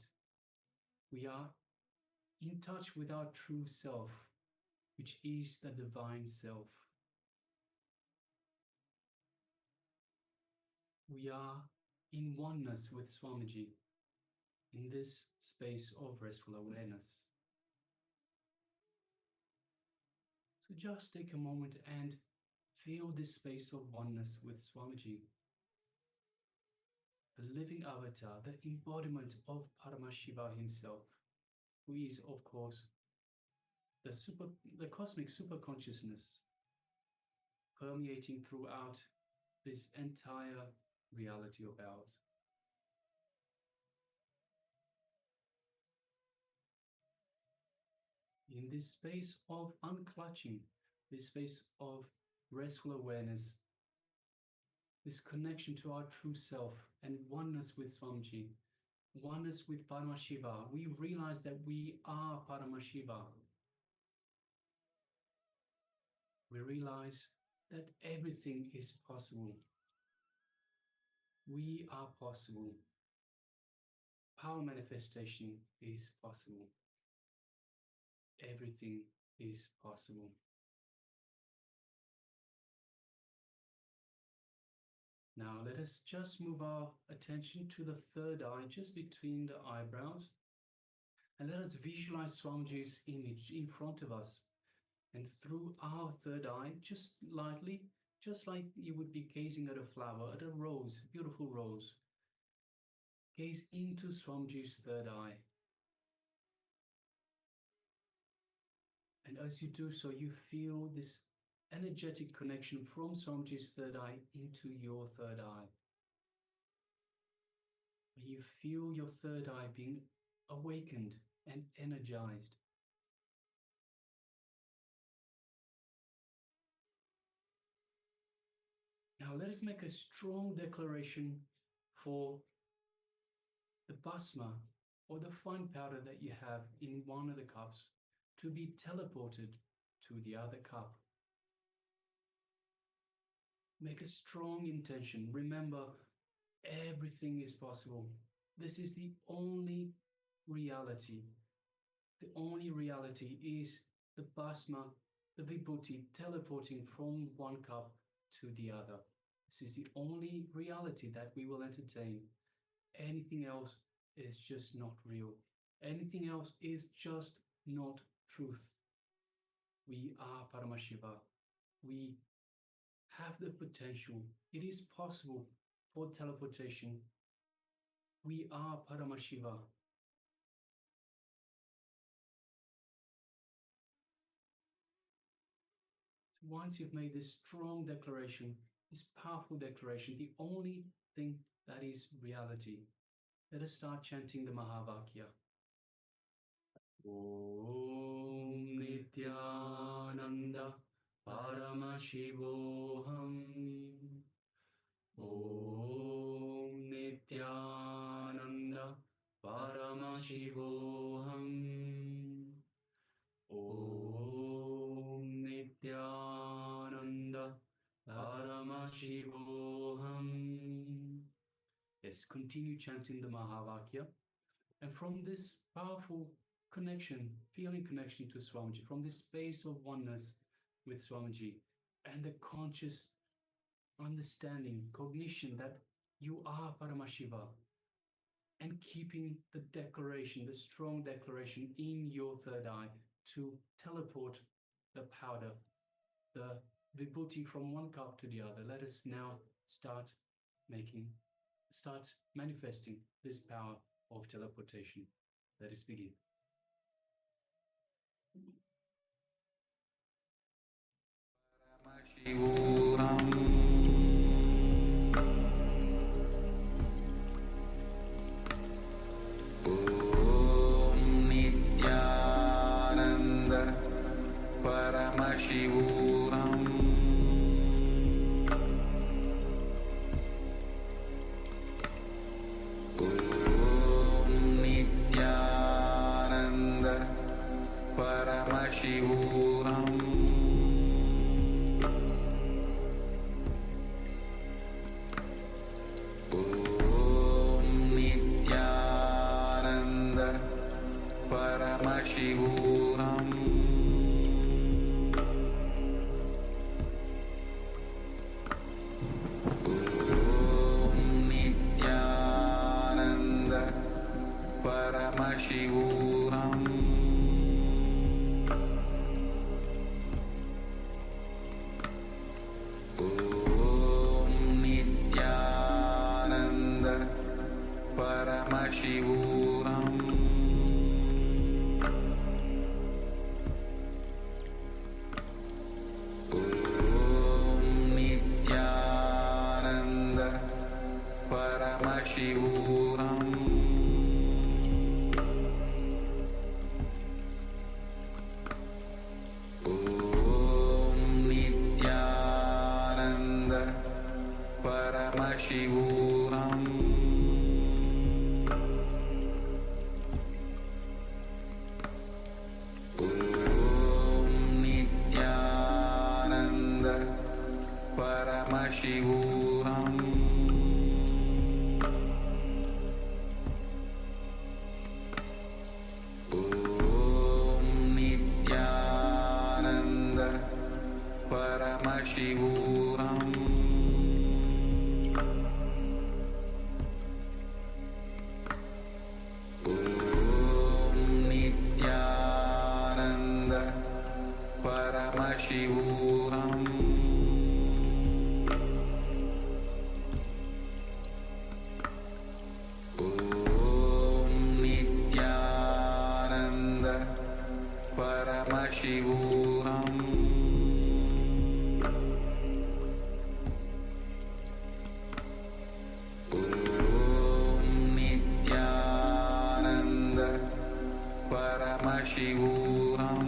We are in touch with our true self, which is the divine self. We are in oneness with Swamiji in this space of restful awareness. So just take a moment and feel this space of oneness with Swamiji, the living avatar, the embodiment of Paramashiva himself, who is, of course, the cosmic superconsciousness permeating throughout this entire reality of ours. In this space of unclutching, this space of restful awareness, this connection to our true self and oneness with Swamiji, oneness with Paramashiva, we realize that we are Paramashiva. We realize that everything is possible. We are possible. Power manifestation is possible. Everything is possible. Now let us just move our attention to the third eye, just between the eyebrows. And let us visualize Swamiji's image in front of us. And through our third eye, just lightly, just like you would be gazing at a flower, at a rose, beautiful rose. Gaze into Swamiji's third eye. And as you do so, you feel this energetic connection from Swamiji's third eye into your third eye. You feel your third eye being awakened and energized. Now let us make a strong declaration for the bhasma or the fine powder that you have in one of the cups to be teleported to the other cup. Make a strong intention. Remember, everything is possible. This is the only reality. The only reality is the bhasma, the vibhuti, teleporting from one cup to the other. This is the only reality that we will entertain. Anything else is just not real. Anything else is just not truth. We are Paramashiva. We have the potential. It is possible for teleportation. We are Paramashiva. So once you've made this strong declaration, this powerful declaration, the only thing that is reality, let us start chanting the Mahavakya. Om Nityananda Paramashivoham. Om Nityananda Paramashivoham. Om Nityananda Paramashivoham. Yes, continue chanting the Mahavakya. And from this powerful connection, feeling connection to Swamiji, from this space of oneness with Swamiji, and the conscious understanding, cognition that you are Paramashiva, and keeping the declaration, the strong declaration in your third eye to teleport the powder, the vibhuti from one cup to the other. Let us now start manifesting this power of teleportation. Let us begin. Om Nityananda Paramashivoham. Om Nityananda Paramashivoham. Om Nityananda Paramashivoham. Om Nityananda Paramashivoham. Om Nityananda Paramashivoham. Om Nityananda Paramashivoham. Om Nityananda Paramashivoham. Om Nityananda Paramashivoham. Om Nityananda Paramashivoham. Om Nityananda Paramashivoham. Om Nityananda Paramashivoham. Om Nityananda Paramashivoham.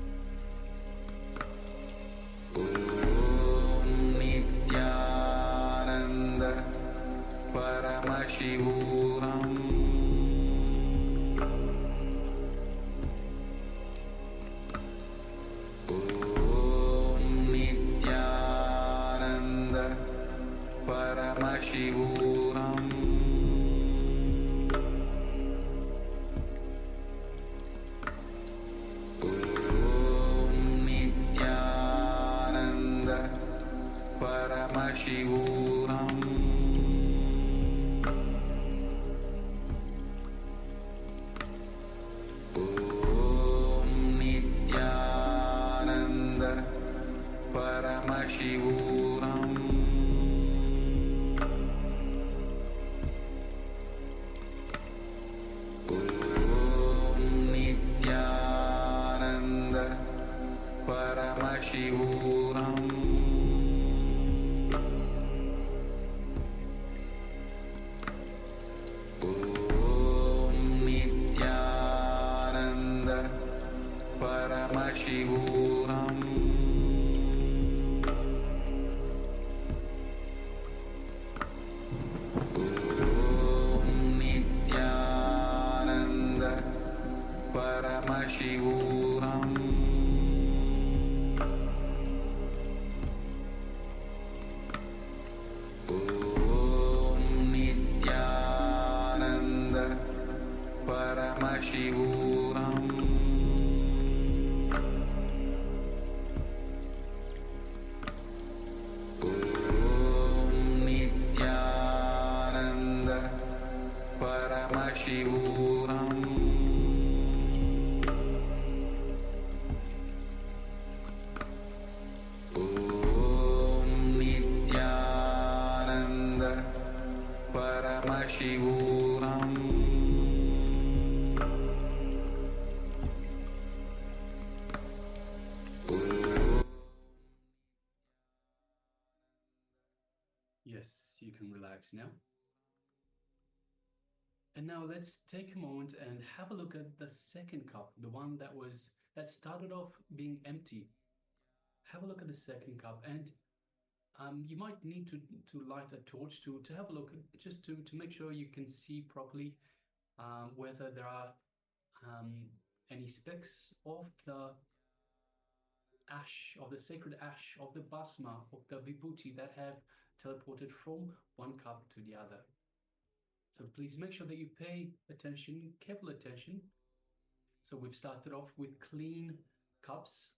Paramashivoham Om Nityananda Paramashivoham Om Nityananda Paramashivoham Om Nityananda Paramashivoham Om Nityananda Paramashivoham Om Nityananda Paramashivoham Om Nityananda Paramashivoham Om Nityananda Paramashivoham Yes, you can relax now. And now let's take a moment and have a look at the second cup, the one that started off being empty. Have a look at the second cup, and you might need to light a torch to have a look, just to make sure you can see properly whether there are any specks of the ash, of the sacred ash, of the bhasma, of the vibhuti that have teleported from one cup to the other. So please make sure that you pay attention, careful attention. So we've started off with clean cups.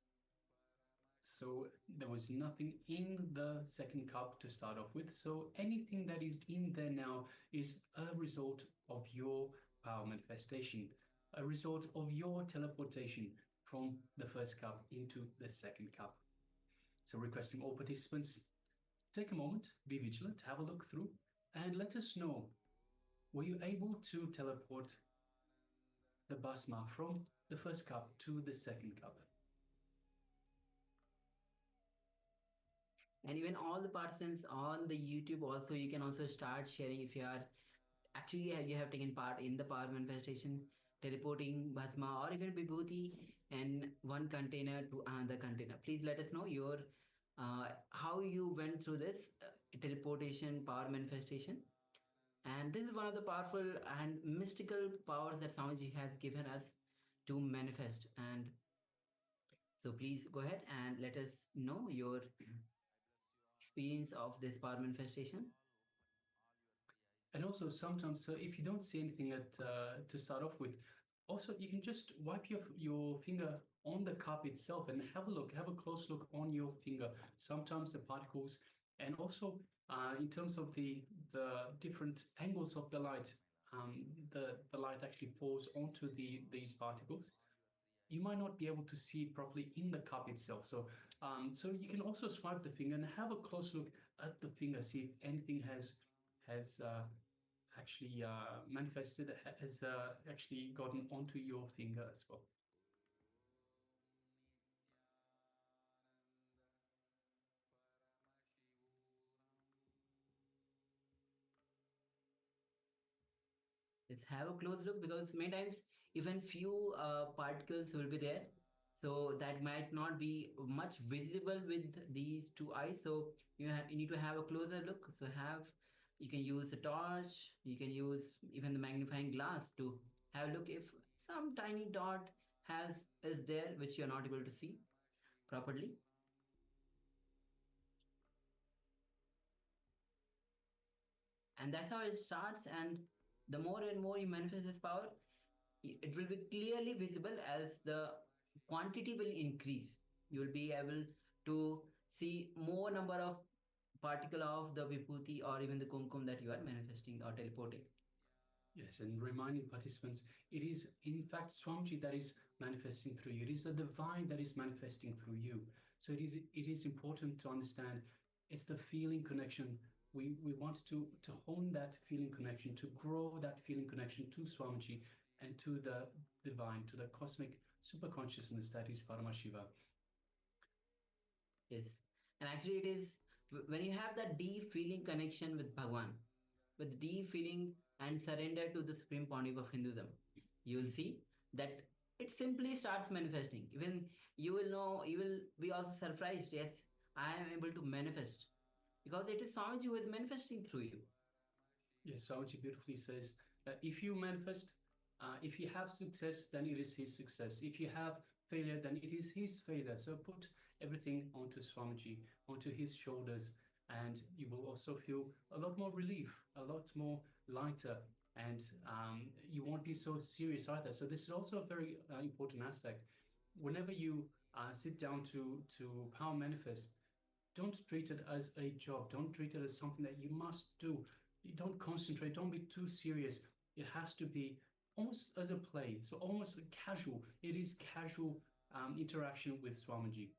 So there was nothing in the second cup to start off with. So anything that is in there now is a result of your power manifestation, a result of your teleportation from the first cup into the second cup. So requesting all participants, take a moment, be vigilant, have a look through, and let us know, were you able to teleport the bhasma from the first cup to the second cup? And even all the participants on the YouTube also, you can also start sharing if you are actually you have taken part in the power manifestation, teleporting bhasma or even vibhuti and one container to another container. Please let us know your how you went through this teleportation power manifestation. And this is one of the powerful and mystical powers that Swamiji has given us to manifest. And so please go ahead and let us know your experience of this power manifestation. And also sometimes, so if you don't see anything to start off with, also you can just wipe your finger on the cup itself and have a look, have a close look on your finger. Sometimes the particles, and also in terms of the different angles of the light, the light actually falls onto these particles. You might not be able to see properly in the cup itself. So so you can also swipe the finger and have a close look at the finger, see if anything has actually manifested, has actually gotten onto your finger as well. Let's have a close look, because many times even few particles will be there, so that might not be much visible with these two eyes. So you need to have a closer look. So you can use a torch, you can use even the magnifying glass to have a look if some tiny dot is there which you're not able to see properly. And that's how it starts. And the more and more you manifest this power, it will be clearly visible as the quantity will increase. You will be able to see more number of particle of the vibhuti or even the kumkum that you are manifesting or teleporting. Yes, and reminding participants, it is in fact Swamiji that is manifesting through you. It is the divine that is manifesting through you. So it is important to understand it's the feeling connection. We want to hone that feeling connection, to grow that feeling connection to Swamiji and to the divine, to the cosmic superconsciousness that is Paramashiva. Yes. And actually, it is when you have that deep feeling connection with Bhagwan, with deep feeling and surrender to the supreme pontiff of Hinduism, you will see that it simply starts manifesting. Even you will know, you will be also surprised. Yes, I am able to manifest because it is Swamiji who is manifesting through you. Yes, Swamiji beautifully says that if you manifest, if you have success, then it is his success. If you have failure, then it is his failure. So put everything onto Swamiji, onto his shoulders, and you will also feel a lot more relief, a lot more lighter, and you won't be so serious either. So this is also a very important aspect. Whenever you sit down to power manifest, don't treat it as a job. Don't treat it as something that you must do. You don't concentrate. Don't be too serious. It has to be almost as a play. So almost casual. It is casual interaction with Swamiji.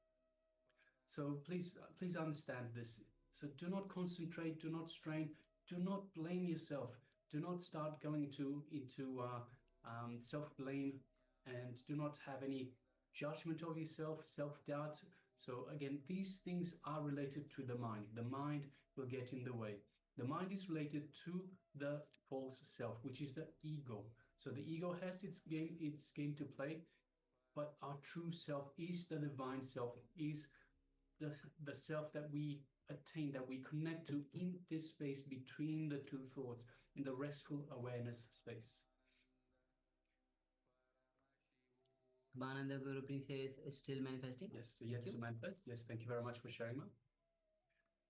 So please understand this. So do not concentrate. Do not strain. Do not blame yourself. Do not start going into self-blame, and do not have any judgment of yourself, self-doubt. So again, these things are related to the mind. The mind will get in the way. The mind is related to the false self, which is the ego. So the ego has its game to play, but our true self is the divine self, is the self that we attain, that we connect to in this space between the two thoughts, in the restful awareness space. Bhananda Guru says still manifesting. Yes, so yet to manifest. Yes, thank you very much for sharing that.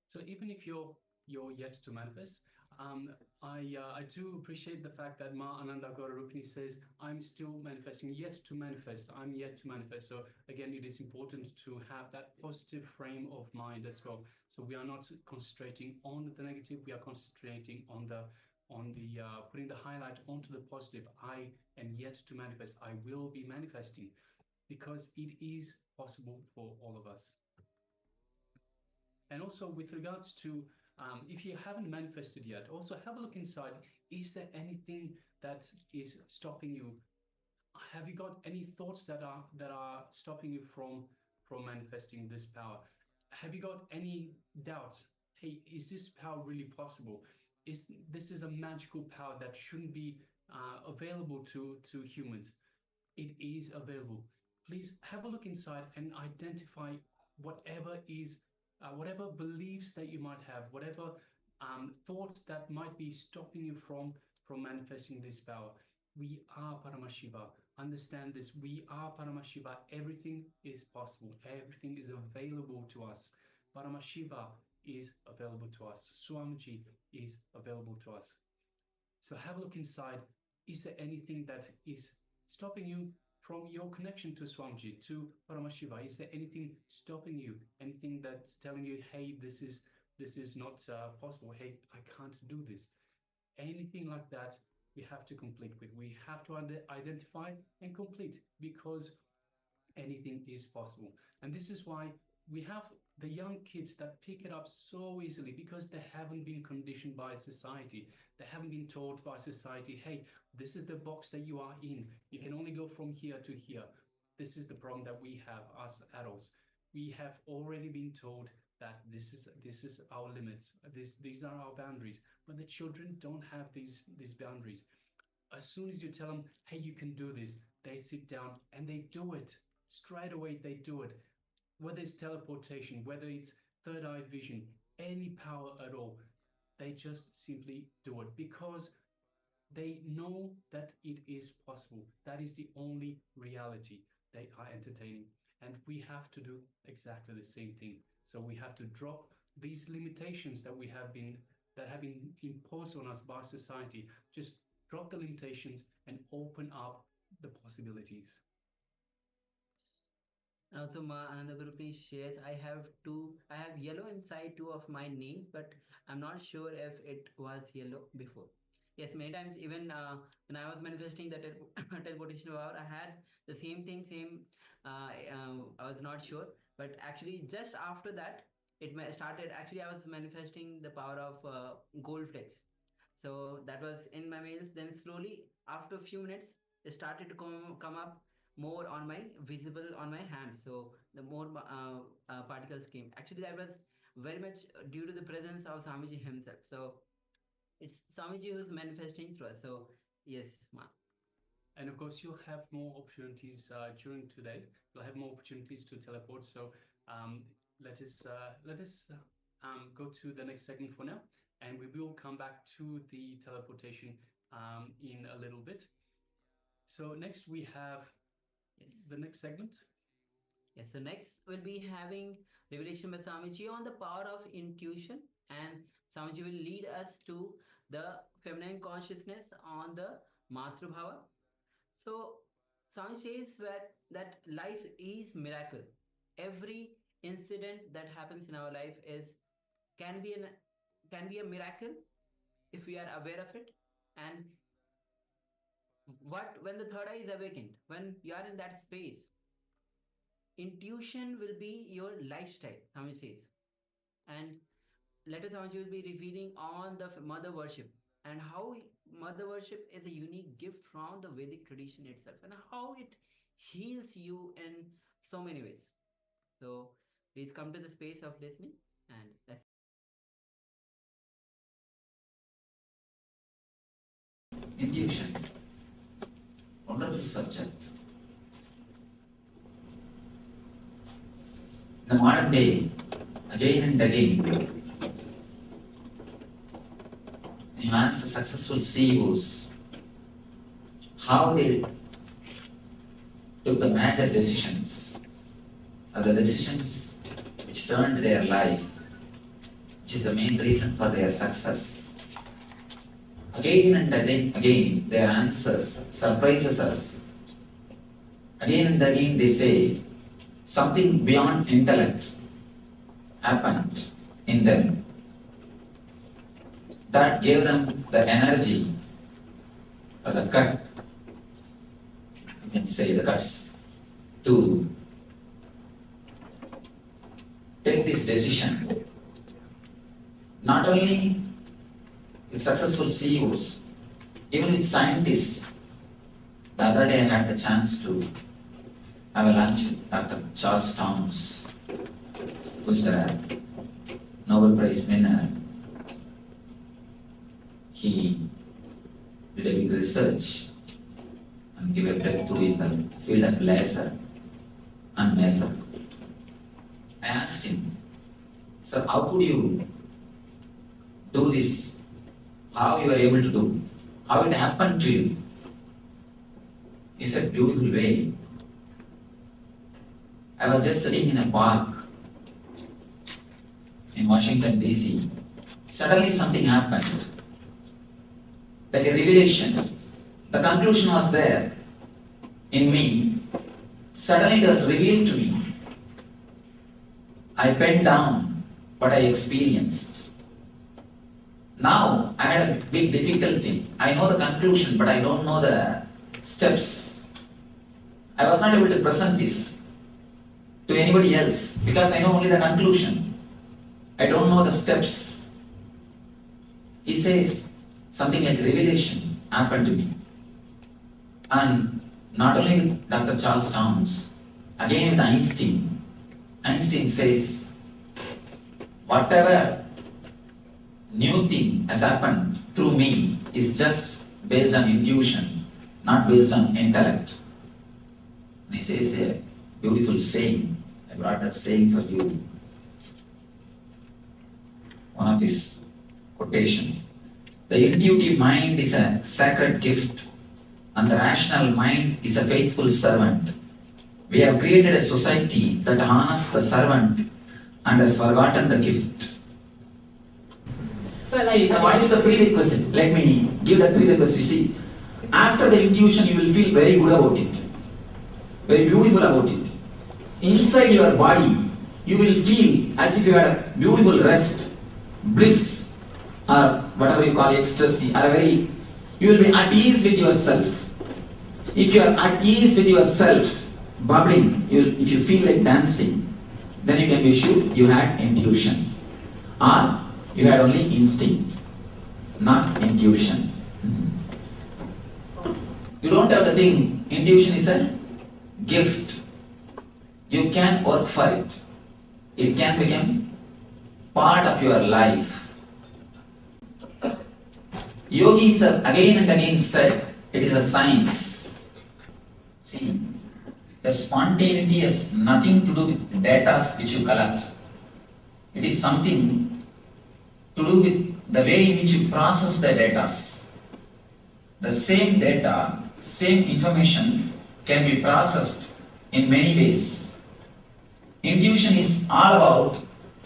So even if you're yet to manifest, I do appreciate the fact that Ma Ananda Gaurarupini says, I'm still manifesting, yet to manifest, I'm yet to manifest. So again, it is important to have that positive frame of mind as well. So we are not concentrating on the negative, we are concentrating on the putting the highlight onto the positive. I am yet to manifest, I will be manifesting, because it is possible for all of us. And also with regards to if you haven't manifested yet, also have a look inside. Is there anything that is stopping you? Have you got any thoughts that are stopping you from manifesting this power? Have you got any doubts? Hey, is this power really possible? This is a magical power that shouldn't be available to humans? It is available. Please have a look inside and identify whatever is whatever beliefs that you might have, whatever thoughts that might be stopping you from manifesting this power. We are Paramashiva. Understand this. We are Paramashiva. Everything is possible. Everything is available to us. Paramashiva is available to us. Swamiji is available to us. So have a look inside. Is there anything that is stopping you from your connection to Swamiji, to Paramashiva? Is there anything stopping you? Anything that's telling you, hey, this is not possible. Hey, I can't do this. Anything like that, we have to complete with. We have to identify and complete, because anything is possible. And this is why we have the young kids that pick it up so easily, because they haven't been conditioned by society. They haven't been told by society, hey, this is the box that you are in. You can only go from here to here. This is the problem that we have as adults. We have already been told that this is our limits. These are our boundaries. But the children don't have these boundaries. As soon as you tell them, hey, you can do this, they sit down and they do it. Straight away, they do it. Whether it's teleportation, whether it's third eye vision, any power at all, they just simply do it, because they know that it is possible. That is the only reality they are entertaining. And we have to do exactly the same thing. So we have to drop these limitations that have been imposed on us by society. Just drop the limitations and open up the possibilities. Also, another group is shares. I have yellow inside two of my knees, but I'm not sure if it was yellow before. Yes, many times even when I was manifesting the teleportation power, I had the same thing, I was not sure, but actually just after that, started. Actually, I was manifesting the power of gold flakes. So that was in my mails. Then slowly, after a few minutes, it started to come up more on my visible on my hands, so the more particles came. Actually, that was very much due to the presence of Swamiji himself. So it's Swamiji who's manifesting through us. So yes, And of course, you'll have more opportunities during today. You'll have more opportunities to teleport. So let us go to the next segment for now, and we will come back to the teleportation in a little bit. So next we have the next segment. Yes, so next we'll be having revelation by Swamiji on the power of intuition, and Swamiji will lead us to the feminine consciousness on the Matrubhava. So Swami says that life is miracle. Every incident that happens in our life can be a miracle if we are aware of it. And when the third eye is awakened, when you are in that space, intuition will be your lifestyle, Swami says. And later Swami will be revealing on the mother worship and how mother worship is a unique gift from the Vedic tradition itself and how it heals you in so many ways. So please come to the space of listening and let's. Intuition, wonderful subject. In the modern day, again and again, you ask the successful CEOs how they took the major decisions, or the decisions which turned their life, which is the main reason for their success. Again and again, their answers surprises us. Again and again, they say something beyond intellect happened in them that gave them the energy or the gut, you can say the guts, to take this decision. Not only with successful CEOs, even with scientists. The other day I had the chance to have a lunch with Dr. Charles Towns, who is a Nobel Prize winner. He did a big research and gave a breakthrough in the field of laser and measure. I asked him, "Sir, how could you do this? How you were able to do? How it happened to you?" He said, "Beautiful way. I was just sitting in a park in Washington, D.C. Suddenly something happened. Like a revelation. The conclusion was there in me. Suddenly it was revealed to me. I penned down what I experienced. Now I had a big difficulty. I know the conclusion, but I don't know the steps. I was not able to present this to anybody else because I know only the conclusion. I don't know the steps." He says something like revelation happened to me. And not only with Dr. Charles Towns, again with Einstein. Einstein says, whatever new thing has happened through me is just based on intuition, not based on intellect. And he says a beautiful saying. I brought that saying for you. One of his quotation. "The intuitive mind is a sacred gift, and the rational mind is a faithful servant. We have created a society that honors the servant and has forgotten the gift." See, what is the prerequisite? Let me give that prerequisite. You see, after the intuition, you will feel very good about it, very beautiful about it. inside your body, you will feel as if you had a beautiful rest, bliss, or whatever you call ecstasy, or you will be at ease with yourself. If you are at ease with yourself, bubbling, if you feel like dancing, then you can be sure you had intuition. Or you had only instinct, not intuition. You don't have to think intuition is a gift. You can work for it. It can become part of your life. Yogis have again and again said it is a science. See, the spontaneity has nothing to do with data which you collect. It is something to do with the way in which you process the data. The same data, same information can be processed in many ways. Intuition is all about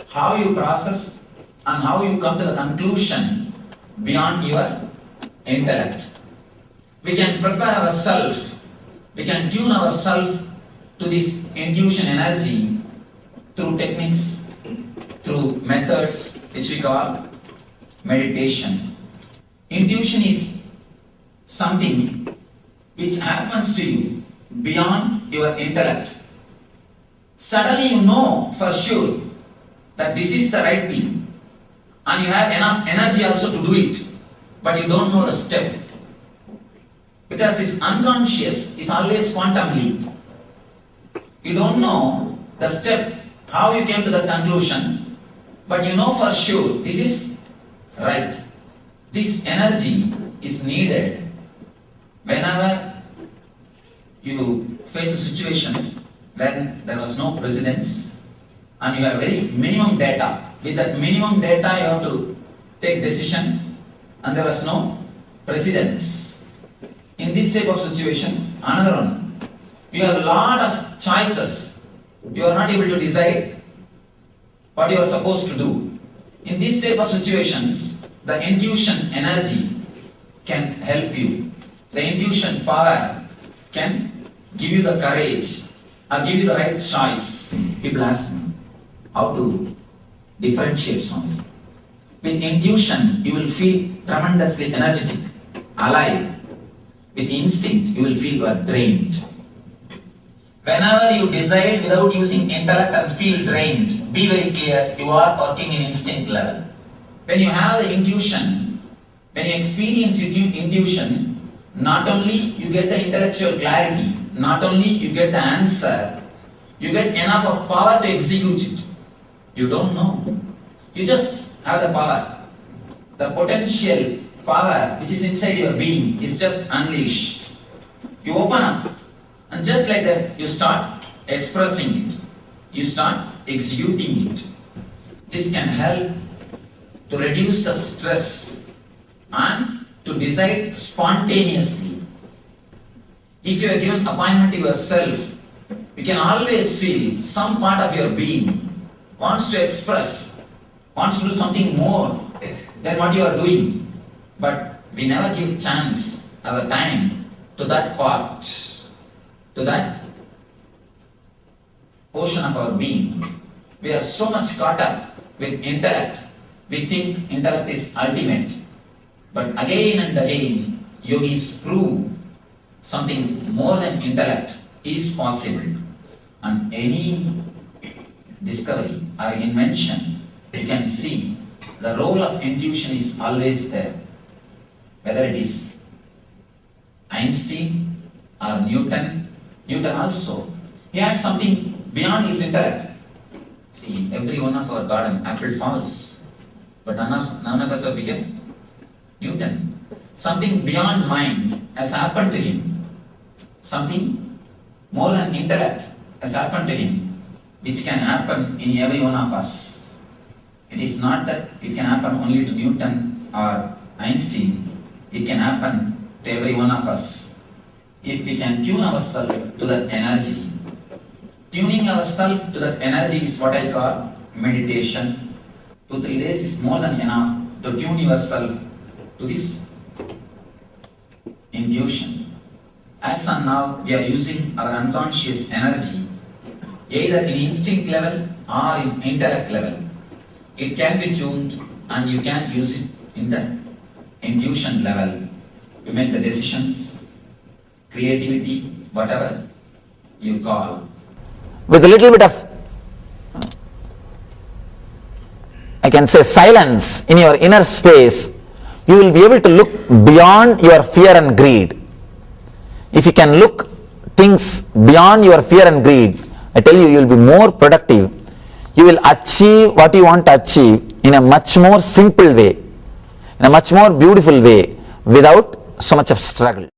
how you process and how you come to the conclusion beyond your intellect. We can prepare ourselves, we can tune ourselves to this intuition energy through techniques, through methods which we call meditation. Intuition is something which happens to you beyond your intellect. Suddenly you know for sure that this is the right thing, and you have enough energy also to do it, but you don't know the step. Because this unconscious is always quantum leap. You don't know the step, how you came to the conclusion, but you know for sure this is right. This energy is needed whenever you face a situation when there was no precedence and you have very minimum data. With that minimum data you have to take decision and there was no precedence. In this type of situation, another one, you have a lot of choices. You are not able to decide what you are supposed to do. In this type of situations, the intuition energy can help you. The intuition power can give you the courage or give you the right choice. People ask me how to differentiate something. With intuition, you will feel tremendously energetic, alive. With instinct, you will feel you are drained. Whenever you decide without using intellect and feel drained, be very clear, you are working in instinct level. When you have the intuition, when you experience intuition, not only you get the intellectual clarity, not only you get the answer, you get enough of power to execute it. You don't know. You just have the power. The potential power which is inside your being is just unleashed. You open up and just like that you start expressing it. You start executing it. This can help to reduce the stress and to decide spontaneously. If you are given appointment to yourself, you can always feel some part of your being wants to express, wants to do something more than what you are doing. But we never give chance or the time to that part, to that portion of our being. We are so much caught up with intellect. We think intellect is ultimate. But again and again, yogis prove something more than intellect is possible. And any discovery or invention, you can see the role of intuition is always there. Whether it is Einstein or Newton also, he had something beyond his intellect. See, every one of our garden, apple falls, but none of us have become Newton. Something beyond mind has happened to him. Something more than intellect has happened to him, which can happen in every one of us. It is not that it can happen only to Newton or Einstein. It can happen to every one of us. If we can tune ourselves to that energy. Tuning ourselves to that energy is what I call meditation. 2-3 days is more than enough to tune yourself to this intuition. As and now we are using our unconscious energy either in instinct level or in intellect level. It can be tuned and you can use it in the intuition level. You make the decisions, creativity, whatever you call. With a little bit of, I can say, silence in your inner space, you will be able to look beyond your fear and greed. If you can look things beyond your fear and greed, I tell you, you will be more productive. You will achieve what you want to achieve in a much more simple way, in a much more beautiful way, without so much of struggle.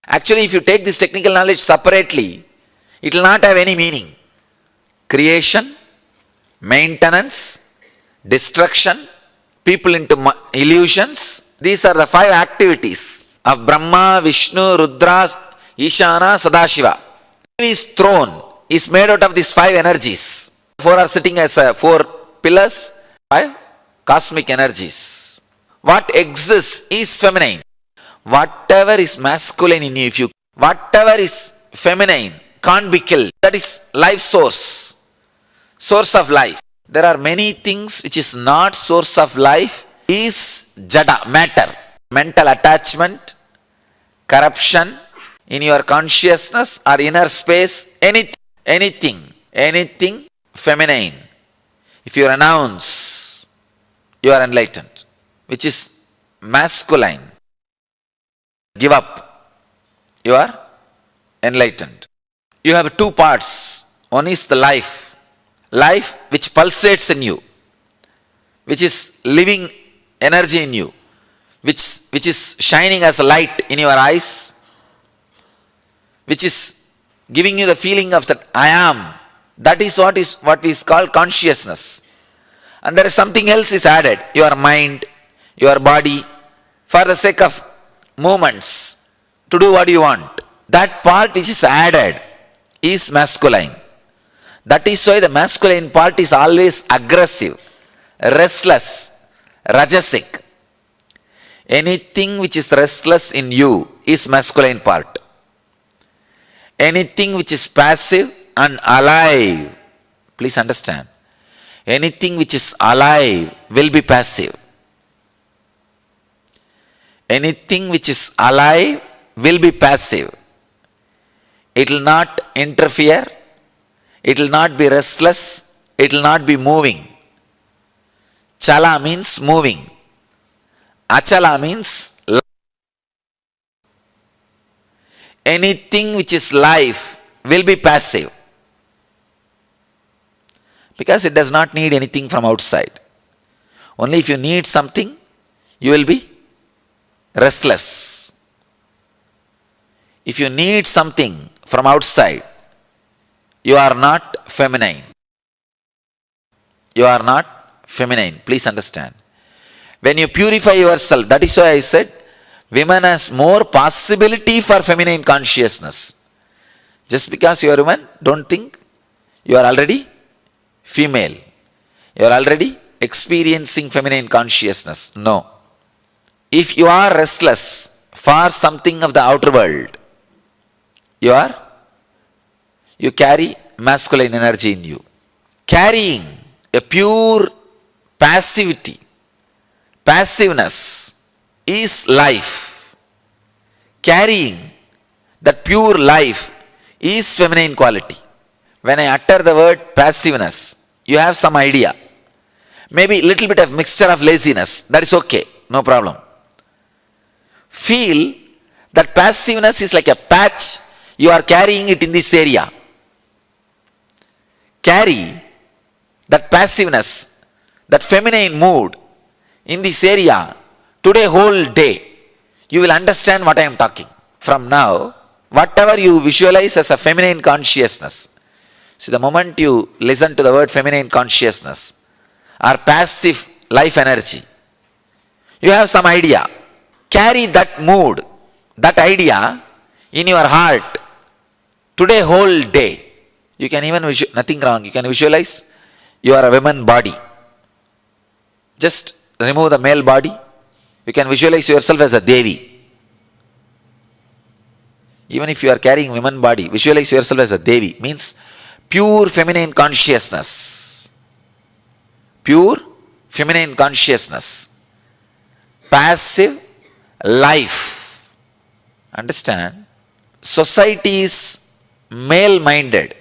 Actually, if you take this technical knowledge separately, it will not have any meaning. Creation, maintenance, destruction, people into illusions. These are the 5 activities of Brahma, Vishnu, Rudra, Ishana, Sadashiva. His throne is made out of these 5 energies. 4 are sitting as 4 pillars, 5 cosmic energies. What exists is feminine. Whatever is masculine in you, whatever is feminine can't be killed. That is life source, source of life. There are many things which is not source of life, is jada, matter, mental attachment, corruption in your consciousness or inner space, anything feminine. If you renounce, you are enlightened. Which is masculine, give up, you are enlightened. You have 2 parts. One is the life which pulsates in you, which is living energy in you, which is shining as a light in your eyes, which is giving you the feeling of that I am. That is what is called consciousness. And there is something else is added, your mind, your body, for the sake of movements, to do what you want. That part which is added is masculine. That is why the masculine part is always aggressive, restless, rajasic. Anything which is restless in you is masculine part. Anything which is passive and alive, please understand, anything which is alive will be passive. Anything which is alive will be passive. It will not interfere, it will not be restless, it will not be moving. Chala means moving. Achala means life. Anything which is life will be passive, because it does not need anything from outside. Only if you need something, you will be restless. If you need something from outside, you are not feminine. You are not feminine. Please understand. When you purify yourself, that is why I said, women has more possibility for feminine consciousness. Just because you are a woman, don't think you are already female. You are already experiencing feminine consciousness. No. If you are restless for something of the outer world, you carry masculine energy in you. Carrying a pure passiveness is life. Carrying that pure life is feminine quality. When I utter the word passiveness, you have some idea. Maybe a little bit of mixture of laziness, that is okay, no problem. Feel that passiveness is like a patch, you are carrying it in this area. Carry that passiveness, that feminine mood in this area today whole day. You will understand what I am talking. From now, whatever you visualize as a feminine consciousness, see, the moment you listen to the word feminine consciousness or passive life energy, you have some idea. Carry that mood, that idea in your heart today whole day. You can even nothing wrong. You can visualize you are a woman body. Just remove the male body, you can visualize yourself as a Devi. Even if you are carrying woman body, visualize yourself as a Devi. Means pure feminine consciousness. Pure feminine consciousness. Passive life. Understand? Society is male-minded.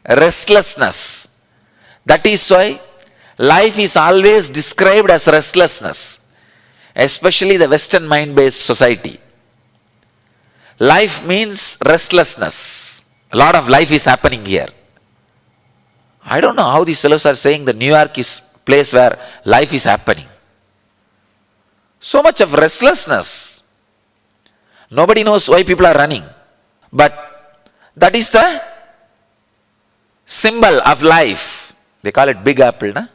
Restlessness. That is why life is always described as restlessness. Especially the Western mind-based society. Life means restlessness. A lot of life is happening here. I don't know how these fellows are saying that New York is a place where life is happening. So much of restlessness. Nobody knows why people are running. But that is the symbol of life. They call it Big Apple, na?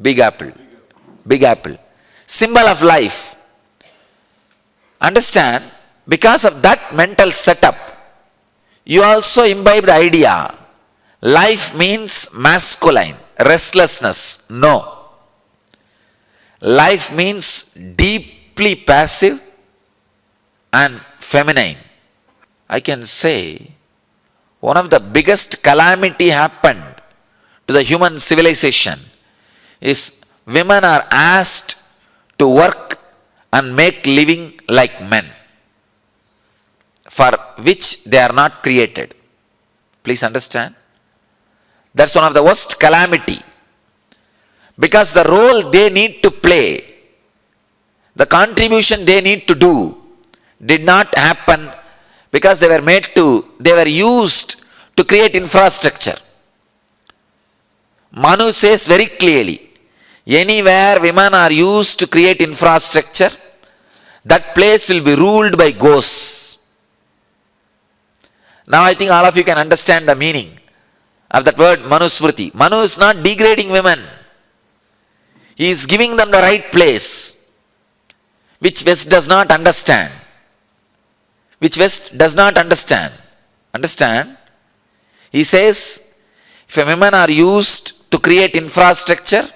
Big Apple. Big Apple. Symbol of life. Understand? Because of that mental setup, you also imbibe the idea. Life means masculine, restlessness. No. Life means deeply passive and feminine. I can say one of the biggest calamity happened to the human civilization is women are asked to work and make living like men, for which they are not created. Please understand. That's one of the worst calamity. Because the role they need to play, the contribution they need to do, did not happen because they were used to create infrastructure. Manu says very clearly, anywhere women are used to create infrastructure, that place will be ruled by ghosts. Now I think all of you can understand the meaning of that word Manusmriti. Manu is not degrading women. He is giving them the right place, which West does not understand. Which West does not understand. Understand? He says, if women are used to create infrastructure,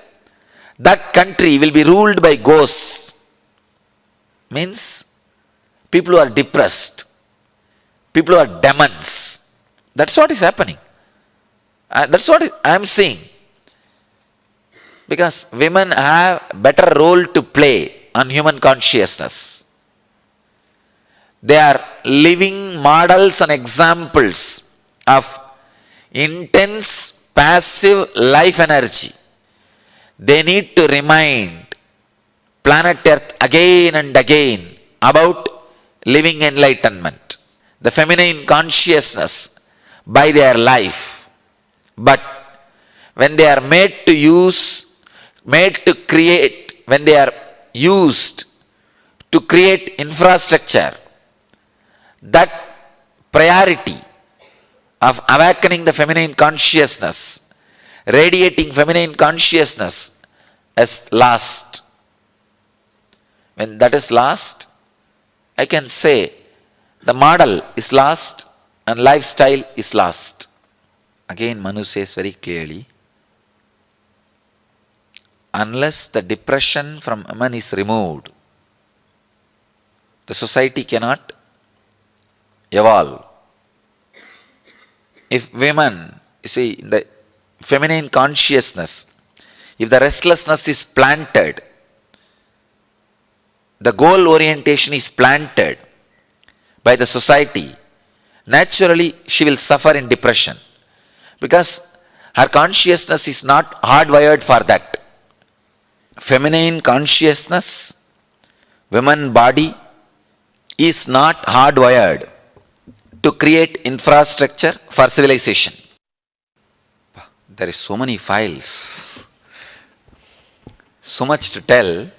that country will be ruled by ghosts. Means people who are depressed, people who are demons. That's what is happening. That's what I am saying. Because women have a better role to play on human consciousness. They are living models and examples of intense passive life energy. They need to remind planet Earth again and again about living enlightenment, the feminine consciousness by their life. But when they are when they are used to create infrastructure, that priority of awakening the feminine consciousness, radiating feminine consciousness is lost. When that is lost, I can say the model is lost and lifestyle is lost. Again, Manu says very clearly, unless the depression from women is removed, the society cannot evolve. If women, you see, in the feminine consciousness, if the restlessness is planted, the goal orientation is planted by the society, naturally she will suffer in depression. Because her consciousness is not hardwired for that. Feminine consciousness, woman body is not hardwired to create infrastructure for civilization. There is so many files, so much to tell,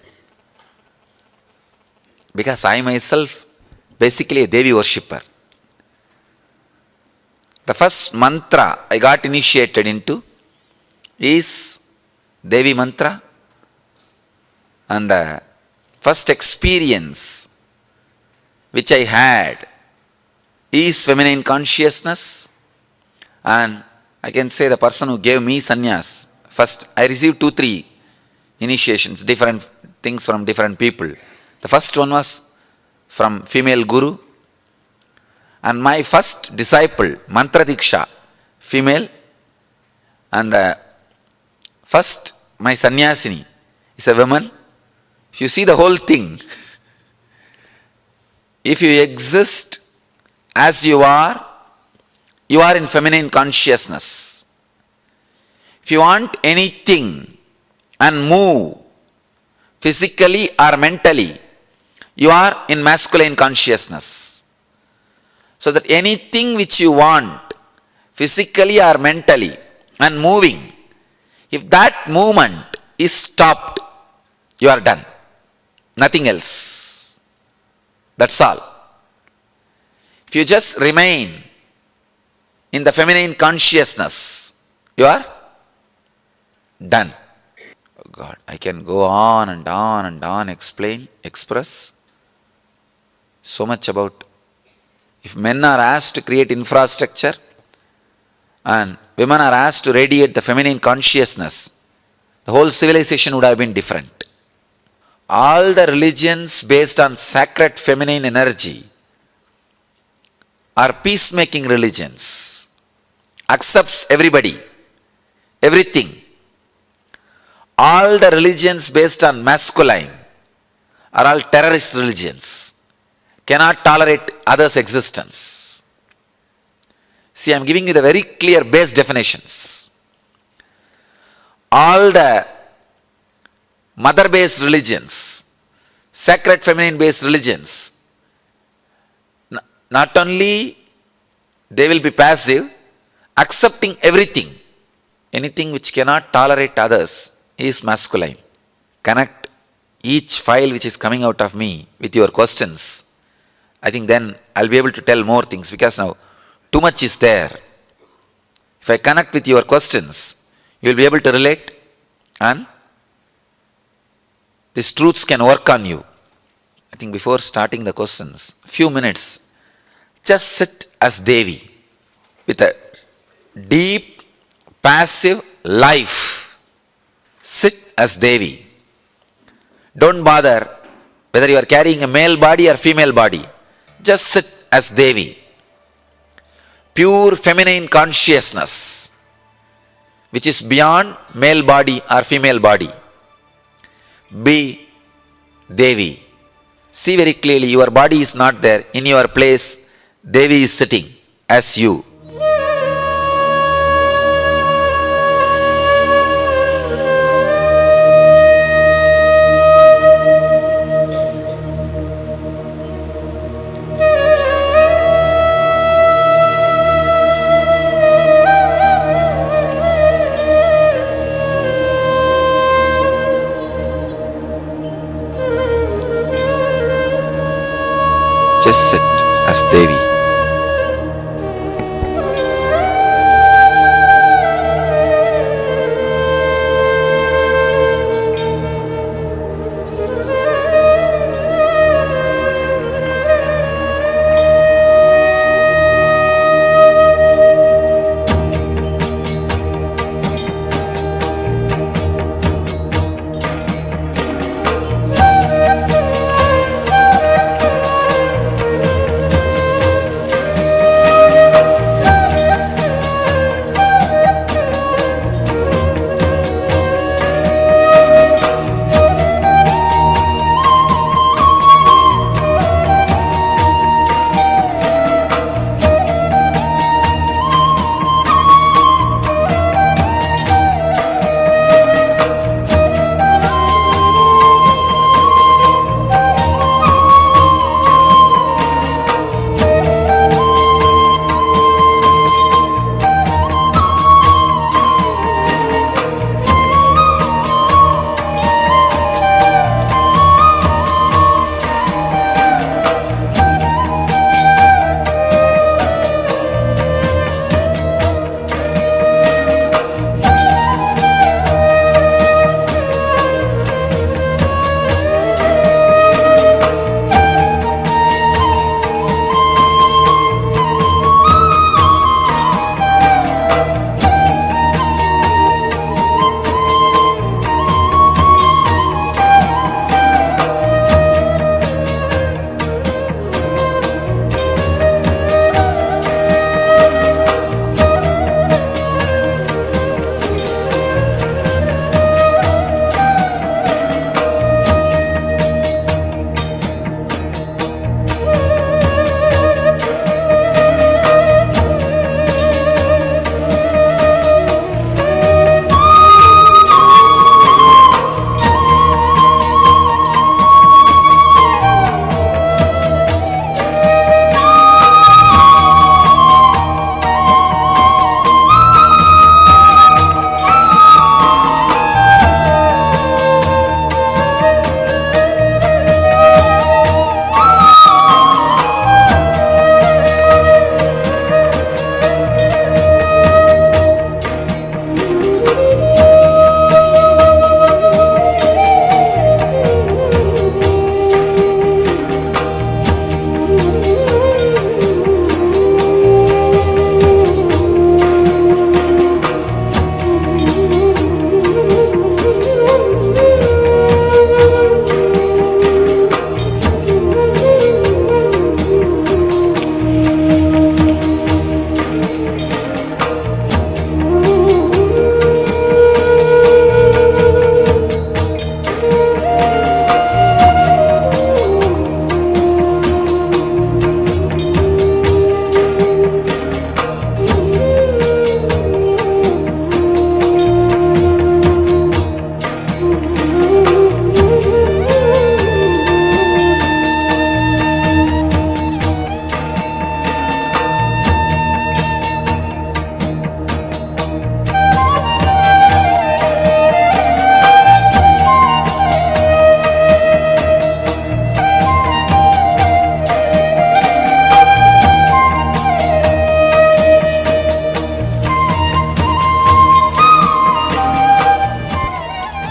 because I myself basically a Devi worshipper. The first mantra I got initiated into is Devi mantra, and the first experience which I had is feminine consciousness. And I can say the person who gave me sannyas, first I received 2-3 initiations, different things from different people. The first one was from female guru, and my first disciple, Mantra Diksha, female, and first my sannyasini is a woman. If you see the whole thing, if you exist as you are in feminine consciousness. If you want anything and move physically or mentally, you are in masculine consciousness. So that anything which you want physically or mentally and moving, if that movement is stopped, you are done. Nothing else. That's all. If you just remain in the feminine consciousness, you are done. Oh God, I can go on and on and on, express so much about. If men are asked to create infrastructure and women are asked to radiate the feminine consciousness, the whole civilization would have been different. All the religions based on sacred feminine energy are peacemaking religions, accepts everybody, everything. All the religions based on masculine are all terrorist religions, cannot tolerate others' existence. See, I am giving you the very clear base definitions. All the mother-based religions, sacred feminine-based religions, not only they will be passive, accepting everything. Anything which cannot tolerate others is masculine. Connect each file which is coming out of me with your questions. I think then I'll be able to tell more things, because now too much is there. If I connect with your questions, you will be able to relate, and these truths can work on you. I think before starting the questions, few minutes, just sit as Devi with a deep, passive life. Sit as Devi. Don't bother whether you are carrying a male body or female body. Just sit as Devi. Pure feminine consciousness, which is beyond male body or female body. Be Devi. See very clearly, your body is not there. In your place, Devi is sitting as you. Just sit as Devi.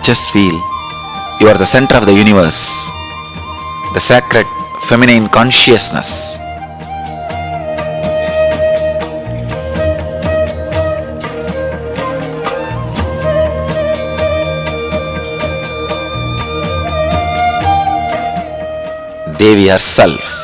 Just feel you are the center of the universe, the sacred feminine consciousness. Devi herself.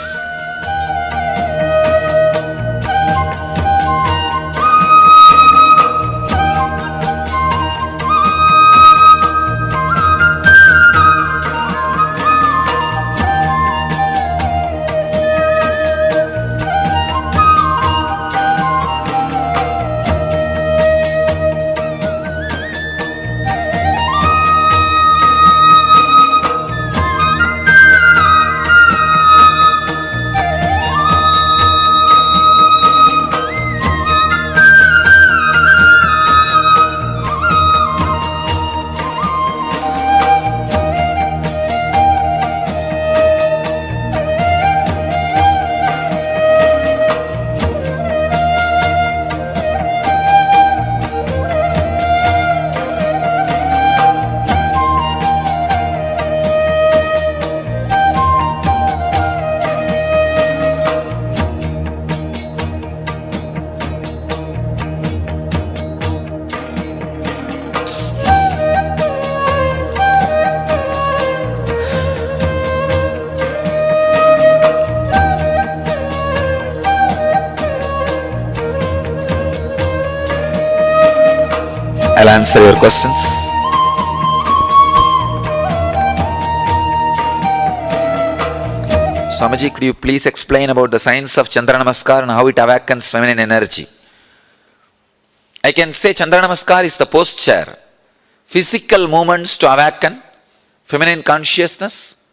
I'll answer your questions. Swamiji, could you please explain about the science of Chandra Namaskar and how it awakens feminine energy? I can say Chandra Namaskar is the posture, physical movements to awaken feminine consciousness.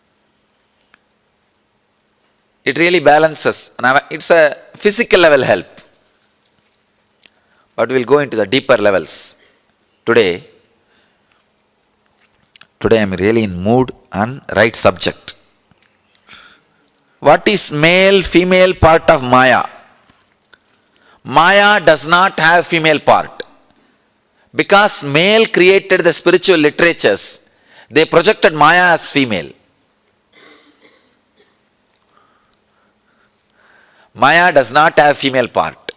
It really balances. It's a physical level help. But we'll go into the deeper levels. Today I'm really in mood and right subject. What is male, female part of Maya? Maya does not have female part. Because male created the spiritual literatures, they projected Maya as female. Maya does not have female part.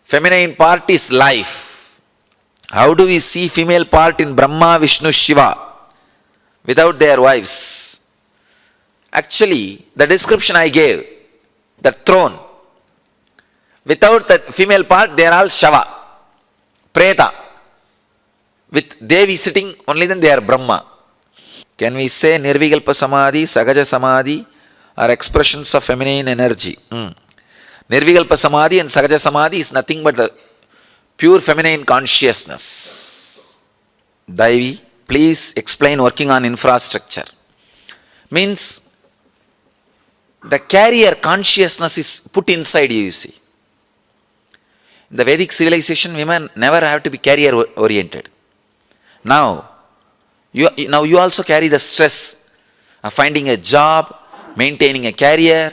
Feminine part is life. How do we see female part in Brahma, Vishnu, Shiva without their wives? Actually, the description I gave, the throne, without the female part, they are all Shava, Preta. With Devi sitting, only then they are Brahma. Can we say Nirvikalpa Samadhi, Sagaja Samadhi are expressions of feminine energy? Nirvikalpa Samadhi and Sagaja Samadhi is nothing but the pure feminine consciousness. Devi, please explain working on infrastructure. Means the carrier consciousness is put inside you, you see. In the Vedic civilization, women never have to be carrier oriented. Now you also carry the stress of finding a job, maintaining a career,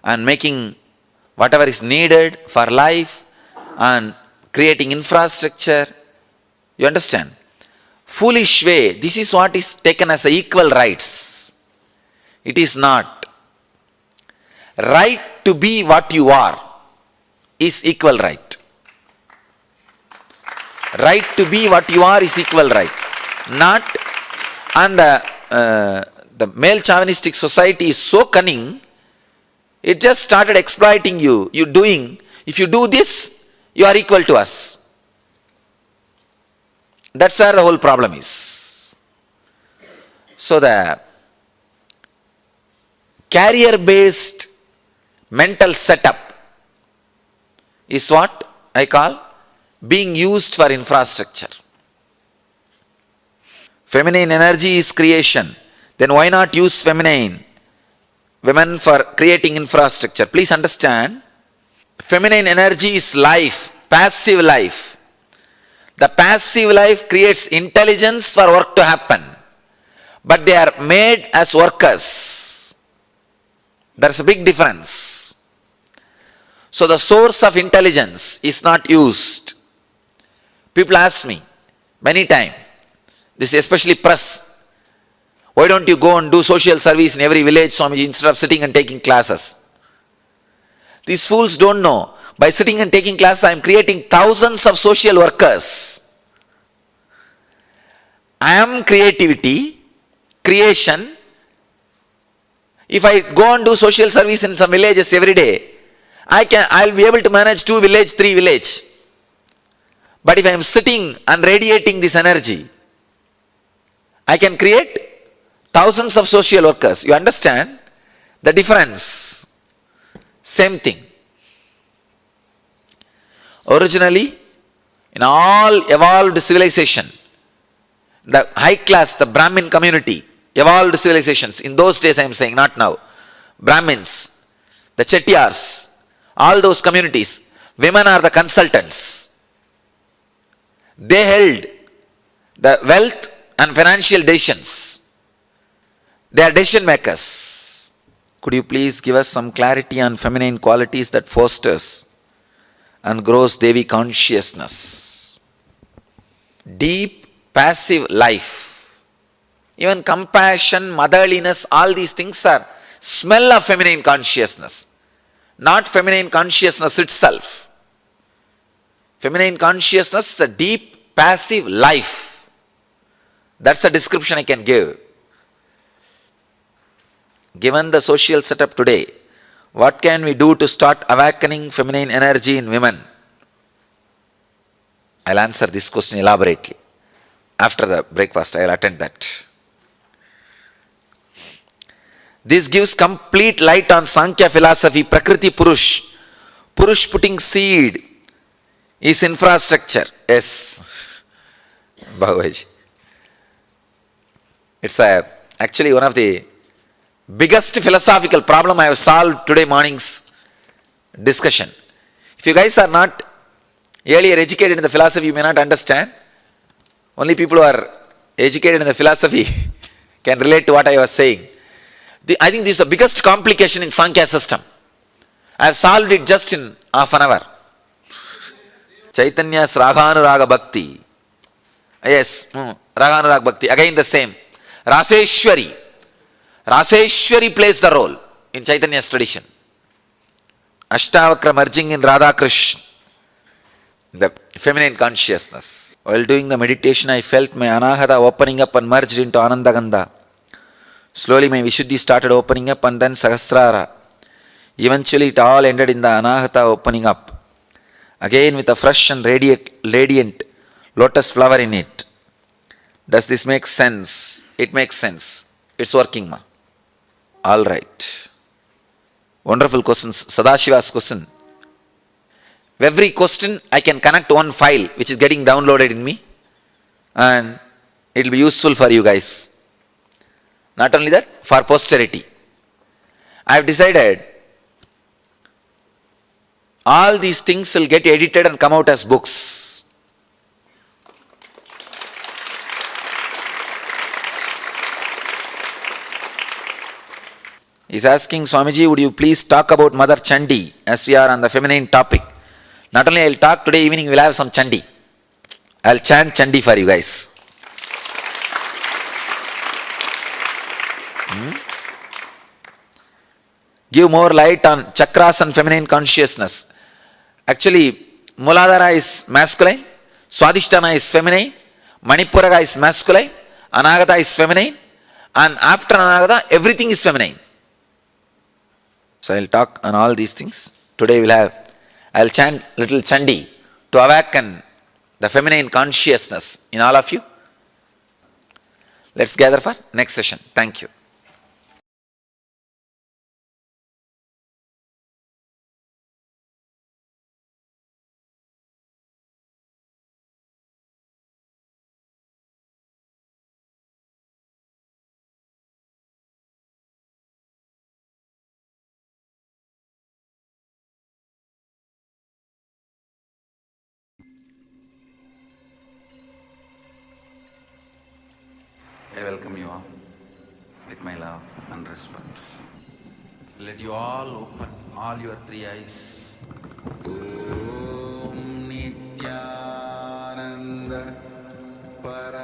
and making whatever is needed for life, and creating infrastructure. You understand? Foolish way, this is what is taken as equal rights. It is not. Right to be what you are is equal right. Right to be what you are is equal right. Not, and the male chauvinistic society is so cunning, it just started exploiting you. If you do this, you are equal to us. That's where the whole problem is. So the carrier-based mental setup is what I call being used for infrastructure. Feminine energy is creation. Then why not use women for creating infrastructure? Please understand, feminine energy is life, passive life. The passive life creates intelligence for work to happen. But they are made as workers. There's a big difference. So the source of intelligence is not used. People ask me many times, This is especially press. Why don't you go and do social service in every village, Swamiji, instead of sitting and taking classes? These fools don't know. By sitting and taking classes, I am creating thousands of social workers. I am creativity, creation. If I go and do social service in some villages every day, I'll be able to manage 2 villages, 3 villages. But if I am sitting and radiating this energy, I can create thousands of social workers. You understand the difference? Same thing. Originally, in all evolved civilization, the high class, the Brahmin community, evolved civilizations, in those days I am saying, not now, Brahmins, the Chettiars, all those communities, women are the consultants. They held the wealth and financial decisions. They are decision makers. Could you please give us some clarity on feminine qualities that fosters and grows Devi consciousness? Deep, passive life. Even compassion, motherliness, all these things are smell of feminine consciousness. Not feminine consciousness itself. Feminine consciousness is a deep, passive life. That's the description I can give. Given the social setup today, what can we do to start awakening feminine energy in women? I'll answer this question elaborately. After the breakfast, I'll attend that. This gives complete light on Sankhya philosophy, Prakriti Purush. Purush putting seed is infrastructure. Yes. Bhagavaji. It's actually one of the biggest philosophical problem I have solved today morning's discussion. If you guys are not earlier educated in the philosophy, you may not understand. Only people who are educated in the philosophy can relate to what I was saying. I think this is the biggest complication in Sankhya system. I have solved it just in half an hour. Chaitanya's Raghanuraga Bhakti. Yes, Raghanuraga Bhakti. Again the same. Raseshwari. Raseshwari plays the role in Chaitanya's tradition. Ashtavakra merging in Radha Krishna. The feminine consciousness. While doing the meditation, I felt my Anahata opening up and merged into Anandagandha. Slowly my Vishuddhi started opening up and then Sahasrara. Eventually it all ended in the Anahata opening up. Again with a fresh and radiant lotus flower in it. Does this make sense? It makes sense. It's working, ma. All right. Wonderful questions. Sadashiva's question. Every question I can connect one file which is getting downloaded in me and it will be useful for you guys. Not only that, for posterity. I have decided all these things will get edited and come out as books. He's asking, Swamiji, would you please talk about Mother Chandi as we are on the feminine topic? Not only I will talk today evening, we will have some Chandi. I will chant Chandi for you guys. Give more light on chakras and feminine consciousness. Actually, Muladhara is masculine, Swadhisthana is feminine, Manipuraga is masculine, Anagata is feminine, and after Anagata, everything is feminine. So I will talk on all these things. Today I will chant little Chandi to awaken the feminine consciousness in all of you. Let's gather for next session. Thank you. I welcome you all with my love and respect. Let you all open all your 3 eyes. Om Nityananda Para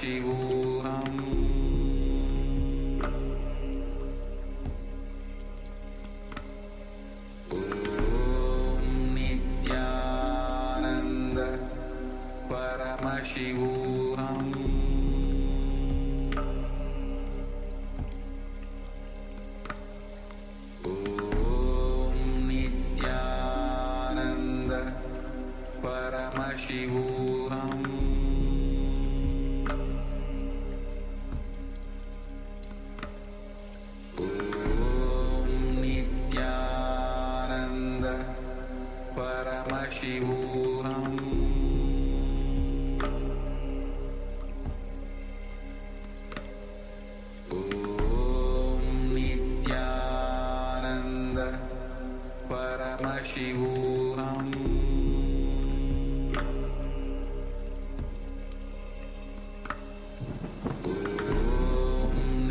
Paramashivoham Om Nityananda Paramashivoham Om Nityananda Paramashivoham Om Nityananda Paramashivoham Om Nityananda Paramashivoham Om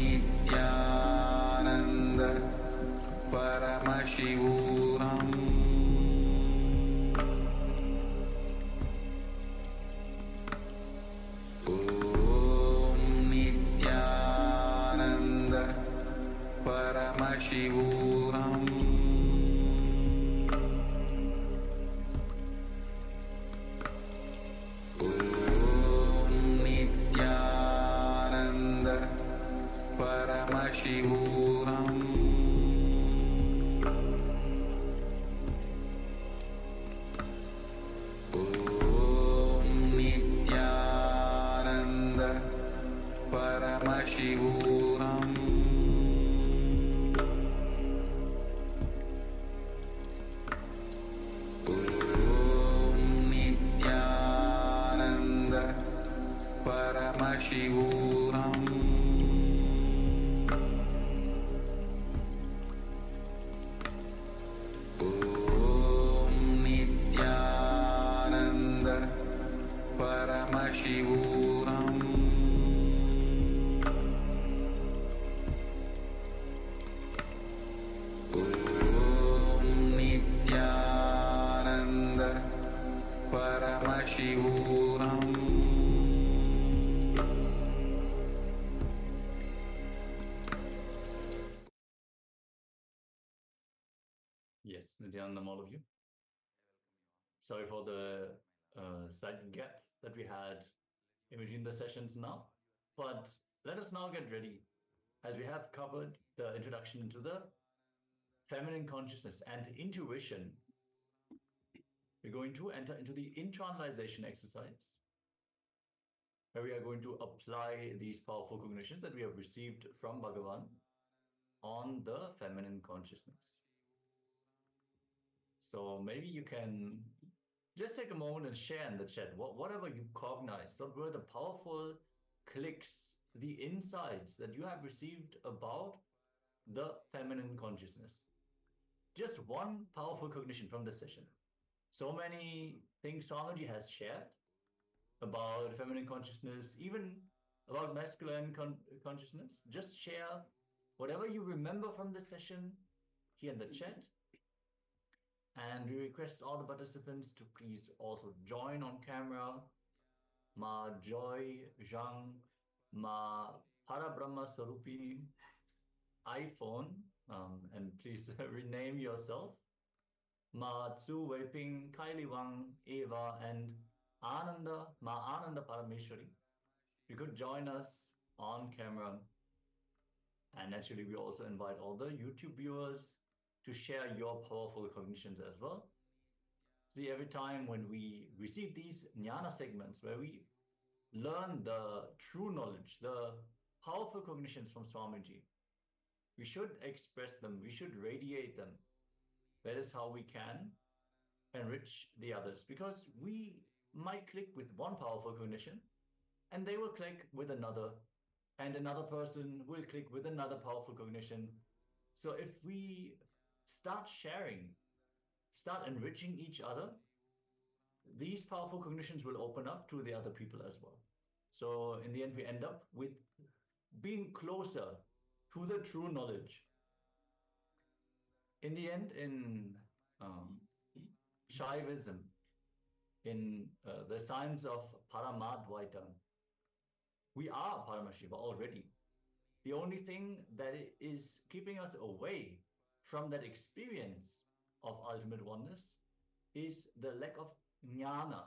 Nityananda Paramashivoham Om Nityananda Paramashivoham Om Nityananda Paramashivoham Om Nityananda Paramashivoham Om Nityananda Paramashivoham Om Nityananda Paramashivoham Om Nityananda Paramashivoham Yes, Nityanandam, all of you. Sorry for the slight gap that we had in between the sessions now. But let us now get ready, as we have covered the introduction into the feminine consciousness and intuition. We're going to enter into the internalization exercise, where we are going to apply these powerful cognitions that we have received from Bhagavan on the feminine consciousness. So maybe you can just take a moment and share in the chat whatever you cognize, what were the powerful clicks, the insights that you have received about the feminine consciousness. Just one powerful cognition from this session. So many things Swamiji has shared about feminine consciousness, even about masculine consciousness. Just share whatever you remember from this session here in the chat. And we request all the participants to please also join on camera. Ma Joy Zhang, Ma Parabrahma Sarupini, iPhone, and please rename yourself. Ma Tzu Weiping, Kylie Wang, Eva, and Ananda, Ma Ananda Parameshwari. You could join us on camera. And naturally, we also invite all the YouTube viewers to share your powerful cognitions as well. See, every time when we receive these jnana segments where we learn the true knowledge, the powerful cognitions from Swamiji, we should express them, we should radiate them. That is how we can enrich the others, because we might click with one powerful cognition and they will click with another, and another person will click with another powerful cognition. So if we start sharing, start enriching each other, these powerful cognitions will open up to the other people as well. So in the end, we end up with being closer to the true knowledge. In the end, in Shaivism, in the science of Paramadvaita, We are Paramashiva already. The only thing that is keeping us away from that experience of ultimate oneness is the lack of jnana,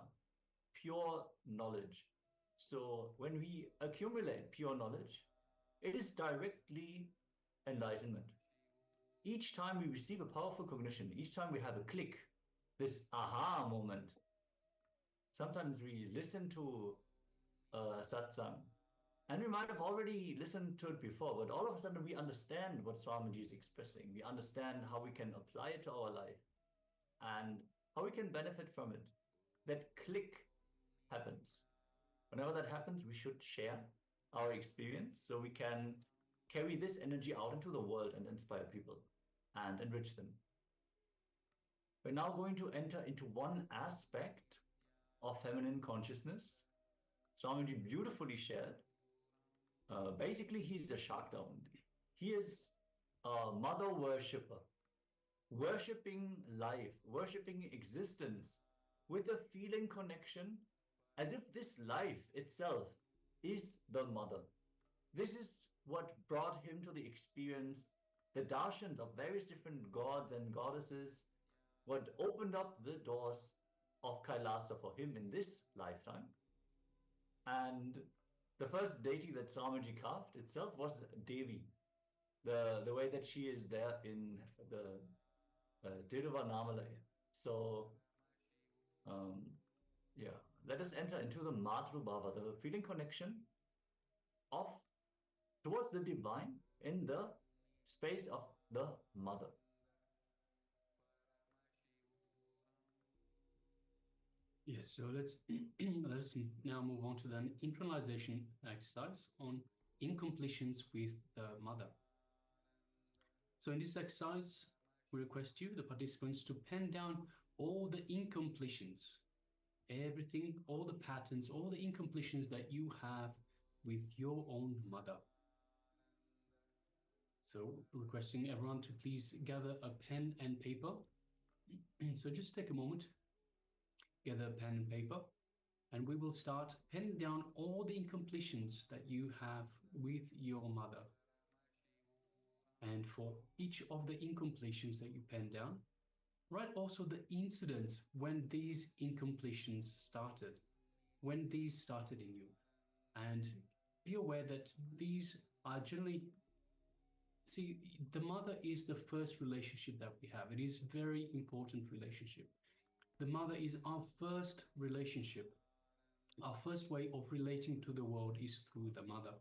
pure knowledge. So when we accumulate pure knowledge, it is directly enlightenment. Each time we receive a powerful cognition, each time we have a click, this aha moment, sometimes we listen to satsang, and we might have already listened to it before, but all of a sudden we understand what Swamiji is expressing. We understand how we can apply it to our life and how we can benefit from it. That click happens. Whenever that happens, we should share our experience so we can carry this energy out into the world and inspire people and enrich them. We're now going to enter into one aspect of feminine consciousness. Swamiji beautifully shared. Basically, he's a Shakta only. He is a mother worshipper, worshipping life, worshipping existence with a feeling connection as if this life itself is the mother. This is what brought him to the experience, the darshans of various different gods and goddesses, what opened up the doors of Kailasa for him in this lifetime. And the first deity that Swamiji carved itself was Devi, the way that she is there in the Tiruva Namalaya. So, yeah, let us enter into the Matru Bhava, the feeling connection of towards the divine in the space of the mother. Yes, so let's let's now move on to the internalization exercise on incompletions with the mother. So in this exercise, we request you, the participants, to pen down all the incompletions, everything, all the patterns, all the incompletions that you have with your own mother. So requesting everyone to please gather a pen and paper. So just take a moment, gather a pen and paper, and we will start penning down all the incompletions that you have with your mother. And for each of the incompletions that you pen down, write also the incidents when these incompletions started, when these started in you. And be aware that these are generally, see, the mother is the first relationship that we have. It is a very important relationship. The mother is our first relationship. Our first way of relating to the world is through the mother.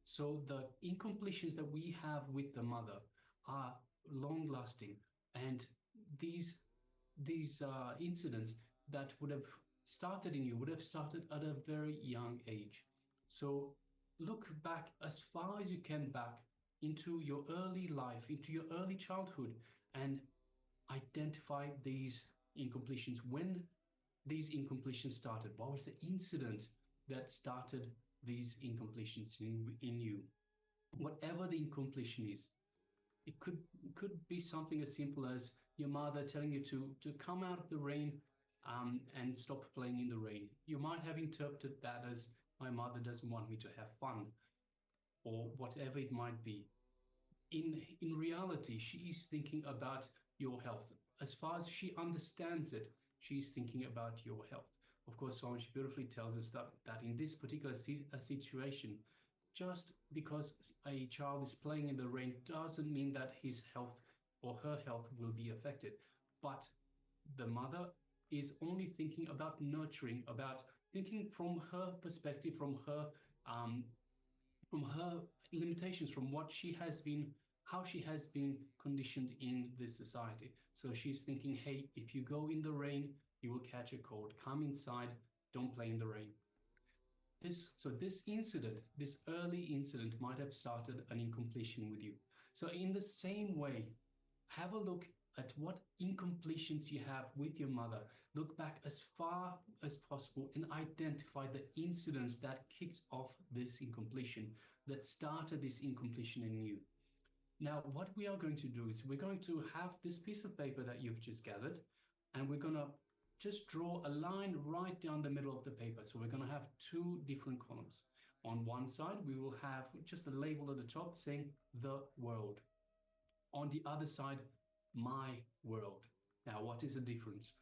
So the incompletions that we have with the mother are long-lasting, and these incidents that would have started in you would have started at a very young age. So look back as far as you can back into your early life, into your early childhood, and identify these incompletions. When these incompletions started, what was the incident that started these incompletions in you? Whatever the incompletion is, it could be something as simple as your mother telling you to come out of the rain and stop playing in the rain. You might have interpreted that as, my mother doesn't want me to have fun, or whatever it might be. In reality, she is thinking about your health. As far as she understands it, she is thinking about your health. Of course, Swamiji beautifully tells us that in this particular situation, just because a child is playing in the rain doesn't mean that his health or her health will be affected. But the mother is only thinking about nurturing, about thinking from her perspective, from her limitations, from what she has been, how she has been conditioned in this society. So she's thinking, hey, if you go in the rain, you will catch a cold. Come inside, don't play in the rain. This incident, this early incident, might have started an incompletion with you. So in the same way, have a look at what incompletions you have with your mother. Look back as far as possible and identify the incidents that kicked off this incompletion, that started this incompletion in you. Now, what we are going to do is we're going to have this piece of paper that you've just gathered, and we're going to just draw a line right down the middle of the paper. So we're going to have two different columns. On one side, we will have just a label at the top saying the world. On the other side, my world. Now, what is the difference?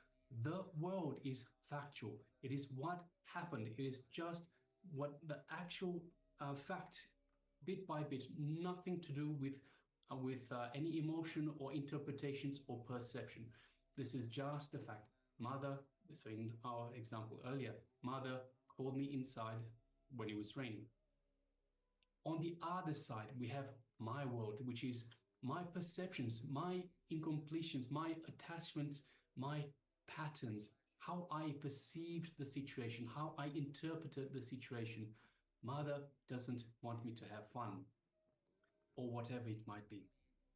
The world is factual. It is what happened. It is just what the actual fact, bit by bit, nothing to do with any emotion or interpretations or perception. This is just the fact. Mother, so in our example earlier, mother called me inside when it was raining. On the other side, we have my world, which is my perceptions, my incompletions, my attachments, my patterns, how I perceived the situation, how I interpreted the situation. Mother doesn't want me to have fun, or whatever it might be.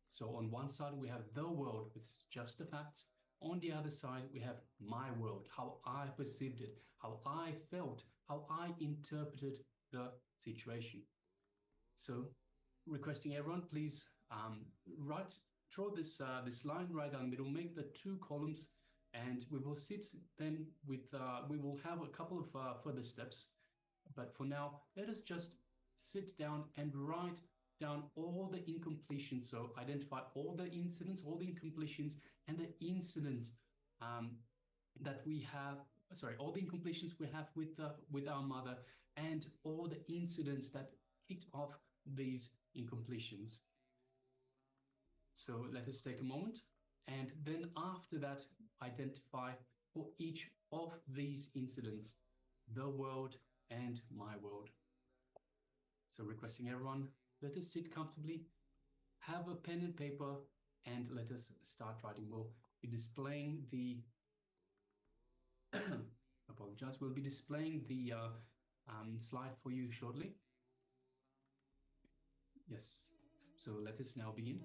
So on one side, we have the world, which is just the facts. On the other side, we have my world, how I perceived it, how I felt, how I interpreted the situation. So requesting everyone, please draw this line right down the middle, make the two columns, and we will sit then with, we will have a couple of further steps. But for now, let us just sit down and write down all the incompletions. So identify all the incidents, all the incompletions, and the incidents that we have, all the incompletions we have with our mother, and all the incidents that kicked off these incompletions. So let us take a moment, and then after that, identify for each of these incidents, the world and my world. So requesting everyone, let us sit comfortably, have a pen and paper, and let us start writing. We'll be displaying the apologize, we'll be displaying the slide for you shortly. Yes, so let us now begin.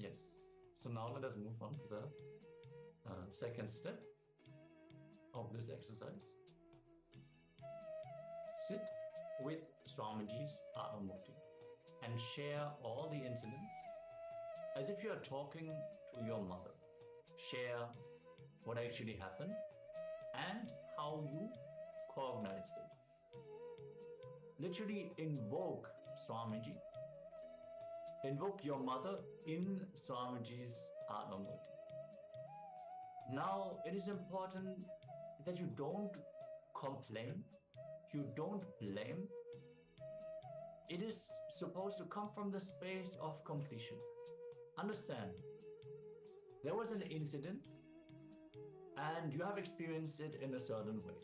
Yes. So now let us move on to the second step of this exercise. Sit with Swamiji's Atmamurti and share all the incidents as if you are talking to your mother. Share what actually happened and how you cognized it. Literally invoke Swamiji. Invoke your mother in Swamiji's Atmamurti. Now, it is important that you don't complain, you don't blame. It is supposed to come from the space of completion. Understand, there was an incident and you have experienced it in a certain way.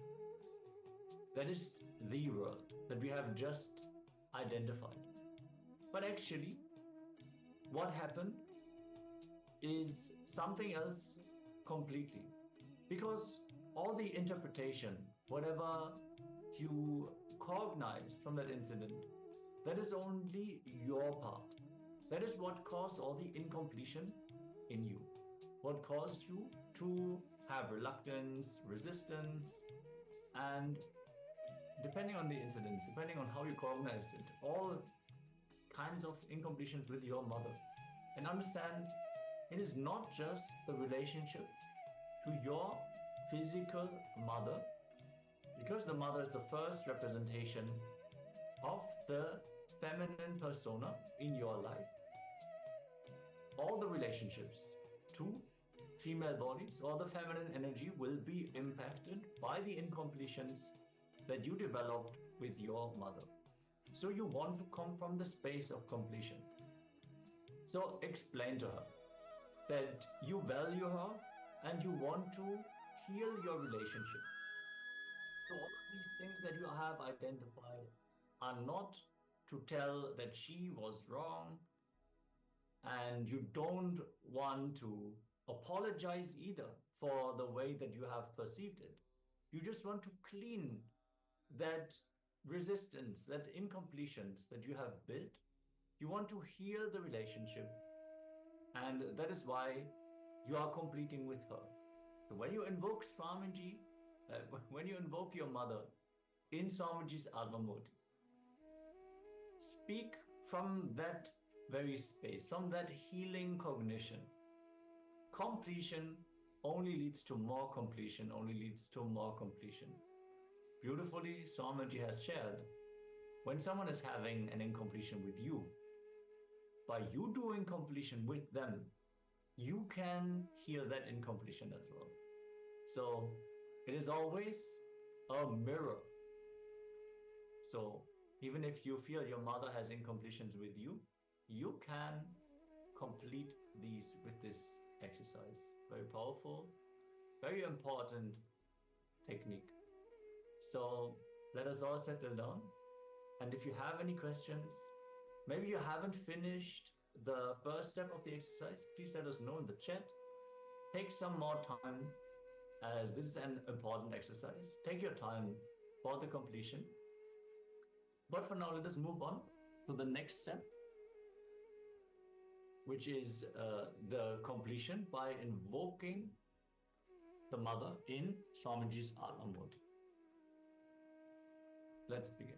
That is the world that we have just identified. But actually, what happened is something else completely. Because all the interpretation, whatever you cognize from that incident, that is only your part. That is what caused all the incompletion in you. What caused you to have reluctance, resistance, and depending on the incident, depending on how you cognized it, all kinds of incompletions with your mother. And understand, it is not just the relationship to your physical mother, because the mother is the first representation of the feminine persona in your life. All the relationships to female bodies or the feminine energy will be impacted by the incompletions that you developed with your mother. So you want to come from the space of completion. So explain to her that you value her and you want to heal your relationship. So all of these things that you have identified are not to tell that she was wrong, and you don't want to apologize either for the way that you have perceived it. You just want to clean that resistance, that incompletions that you have built. You want to heal the relationship, and that is why you are completing with her. So when you invoke Swamiji, when you invoke your mother in Swamiji's Atmamurti, speak from that very space, from that healing cognition. Completion only leads to more completion, only leads to more completion. Beautifully, Swamiji has shared, when someone is having an incompletion with you, by you doing completion with them, you can heal that incompletion as well. So it is always a mirror. So even if you feel your mother has incompletions with you, you can complete these with this exercise. Very powerful, very important technique. So let us all settle down. And if you have any questions, maybe you haven't finished the first step of the exercise, please let us know in the chat. Take some more time, as this is an important exercise. Take your time for the completion. But for now, let us move on to the next step, which is the completion by invoking the mother in Swamiji's Atmamurti. Let's begin.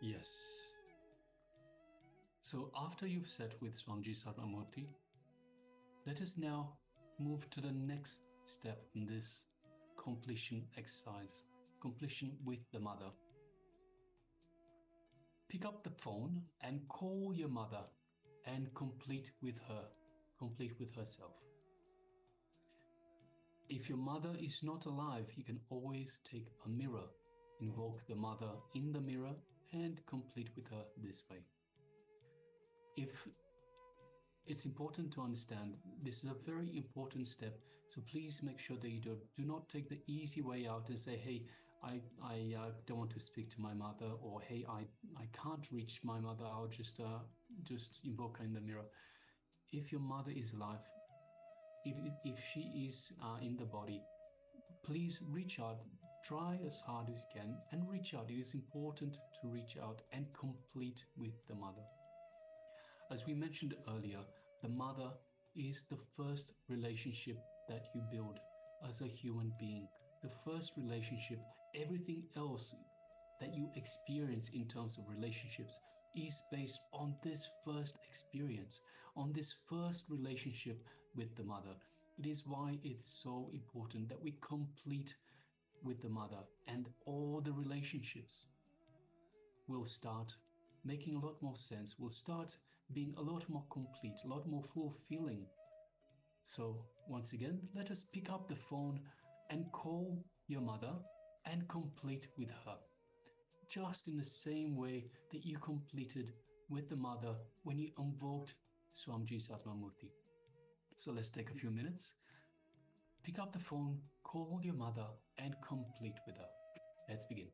Yes. So after you've sat with Swamiji Satnamurti, let us now move to the next step in this completion exercise, completion with the mother. Pick up the phone and call your mother and complete with her, complete with herself. If your mother is not alive, you can always take a mirror, invoke the mother in the mirror and complete with her this way. If it's important to understand, this is a very important step, so please make sure that you do not take the easy way out and say, hey, I don't want to speak to my mother, or hey, I can't reach my mother, I'll just invoke her in the mirror. If your mother is alive, if she is in the body, please reach out, try as hard as you can and reach out. It is important to reach out and complete with the mother. As we mentioned earlier, the mother is the first relationship that you build as a human being. The first relationship, everything else that you experience in terms of relationships is based on this first experience, on this first relationship with the mother. It is why it's so important that we complete with the mother, and all the relationships will start making a lot more sense, will start being a lot more complete, a lot more fulfilling. So once again, let us pick up the phone and call your mother and complete with her, just in the same way that you completed with the mother when you invoked Swamiji Satnamurti. So let's take a few minutes, pick up the phone, call your mother and complete with her. Let's begin.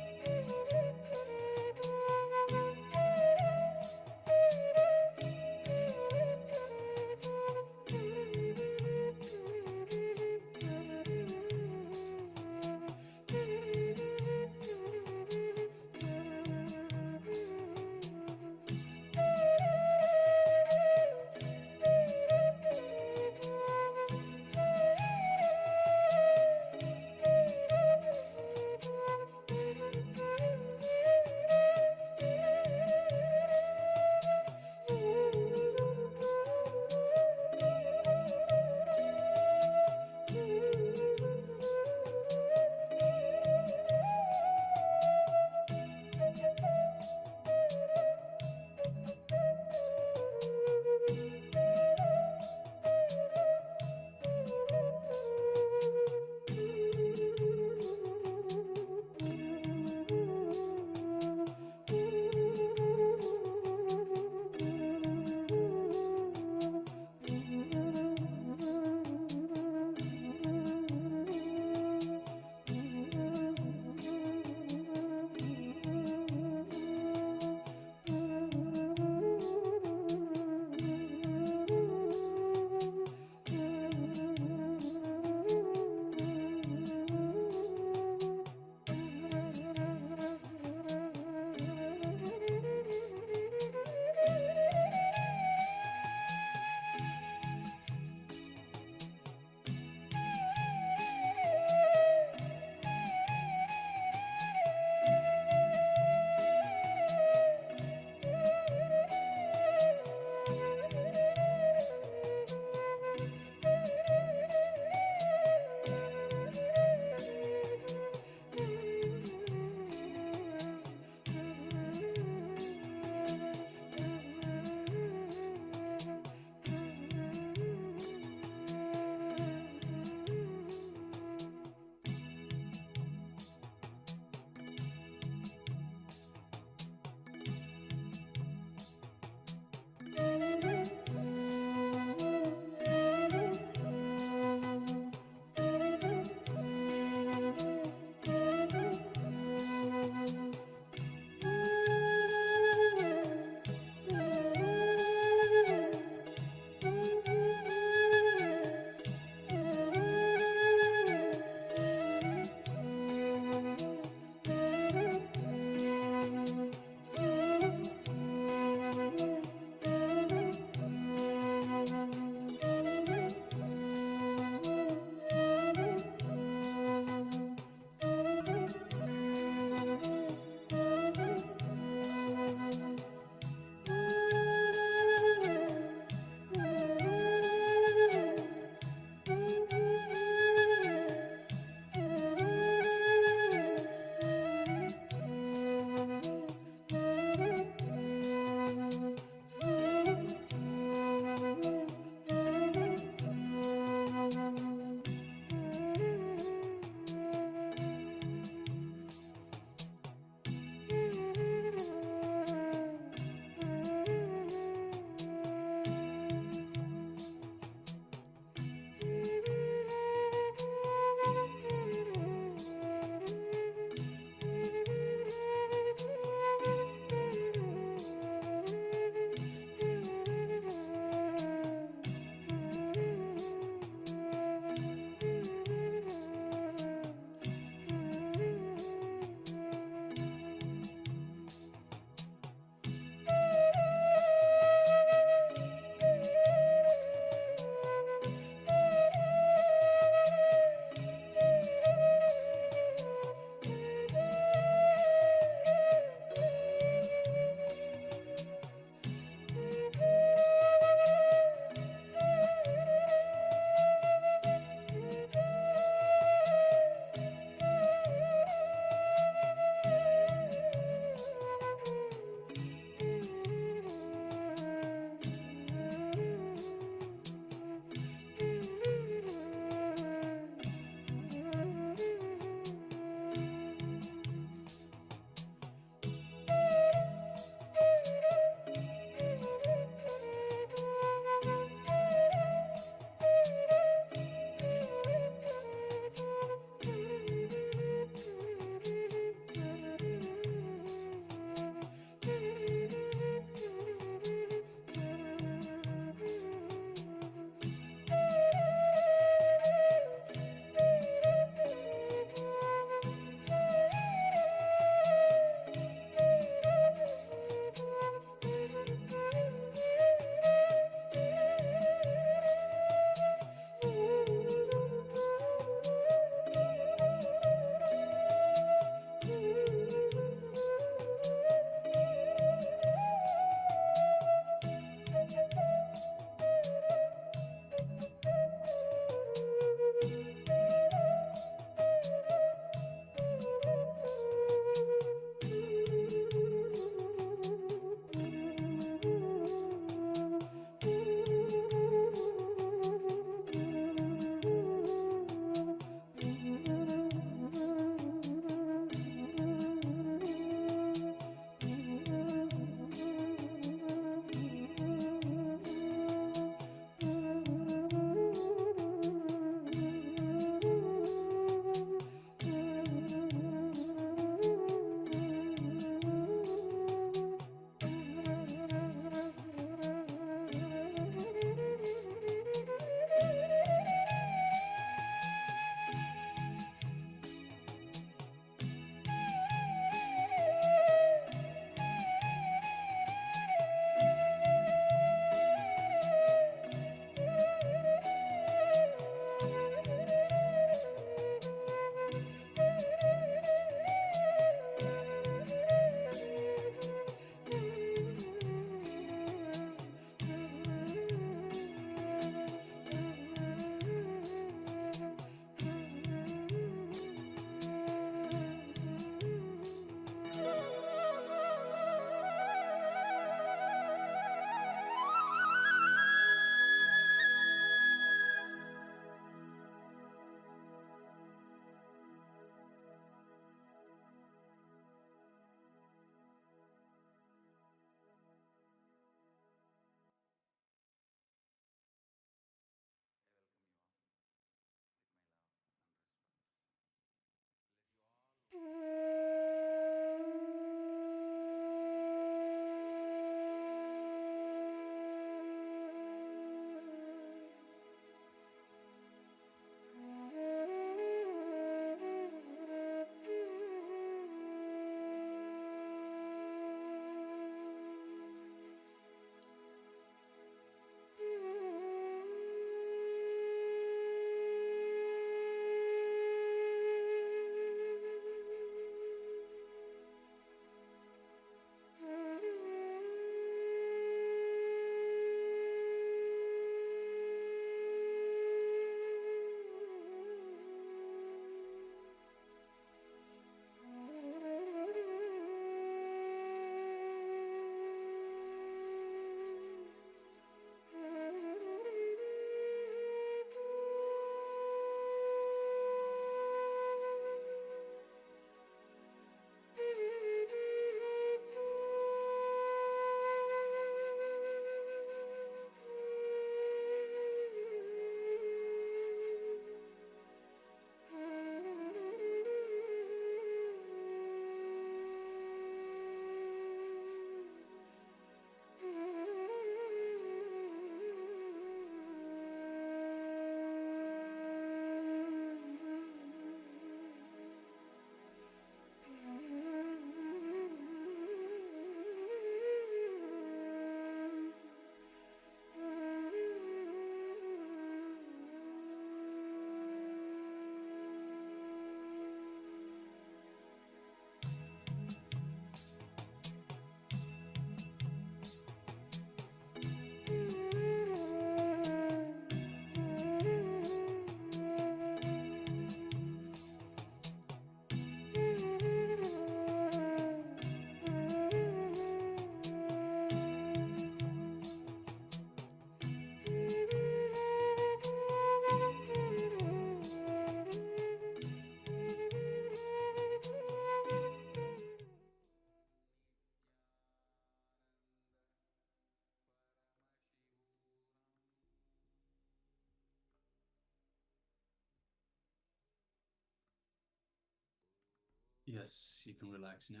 Yes, you can relax now.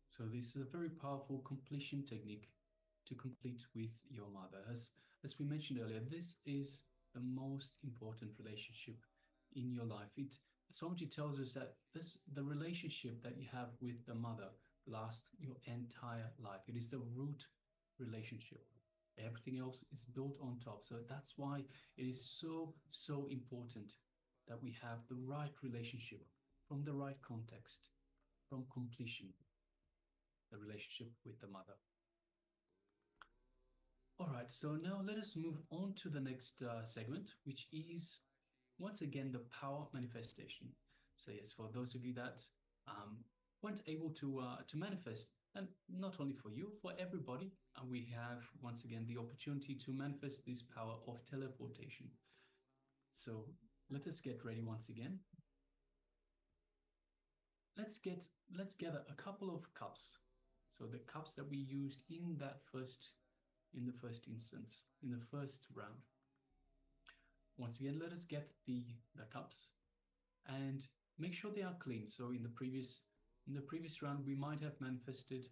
So this is a very powerful completion technique to complete with your mother. As we mentioned earlier, this is the most important relationship in your life. Swamiji tells us that the relationship that you have with the mother lasts your entire life. It is the root relationship. Everything else is built on top. So that's why it is so important that we have the right relationship from the right context, from completion, the relationship with the mother. All right, so now let us move on to the next segment, which is once again the power manifestation. So yes, for those of you that weren't able to manifest, and not only for you, for everybody, we have once again the opportunity to manifest this power of teleportation. So let us get ready once again. Let's gather a couple of cups. So the cups that we used in the first instance, in the first round. Once again, let us get the cups and make sure they are clean. So in the previous round, we might have manifested,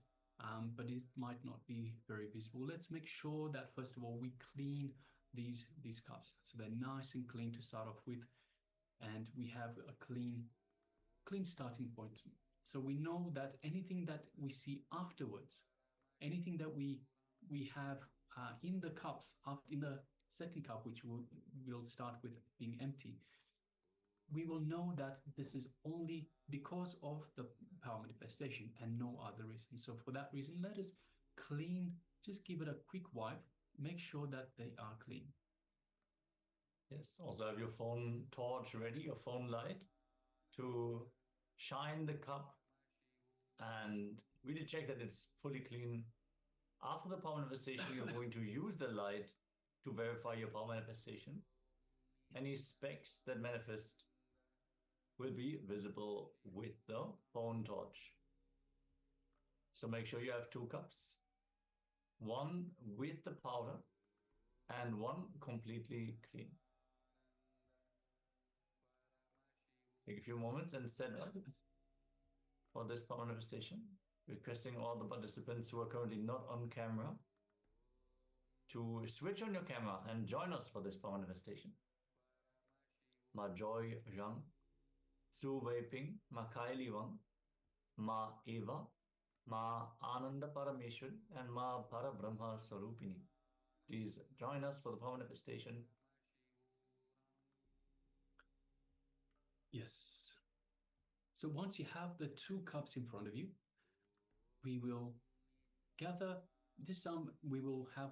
but it might not be very visible. Let's make sure that first of all, we clean these cups. So they're nice and clean to start off with. And we have a clean starting point. So we know that anything that we see afterwards, anything that we have in the cups, in the second cup, which will start with being empty, we will know that this is only because of the power manifestation and no other reason. So for that reason, let us clean, just give it a quick wipe, make sure that they are clean. Yes, also have your phone torch ready, your phone light, to shine the cup and really check that it's fully clean. After the power manifestation, you're going to use the light to verify your power manifestation. Any specks that manifest will be visible with the phone torch. So make sure you have 2 cups, one with the powder and one completely clean. Take a few moments and set up for this power manifestation, requesting all the participants who are currently not on camera to switch on your camera and join us for this power manifestation. Ma Joy Zhang, Su Wei Ping, Ma Kai Li Wang, Ma Eva, Ma Ananda Parameshwari, and Ma Parabrahma Swarupini. Please join us for the power manifestation. Yes. So once you have the 2 cups in front of you, we will gather, this time we will have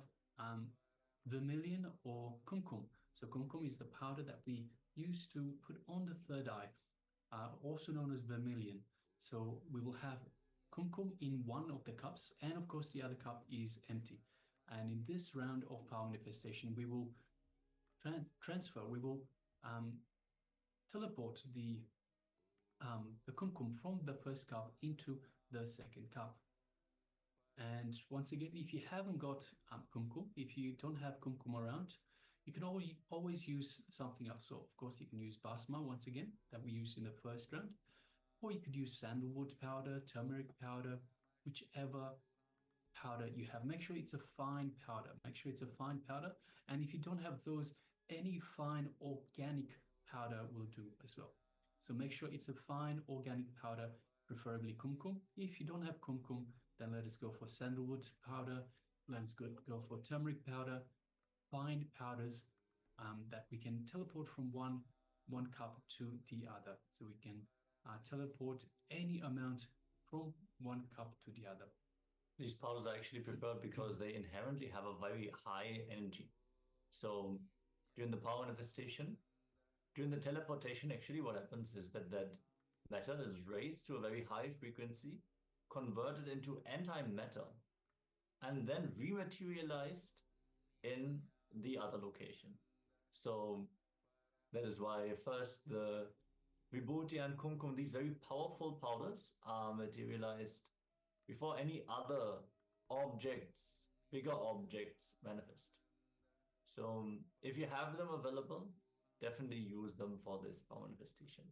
vermilion or kumkum. So kumkum is the powder that we use to put on the third eye, also known as vermilion. So we will have kumkum in one of the cups, and of course the other cup is empty. And in this round of power manifestation, we will transfer, we will teleport the kumkum from the first cup into the second cup. And once again, if you haven't got kumkum, if you don't have kumkum around, you can always use something else. So of course you can use basma once again, that we used in the first round, or you could use sandalwood powder, turmeric powder, whichever powder you have. Make sure it's a fine powder. Make sure it's a fine powder. And if you don't have those, any fine organic powder will do as well. So make sure it's a fine organic powder, preferably kumkum. If you don't have kumkum, then let us go for sandalwood powder. Let us go for turmeric powder, fine powders that we can teleport from one cup to the other. So we can teleport any amount from one cup to the other. These powders are actually preferred because they inherently have a very high energy. So during the power manifestation, during the teleportation, actually what happens is that matter is raised to a very high frequency, converted into antimatter, and then rematerialized in the other location. So that is why first the Vibhuti and Kumkum, these very powerful powders, are materialized before any other objects, bigger objects, manifest. So if you have them available, definitely use them for this power manifestation.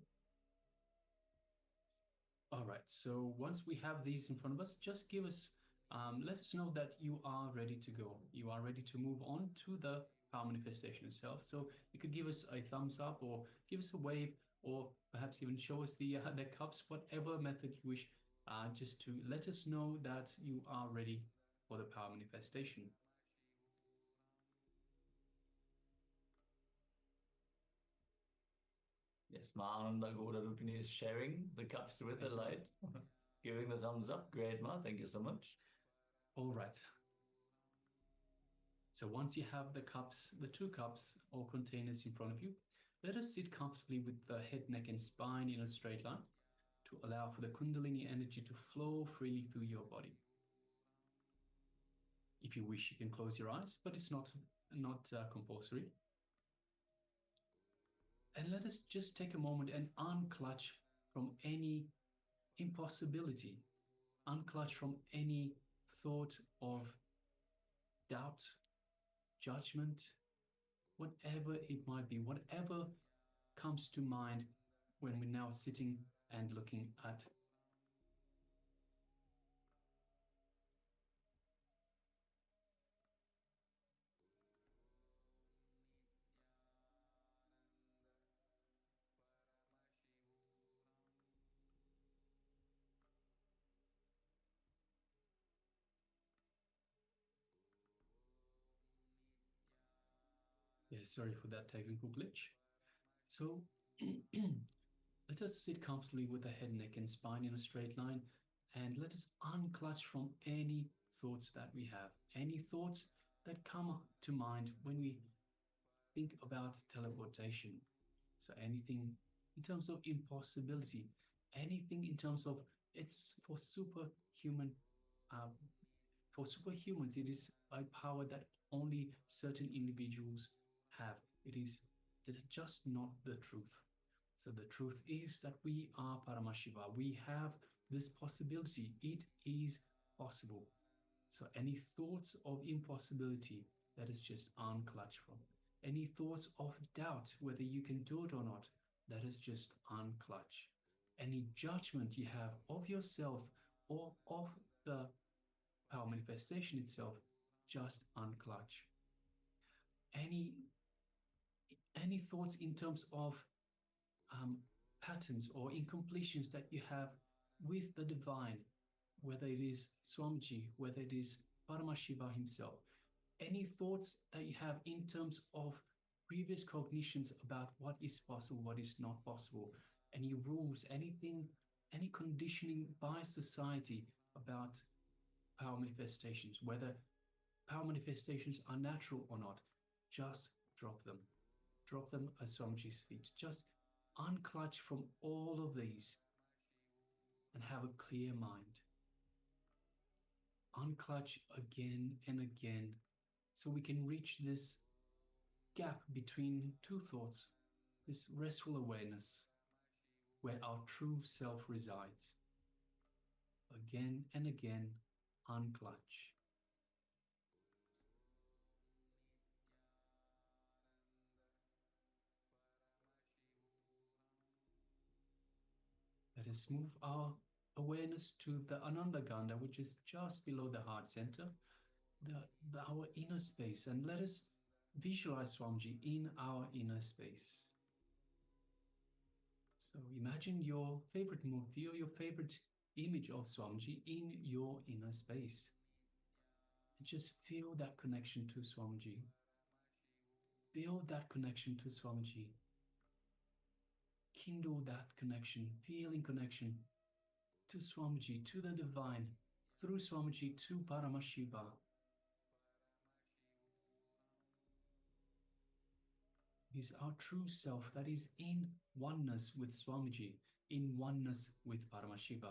All right, so once we have these in front of us, just give us, let us know that you are ready to go. You are ready to move on to the power manifestation itself. So you could give us a thumbs up or give us a wave, or perhaps even show us the cups, whatever method you wish, just to let us know that you are ready for the power manifestation. Yes, Maananda Goda Rupini is sharing the cups with the light, giving the thumbs up. Great, Ma. Thank you so much. All right. So once you have the cups, the two cups or containers in front of you, let us sit comfortably with the head, neck, and spine in a straight line to allow for the Kundalini energy to flow freely through your body. If you wish, you can close your eyes, but it's not compulsory. And let us just take a moment and unclutch from any impossibility, unclutch from any thought of doubt, judgment, whatever it might be, whatever comes to mind when we're now sitting and looking at sorry for that technical glitch. So let us sit comfortably with the head, neck, and spine in a straight line, and let us unclutch from any thoughts that we have, any thoughts that come to mind when we think about teleportation. So anything in terms of impossibility, anything in terms of it's for superhuman, for superhumans, it is a power that only certain individuals have. It is just not the truth. So the truth is that we are Paramashiva. We have this possibility. It is possible. So any thoughts of impossibility, that is just unclutch from. Any thoughts of doubt, whether you can do it or not, that is just unclutch. Any judgment you have of yourself or of the power manifestation itself, just unclutch. Any thoughts in terms of patterns or incompletions that you have with the divine, whether it is Swamiji, whether it is Paramashiva himself, any thoughts that you have in terms of previous cognitions about what is possible, what is not possible, any rules, anything, any conditioning by society about power manifestations, whether power manifestations are natural or not, just drop them. Drop them at Swamiji's feet. Just unclutch from all of these and have a clear mind. Unclutch again and again so we can reach this gap between two thoughts, this restful awareness where our true self resides. Again and again, unclutch. Let us move our awareness to the Ananda Ganda, which is just below the heart center, our inner space, and let us visualize Swamiji in our inner space. So imagine your favorite murti or your favorite image of Swamiji in your inner space. And just feel that connection to Swamiji. Build that connection to Swamiji. Kindle that connection, feeling connection to Swamiji, to the divine, through Swamiji to Paramashiva. Is our true self that is in oneness with Swamiji, in oneness with Paramashiva.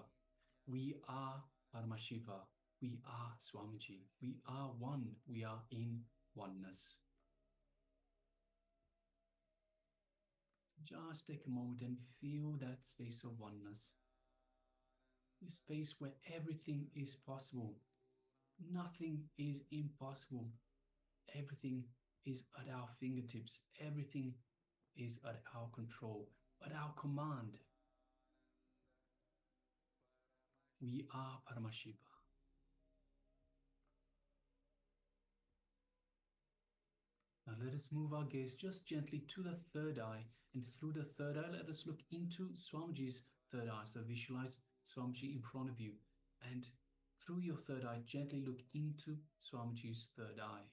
We are Paramashiva. We are Swamiji. We are one. We are in oneness. Just take a moment and feel that space of oneness. This space where everything is possible. Nothing is impossible. Everything is at our fingertips. Everything is at our control, at our command. We are Paramashiva. Now let us move our gaze just gently to the third eye, and through the third eye, let us look into Swamiji's third eye. So visualize Swamiji in front of you, and through your third eye, gently look into Swamiji's third eye.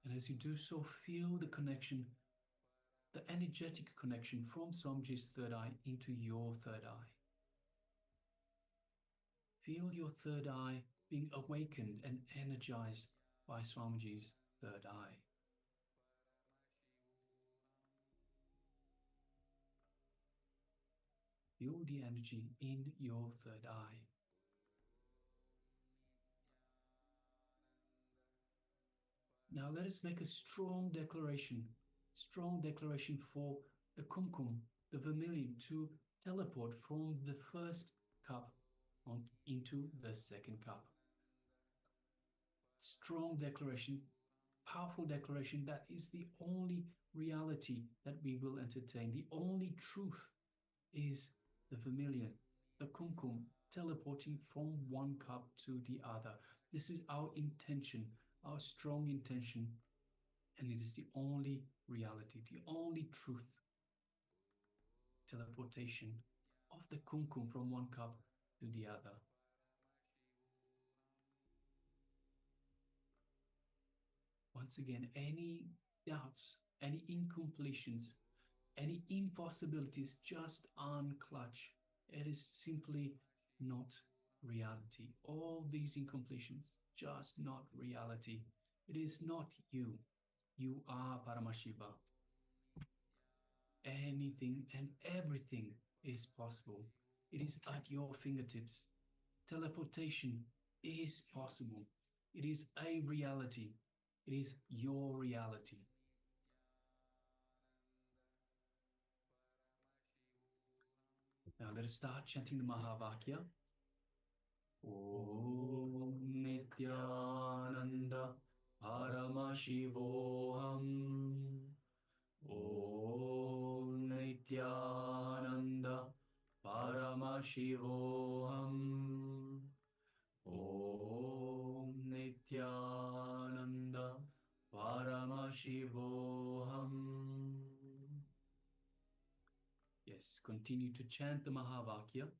And as you do so, feel the connection, the energetic connection from Swamiji's third eye into your third eye. Feel your third eye being awakened and energized by Swamiji's third eye. Feel the energy in your third eye. Now let us make a strong declaration for the kumkum, the vermilion, to teleport from the first cup into the second cup. Strong declaration, powerful declaration that is the only reality that we will entertain. The only truth is the vermilion, the kumkum, teleporting from one cup to the other. This is our intention, our strong intention, and it is the only reality, the only truth. Teleportation of the kumkum from one cup to the other. Once again, any doubts, any incompletions, any impossibilities, just unclutch. It is simply not reality. All these incompletions, just not reality. It is not you. You are Paramashiva. Anything and everything is possible. It is at your fingertips. Teleportation is possible. It is a reality. It is your reality. Now let us start chanting the Mahavakya. Om Nityananda Paramashivoham. Om Nityananda Paramashivoham. Om Nityananda Paramashivoham. Yes, continue to chant the Mahavakya.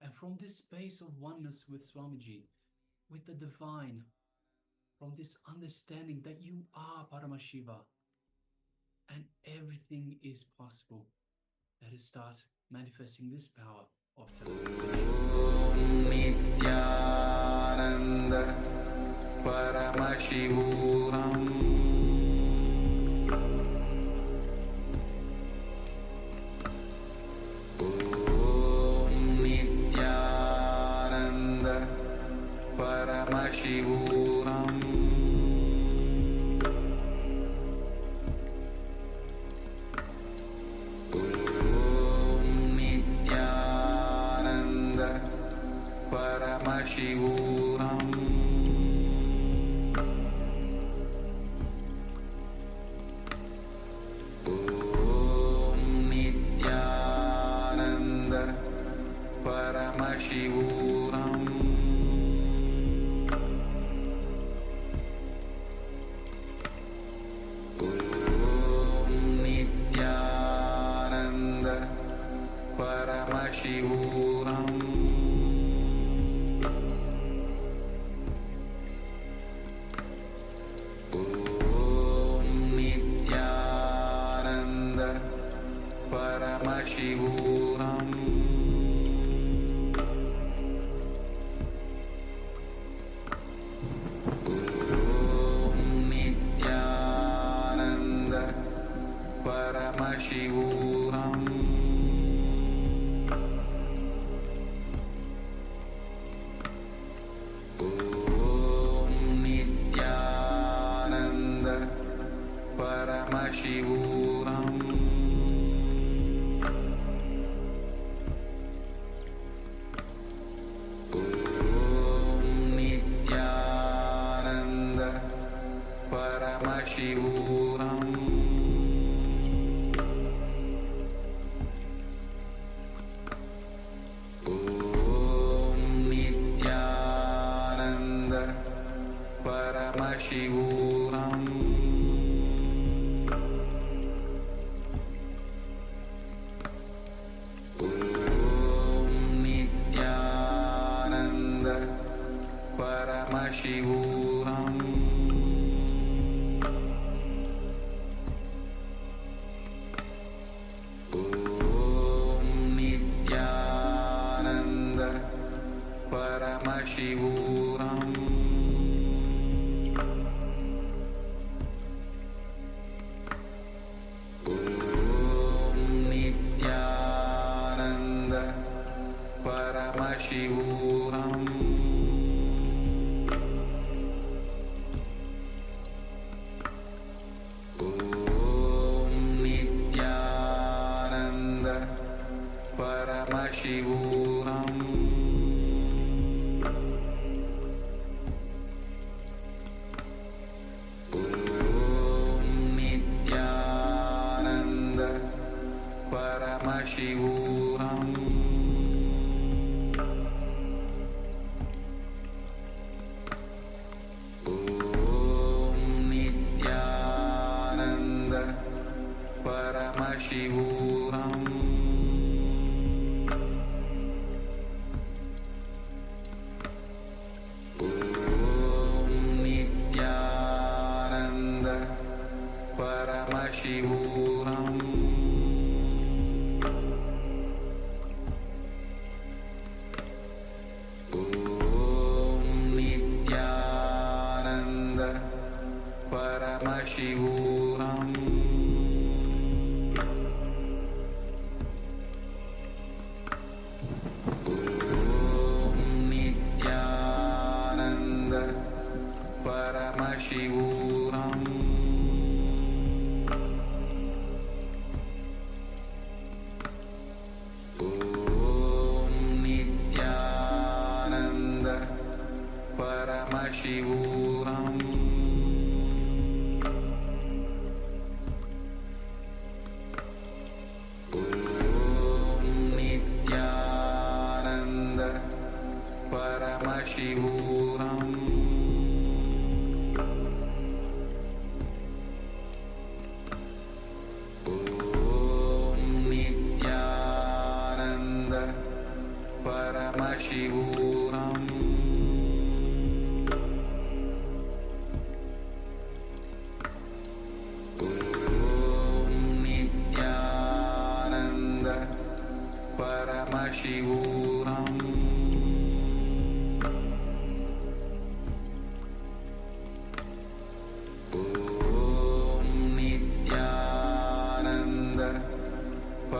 And from this space of oneness with Swamiji, with the divine, from this understanding that you are Paramashiva and everything is possible, let us start manifesting this power of Nityananda Paramashivoham. Om Nityananda Paramashivoham. Paramashivoham. Om Nityananda Paramashivoham. Om Nityananda Paramashivoham. Paramashivoham Om Nityananda Paramashivoham Om Nityananda Paramashivoham Paramashivoham Om Nityananda Paramashivoham Om Nityananda Paramashivoham Paramashivoham Om Nityananda Paramashivoham Om Nityananda Paramashivoham Paramashivoham Om Nityananda Paramashivoham Om Nityananda Paramashivoham Paramashivoham Om Nityananda Paramashivoham Om Nityananda Paramashivoham Paramashivoham Om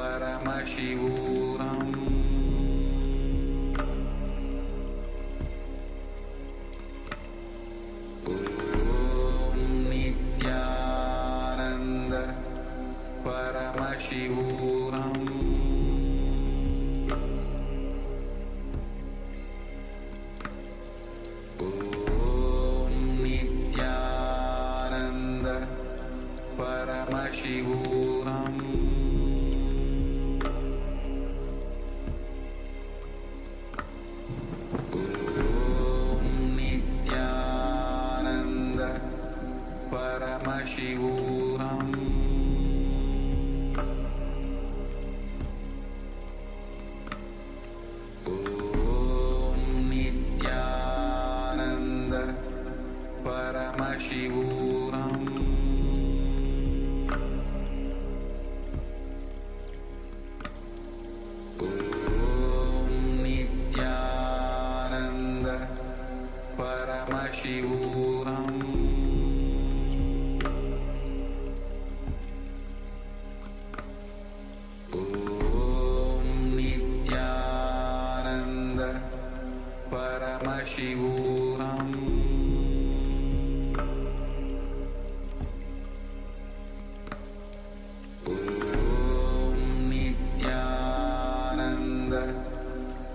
Nityananda Paramashivoham Om Nityananda Paramashivoham Paramashivoham Om Nityananda Paramashivoham Om Nityananda Paramashivoham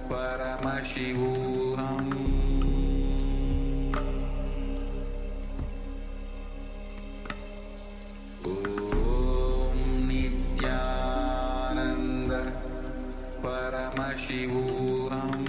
Paramashivoham Om Nityananda Paramashivoham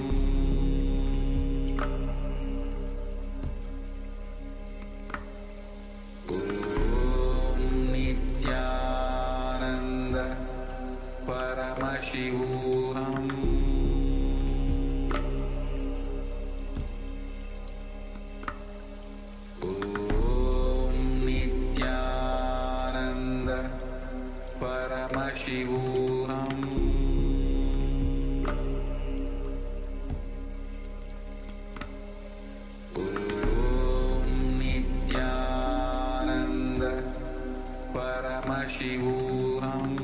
Paramashivoham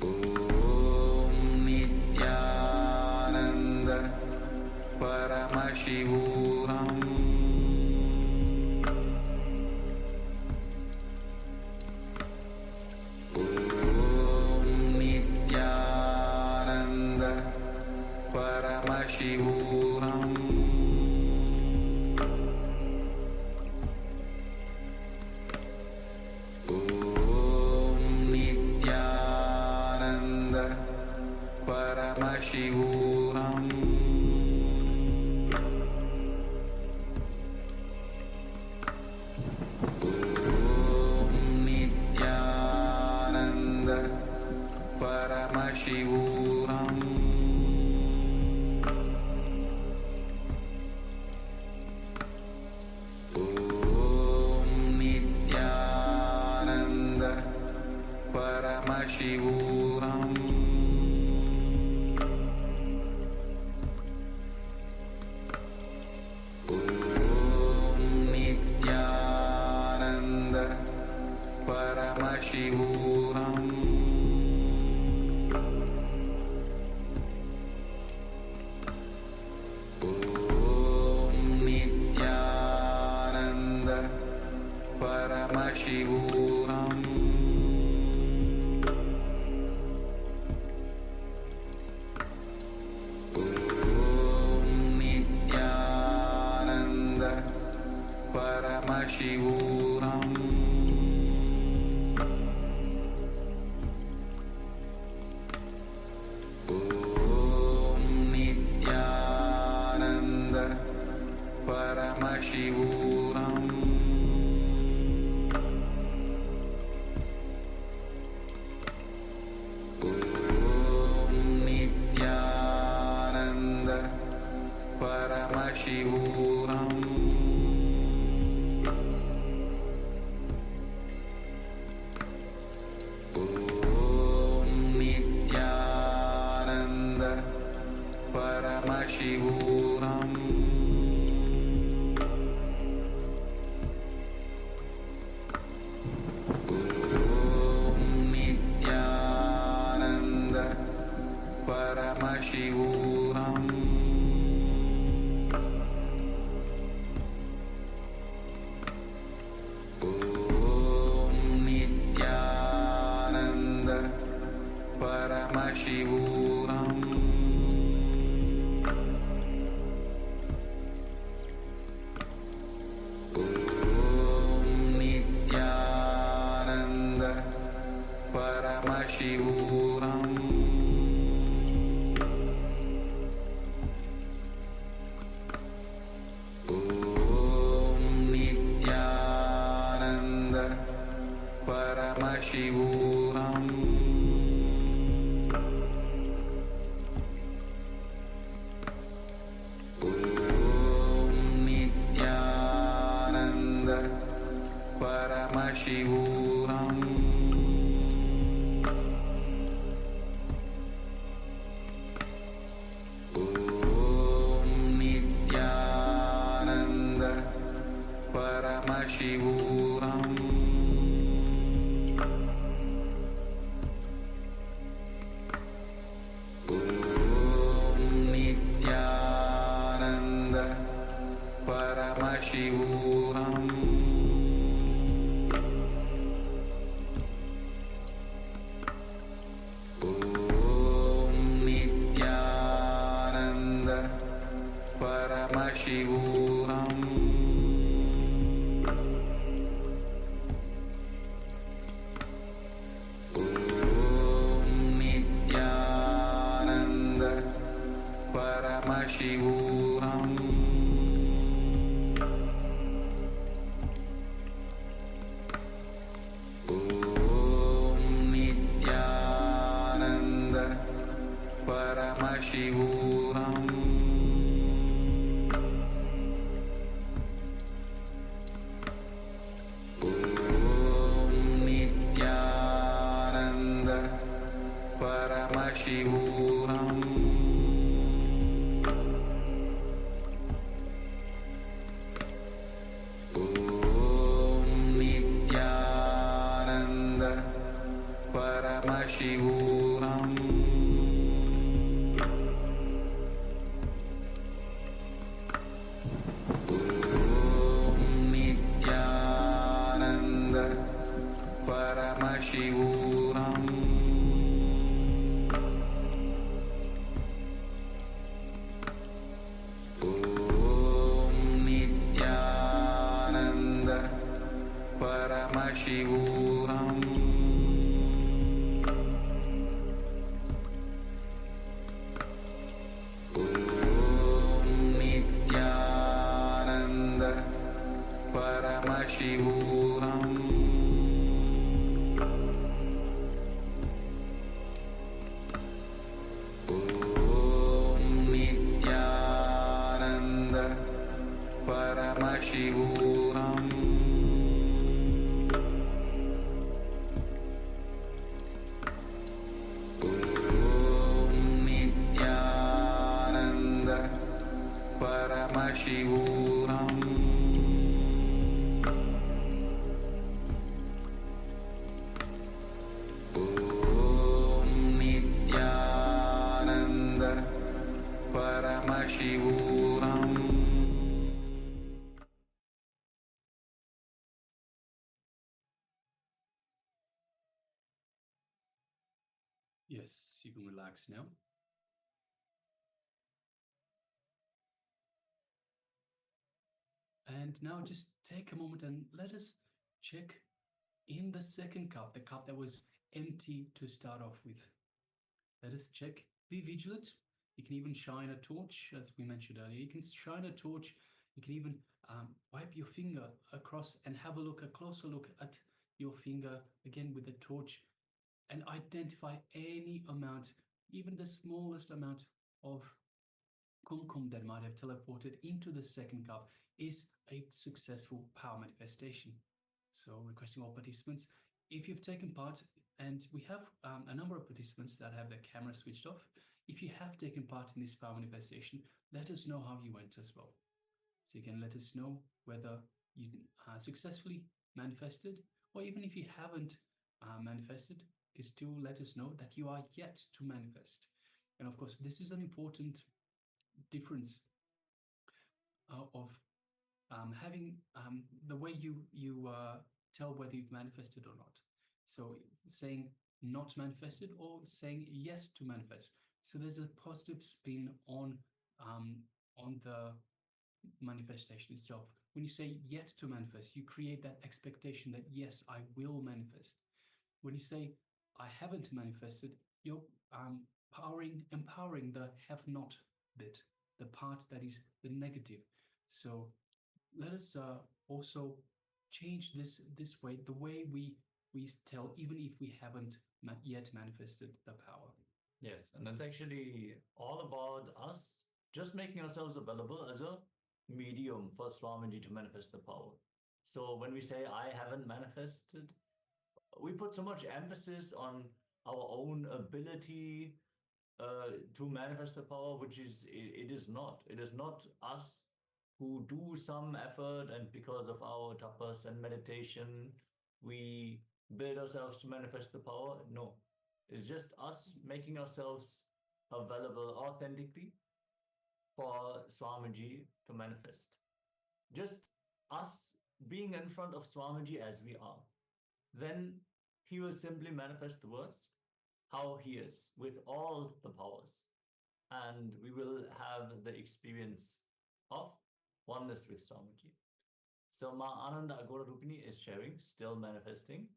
Om Nityananda Paramashivoham Paramashivoham Om Nityananda Paramashivoham Om Nityananda Paramashivoham Paramashivoham Om Nityananda Paramashivoham Om Nityananda Paramashivoham Paramashivoham Om Nityananda Paramashivoham Om Nityananda Paramashivoham Paramashivoham Om Nityananda Paramashivoham Om Nityananda Paramashivoham Paramashivoham Om Nityananda Paramashivoham Om Nityananda Paramashivoham Paramashivoham Om Nityananda Paramashivoham Om Nityananda Paramashivoham Paramashivoham Om Nityananda Paramashivoham Om Nityananda Paramashivoham Paramashivoham Om Nityananda Paramashivoham Om Nityananda Paramashivoham. Yes, you can relax now. And now just take a moment and let us check in the second cup, the cup that was empty to start off with. Let us check. Be vigilant. You can even shine a torch, as we mentioned earlier. You can shine a torch. You can even wipe your finger across and have a look, a closer look at your finger again with the torch, and identify any amount, even the smallest amount of kumkum that might have teleported into the second cup is a successful power manifestation. So, requesting all participants, if you've taken part, and we have a number of participants that have their camera switched off, if you have taken part in this power manifestation, let us know how you went as well. So you can let us know whether you successfully manifested, or even if you haven't manifested, you still let us know that you are yet to manifest. And of course, this is an important difference of having the way you tell whether you've manifested or not. So saying not manifested or saying yes to manifest. So there's a positive spin on the manifestation itself. When you say yet to manifest, you create that expectation that yes, I will manifest. When you say I haven't manifested, you're empowering the have not bit, the part that is the negative. So let us also change this way, the way we tell, even if we haven't yet manifested the power. Yes, and that's actually all about us just making ourselves available as a medium for Swamiji to manifest the power. So when we say I haven't manifested, we put so much emphasis on our own ability to manifest the power, which it is not. It is not us who do some effort, and because of our tapas and meditation, we build ourselves to manifest the power. No, it's just us making ourselves available authentically for Swamiji to manifest. Just us being in front of Swamiji as we are. Then he will simply manifest to us how he is with all the powers. And we will have the experience of oneness with Swamiji. So Ma Ananda Agora Rupini is sharing, still manifesting.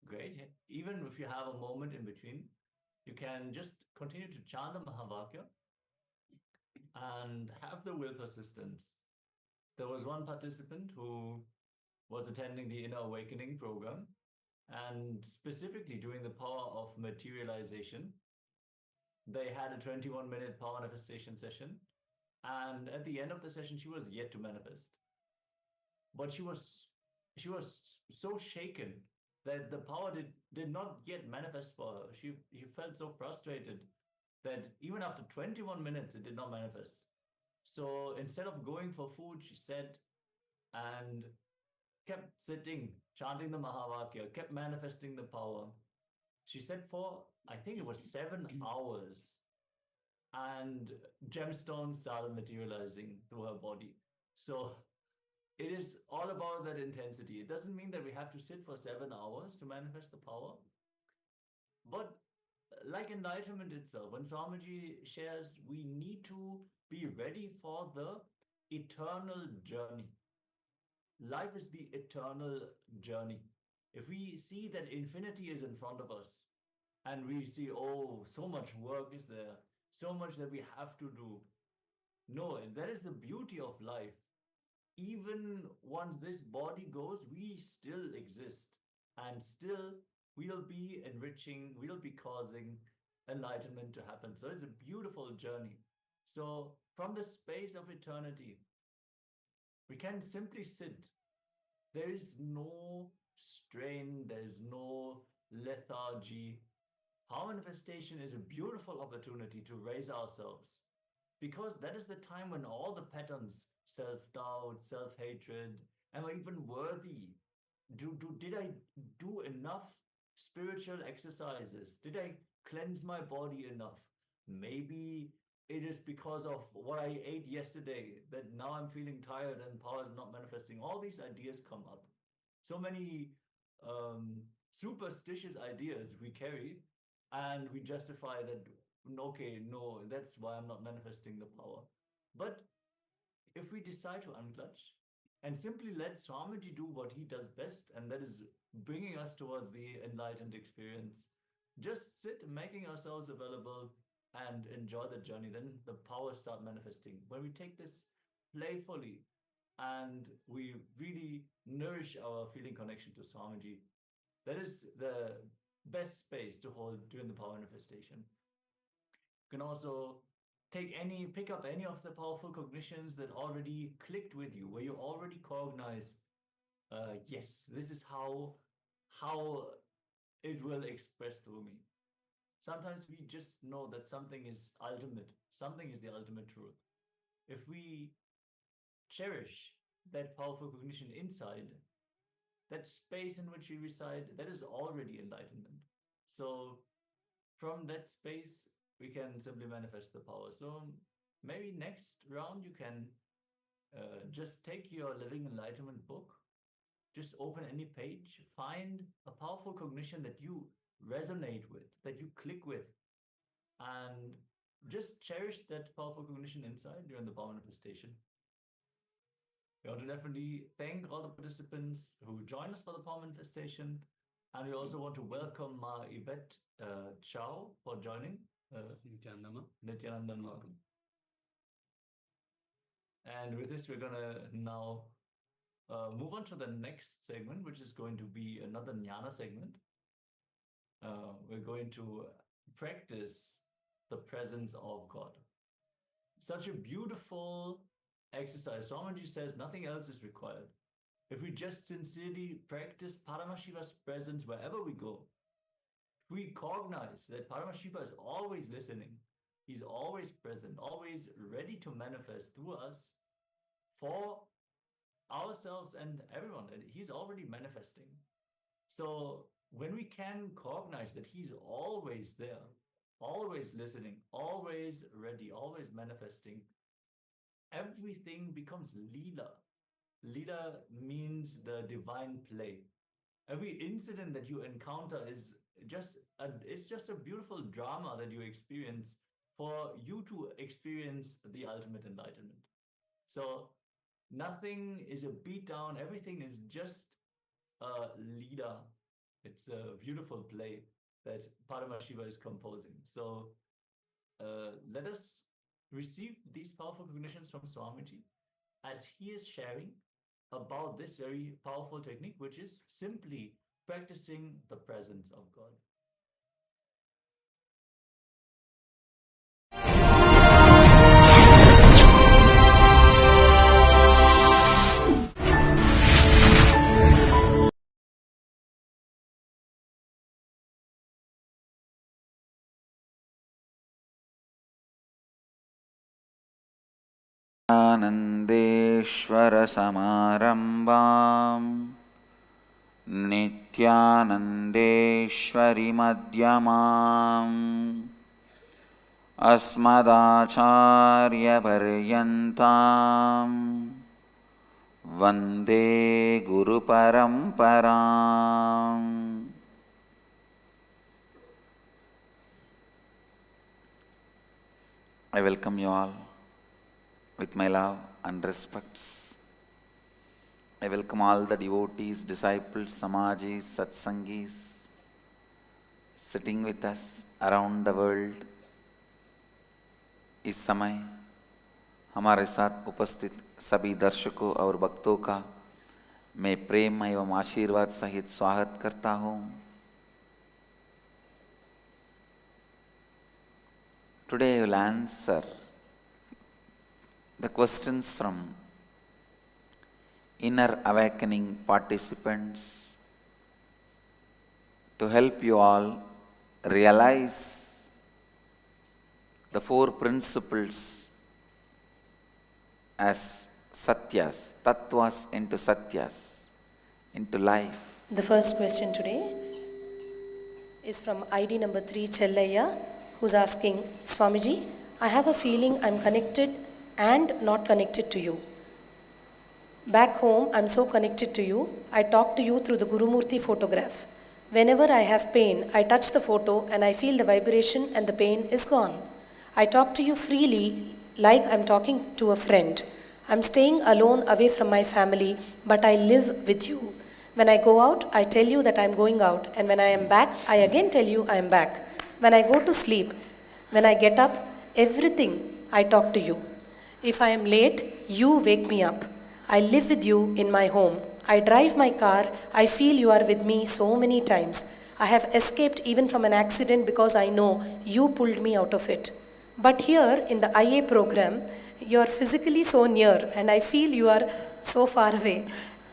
Great. Even if you have a moment in between, you can just continue to chant the Mahavakya and have the will persistence. There was one participant who was attending the Inner Awakening program, and specifically during the power of materialization, they had a 21-minute power manifestation session. And at the end of the session, she was yet to manifest. But she was so shaken that the power did not yet manifest for her. She felt so frustrated that even after 21 minutes, it did not manifest. So instead of going for food, she sat and kept sitting, chanting the Mahavakya, kept manifesting the power. She sat for, I think it was 7 hours, and gemstones started materializing through her body. So it is all about that intensity. It doesn't mean that we have to sit for 7 hours to manifest the power. But like enlightenment itself, when Swamiji shares, we need to be ready for the eternal journey. Life is the eternal journey. If we see that infinity is in front of us, and we see, oh, so much work is there, so much that we have to do. No, that is the beauty of life. Even once this body goes, we still exist, and still we'll be enriching, we'll be causing enlightenment to happen. So it's a beautiful journey. So from the space of eternity, We can simply sit. There is no strain, there is no lethargy. Power manifestation is a beautiful opportunity to raise ourselves, because that is the time when all the patterns, self-doubt, self-hatred, am I even worthy? Did I do enough spiritual exercises? Did I cleanse my body enough? Maybe it is because of what I ate yesterday that now I'm feeling tired and power is not manifesting. All these ideas come up. So many superstitious ideas we carry, and we justify that, okay, no, that's why I'm not manifesting the power. But if we decide to unclutch and simply let Swamiji do what he does best, and that is bringing us towards the enlightened experience, just sit, making ourselves available, and enjoy the journey, then the powers start manifesting. When we take this playfully and we really nourish our feeling connection to Swamiji, that is the best space to hold during the power manifestation. You can also pick up any of the powerful cognitions that already clicked with you, where you already cognized, yes, this is how it will express through me. Sometimes we just know that something is ultimate, something is the ultimate truth. If we cherish that powerful cognition inside, that space in which we reside, that is already enlightenment. So from that space, we can simply manifest the power. So maybe next round, you can just take your Living Enlightenment book, just open any page, find a powerful cognition that you resonate with, that you click with, and just cherish that powerful cognition inside during the power manifestation. We want to definitely thank all the participants who joined us for the power manifestation. And we also want to welcome Yvette Chow for joining. Nityanandan, welcome. And with this, we're going to now move on to the next segment, which is going to be another Jnana segment. We're going to practice the presence of God. Such a beautiful exercise. Swamiji says nothing else is required. If we just sincerely practice Paramashiva's presence wherever we go, we cognize that Paramashiva is always listening. He's always present, always ready to manifest through us for ourselves and everyone. And he's already manifesting. So when we can cognize that he's always there, always listening, always ready, always manifesting, everything becomes Leela. Leela means the divine play. Every incident that you encounter is it's just a beautiful drama that you experience for you to experience the ultimate enlightenment. So nothing is a beatdown. Everything is just a Leela. It's a beautiful play that Paramashiva is composing. So let us receive these powerful cognitions from Swamiji as he is sharing about this very powerful technique, which is simply practicing the presence of God. आनन्देश्वरसमारम्भाम् नित्यानन्देश्वरिमध्यमाम् अस्मदाचार्यपर्यन्ताम् वन्दे गुरुपरम्पराम्. I welcome you all with my love and respects. I welcome all the devotees, disciples, samajis, satsangis sitting with us around the world. इस समय हमारे साथ उपस्थित सभी दर्शकों और भक्तों का मैं प्रेम एवं आशीर्वाद सहित स्वागत करता हूँ. Today I will answer the questions from inner awakening participants to help you all realize the four principles as satyas, tattvas into satyas, into life. The first question today is from ID number 3, Chellayya, who's asking, Swamiji, I have a feeling I'm connected and not connected to you. Back home, I'm so connected to you. I talk to you through the Gurumurthy photograph. Whenever I have pain, I touch the photo and I feel the vibration and the pain is gone. I talk to you freely like I'm talking to a friend. I'm staying alone away from my family, but I live with you. When I go out, I tell you that I'm going out, and when I am back, I again tell you I am back. When I go to sleep, when I get up, everything I talk to you. If I am late, you wake me up. I live with you in my home. I drive my car. I feel you are with me so many times. I have escaped even from an accident because I know you pulled me out of it. But here in the IA program, you are physically so near and I feel you are so far away,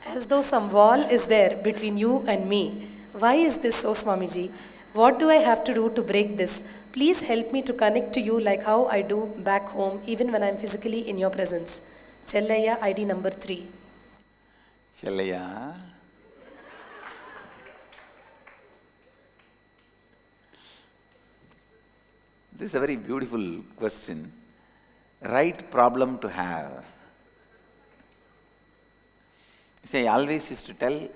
as though some wall is there between you and me. Why is this so, Swamiji? What do I have to do to break this? Please help me to connect to you like how I do back home, even when I am physically in your presence. Chellayya, ID number 3. Chellayya, this is a very beautiful question. Right problem to have. See, I always used to tell,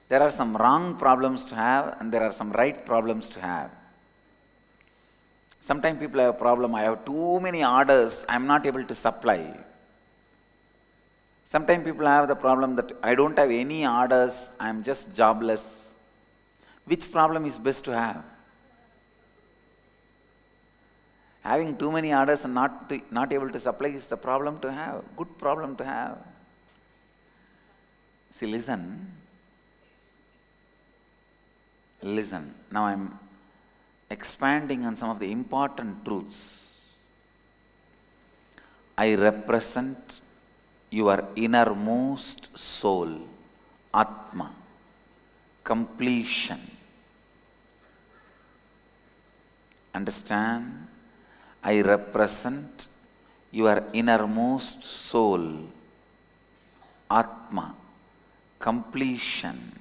there are some wrong problems to have and there are some right problems to have. Sometimes people have a problem, I have too many orders, I am not able to supply. Sometimes people have the problem that I don't have any orders, I am just jobless. Which problem is best to have? Having too many orders and not able to supply is a problem to have, good problem to have. See, listen. Now I am expanding on some of the important truths. I represent your innermost soul, Atma, completion. Understand? I represent your innermost soul, Atma, completion.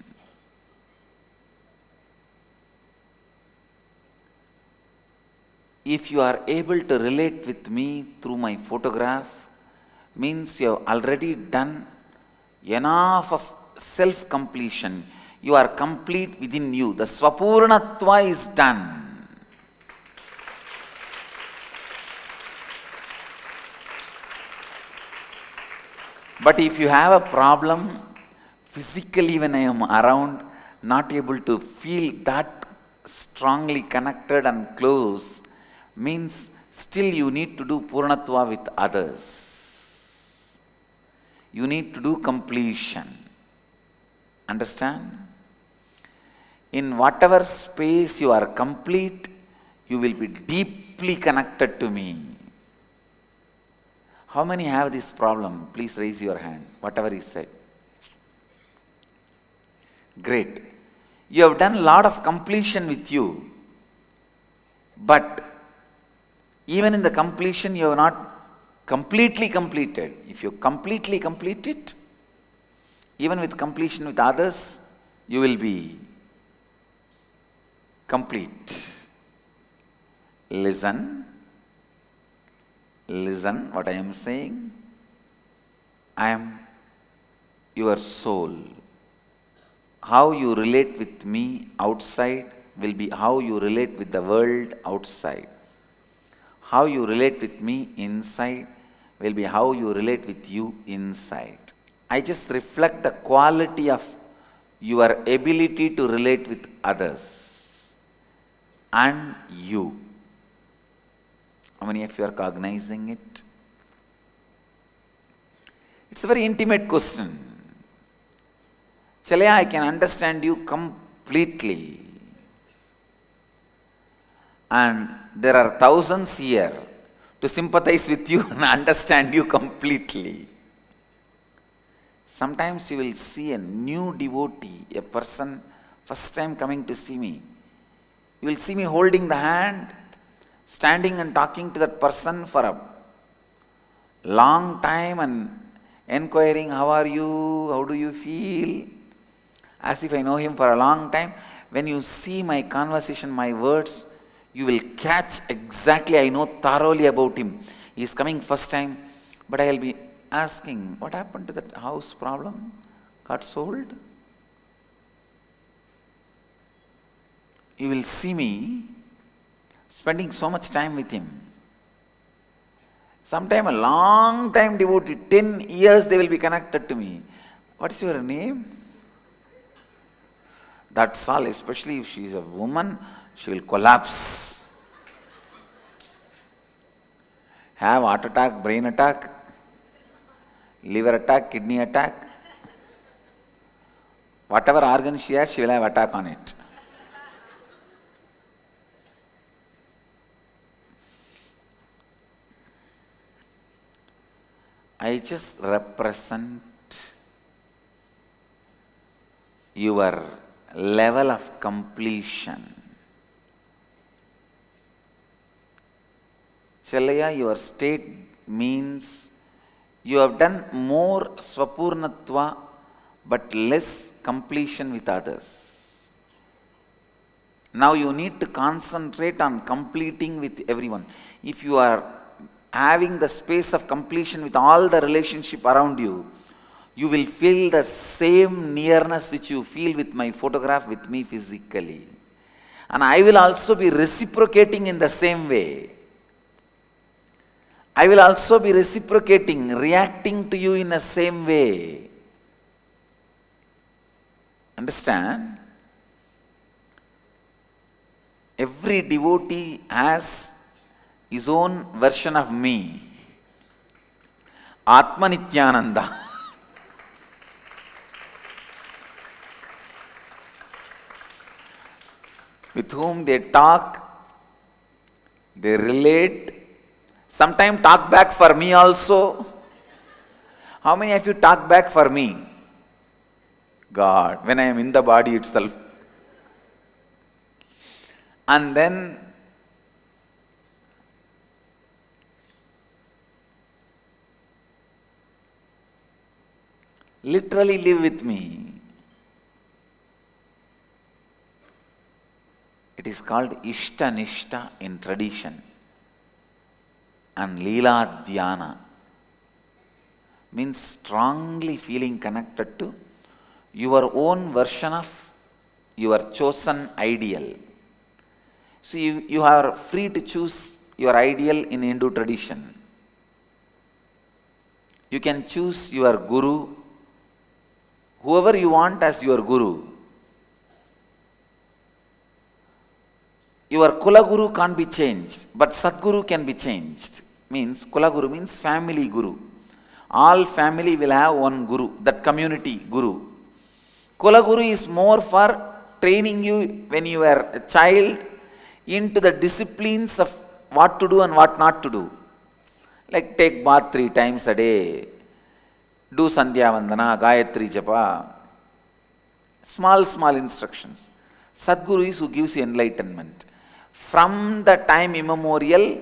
If you are able to relate with me through my photograph, means you have already done enough of self-completion. You are complete within you. The Swapurnatva is done. But if you have a problem, physically when I am around, not able to feel that strongly connected and close, means still you need to do Purnatva with others. You need to do completion. Understand? In whatever space you are complete, you will be deeply connected to me. How many have this problem? Please raise your hand, whatever is said. Great. You have done a lot of completion with you, but even in the completion you have not completely completed. If you completely complete it, even with completion with others, you will be complete. Listen what I am saying. I am your soul. How you relate with me outside will be how you relate with the world outside. How you relate with me inside will be how you relate with you inside. I just reflect the quality of your ability to relate with others and you. How many of you are cognizing it? It's a very intimate question. Chellayya, I can understand you completely. And there are thousands here to sympathize with you and understand you completely. Sometimes you will see a new devotee, a person first time coming to see me. You will see me holding the hand, standing and talking to that person for a long time and inquiring, how are you, how do you feel, as if I know him for a long time. When you see my conversation, my words, you will catch exactly, I know thoroughly about him. He is coming first time, but I will be asking, what happened to that house problem? Got sold? You will see me spending so much time with him. Sometime a long time devotee, 10 years they will be connected to me. What is your name? That's all, especially if she is a woman, she will collapse. Have heart attack, brain attack, liver attack, kidney attack. Whatever organ she has, she will have attack on it. I just represent your level of completion. Chalaya, your state means you have done more swapurnatva but less completion with others. Now you need to concentrate on completing with everyone. If you are having the space of completion with all the relationship around you, you will feel the same nearness which you feel with my photograph with me physically. And I will also be reciprocating in the same way. I will also be reciprocating, reacting to you in the same way. Understand? Every devotee has his own version of me. Atmanityananda. With whom they talk, they relate, sometimes talk back for me also. How many of you talk back for me? God, when I am in the body itself. And then literally live with me. It is called Ishta Nishta in tradition. And Leela Dhyana means strongly feeling connected to your own version of your chosen ideal. So you are free to choose your ideal in Hindu tradition. You can choose your guru, whoever you want as your guru. Your Kula Guru can't be changed, but Sadguru can be changed. Means Kula Guru means family guru. All family will have one guru, that community guru. Kula Guru is more for training you when you were a child into the disciplines of what to do and what not to do. Like take bath 3 times a day, do Sandhya Vandana, Gayatri Japa. Small instructions. Sadguru is who gives you enlightenment. From the time immemorial,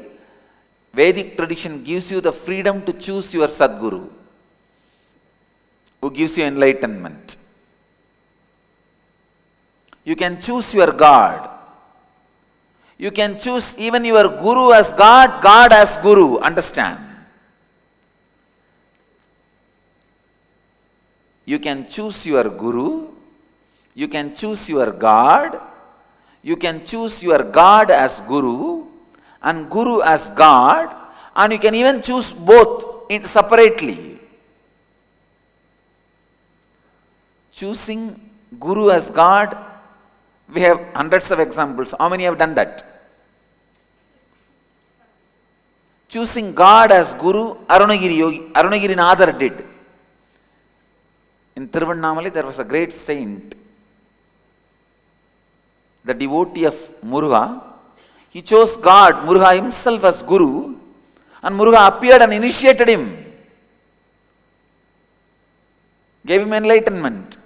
Vedic tradition gives you the freedom to choose your Sadguru, who gives you enlightenment. You can choose your God. You can choose even your Guru as God, God as Guru. Understand? You can choose your Guru. You can choose your God. You can choose your God as Guru and Guru as God, and you can even choose both separately. Choosing Guru as God, we have hundreds of examples. How many have done that? Choosing God as Guru, Arunagiri Nadar did. In Tiruvannamalai there was a great saint, the devotee of Muruga. He chose God, Muruga himself as Guru, and Muruga appeared and initiated him. gave him enlightenment.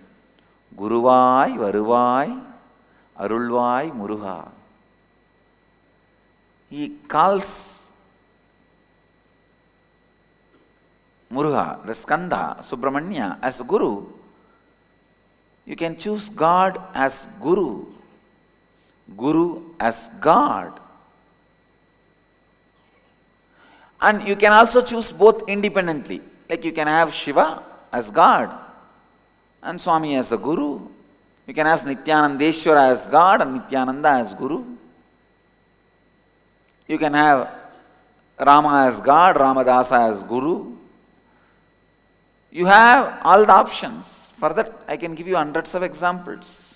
Guruvai, Varuvai, Arulvai, Muruha. He calls Muruga, the Skanda, Subramanya as Guru. You can choose God as Guru, Guru as God. And you can also choose both independently. Like you can have Shiva as God and Swami as the Guru. You can have Nityanandeshwara as God and Nityananda as Guru. You can have Rama as God, Ramadasa as Guru. You have all the options. For that, I can give you hundreds of examples.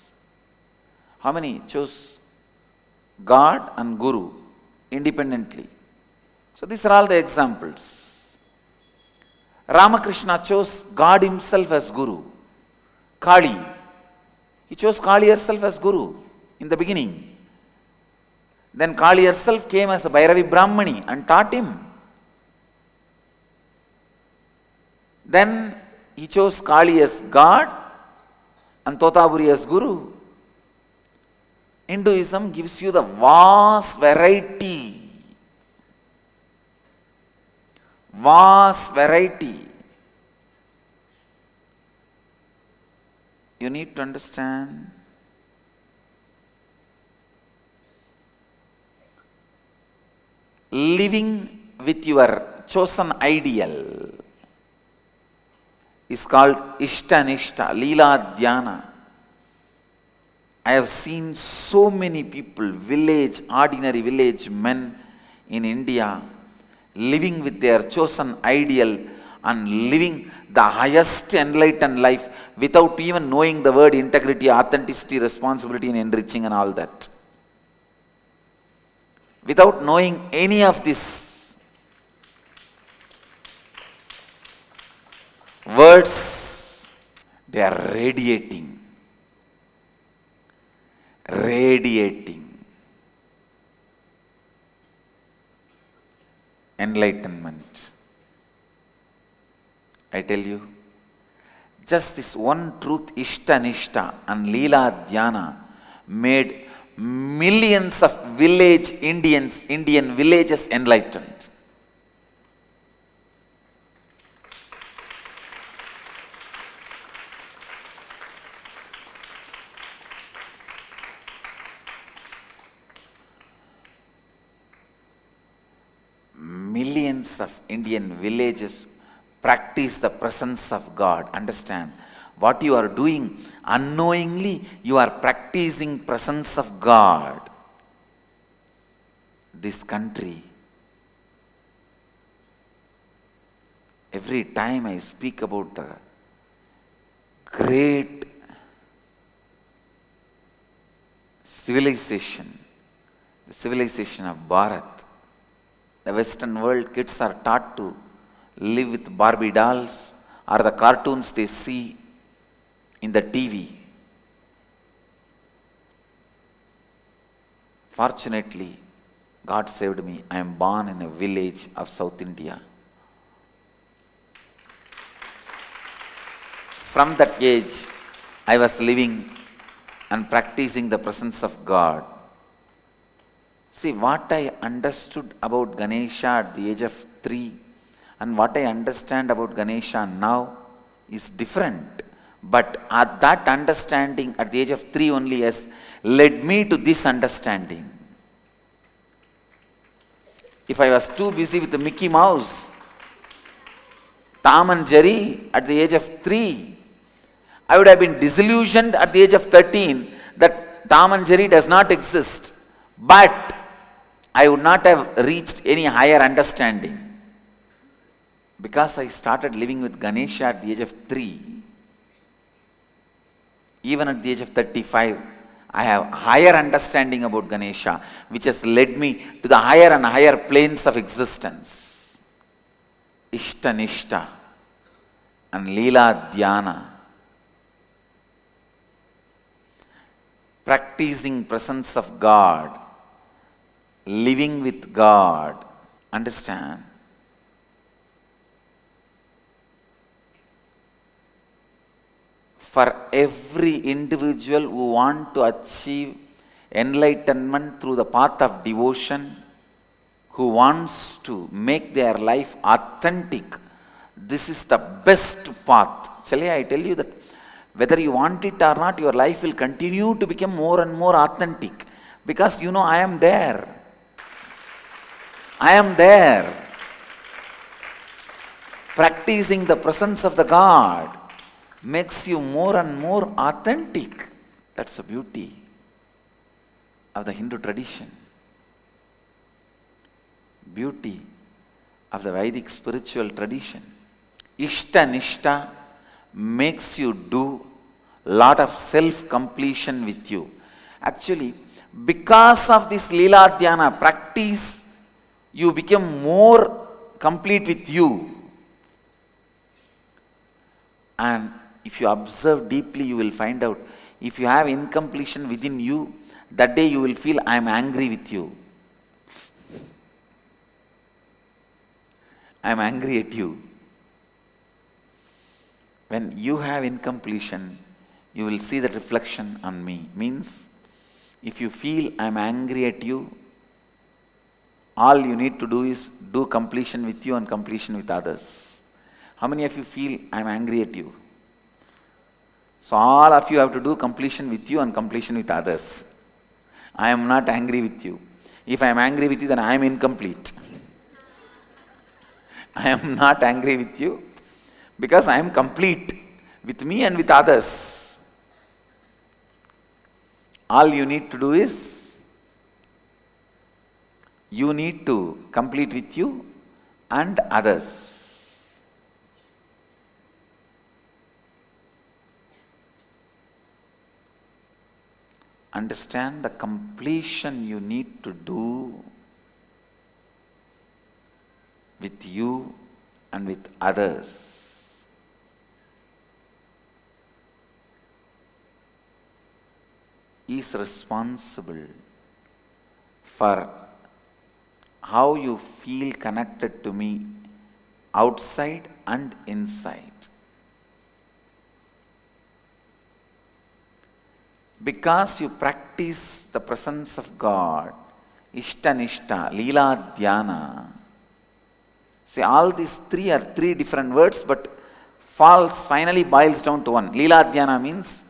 How many chose God and Guru independently? So these are all the examples. Ramakrishna chose God himself as Guru. Kali, he chose Kali herself as Guru in the beginning. Then Kali herself came as a Bhairavi Brahmani and taught him. Then he chose Kali as God and Totaburi as Guru. Hinduism gives you the vast variety. Vast variety. You need to understand living with your chosen ideal is called Ishta-nishta, Leela-dhyana. I have seen so many people, ordinary village men in India, living with their chosen ideal and living the highest enlightened life without even knowing the word integrity, authenticity, responsibility and enriching and all that. Without knowing any of this, words, they are radiating. Enlightenment. I tell you, just this one truth, Ishta-nishta and Leela-dhyana, made millions of Indian villages enlightened. Millions of Indian villages practice the presence of God. Understand, what you are doing unknowingly, you are practicing presence of God. This country, every time I speak about the great civilization, the civilization of Bharat, the Western world kids are taught to live with Barbie dolls or the cartoons they see in the TV. Fortunately, God saved me. I am born in a village of South India. From that age, I was living and practicing the presence of God. See, what I understood about Ganesha at the age of 3 and what I understand about Ganesha now is different. But that understanding at the age of 3 only has led me to this understanding. If I was too busy with the Mickey Mouse, Tom and Jerry at the age of 3, I would have been disillusioned at the age of 13 that Tom and Jerry does not exist. But I would not have reached any higher understanding. Because I started living with Ganesha at the age of 3, even at the age of 35, I have higher understanding about Ganesha, which has led me to the higher and higher planes of existence. Ishta-nishta and Leela-dhyana. Practicing presence of God, living with God. Understand? for every individual who want to achieve enlightenment through the path of devotion, who wants to make their life authentic. This is the best path. Chalya, I tell you that whether you want it or not, your life will continue to become more and more authentic. Because you know, I am there. I am there. Practicing the presence of the God makes you more and more authentic. That's the beauty of the Hindu tradition. Beauty of the Vedic spiritual tradition. Ishta Nishta makes you do lot of self-completion with you. Actually, because of this Leela Dhyana practice, you become more complete with you. And if you observe deeply, you will find out, if you have incompletion within you, that day you will feel, I am angry with you. I am angry at you. When you have incompletion, you will see the reflection on me. Means, if you feel I am angry at you, all you need to do is do completion with you and completion with others. How many of you feel I am angry at you? So all of you have to do completion with you and completion with others. I am not angry with you. If I am angry with you, then I am incomplete. I am not angry with you because I am complete with me and with others. All you need to do is, you need to complete with you and others. Understand the completion you need to do with you and with others. Is responsible for how you feel connected to me outside and inside. Because you practice the presence of God, Ishta Nishta, Leela Dhyana. See, all these three are three different words, but finally boils down to one. Leela Dhyana means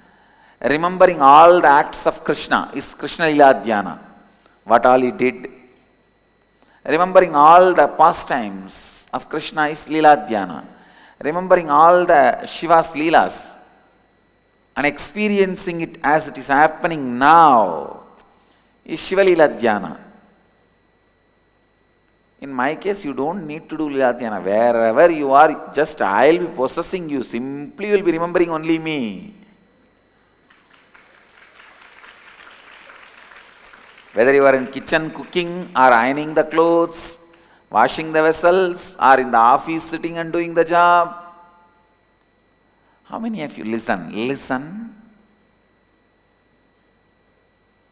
remembering all the acts of Krishna is Krishna Leela Dhyana. What all he did. Remembering all the pastimes of Krishna is Leela Dhyana. Remembering all the Shiva's Leelas and experiencing it as it is happening now is Shiva Leela Dhyana. In my case, you don't need to do Leela Dhyana. Wherever you are, just I will be possessing you. Simply you will be remembering only me. Whether you are in kitchen cooking or ironing the clothes, washing the vessels, or in the office sitting and doing the job. How many of you listen?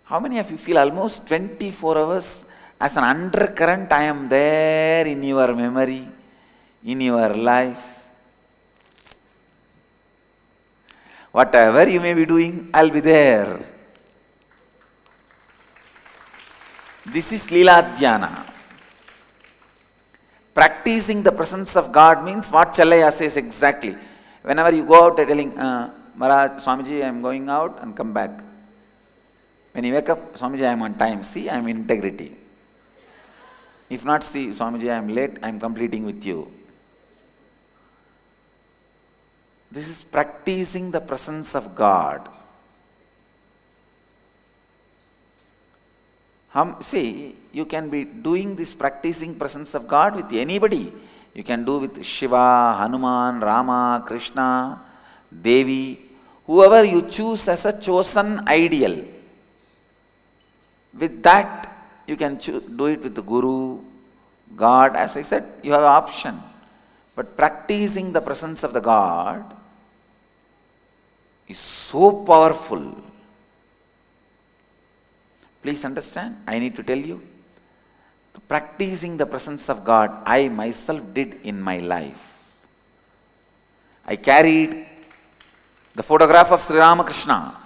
How many of you feel almost 24 hours as an undercurrent, I am there in your memory, in your life? Whatever you may be doing, I'll be there. This is Leela Dhyana. Practicing the presence of God means what Challaya says exactly. Whenever you go out telling, Maharaj, Swamiji, I am going out and come back. When you wake up, Swamiji, I am on time. See, I am in integrity. If not, see, Swamiji, I am late, I am completing with you. This is practicing the presence of God. See, you can be doing this practicing presence of God with anybody. You can do with Shiva, Hanuman, Rama, Krishna, Devi, whoever you choose as a chosen ideal. With that, you can do it with the Guru, God. As I said, you have an option. But practicing the presence of the God is so powerful. Please understand, I need to tell you, practicing the presence of God, I myself did in my life. I carried the photograph of Sri Ramakrishna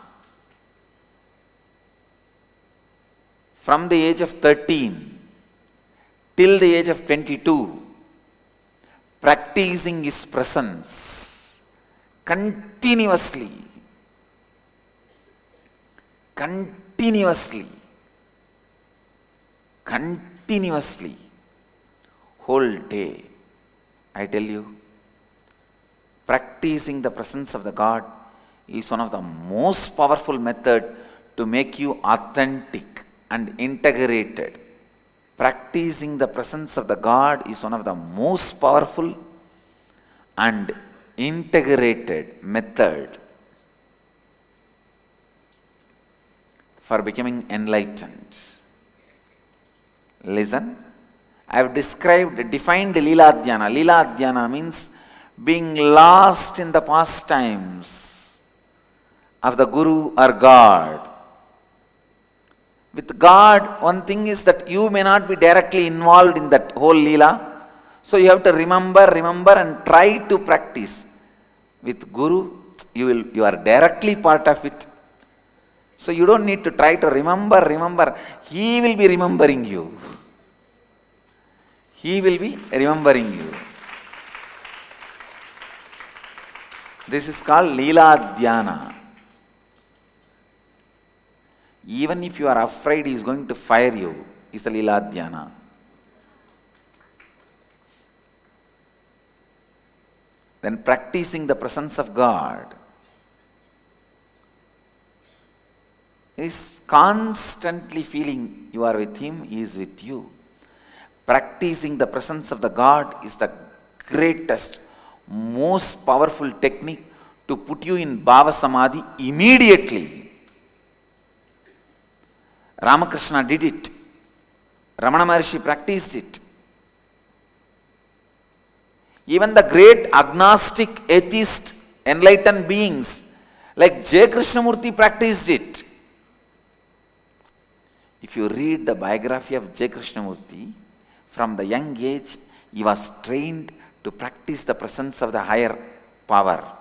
from the age of 13 till the age of 22, practicing his presence continuously, whole day. I tell you, practicing the presence of the God is one of the most powerful methods to make you authentic and integrated. Practicing the presence of the God is one of the most powerful and integrated method for becoming enlightened. Listen, I have defined Lila Dhyana. Lila Dhyana means being lost in the pastimes of the Guru or God. With God, one thing is that you may not be directly involved in that whole Leela. So you have to remember and try to practice. With Guru, you are directly part of it. So you don't need to try to remember. He will be remembering you. He will be remembering you. This is called Leela Dhyana. Even if you are afraid he is going to fire you, is a Leela Dhyana. Then practicing the presence of God is constantly feeling you are with Him, He is with you. Practicing the presence of the God is the greatest, most powerful technique to put you in Bhava Samadhi immediately. Ramakrishna did it. Ramana Maharshi practiced it. Even the great agnostic, atheist, enlightened beings like J. Krishnamurti practiced it. If you read the biography of J. Krishnamurti, from the young age, he was trained to practice the presence of the higher power.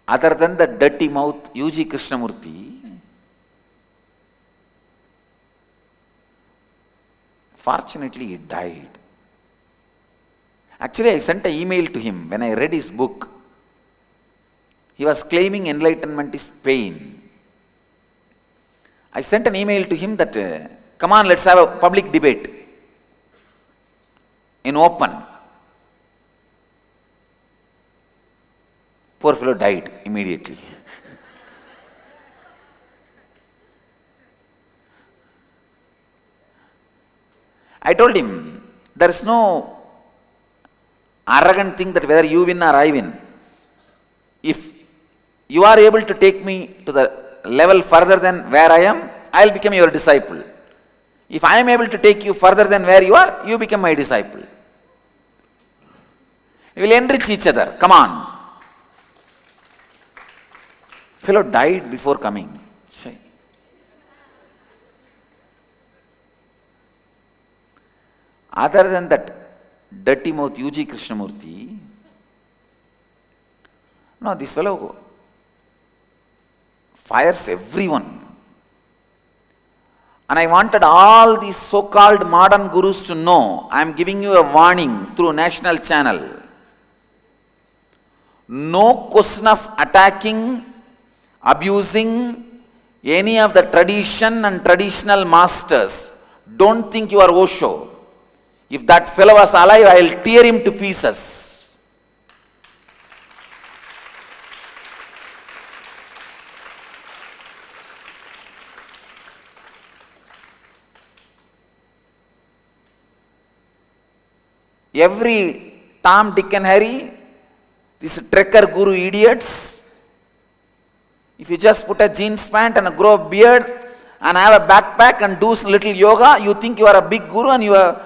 Other than the dirty mouth U.G. Krishnamurti, fortunately he died. Actually, I sent an email to him when I read his book. He was claiming enlightenment is pain. I sent an email to him that, come on, let's have a public debate in open. Poor fellow died immediately. I told him, there is no arrogant thing that whether you win or I win. If you are able to take me to the level further than where I am, I will become your disciple. If I am able to take you further than where you are, you become my disciple. We will enrich each other. Come on. Fellow died before coming. Other than that dirty mouth U.G. Krishnamurti, no, this fellow fires everyone. And I wanted all these so-called modern gurus to know, I am giving you a warning through national channel. No question of attacking, abusing any of the tradition and traditional masters. Don't think you are Osho. If that fellow was alive, I will tear him to pieces. Every Tom, Dick and Harry, these trekker guru idiots, if you just put a jeans pant and grow a beard and have a backpack and do little yoga, you think you are a big guru and you have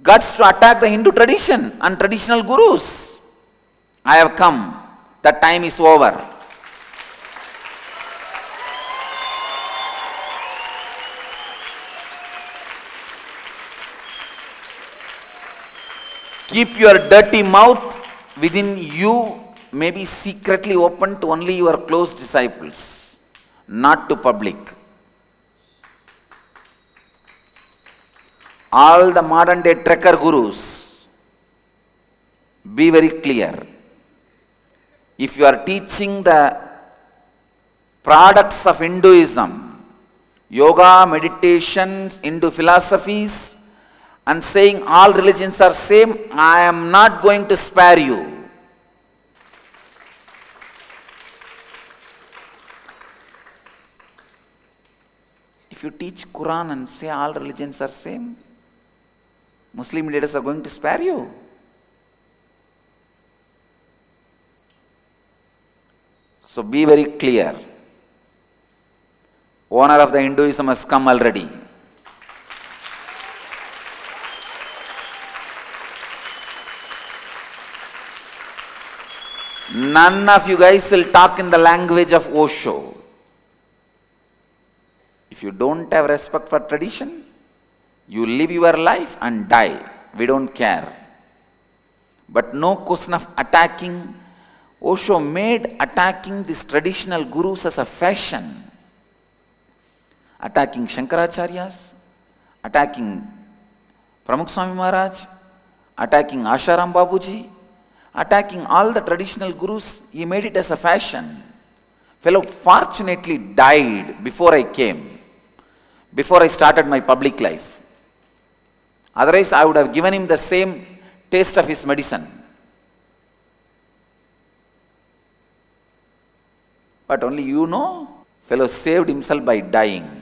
guts to attack the Hindu tradition and traditional gurus. I have come. That time is over. Keep your dirty mouth within you, may be secretly open to only your close disciples, not to public. All the modern day trekker gurus, be very clear. If you are teaching the products of Hinduism, yoga, meditation, Hindu philosophies, and saying all religions are same, I am not going to spare you. If you teach Quran and say all religions are same, Muslim leaders are going to spare you. So be very clear. Owner of the Hinduism has come already. None of you guys will talk in the language of Osho. If you don't have respect for tradition, you live your life and die. We don't care. But no question of attacking. Osho made attacking these traditional gurus as a fashion. Attacking Shankaracharyas, attacking Pramukh Swami Maharaj, attacking Asharam Babuji, attacking all the traditional gurus. He made it as a fashion. Fellow fortunately died before I came, before I started my public life. Otherwise, I would have given him the same taste of his medicine. But only you know, fellow saved himself by dying.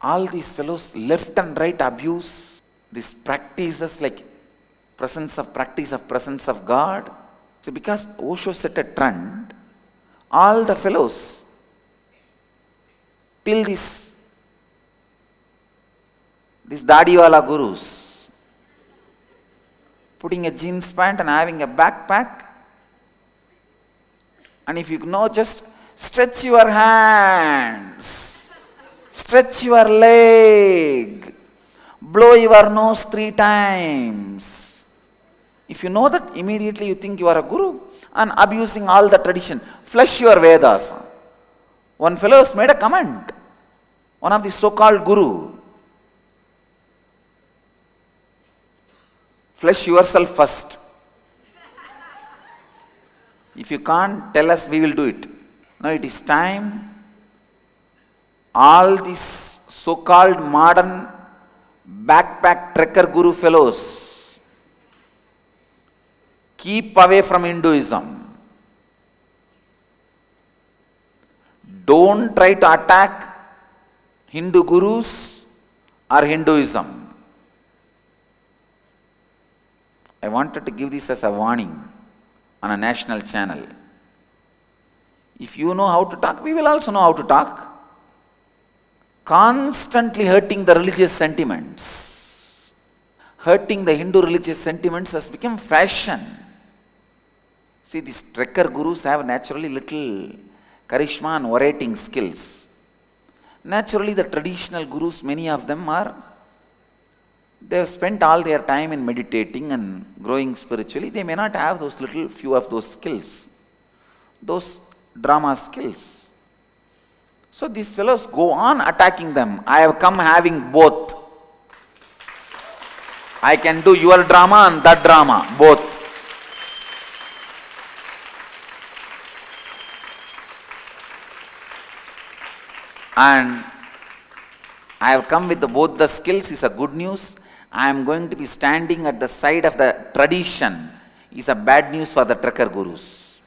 All these fellows left and right abuse these practices like presence of God. So because Osho set a trend, all the fellows till these Dadiwala gurus putting a jeans pant and having a backpack, and if you know, just stretch your hands, stretch your leg, blow your nose 3 times. If you know that, immediately you think you are a guru and abusing all the tradition. Flush your Vedas. One fellow has made a comment, one of the so-called guru. Flush yourself first. If you can't, tell us, we will do it. Now it is time. All these so-called modern backpack trekker guru fellows, keep away from Hinduism. Don't try to attack Hindu gurus or Hinduism. I wanted to give this as a warning on a national channel. If you know how to talk, we will also know how to talk. Constantly hurting the religious sentiments, hurting the Hindu religious sentiments has become fashion. See, these trekker gurus have naturally little charisma and orating skills. Naturally, the traditional gurus, many of them they have spent all their time in meditating and growing spiritually. They may not have those few of those skills, those drama skills. So these fellows go on attacking them. I have come having both. I can do your drama and that drama, both. And I have come with both the skills, is a good news. I am going to be standing at the side of the tradition, is a bad news for the trekker gurus.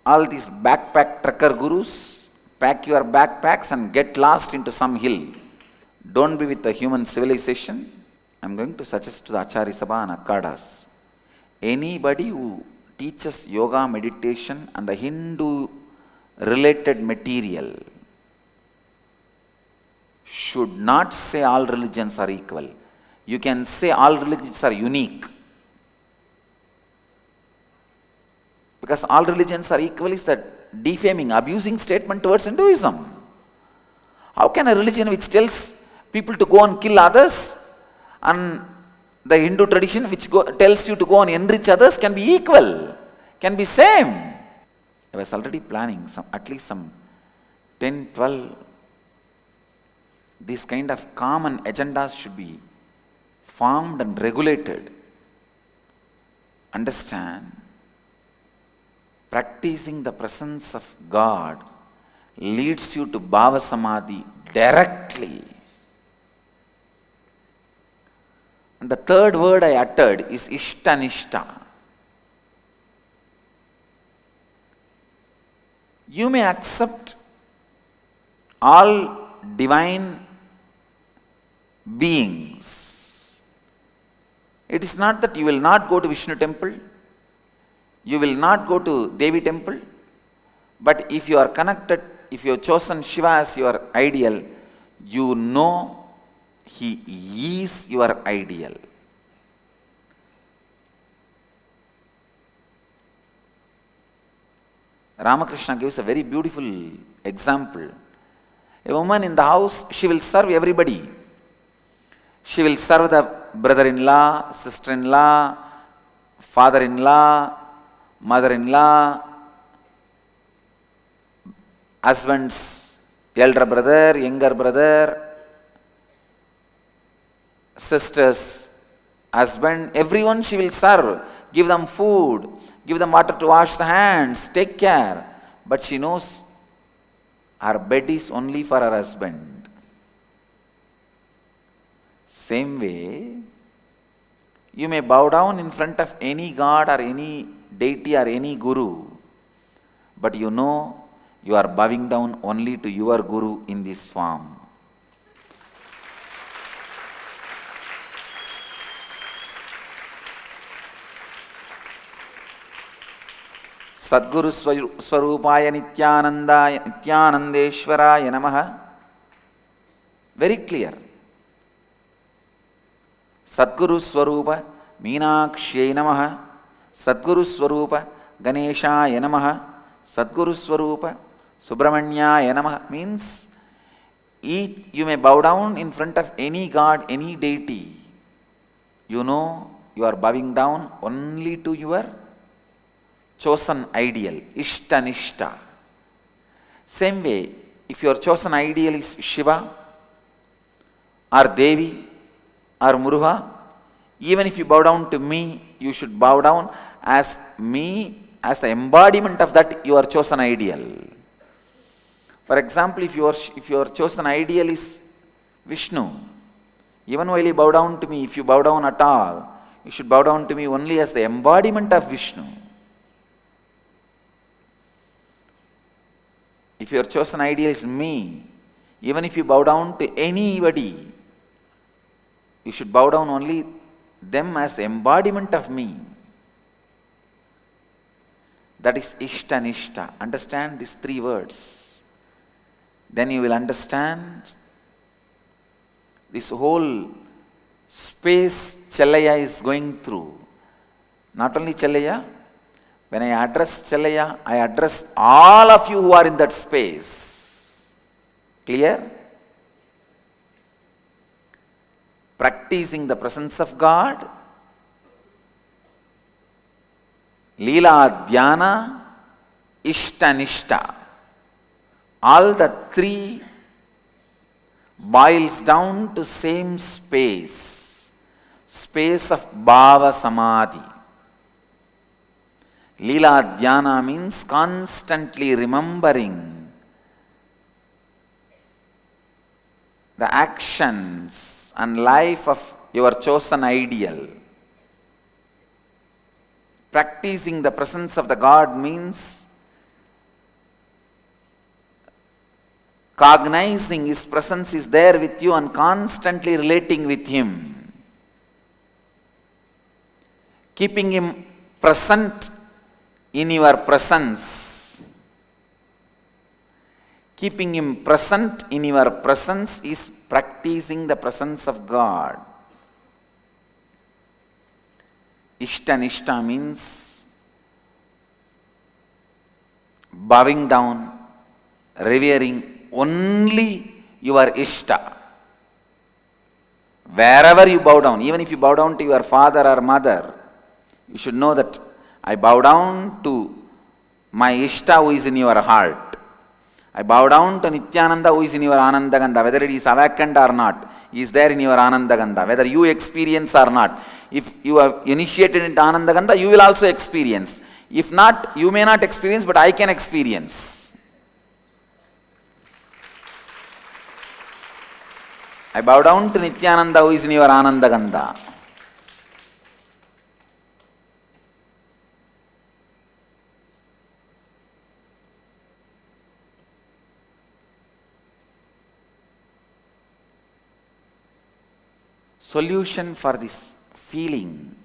All these backpack trekker gurus, pack your backpacks and get lost into some hill. Don't be with the human civilization. I am going to suggest to the Acharya Sabha and Akkadas, anybody who teaches yoga, meditation and the Hindu related material should not say all religions are equal. You can say all religions are unique. Because all religions are equal is that defaming, abusing statement towards Hinduism. How can a religion which tells people to go and kill others and the Hindu tradition which tells you to go and enrich others can be equal, can be same. I was already planning at least some 10, 12, these kind of common agendas should be formed and regulated. Understand, practicing the presence of God leads you to Bhava Samadhi directly. And the third word I uttered is Ishtanishta. You may accept all divine beings. It is not that you will not go to Vishnu temple, you will not go to Devi temple, but if you are connected, if you have chosen Shiva as your ideal, you know he is your ideal. Ramakrishna gives a very beautiful example. A woman in the house, she will serve everybody. She will serve the brother-in-law, sister-in-law, father-in-law, mother-in-law, husband's elder brother, younger brother, sister's husband, everyone she will serve, give them food, give them water to wash the hands, take care. But she knows her bed is only for her husband. Same way, you may bow down in front of any god or any deity or any guru, but you know you are bowing down only to your guru in this form. Sadguru Swarupaya Nityanandeshwaraya Namaha. Very clear. Sadguru Swarupa Meenakshya Namaha. Sadguru Swarupa Ganeshaya Namaha. Sadguru Swarupa Subramanyaya Namaha means you may bow down in front of any god, any deity. You know you are bowing down only to your chosen ideal, Ishtanishta. Same way, if your chosen ideal is Shiva or Devi or Muruga, even if you bow down to me, you should bow down as me, as the embodiment of that your chosen ideal. For example, if your chosen ideal is Vishnu, even while you bow down to me, if you bow down at all, you should bow down to me only as the embodiment of Vishnu. If your chosen ideal is me, even if you bow down to anybody, you should bow down only them as the embodiment of me. That is Ishtanishta. Understand these three words. Then you will understand this whole space Chellaya is going through. Not only Chellaya, when I address Chellaya, I address all of you who are in that space. Clear? Practicing the presence of God, Leela Dhyana, Ishtanishta. All the three boils down to same space, space of Bhava Samadhi. Leela Dhyana means constantly remembering the actions and life of your chosen ideal. Practicing the presence of the God means cognizing His presence is there with you and constantly relating with Him. Keeping Him present in your presence. Keeping Him present in your presence is practicing the presence of God. Ishtanishta means bowing down, revering only your Ishta. Wherever you bow down, even if you bow down to your father or mother, you should know that I bow down to my Ishta who is in your heart. I bow down to Nityananda who is in your Anandagandha, whether it is awakened or not, he is there in your Anandagandha, whether you experience or not. If you have initiated into Anandagandha, you will also experience. If not, you may not experience, but I can experience. I bow down to Nityananda who is in your Anandagandha. Solution for this feeling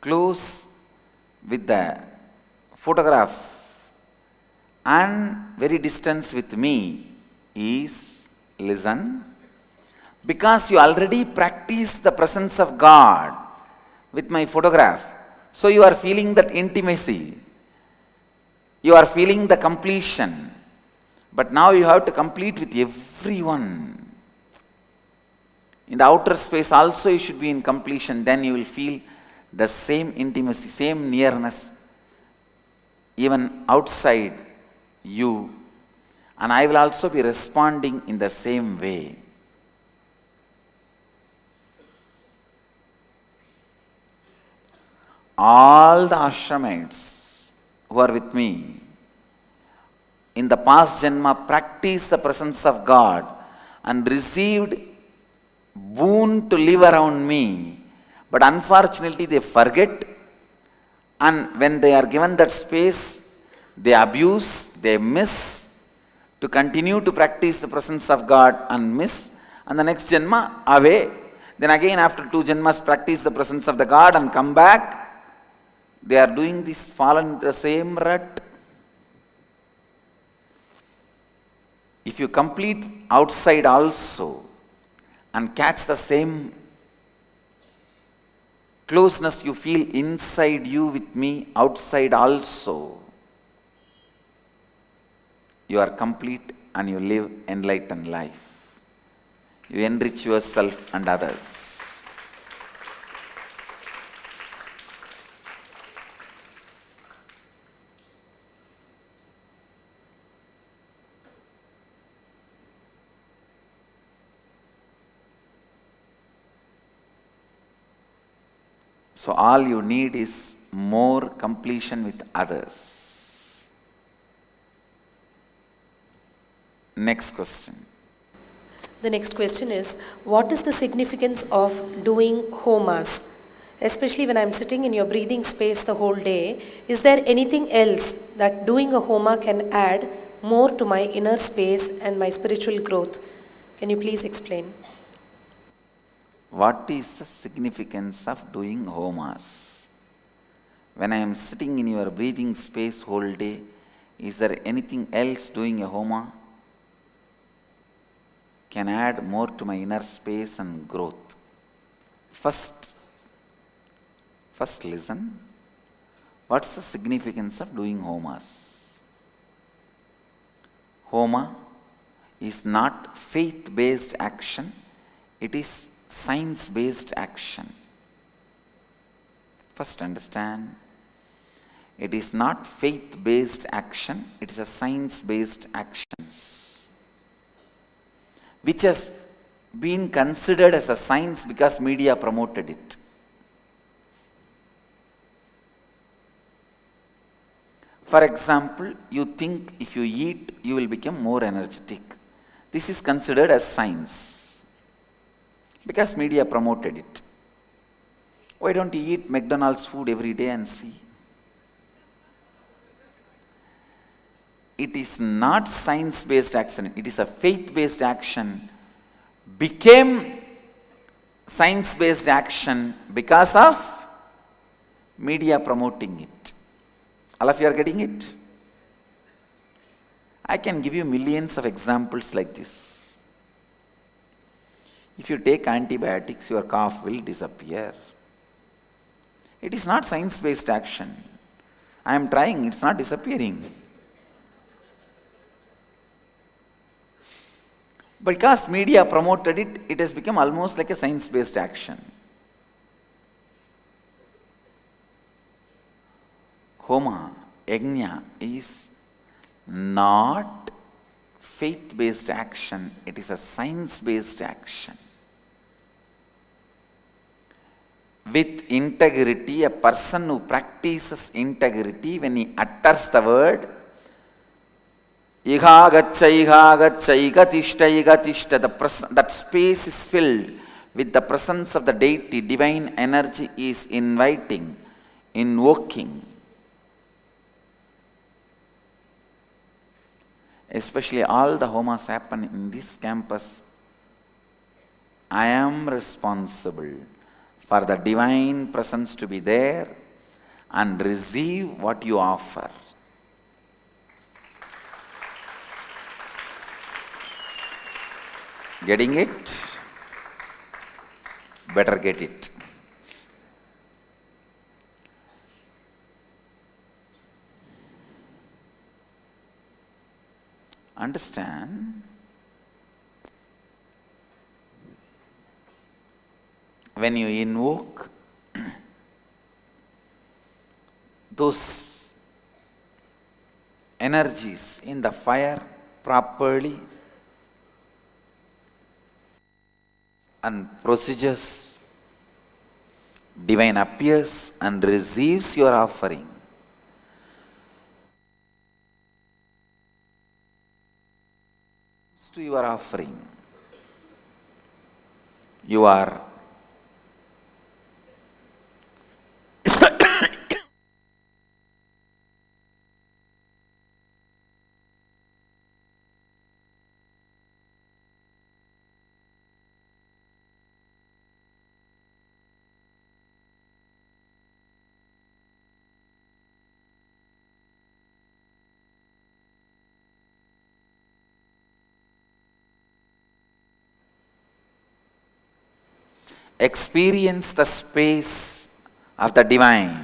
close with the photograph and very distance with me is listen. Because you already practice the presence of God with my photograph, so you are feeling that intimacy, you are feeling the completion, but now you have to complete with everyone. In the outer space also you should be in completion, then you will feel the same intimacy, same nearness, even outside you, and I will also be responding in the same way. All the ashramites who are with me in the past Janma practiced the presence of God and received boon to live around me, but unfortunately they forget, and when they are given that space, they abuse, they miss to continue to practice the presence of God and miss, and the next Janma away. Then again after 2 Janmas practice the presence of the God and come back. They are doing this, fallen in the same rut. If you complete outside also and catch the same closeness you feel inside you with me, outside also, you are complete and you live enlightened life. You enrich yourself and others. So all you need is more completion with others. Next question. The next question is, what is the significance of doing homas? Especially when I'm sitting in your breathing space the whole day, is there anything else that doing a homa can add more to my inner space and my spiritual growth? Can you please explain? What is the significance of doing homas? When I am sitting in your breathing space whole day, is there anything else doing a homa can add more to my inner space and growth? First listen. What's the significance of doing homas? Homa is not faith-based action, it is science-based action. First understand, it is not faith-based action, it is a science-based actions, which has been considered as a science because media promoted it. For example, you think if you eat, you will become more energetic. This is considered as science because media promoted it. Why don't you eat McDonald's food every day and see? It is not science-based action, it is a faith-based action, became science-based action because of media promoting it. All of you are getting it? I can give you millions of examples like this. If you take antibiotics, your cough will disappear. It is not science-based action. I am trying, it's not disappearing. Because media promoted it, it has become almost like a science-based action. Homa, yajna is not faith-based action, it is a science-based action. With integrity, a person who practices integrity, when he utters the word, iha gaccha, iga tishta, that space is filled with the presence of the deity, divine energy is inviting, invoking. Especially all the homas happen in this campus. I am responsible for the divine presence to be there and receive what you offer. Getting it? Better get it. Understand? When you invoke those energies in the fire properly and procedures, divine appears and receives your offering. To your offering, you are experience the space of the divine.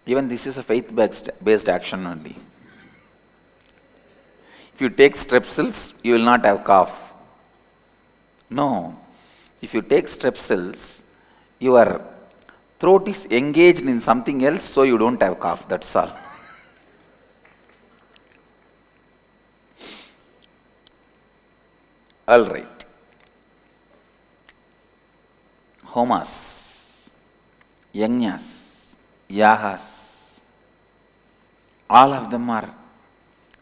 Even this is a faith-based action only. If you take strepsils, you will not have cough. No. If you take strepsils, your throat is engaged in something else, so you don't have cough. That's all. All right. Homas, yajnas, yahas, all of them are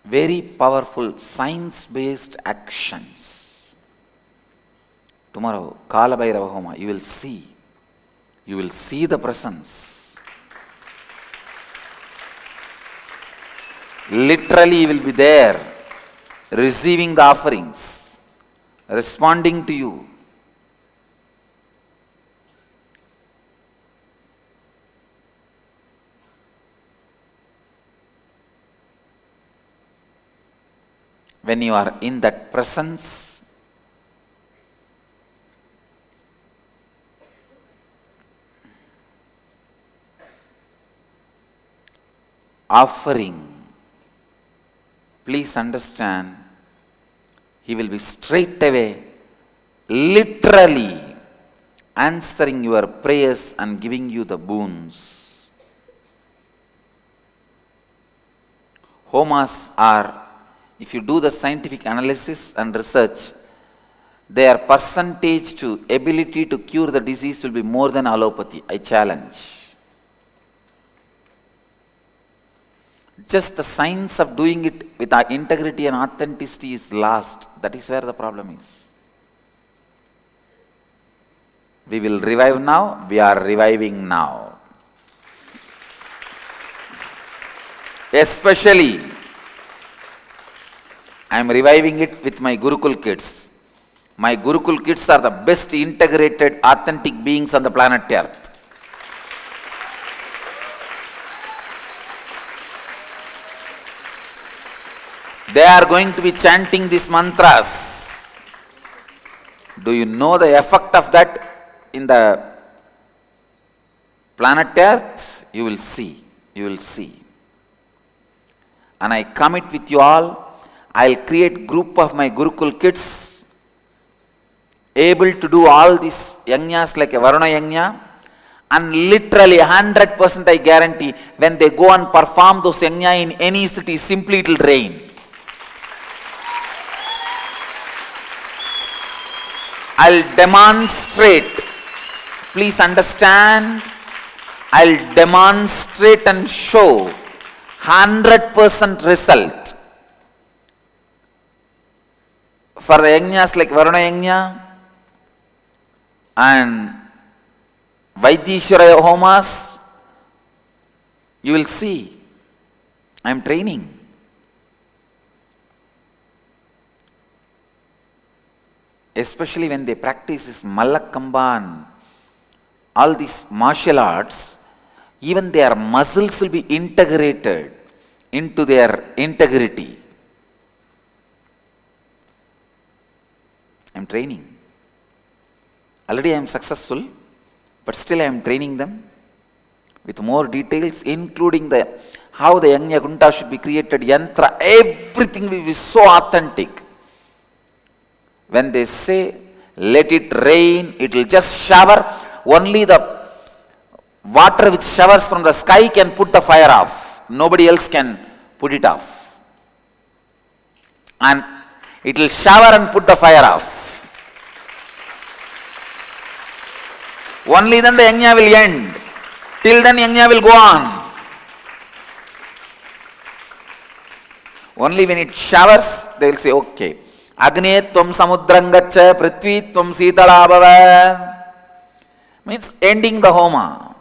very powerful science-based actions. Tomorrow, Kala Bhairava Homa, you will see the presence. Literally, you will be there, receiving the offerings, responding to you. When you are in that presence, offering, please understand, he will be straight away, literally answering your prayers and giving you the boons. Homas are, if you do the scientific analysis and research, their percentage to ability to cure the disease will be more than allopathy. I challenge. Just the science of doing it with our integrity and authenticity is lost. That is where the problem is. We will revive now. We are reviving now. Especially, I am reviving it with my Gurukul kids. My Gurukul kids are the best integrated, authentic beings on the planet Earth. They are going to be chanting these mantras. Do you know the effect of that in the Planet Earth, you will see. You will see. And I commit with you all, I'll create group of my Gurukul kids able to do all these yajnas like a Varuna yajna, and literally 100% I guarantee when they go and perform those yajna in any city, simply it will rain. I'll demonstrate. Please understand, I'll demonstrate and show 100% result for the yajnas like Varuna yajna and Vaidishwaraya homas. You will see, I am training. Especially when they practice this Mallakamba and all these martial arts, even their muscles will be integrated into their integrity. I am training. Already I am successful, but still I am training them with more details, including how the Yajna Kunta should be created, yantra, everything will be so authentic. When they say, let it rain, it will just shower, only the water which showers from the sky can put the fire off. Nobody else can put it off. And it will shower and put the fire off. Only then the yajna will end. Till then yajna will go on. Only when it showers, they will say, okay. Agni tvam samudrangacha prithvi tvam sitalabhava. Means ending the homa.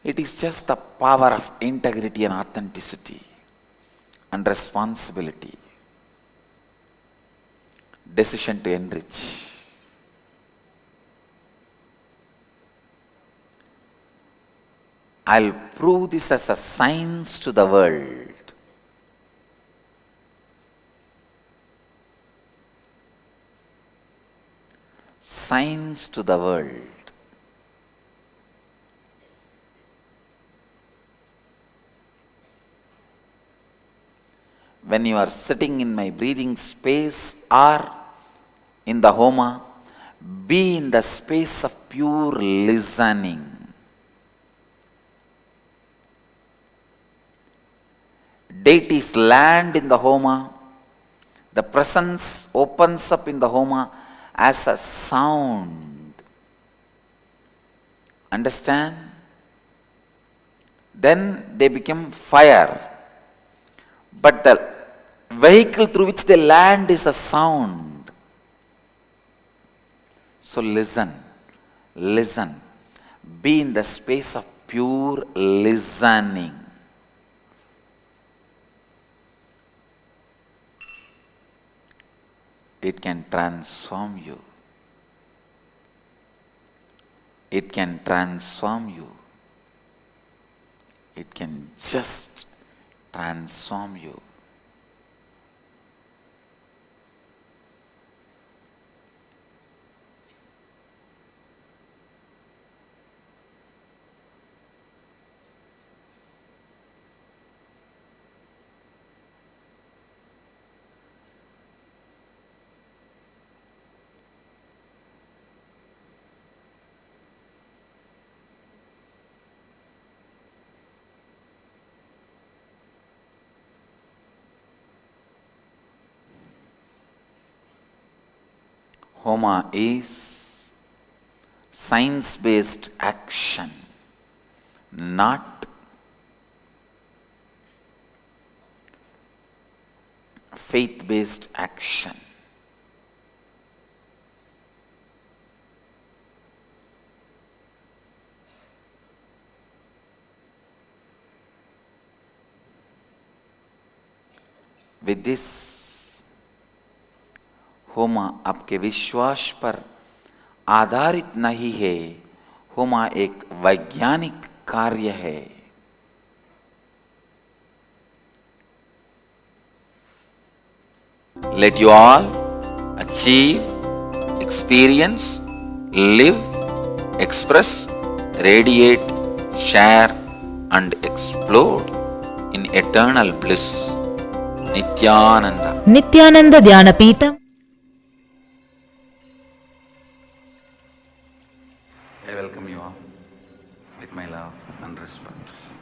It is just the power of integrity and authenticity and responsibility. Decision to enrich. I'll prove this as a science to the world. Science to the world. When you are sitting in my breathing space or in the homa, be in the space of pure listening. Deities land in the homa. The presence opens up in the homa as a sound. Understand? Then they become fire. But the vehicle through which they land is a sound. So listen, listen. Be in the space of pure listening. It can transform you. It can transform you. It can just transform you. Homa is science-based action, not faith-based action. With this, होमा आपके विश्वास पर आधारित नहीं है, होमा एक वैज्ञानिक कार्य है. Let you all achieve, experience, live express, radiate, share, and explode in eternal bliss. Nityananda. Nityananda Dhyanapītam. I welcome you all with my love and respect.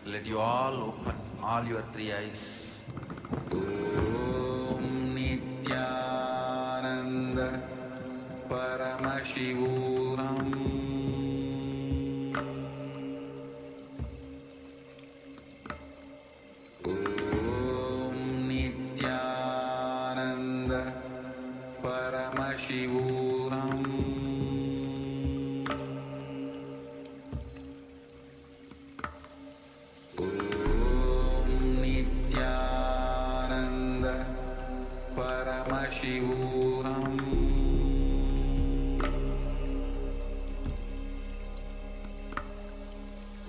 Let you all open all your three eyes. Om Nityananda Paramashivoham Om Nityananda Paramashivoham Om Nityananda Paramashivoham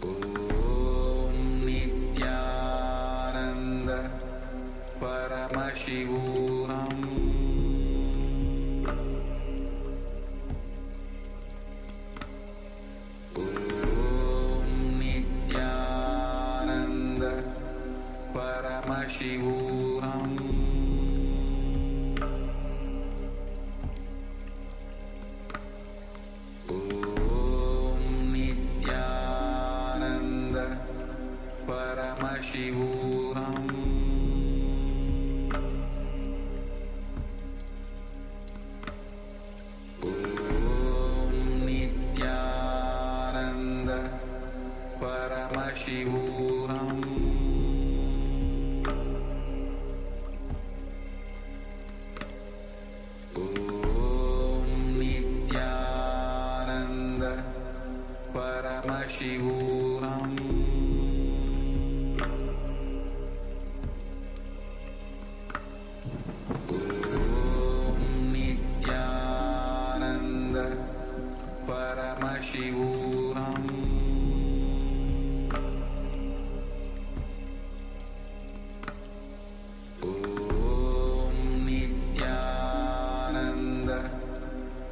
Om Nityananda Paramashivoham Om Nityananda Paramashivoham Om Nityananda Paramashivoham Om Nityananda Paramashivoham Om Nityananda Paramashivoham Om Nityananda Paramashivoham Om Nityananda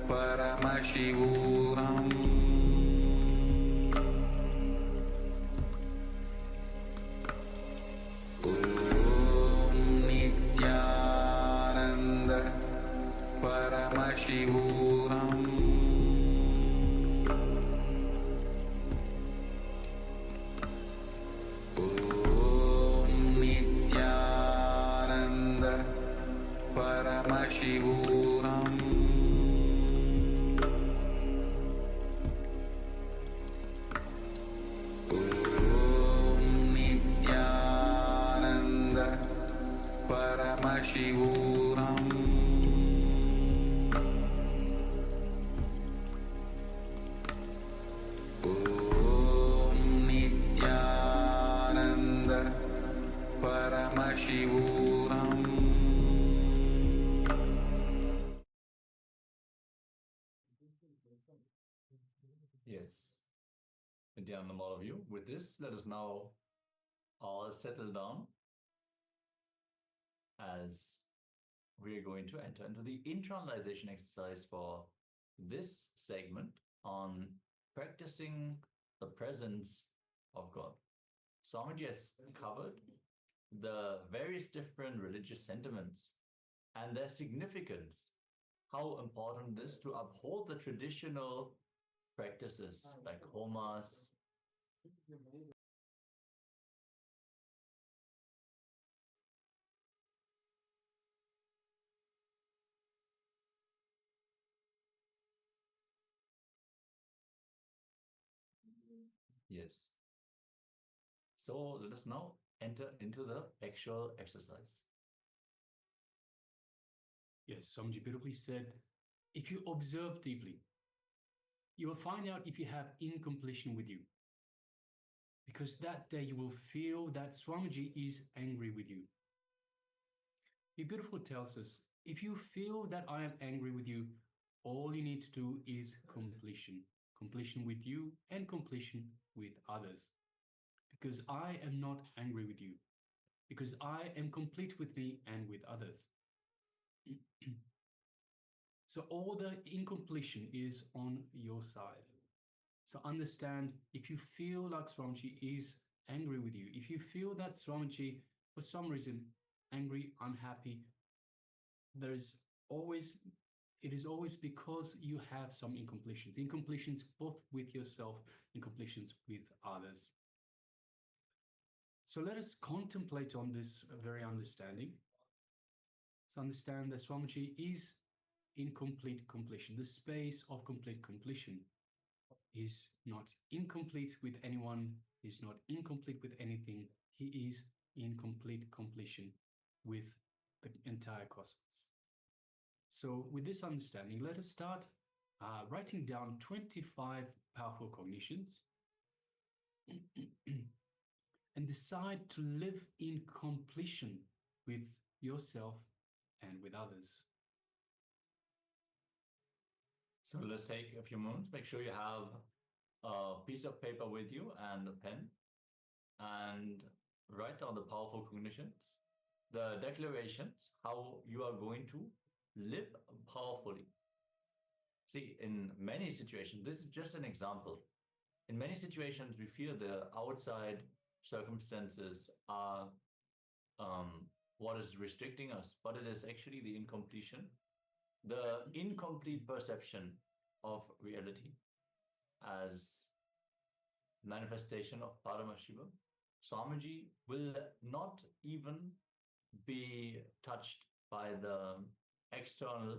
Paramashivoham Om Nityananda Paramashivoham Om Nityananda Paramashivoham Om Nityananda Paramashivoham Om Nityananda Paramashivoham Yes. Nityanandam, all of you. With this, let us now all settle down as we are going to enter into the internalization exercise for this segment on practicing the presence of God. Swamiji has covered the various different religious sentiments and their significance, how important it is to uphold the traditional practices like homas. Yes. So let us now enter into the actual exercise. Yes, Swamiji beautifully said, if you observe deeply, you will find out if you have incompletion with you. Because that day you will feel that Swamiji is angry with you. He beautiful tells us, if you feel that I am angry with you, all you need to do is completion. Completion with you and completion with others. Because I am not angry with you. Because I am complete with me and with others. So all the incompletion is on your side. So understand, if you feel like Swamiji is angry with you, if you feel that Swamiji, for some reason, angry, unhappy, there is always, it is always because you have some incompletions. Incompletions both with yourself, incompletions with others. So let us contemplate on this very understanding. So understand that Swamiji is in complete completion. The space of complete completion is not incomplete with anyone, is not incomplete with anything. He is in complete completion with the entire cosmos. So with this understanding, let us start writing down 25 powerful cognitions and decide to live in completion with yourself and with others. So let's take a few moments. Make sure you have a piece of paper with you and a pen, and write down the powerful cognitions, the declarations, how you are going to live powerfully. See, in many situations, this is just an example. In many situations, we feel the outside circumstances are what is restricting us, but it is actually the incompletion, the incomplete perception of reality as manifestation of Paramashiva. Swamiji will not even be touched by the external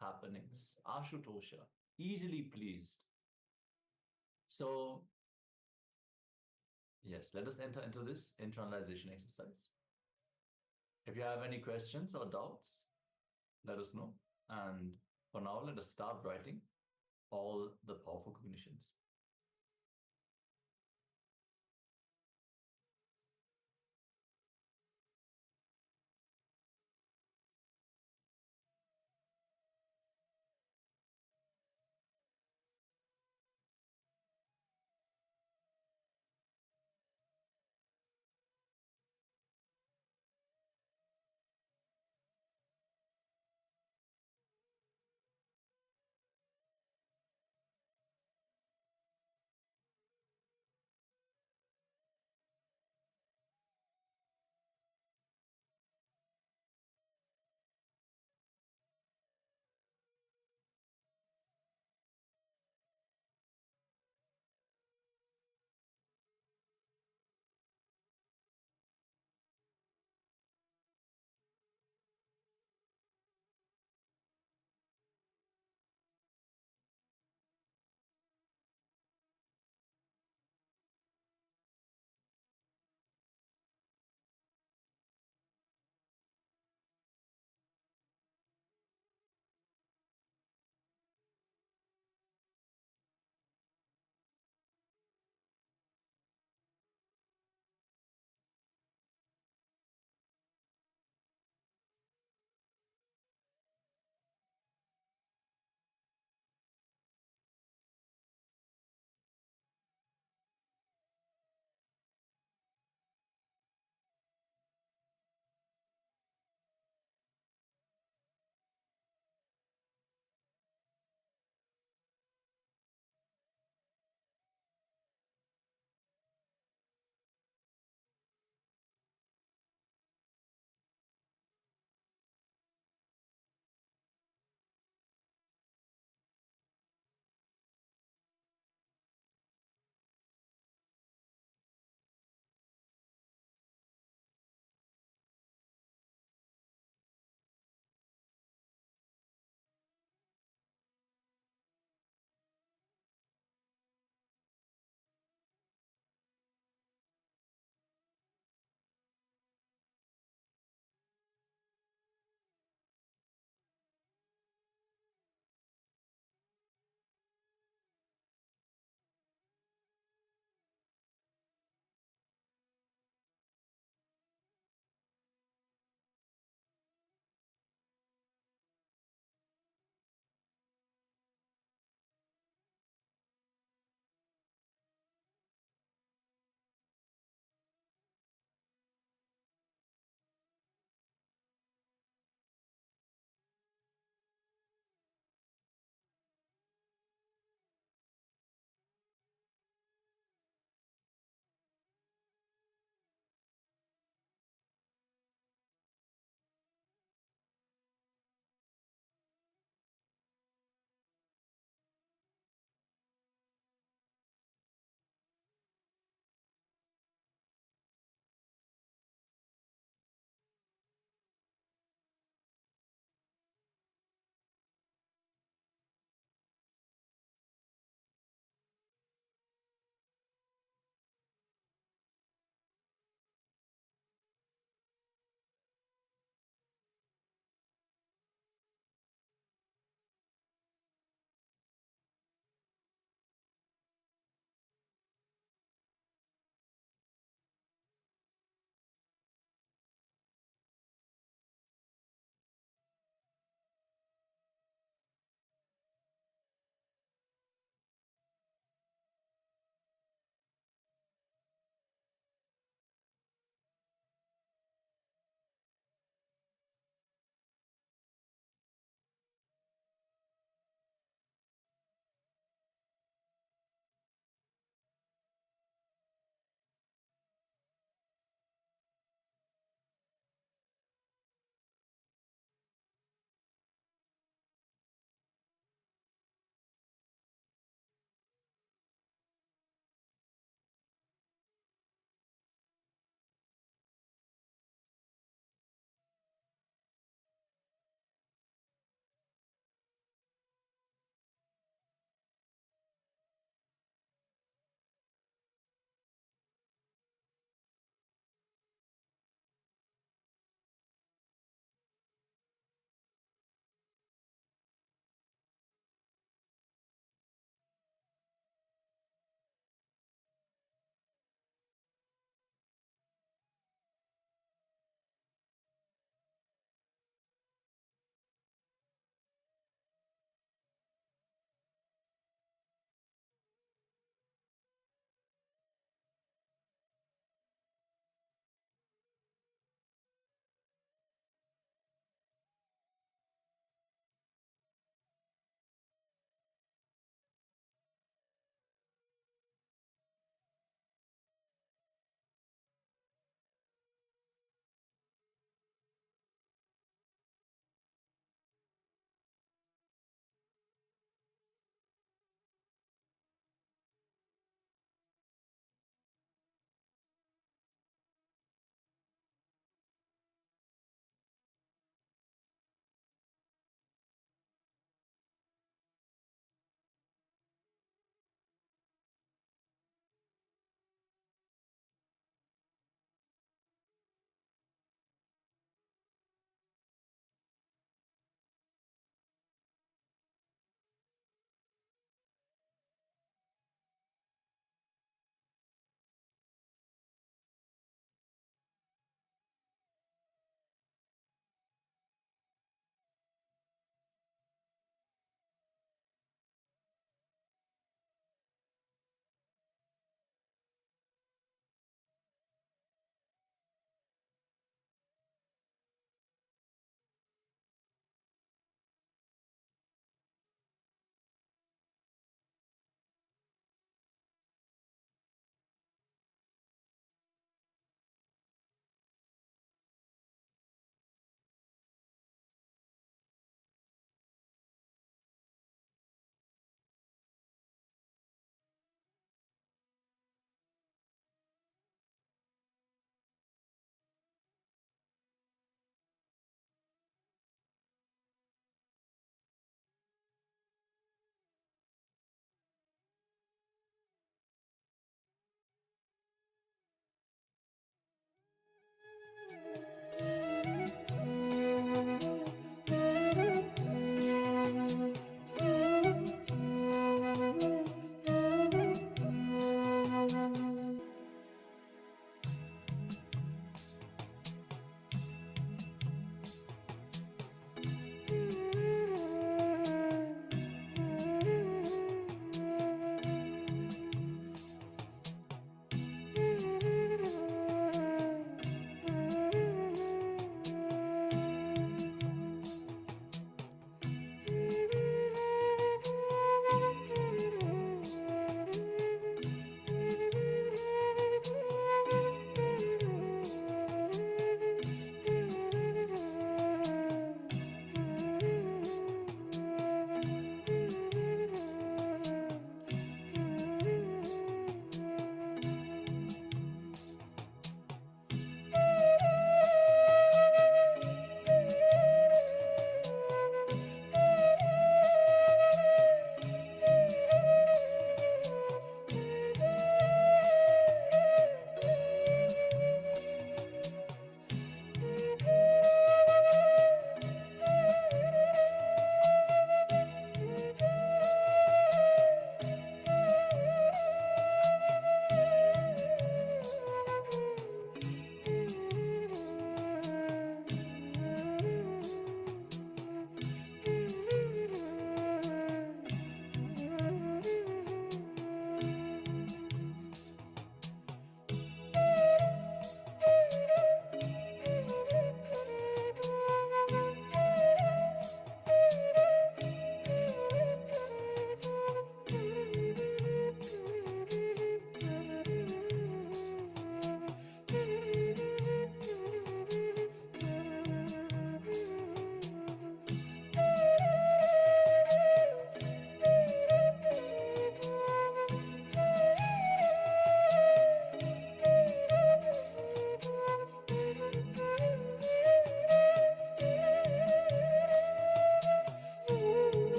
happenings. Ashutosha, easily pleased. So, yes, let us enter into this internalization exercise. If you have any questions or doubts, let us know. And for now, let us start writing all the powerful cognitions.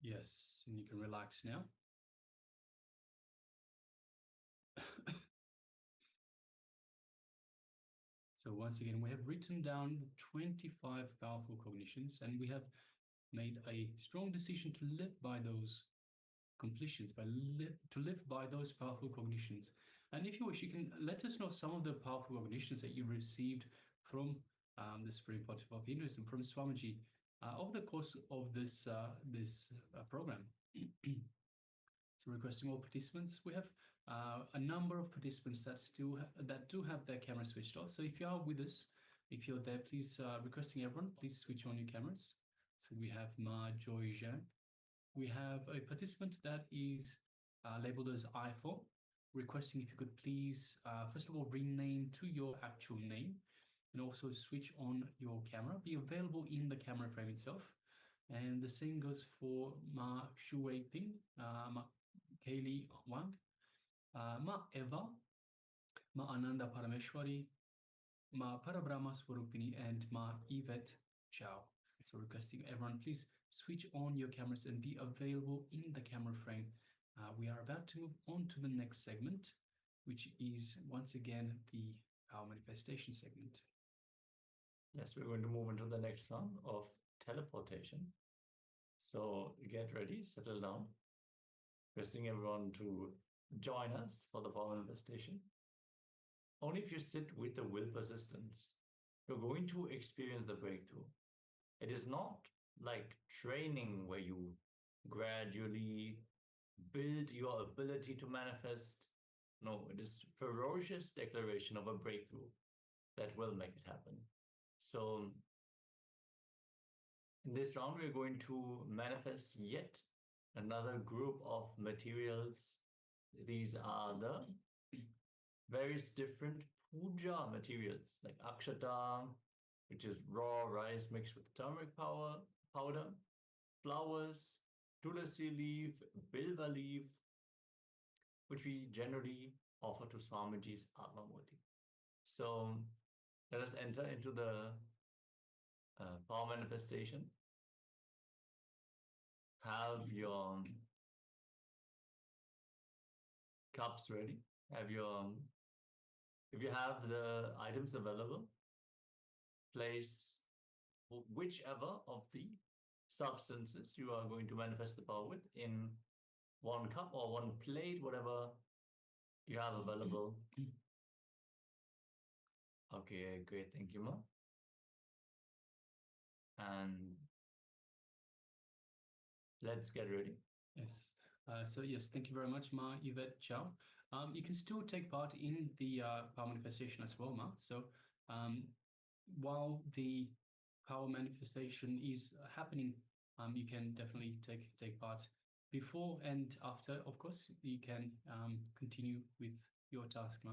Yes, and you can relax now. So once again, we have written down 25 powerful cognitions, and we have made a strong decision to live by those completions, to live by those powerful cognitions. And if you wish, you can let us know some of the powerful cognitions that you received from the Supreme Pontiff of Hinduism, from Swamiji, over the course of this program. So requesting all participants, we have a number of participants that do have their camera switched off. So if you are with us, if you're there, please requesting everyone, please switch on your cameras. So we have Ma Joy Zhang. We have a participant that is labeled as I4, requesting if you could please, first of all, rename to your actual name, and also switch on your camera, be available in the camera frame itself. And the same goes for Ma Shuwei Ping, Ma Kaylee Wang, Ma Eva, Ma Ananda Parameshwari, Ma Parabrahma Swarupini, and Ma Yvette Chow. So requesting everyone, please switch on your cameras and be available in the camera frame. We are about to move on to the next segment, which is once again the power manifestation segment. Yes, we're going to move into the next one of teleportation. So get ready, settle down. Requesting everyone to join us for the power manifestation. Only if you sit with the will persistence, you're going to experience the breakthrough. It is not like training where you gradually build your ability to manifest. No, it is ferocious declaration of a breakthrough that will make it happen. So in this round, we're going to manifest yet another group of materials. These are the various different puja materials like akshata, which is raw rice mixed with turmeric powder, flowers, tulasi leaf, bilva leaf, which we generally offer to Swamiji's Atmamurti. So let us enter into the power manifestation. Have your cups ready. If you have the items available, place whichever of the substances you are going to manifest the power with in one cup or one plate, whatever you have available. Okay, great. Thank you, Ma. And let's get ready. Yes. So yes, thank you very much, Ma Yvette Chow. You can still take part in the power manifestation as well, Ma. So while the power manifestation is happening, you can definitely take part before and after. Of course, you can continue with your task, Ma.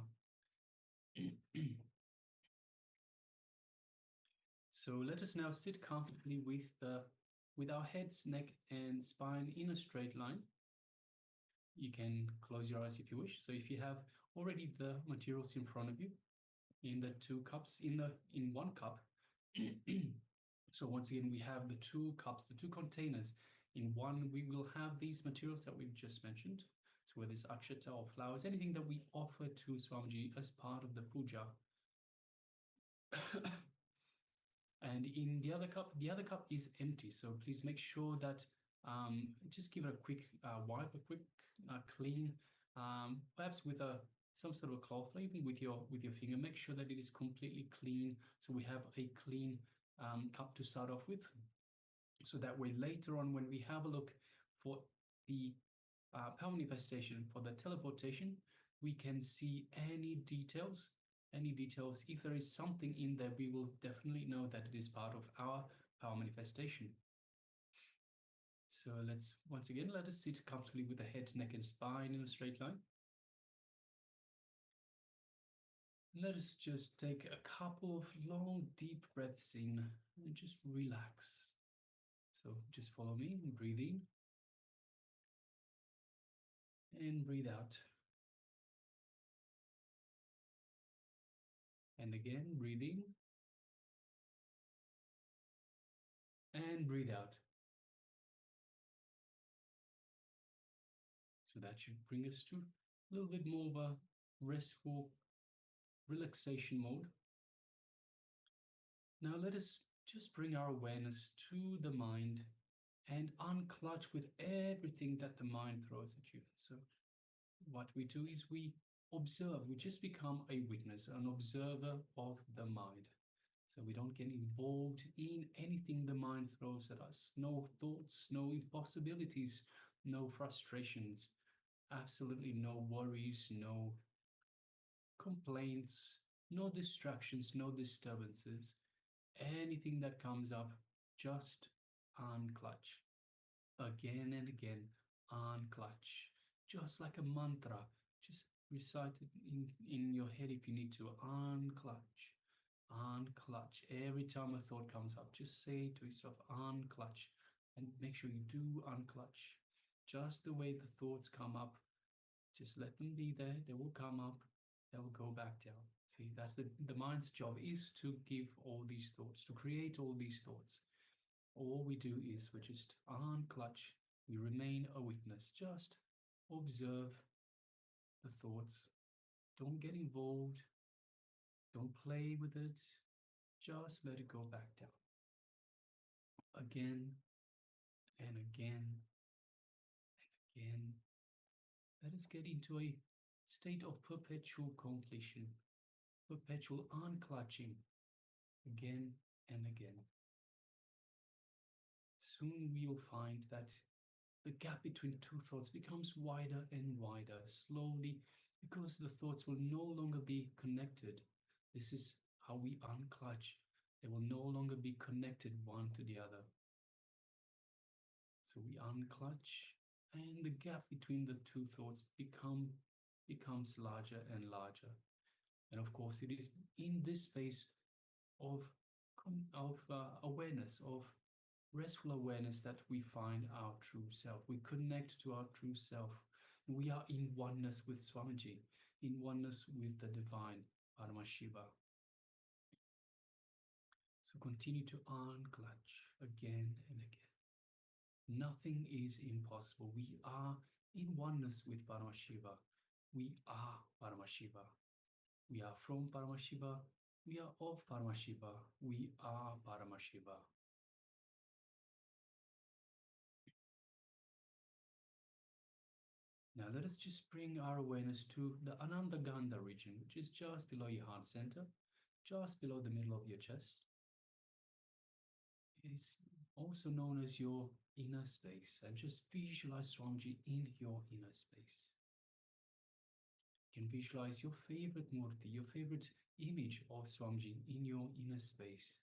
So let us now sit comfortably with our heads, neck, and spine in a straight line. You can close your eyes if you wish. So if you have already the materials in front of you, in the two cups, in one cup. So once again, we have the two cups, the two containers. In one, we will have these materials that we've just mentioned. So whether it's akshata or flowers, anything that we offer to Swamiji as part of the puja. And in the other cup is empty. So please make sure that just give it a quick wipe, a quick clean, perhaps with some sort of a cloth, or even with your finger. Make sure that it is completely clean. So we have a clean cup to start off with. So that way later on, when we have a look for the power manifestation, for the teleportation, we can see any details. If there is something in there, we will definitely know that it is part of our power manifestation. So once again, let us sit comfortably with the head, neck, and spine in a straight line. Let us just take a couple of long, deep breaths in and just relax. So just follow me and breathe in and breathe out. And again, breathe in and breathe out. So that should bring us to a little bit more of a restful relaxation mode. Now let us just bring our awareness to the mind and unclutch with everything that the mind throws at you. So what we do is we observe, we just become a witness, an observer of the mind. So we don't get involved in anything the mind throws at us. No thoughts, no impossibilities, no frustrations, absolutely no worries, no complaints, no distractions, no disturbances. Anything that comes up, just unclutch. Again and again, unclutch. Just like a mantra, just recite it in your head if you need to. Unclutch, unclutch. Every time a thought comes up, just say to yourself, unclutch. And make sure you do unclutch. Just the way the thoughts come up, just let them be there. They will come up, they will go back down. See, that's the mind's job, is to give all these thoughts, to create all these thoughts. All we do is we just unclutch, we remain a witness, just observe the thoughts. Don't get involved, don't play with it, just let it go back down. Again and again and again. Let us get into a state of perpetual completion, perpetual unclutching, again and again. Soon we'll find that the gap between two thoughts becomes wider and wider, slowly, because the thoughts will no longer be connected. This is how we unclutch. They will no longer be connected one to the other. So we unclutch, and the gap between the two thoughts becomes larger and larger. And of course, it is in this space of awareness, of restful awareness, that we find our true self. We connect to our true self. We are in oneness with Swamiji, in oneness with the divine Paramashiva. So continue to unclutch again and again. Nothing is impossible. We are in oneness with Paramashiva. We are Paramashiva. We are from Paramashiva. We are of Paramashiva. We are Paramashiva. Now let us just bring our awareness to the Ananda Gandha region, which is just below your heart center, just below the middle of your chest. It's also known as your inner space, and just visualize Swamiji in your inner space. You can visualize your favorite murti, your favorite image of Swamiji in your inner space.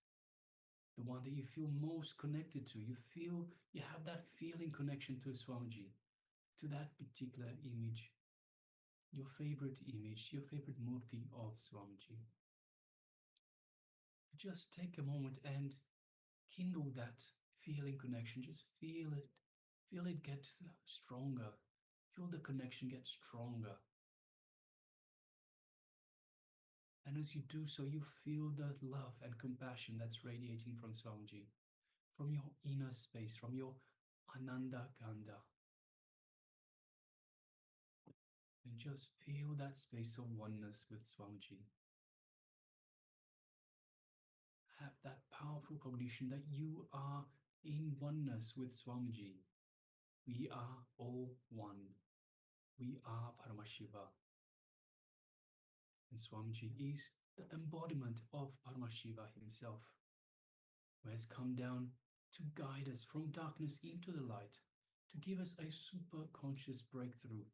The one that you feel most connected to. You have that feeling connection to Swamiji, to that particular image, your favorite image, your favorite murti of Swamiji. Just take a moment and kindle that feeling connection. Just feel it get stronger. Feel the connection get stronger. And as you do so, you feel the love and compassion that's radiating from Swamiji, from your inner space, from your Ananda Gandha. And just feel that space of oneness with Swamiji. Have that powerful cognition that you are in oneness with Swamiji. We are all one. We are Paramashiva. And Swamiji is the embodiment of Paramashiva himself, who has come down to guide us from darkness into the light, to give us a superconscious breakthrough,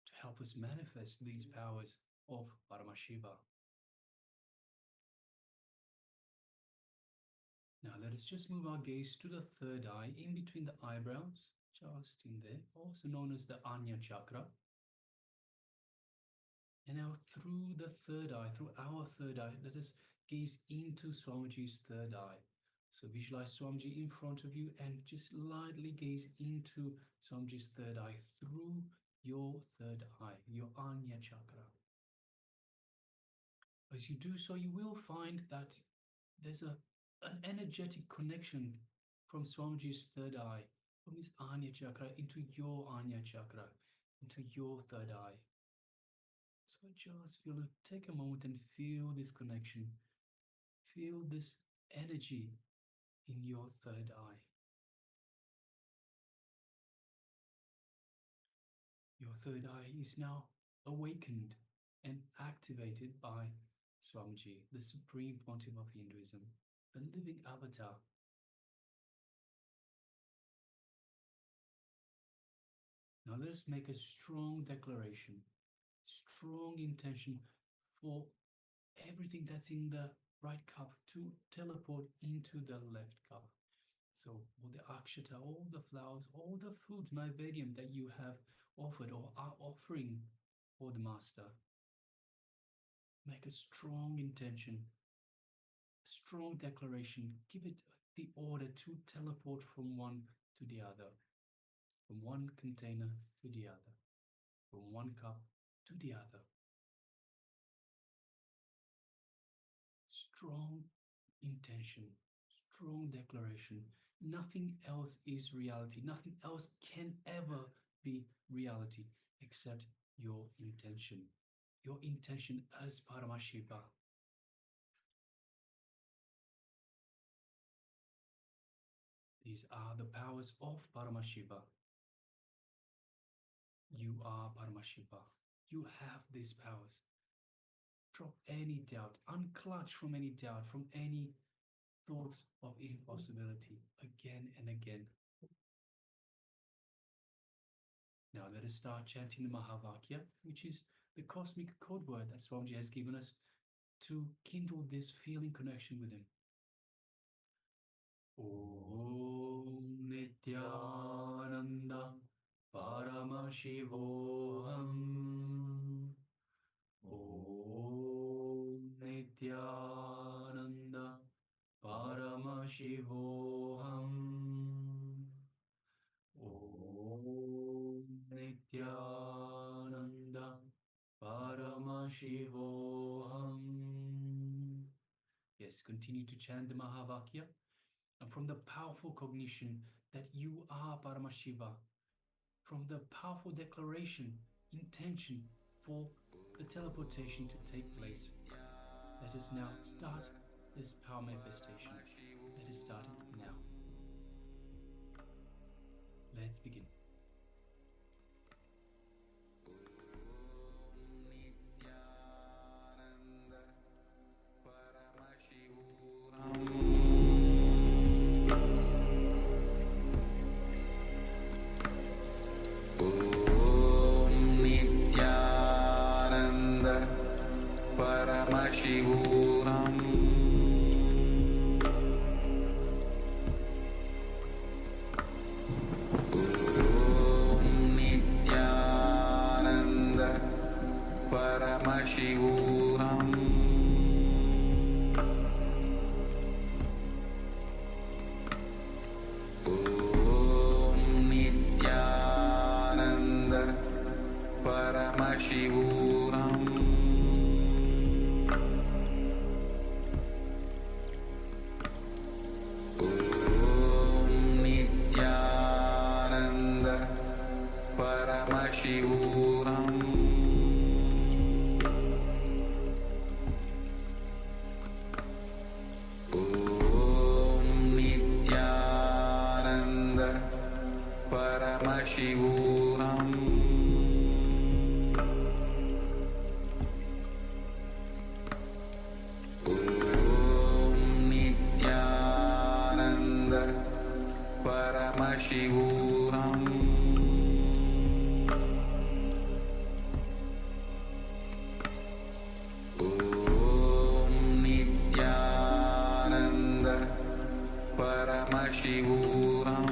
to help us manifest these powers of Paramashiva. Now let us just move our gaze to the third eye, in between the eyebrows, just in there, also known as the Anya chakra. And now through the third eye, through our third eye, let us gaze into Swamiji's third eye. So visualize Swamiji in front of you and just lightly gaze into Swamiji's third eye through your third eye, your Anya chakra. As you do so, you will find that there's an energetic connection from Swamiji's third eye, from his Anya chakra into your Anya chakra. into your third eye. So just take a moment and feel this connection. Feel this energy in your third eye. Your third eye is now awakened and activated by Swamiji, the Supreme Pontiff of Hinduism, a living avatar. Now let us make a strong declaration, strong intention for everything that's in the right cup to teleport into the left cup. So all the akshata, all the flowers, all the food, naivedyam that you have offered or are offering for the Master, make a strong intention, a strong declaration, give it the order to teleport from one to the other, from one container to the other, from one cup to the other. Strong intention, strong declaration. Nothing else is reality. Nothing else can ever be reality except your intention. Your intention as Paramashiva. These are the powers of Paramashiva. You are Paramashiva. You have these powers. Drop any doubt, unclutch from any doubt, from any thoughts of impossibility again and again. Now let us start chanting the Mahavakya, which is the cosmic code word that Swamiji has given us to kindle this feeling connection with him. Om Nityananda Paramashivoham. Om Nityananda Paramashivoham. Om Nityananda Paramashivoham. Yes, continue to chant the Mahavakya, and from the powerful cognition that you are Paramashiva, from the powerful declaration, intention for the teleportation to take place, let us now start this power manifestation. Let us start it now. Let's begin. Paramashivoham. Om Nityananda Paramashivoham. Om Nityananda Paramashivoham. Paramashivoham. Om Nityananda Paramashivoham. Om Nityananda Paramashivoham. Paramashivoham.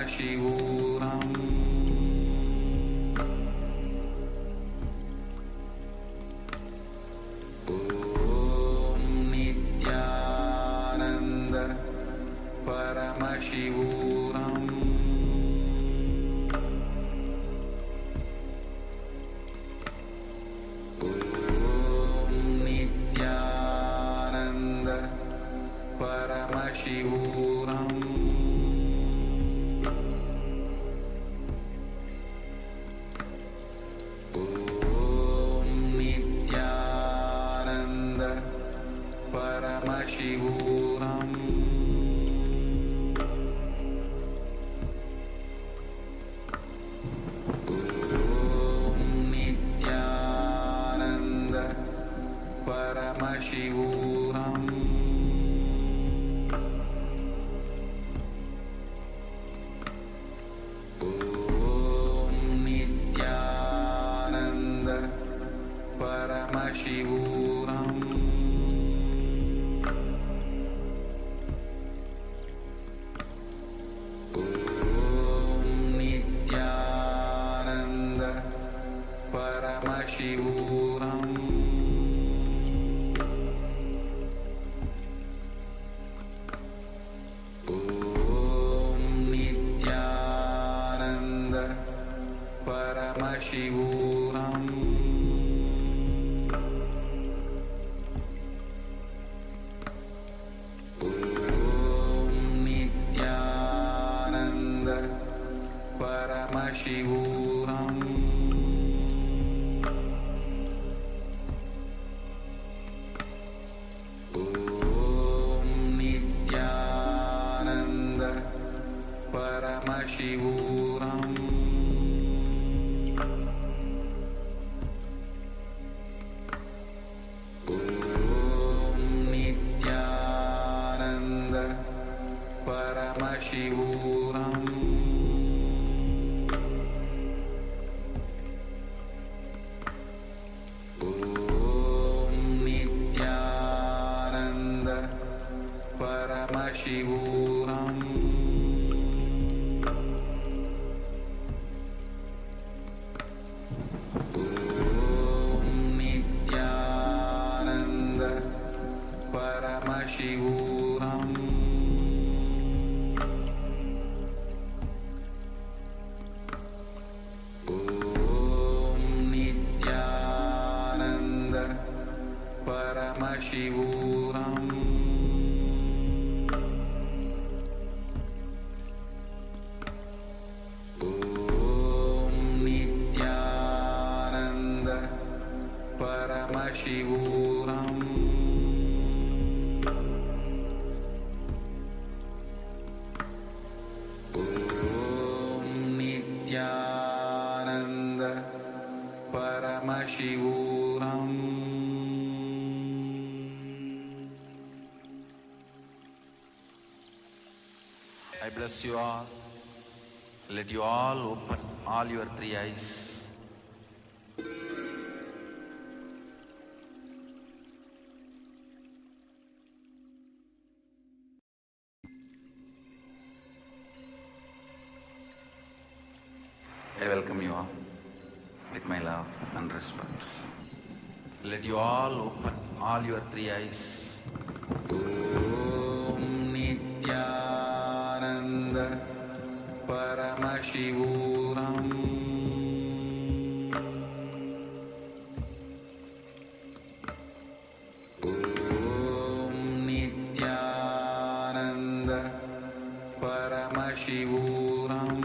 Paramashivoham Om Nityananda Paramashivoham Om Nityananda Paramashivoham Om Nityananda Paramashivoham Om Nityananda Paramashivoham Om Nityananda Paramashivoham Om Nityananda Paramashivoham Om Nityananda Paramashivoham Om Nityananda Paramashivoham Om Nityananda Paramashivoham Om Nityananda Paramashivoham Om Nityananda Paramashivoham Om Nityananda Paramashivoham Om Nityananda Paramashivoham Om Nityananda Paramashivoham Om Nityananda Paramashivoham I bless you all. Let you all open all your three eyes. I welcome you all with my love and respect. Let you all open all your three eyes. Om Nityananda Paramashivoham Om Nityananda Paramashivoham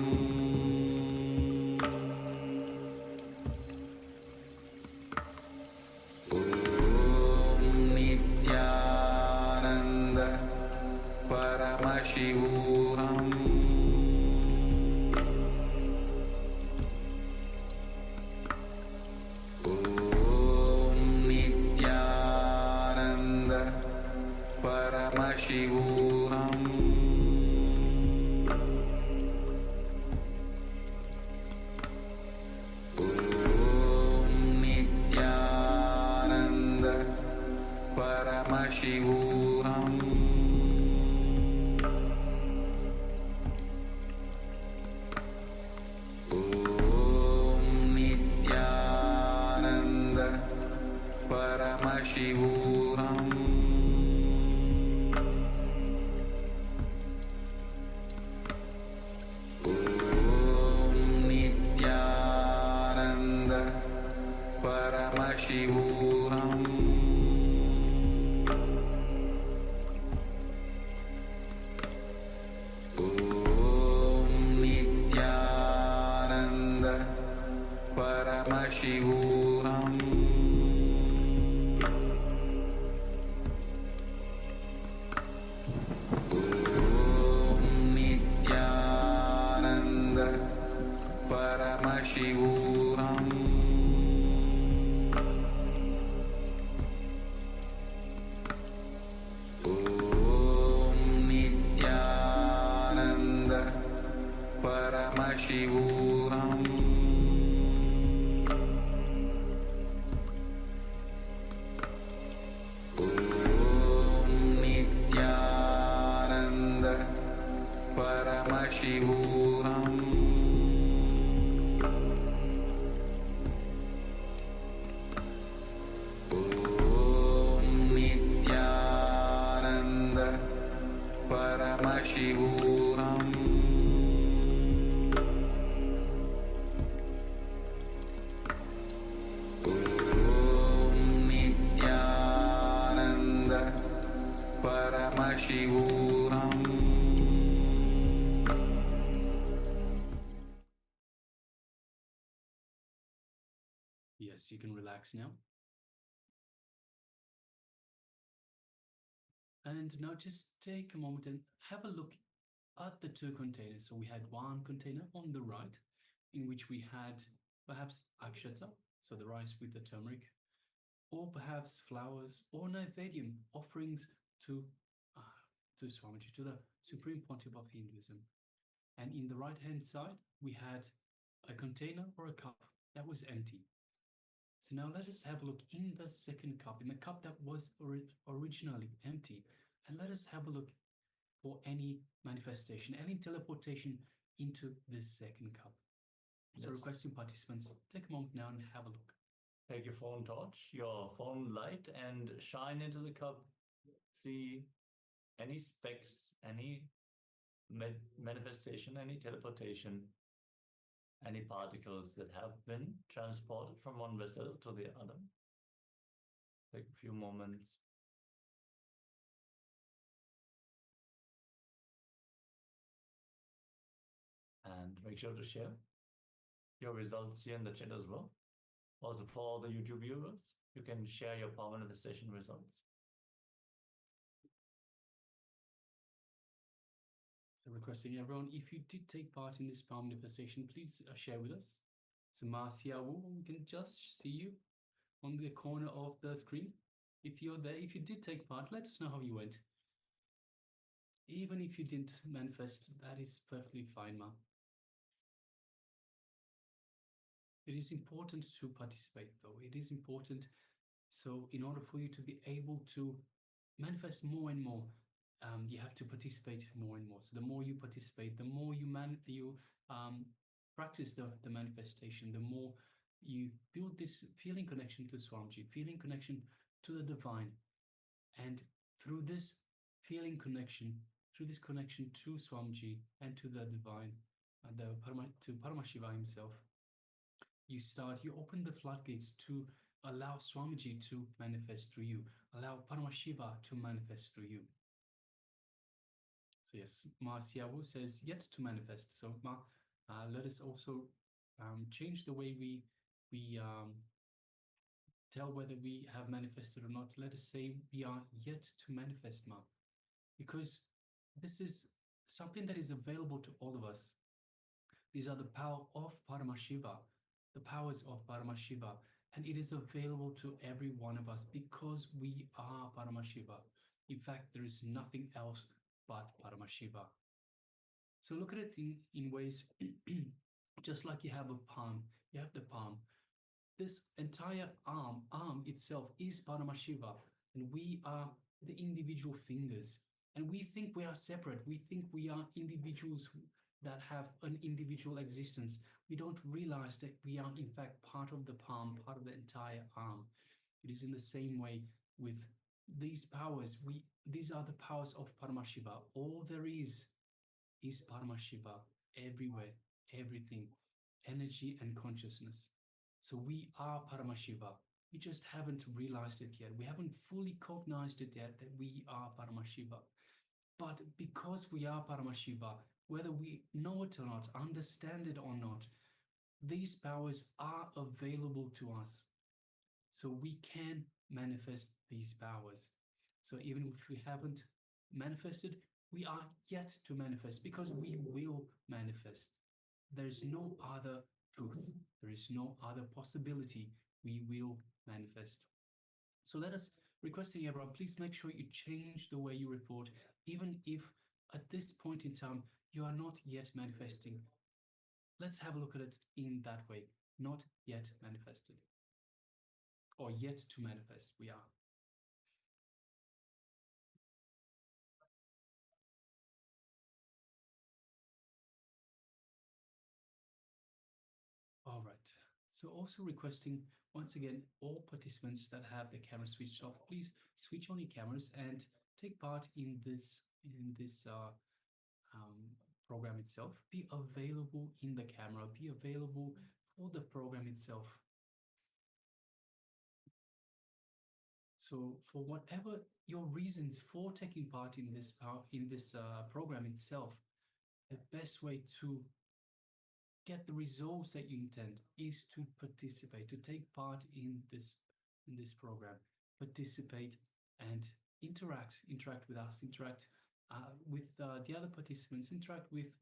Om Nityananda Paramashivoham Om Nityananda Paramashivoham Paramashivoham Om Nityananda Paramashivoham Om Nityananda Paramashivoham Om Nityananda Paramashivoham Om Nityananda Paramashivoham Om Nityananda Paramashivoham Om Nityananda Paramashivoham Om Nityananda Paramashivoham Yes, you can relax now. And now just take a moment and have a look at the two containers. So we had one container on the right in which we had perhaps akshata, so the rice with the turmeric, or perhaps flowers or naivedyam, offerings to Swamiji, to the Supreme Pontiff of Hinduism. And in the right hand side, we had a container or a cup that was empty. So now let us have a look in the second cup, in the cup that was originally empty, and let us have a look for any manifestation, any teleportation into this second cup. So Yes. requesting participants, take a moment now and have a look. Take your phone torch, your phone light, and shine into the cup. See any specks, any manifestation, any teleportation, any particles that have been transported from one vessel to the other. Take a few moments. And make sure to share your results here in the chat as well. Also, for all the YouTube viewers, you can share your power manifestation results. So requesting everyone, if you did take part in this power manifestation, please share with us. So Ma Xiaowu, we can just see you on the corner of the screen. If you're there, if you did take part, let us know how you went. Even if you didn't manifest, that is perfectly fine, Ma. It is important to participate, though. It is important. So in order for you to be able to manifest more and more, you have to participate more and more. So the more you participate, the more you practice the manifestation, the more you build this feeling connection to Swamiji, feeling connection to the divine. And through this feeling connection, through this connection to Swamiji and to the divine, to Paramashiva himself, you open the floodgates to allow Swamiji to manifest through you, allow Paramashiva to manifest through you. So yes, Ma Xiaowu says yet to manifest. So Ma, let us also change the way we tell whether we have manifested or not. Let us say we are yet to manifest, Ma, because this is something that is available to all of us. These are the power of Paramashiva, the powers of Paramashiva, and it is available to every one of us because we are Paramashiva. In fact, there is nothing else but Paramashiva. So look at it in ways, just like you have a palm, you have the palm. This entire arm itself is Paramashiva, and we are the individual fingers. And we think we are separate. We think we are individuals that have an individual existence. We don't realize that we are in fact part of the palm, part of the entire arm. It is in the same way with these powers. These are the powers of Paramashiva. All there is Paramashiva everywhere, everything, energy and consciousness. So we are Paramashiva. We just haven't realized it yet. We haven't fully cognized it yet that we are Paramashiva. But because we are Paramashiva, whether we know it or not, understand it or not, these powers are available to us. So we can manifest these powers. So even if we haven't manifested, we are yet to manifest, because we will manifest. There is no other truth. There is no other possibility. We will manifest. So let us, requesting everyone, please make sure you change the way you report, even if at this point in time you are not yet manifesting. Let's have a look at it in that way. Not yet manifested. Or yet to manifest, we are. All right. So also requesting, once again, all participants that have the camera switched off, please switch on your cameras and take part in this program itself. Be available in the camera. Be available for the program itself. So for whatever your reasons for taking part in this program itself, the best way to get the results that you intend is to participate, to take part in this program, participate and interact with us, interact with the other participants, interact with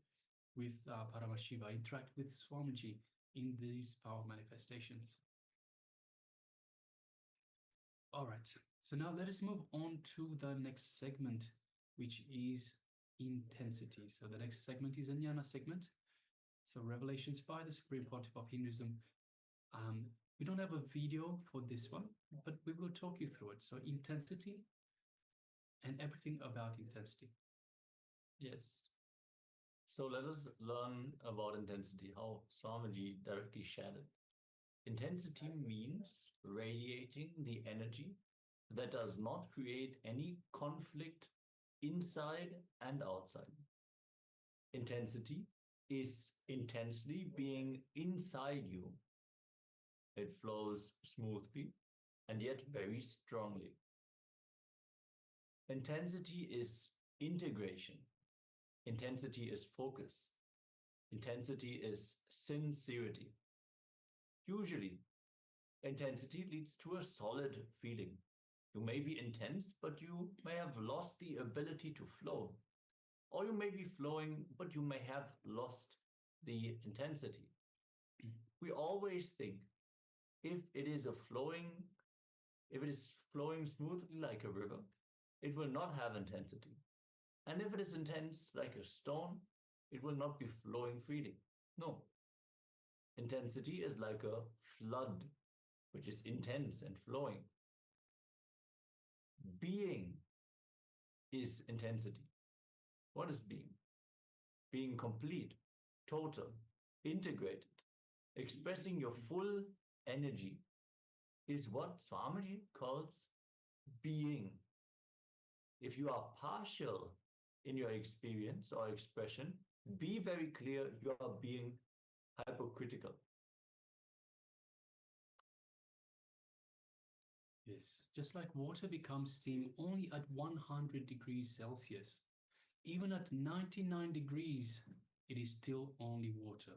Paramashiva, interact with Swamiji in these power manifestations. All right, so now let us move on to the next segment, which is intensity. So the next segment is a jnana segment. So revelations by the Supreme Pontiff of Hinduism. We don't have a video for this one, but we will talk you through it. So intensity and everything about intensity. Yes. So let us learn about intensity, how Swamiji directly shared it. Intensity means radiating the energy that does not create any conflict inside and outside. Intensity is intensely being inside you. It flows smoothly and yet very strongly. Intensity is integration. Intensity is focus. Intensity is sincerity. Usually, intensity leads to a solid feeling. You may be intense, but you may have lost the ability to flow. Or you may be flowing, but you may have lost the intensity. We always think if it is flowing smoothly like a river, it will not have intensity. And if it is intense like a stone, it will not be flowing freely. No. Intensity is like a flood, which is intense and flowing. Being is intensity. What is being? Being complete, total, integrated, expressing your full energy is what Swamiji calls being. If you are partial in your experience or expression, be very clear you are being hypocritical. Yes, just like water becomes steam only at 100 degrees Celsius. Even at 99 degrees, it is still only water.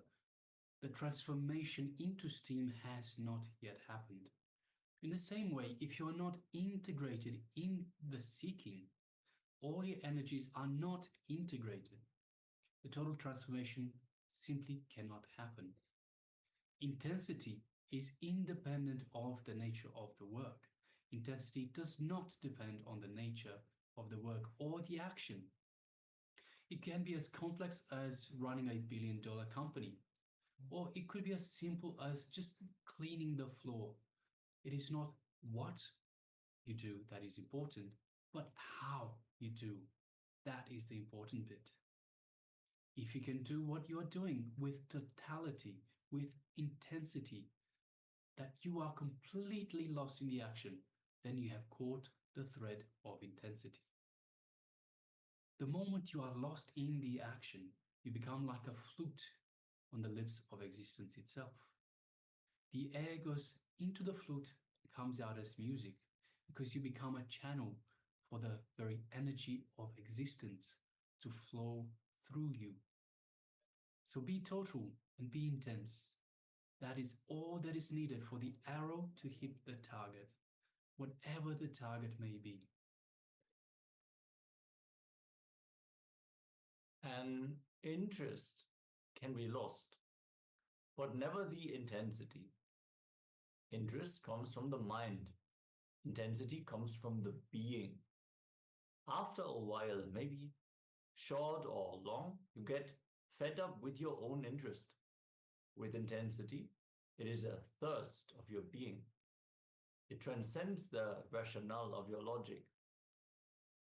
The transformation into steam has not yet happened. In the same way, if you are not integrated in the seeking, all your energies are not integrated, the total transformation simply cannot happen. Intensity is independent of the nature of the work. Intensity does not depend on the nature of the work or the action. It can be as complex as running $1 billion company, or it could be as simple as just cleaning the floor. It is not what you do that is important, but how you do. That is the important bit. If you can do what you are doing with totality, with intensity, that you are completely lost in the action, then you have caught the thread of intensity. The moment you are lost in the action, you become like a flute on the lips of existence itself. The air goes into the flute and comes out as music because you become a channel for the very energy of existence to flow through you. So be total and be intense. That is all that is needed for the arrow to hit the target, whatever the target may be. And interest can be lost, but never the intensity. Interest comes from the mind. Intensity comes from the being. After a while, maybe short or long, you get fed up with your own interest. With intensity, it is a thirst of your being. It transcends the rationale of your logic.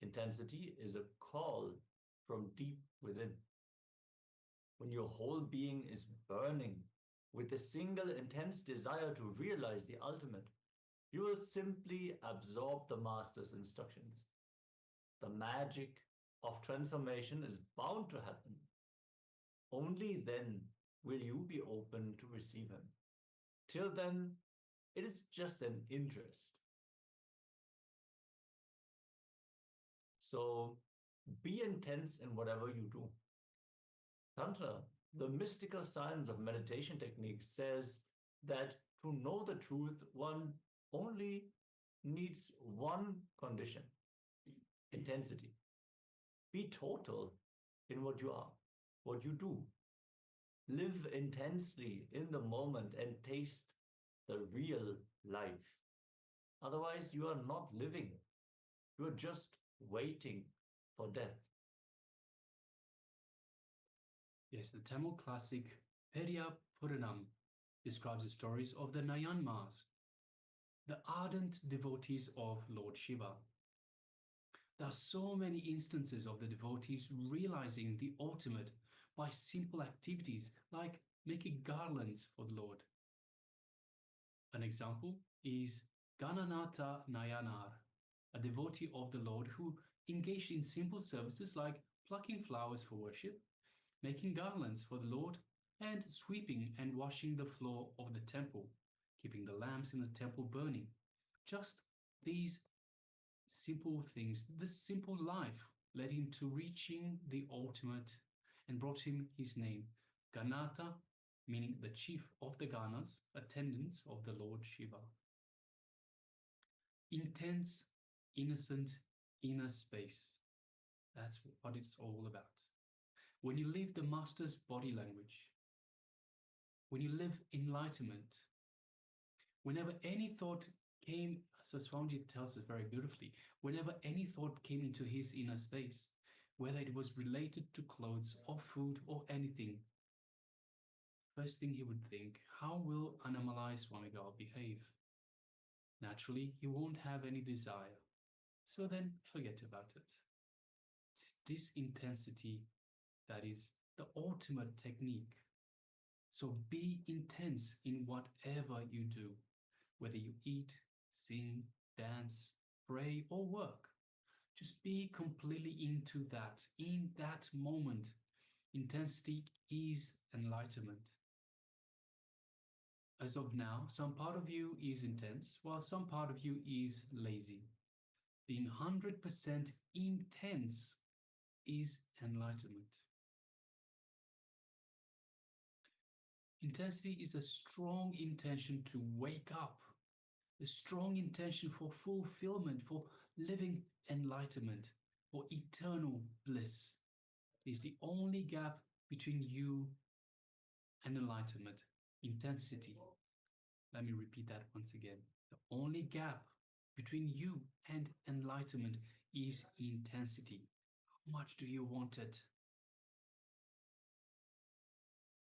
Intensity is a call from deep within. When your whole being is burning with a single intense desire to realize the ultimate, you will simply absorb the master's instructions. The magic of transformation is bound to happen. Only then will you be open to receive him. Till then, it is just an interest. So be intense in whatever you do. Tantra, the mystical science of meditation technique, says that to know the truth, one only needs one condition: intensity. Be total in what you are, what you do. Live intensely in the moment and taste the real life. Otherwise, you are not living. You are just waiting for death. Yes, the Tamil classic Periya Puranam describes the stories of the Nayanmars, the ardent devotees of Lord Shiva. There are so many instances of the devotees realizing the ultimate by simple activities like making garlands for the Lord. An example is Gananatha Nayanar, a devotee of the Lord who engaged in simple services like plucking flowers for worship, making garlands for the Lord, and sweeping and washing the floor of the temple, keeping the lamps in the temple burning. Just these simple things, this simple life led him to reaching the ultimate and brought him his name, Ganatha, meaning the chief of the Ganas, attendants of the Lord Shiva. Intense, innocent, inner space. That's what it's all about. When you live the master's body language, when you live enlightenment, whenever any thought came, so Swamiji tells us very beautifully, whenever any thought came into his inner space, whether it was related to clothes or food or anything, first thing he would think, how will Annamalai Swamigal behave? Naturally, he won't have any desire. So then forget about it. It's this intensity that is the ultimate technique. So be intense in whatever you do, whether you eat, sing, dance, pray, or work. Just be completely into that, in that moment. Intensity is enlightenment. As of now, some part of you is intense, while some part of you is lazy. Being 100% intense is enlightenment. Intensity is a strong intention to wake up, a strong intention for fulfillment, for living enlightenment, for eternal bliss. It is the only gap between you and enlightenment, intensity. Let me repeat that once again. The only gap between you and enlightenment is intensity. How much do you want it?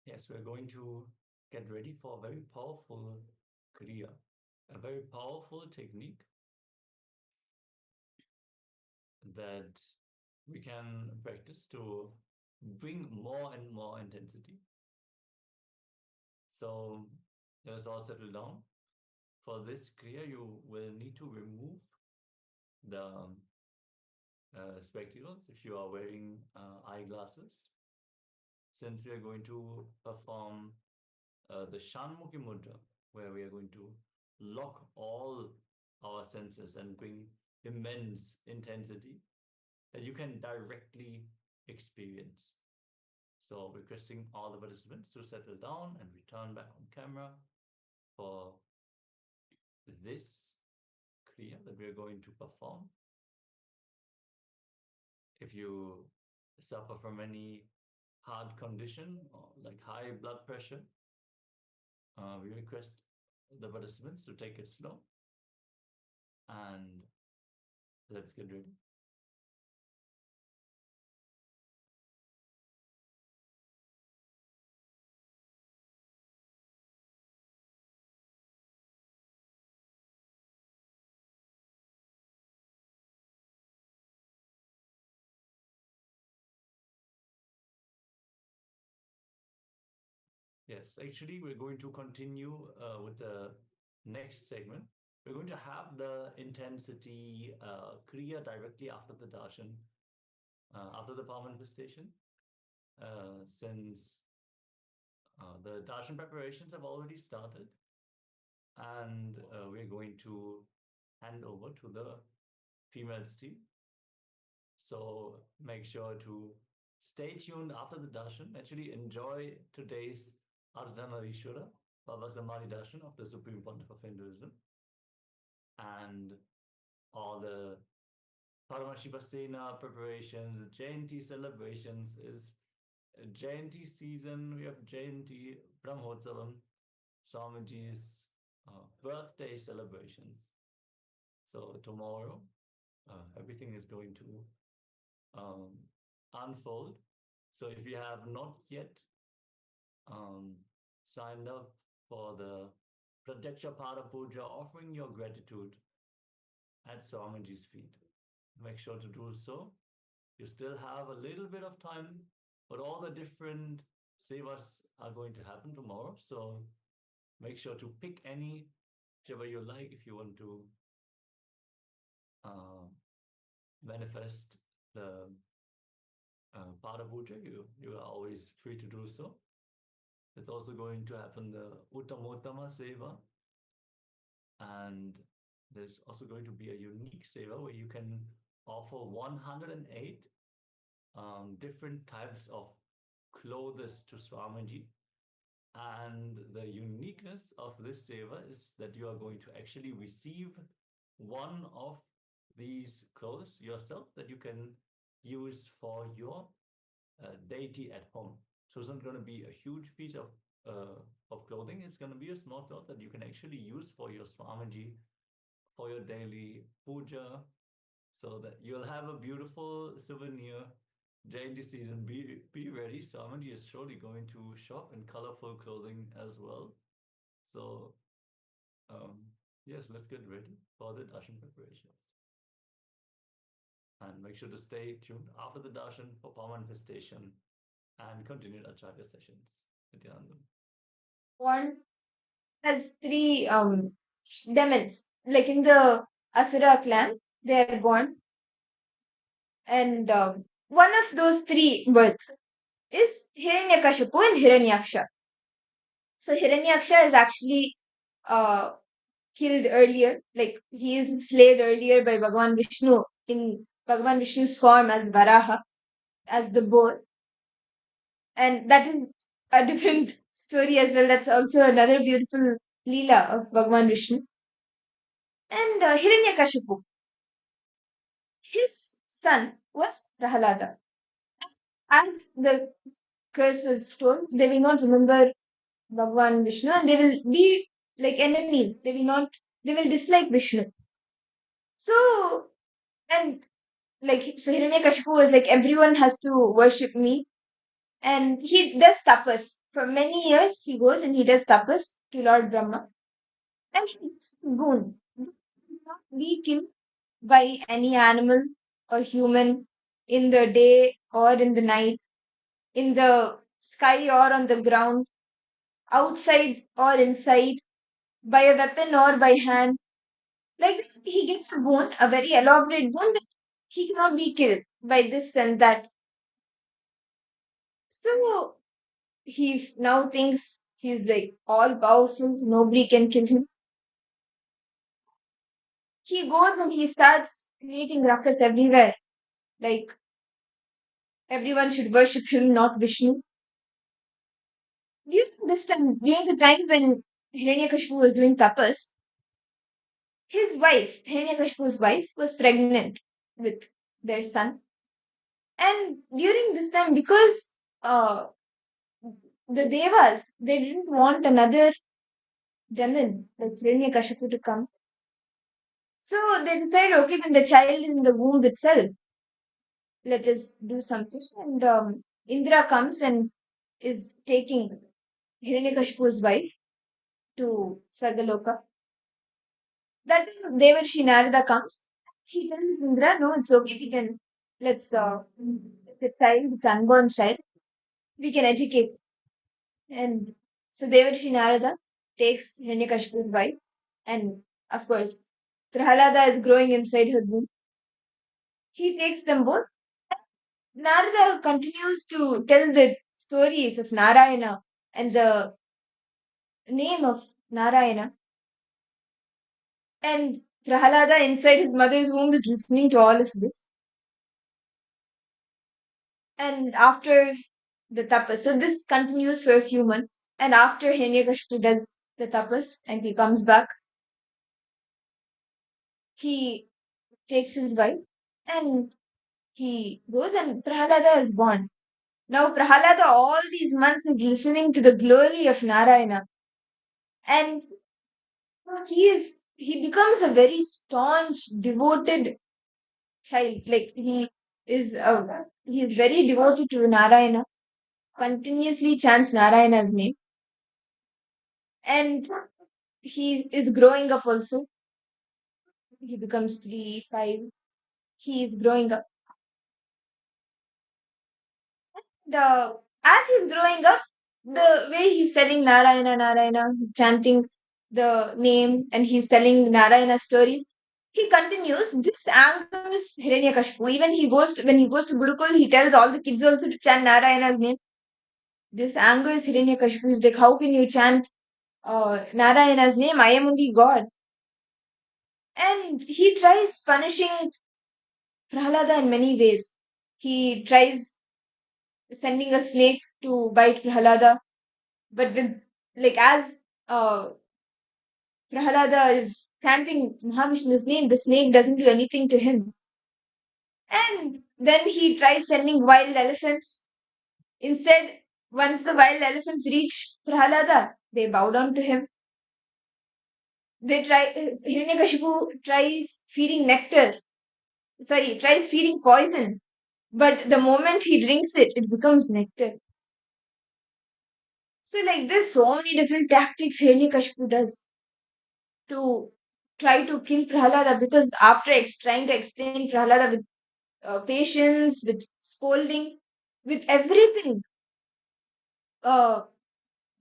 Yes, we're going to get ready for a very powerful Kriya, a very powerful technique that we can practice to bring more and more intensity. So let us all settle down. For this kriya, you will need to remove the spectacles if you are wearing eyeglasses, since we are going to perform the Shanmukhi Mudra, where we are going to lock all our senses and bring immense intensity that you can directly experience. So, requesting all the participants to settle down and return back on camera for this kriya that we are going to perform. If you suffer from any heart condition or like high blood pressure, we request the participants to take it slow, and let's get ready. Yes, actually, we're going to continue with the next segment. We're going to have the intensity kriya directly after the darshan, after the power manifestation, since the darshan preparations have already started, and we're going to hand over to the females team. So make sure to stay tuned after the darshan. Actually, enjoy today's Ardhanarishwara, Baba Samadhi darshan of the Supreme Pontiff of Hinduism, and all the Paramashivoham preparations, the Jayanti celebrations. Is Jayanti season. We have Jayanti Brahmotsavam, Swamiji's birthday celebrations. So tomorrow, everything is going to unfold. So if you have not yet signed up for the Pratyaksha Pada Puja, offering your gratitude at Swamiji's feet, make sure to do so. You still have a little bit of time, but all the different sevas are going to happen tomorrow. So make sure to pick any, whichever you like. If you want to manifest the Pada Puja, you are always free to do so. It's also going to happen the Uttamottama Seva, and there's also going to be a unique seva where you can offer 108 different types of clothes to Swamiji. And the uniqueness of this seva is that you are going to actually receive one of these clothes yourself that you can use for your deity at home. So it's not going to be a huge piece of clothing. It's going to be a small cloth that you can actually use for your Swamiji, for your daily puja, so that you'll have a beautiful souvenir. Jayanti season, be ready. Swamiji is surely going to shop in colorful clothing as well. So, yes, let's get ready for the darshan preparations. And make sure to stay tuned after the darshan for power manifestation and continued acharya sessions. Nityanandam. One has three demons, like in the Asura clan, they are born, and one of those three births is Hiranyakashipu and Hiranyaksha. So Hiranyaksha is actually killed earlier, like he is slayed earlier by Bhagavan Vishnu in Bhagavan Vishnu's form as Varaha, as the boar. And that is a different story as well. That's also another beautiful Leela of Bhagavan Vishnu. And Hiranyakashipu, his son was Prahalada. As the curse was told, they will not remember Bhagavan Vishnu and they will be like enemies. They will dislike Vishnu. So, and like, so Hiranyakashipu was like, everyone has to worship me. And he does tapas. For many years, he goes and he does tapas to Lord Brahma. And he's boon. He cannot be killed by any animal or human in the day or in the night, in the sky or on the ground, outside or inside. by a weapon or by hand. Like this, he gets a bone, a very elaborate bone that he cannot be killed by this and that. So he now thinks he's like all powerful, nobody can kill him. He goes and he starts creating ruckus everywhere. Like everyone should worship him, not Vishnu. During the time when Hiranyakashipu was doing tapas, his wife, Hiranyakashipu's wife, was pregnant with their son. And during this time, because the devas, they didn't want another demon like Hiranyakashipu to come. So they decided, okay, when the child is in the womb itself, let us do something. And Indra comes and is taking Hiranyakashipu's wife to Svargaloka. That time Devarshi Narada comes. He tells Indra, no, it's okay, we can, let's, the child, it's unborn child, we can educate. And so Devarshi Narada takes Hiranyakashipu's wife, and of course, Prahalada is growing inside her womb. He takes them both. Narada continues to tell the stories of Narayana and the name of Narayana. And Prahalada inside his mother's womb is listening to all of this. And after the tapas, so this continues for a few months. And after Hiranyakashipu does the tapas and he comes back, he takes his wife and he goes and Prahalada is born. Now Prahalada all these months is listening to the glory of Narayana. And he becomes a very staunch, devoted child. Like he is very devoted to Narayana, continuously chants Narayana's name. And he is growing up also. He becomes 3, 5. He is growing up. As he's growing up, the way he's telling Narayana, Narayana, he's chanting the name and he's telling Narayana stories. He continues. This angers Hiranyakashipu. Even when he goes to Gurukul, he tells all the kids also to chant Narayana's name. This angers Hiranyakashipu. He's like, how can you chant Narayana's name? I am only God. And he tries punishing Prahalada in many ways. He tries sending a snake to bite Prahalada, but with like as Prahalada is chanting Mahavishnu's name, the snake doesn't do anything to him. And then he tries sending wild elephants. Instead, once the wild elephants reach Prahalada, they bow down to him. Hiranyakashipu tries feeding nectar. Sorry, tries feeding poison. But the moment he drinks it, it becomes nectar. So like there's so many different tactics Hiranyakashipu does to try to kill Prahalada, because after trying to explain Prahalada with patience, with scolding, with everything, uh,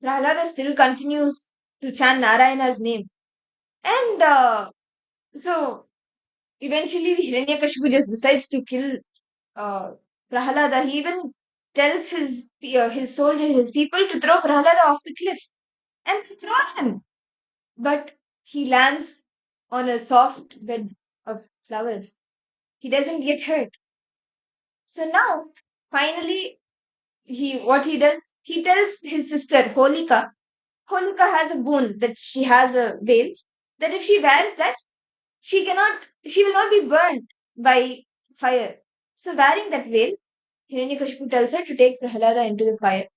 Prahalada still continues to chant Narayana's name. And so eventually Hiranyakashipu just decides to kill uh, Prahalada. He even tells his soldiers, his people, to throw Prahalada off the cliff. And they throw him. But he lands on a soft bed of flowers. He doesn't get hurt. So now, finally, what he does, he tells his sister Holika. Holika has a boon that she has a veil, that if she wears that, she will not be burnt by fire. So wearing that veil, Hiranyakashipu tells her to take Prahalada into the fire.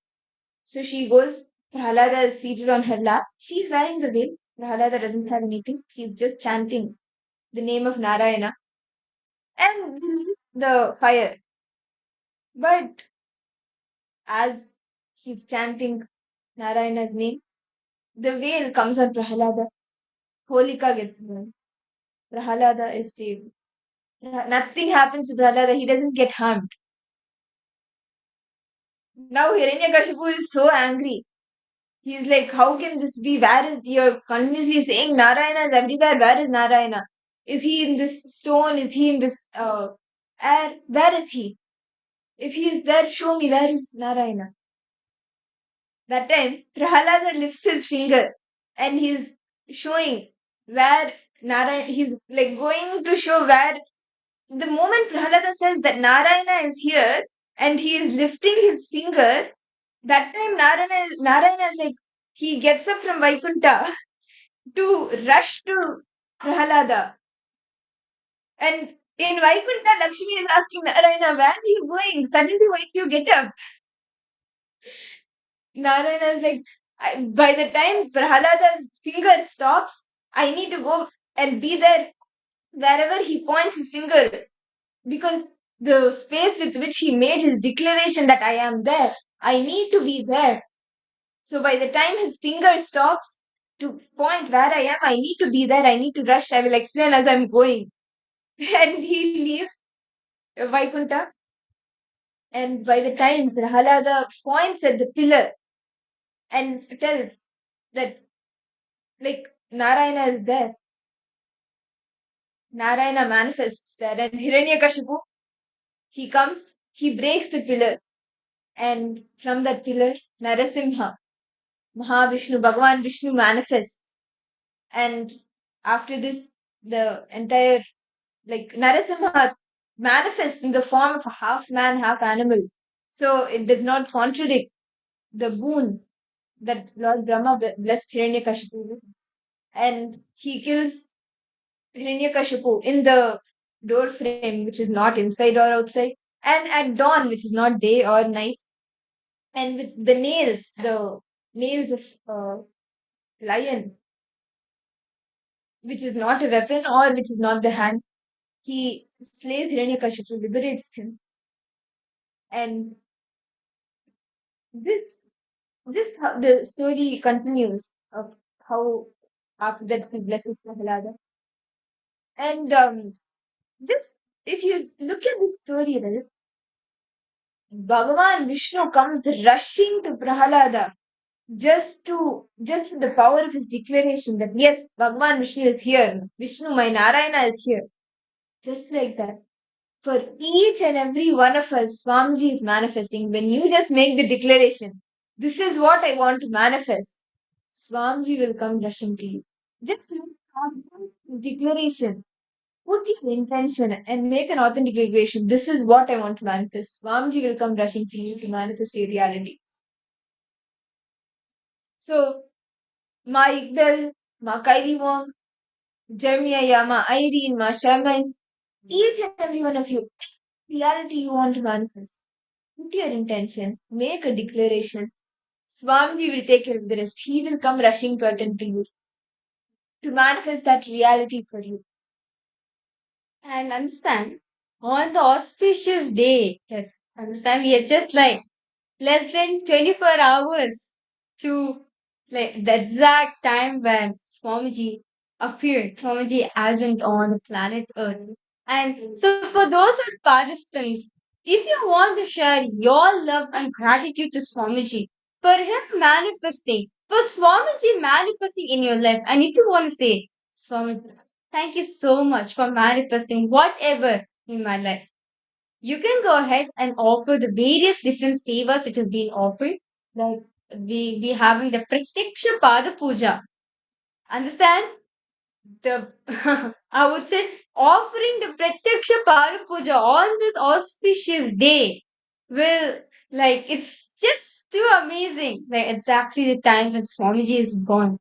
So she goes. Prahalada is seated on her lap. She's wearing the veil. Prahalada doesn't have anything. He's just chanting the name of Narayana and the fire. But as he's chanting Narayana's name, the veil comes on Prahalada. Holika gets burned. Prahalada is saved. Nothing happens to Prahalada. He doesn't get harmed. Now Hiranyakashipu is so angry. He's like, how can this be? Where is, you're continuously saying Narayana is everywhere. Where is Narayana? Is he in this stone? Is he in this air? Where is he? If he is there, show me where is Narayana. That time, Prahalada lifts his finger and he's showing where Narayana, he's like going to show where, the moment Prahalada says that Narayana is here and he is lifting his finger, that time Narayana is like, he gets up from Vaikuntha to rush to Prahalada. And in Vaikuntha, Lakshmi is asking Narayana, where are you going? Suddenly, why do you get up? Narayana is like, by the time Prahalada's finger stops, I need to go and be there wherever he points his finger. Because the space with which he made his declaration that I am there, I need to be there. So by the time his finger stops to point where I am, I need to be there. I need to rush. I will explain as I'm going. And he leaves Vaikuntha. And by the time Prahalada points at the pillar and tells that, like, Narayana is there, Narayana manifests there, and Hiranyakashipu, he comes, he breaks the pillar, and from that pillar, Narasimha, Mahavishnu, Bhagavan Vishnu manifests. And after this, the entire, like, Narasimha manifests in the form of a half man, half animal. So it does not contradict the boon that Lord Brahma blessed Hiranyakashipu with. And he kills Hiranyakashipu in the door frame, which is not inside or outside, and at dawn, which is not day or night, and with the nails of lion, which is not a weapon or which is not the hand, he slays Hiranyakashipu, liberates him, and this just how the story continues of how after that he blesses Prahlada. And just if you look at this story, right, Bhagavan Vishnu comes rushing to Prahalada just with the power of his declaration that yes, Bhagavan Vishnu is here. Vishnu, my Narayana is here. Just like that. For each and every one of us, Swamiji is manifesting. When you just make the declaration, this is what I want to manifest, Swamiji will come rushing to you. Just have the declaration. Put your intention and make an authentic declaration. This is what I want to manifest. Swamiji will come rushing to you to manifest your reality. So, Ma Iqbal, Ma Kylie Wong, Jeremiah Yama, Irene, Ma Sherman, each and every one of you, reality you want to manifest. Put your intention, make a declaration. Swamiji will take care of the rest. He will come rushing to attend to you to manifest that reality for you. And understand, on the auspicious day, understand, we are just like less than 24 hours to like the exact time when Swamiji appeared, Swamiji advent on the planet Earth. And so for those who are participants, if you want to share your love and gratitude to Swamiji for him manifesting, for Swamiji manifesting in your life, and if you want to say, Swamiji, thank you so much for manifesting whatever in my life, you can go ahead and offer the various different sevas which has been offered. Like we having the Pratiksha Pada Puja. Understand? The I would say offering the Pratiksha Pada Puja on this auspicious day will, like, it's just too amazing. Like exactly the time when Swamiji is born.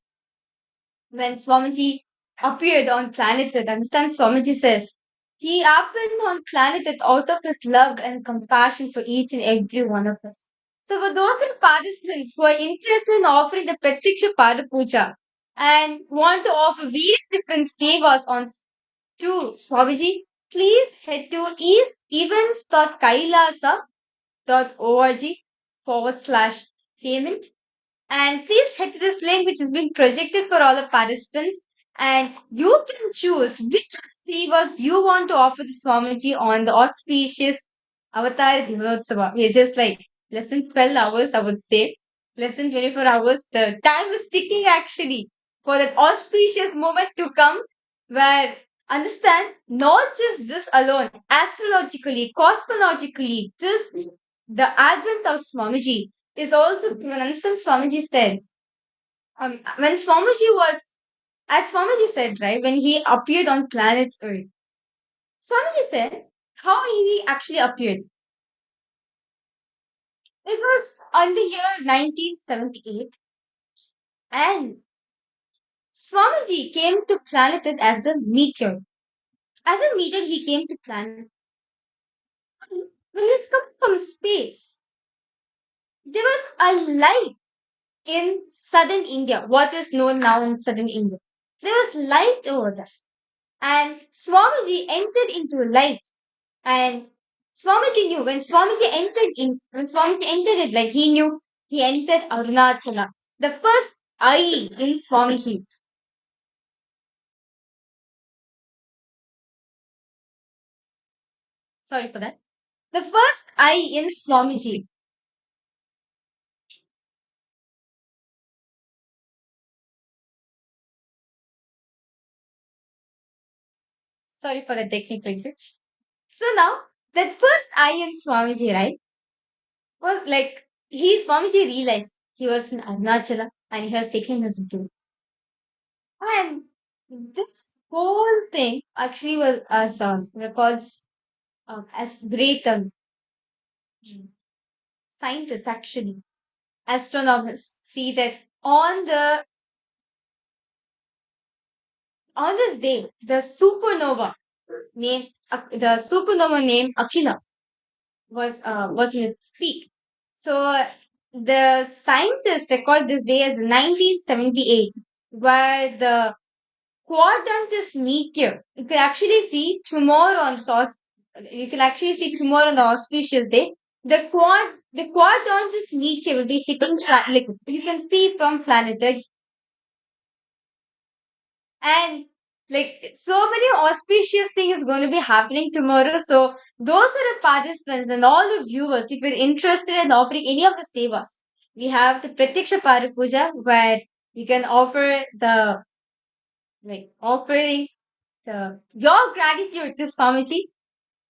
When Swamiji appeared on planet Earth, understand, Swamiji says, he happened on planet Earth out of his love and compassion for each and every one of us. So for those participants who are interested in offering the Pratiksha Pada Puja and want to offer various different sevas on to Swamiji, please head to events.kailasa.org/payment, and please head to this link which has been projected for all the participants, and you can choose which sevas you want to offer to Swamiji on the auspicious Avatar Dinotsava. We are just like less than 12 hours, I would say. less than 24 hours. The time is ticking actually for that auspicious moment to come where understand not just this alone, astrologically, cosmologically, the advent of Swamiji is also when understand Swamiji said, when Swamiji was, as Swamiji said, right, when he appeared on planet Earth, Swamiji said how he actually appeared. It was on the year 1978, and Swamiji came to planet Earth as a meteor. As a meteor, he came to planet. When he's come from space, there was a light in southern India, what is known now in southern India. There was light over there. And Swamiji entered into light. And Swamiji knew when Swamiji entered it, like he knew he entered Arunachala. The first I in Swamiji. Sorry for that. The first I in Swamiji. Sorry for the technical glitch. So now, that first I in Swamiji, right, was like, Swamiji realized he was in Arunachala and he was taking his brew. And this whole thing actually was as records as great scientists actually, astronomers see that on this day, the supernova named Akila was in its peak. So the scientists record this day as 1978, where the quadrant meteor. You can actually see tomorrow on the auspicious day. The quadrant meteor will be hitting like you can see from planet Earth, and like so many auspicious things going to be happening tomorrow. So those are the participants and all the viewers, if you're interested in offering any of the sevas, we have the Pratiksha Parapuja where you can offer the offering your gratitude to Swamiji.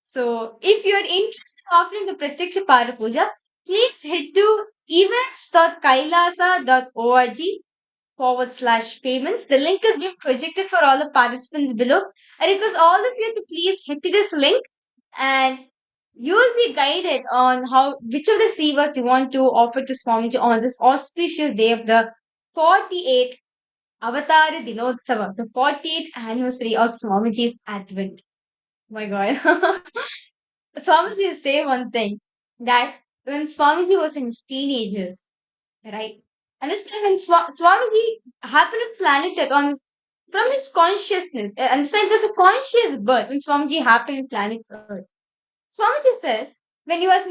So if you're interested in offering the Pratiksha Parapuja, please head to events.kailasa.org/payments. The link is being projected for all the participants below. I request all of you to please head to this link and you will be guided on which of the sevas you want to offer to Swamiji on this auspicious day of the 48th Avatara Dinotsava, the 48th anniversary of Swamiji's Advent. My God. Swamiji will say one thing that when Swamiji was in his teenagers, right? Understand when Swamiji happened to planet Earth on from his consciousness. Understand it was a conscious birth when Swamiji happened in planet Earth. Swamiji says when he was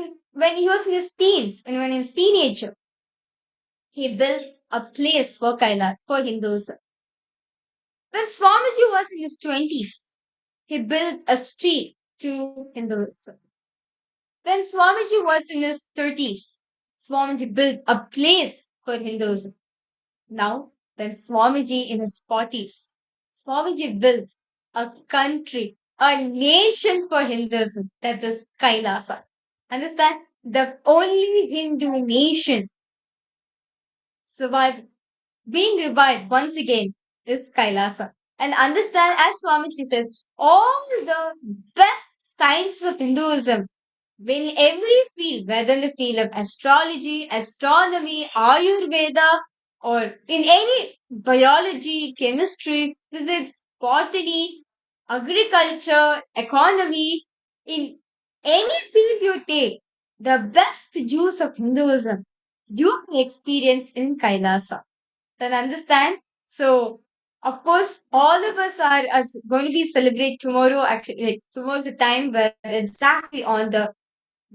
in his teens, when he was teenager, he built a place for Kailash for Hindus. When Swamiji was in his 20s, he built a street to Hinduism. When Swamiji was in his 30s, Swamiji built a place for Hinduism. Now, when Swamiji in his 40s, Swamiji built a country, a nation for Hinduism, that is Kailasa. Understand? The only Hindu nation survived, being revived once again is Kailasa. And understand, as Swamiji says, all the best sciences of Hinduism, in every field, whether in the field of astrology, astronomy, Ayurveda, or in any biology, chemistry, physics, botany, agriculture, economy, in any field you take, the best juice of Hinduism you can experience in Kailasa. Then understand? So, of course, all of us are going to be celebrate tomorrow. Actually, like, tomorrow's the time where exactly on the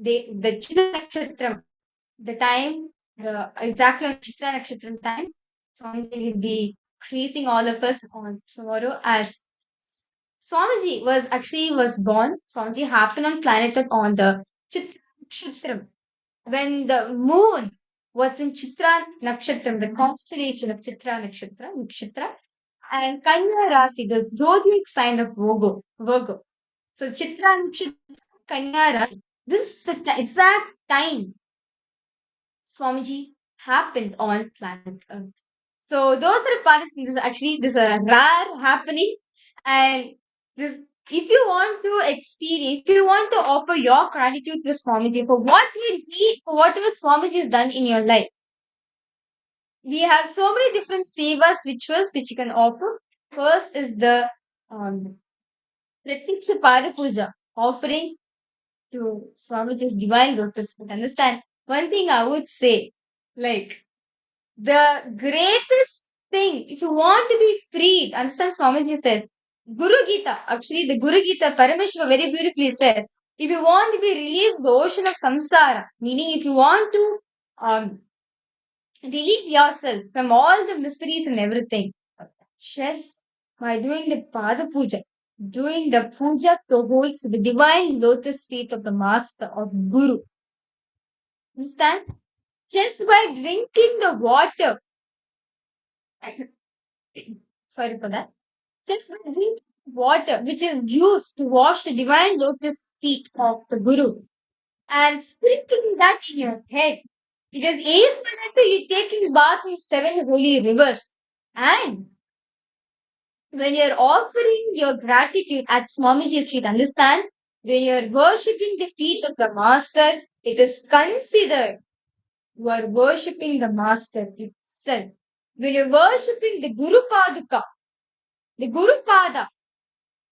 Chitra Nakshatram, the time, exactly on Chitra Nakshatram time, Swamiji will be increasing all of us on tomorrow as Swamiji was born. Swamiji happened on planet Earth on the Chitra Nakshatram when the moon was in Chitra Nakshatram, the constellation of Chitra Nakshatra, and Kanya Rasi, the zodiac sign of Virgo. So Chitra Nakshatra, Kanya Rasi. This is the exact time Swamiji happened on planet Earth. So those are the participants. Actually, this is a rare happening, and this. If you want to experience, if you want to offer your gratitude to Swamiji for what you need, for whatever Swamiji has done in your life, we have so many different sevas, rituals which you can offer. First is the um, Pratiksha Pada Puja, offering to Swamiji's divine lotus feet. Understand? One thing I would say, like, the greatest thing, if you want to be freed, understand Swamiji says, Guru Gita, actually the Guru Gita, Parameshwara very beautifully says, if you want to be relieved the ocean of samsara, meaning if you want to relieve yourself from all the mysteries and everything, just by doing the Pada Puja, doing the puja to hold for the divine lotus feet of the Master, of Guru. Understand? Just by drinking the water, sorry for that, just by drinking water which is used to wash the divine lotus feet of the Guru and sprinkling that in your head. Because even after you taking bath in 7 holy rivers, and when you're offering your gratitude at Swamiji's feet, understand? When you're worshipping the feet of the Master, it is considered you are worshipping the Master itself. When you're worshipping the Guru Paduka, the Guru Pada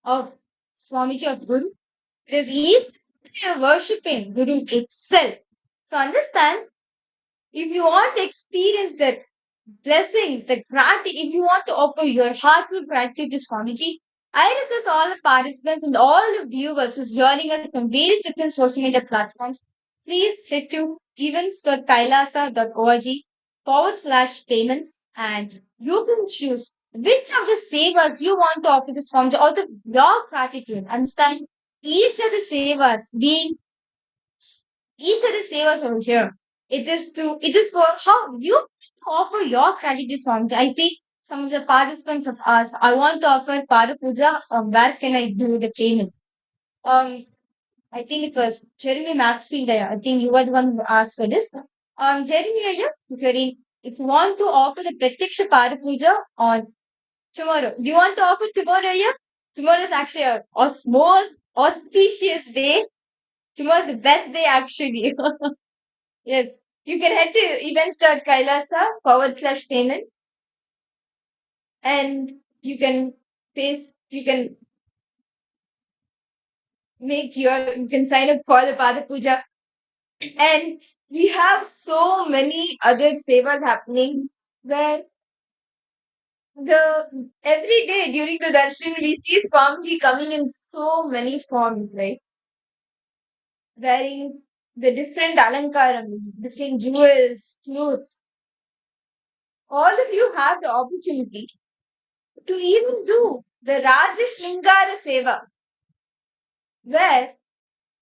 of Swamiji of Guru, it is even you're worshipping Guru itself. So understand, if you want to experience that blessings, the gratitude, if you want to offer your heartfelt gratitude to Swamiji, I request all the participants and all the viewers who's joining us from various different social media platforms, please head to events.kailasa.org/payments and you can choose which of the savers you want to offer to Swamiji out of your gratitude. Understand? Each of the savers being each of the savers over here. It is for how you offer your gratitude songs. I see some of the participants have asked, I want to offer Pada Puja, where can I do the payment? I think it was Jeremy Maxfield. I think you were the one who asked for this. Jeremy, if you want to offer the Pratiksha Pada Puja on tomorrow, do you want to offer tomorrow? Yeah? Tomorrow is actually a most auspicious day. Tomorrow is the best day actually. Yes, you can head to events.kailasa/payment and you can you can sign up for the Pada Puja. And we have so many other sevas happening where every day during the darshan we see Swamiji coming in so many forms, right? Wearing the different alankarams, different jewels, clothes. All of you have the opportunity to even do the Rajashlingara Seva, where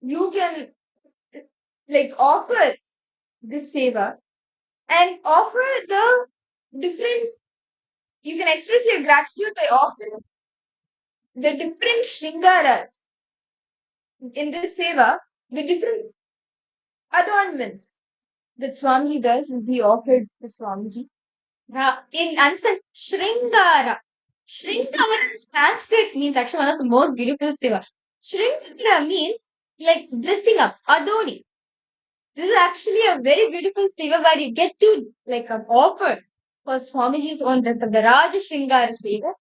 you can offer this Seva and offer the different, you can express your gratitude by offering the different Shringaras in this Seva, the different adornments that Swamiji does will be offered to Swamiji. In answer, Shringara. Shringara in Sanskrit means actually one of the most beautiful seva. Shringara means like dressing up, adorning. This is actually a very beautiful seva where you get to offer for Swamiji's own dress of the Raja Shringara seva.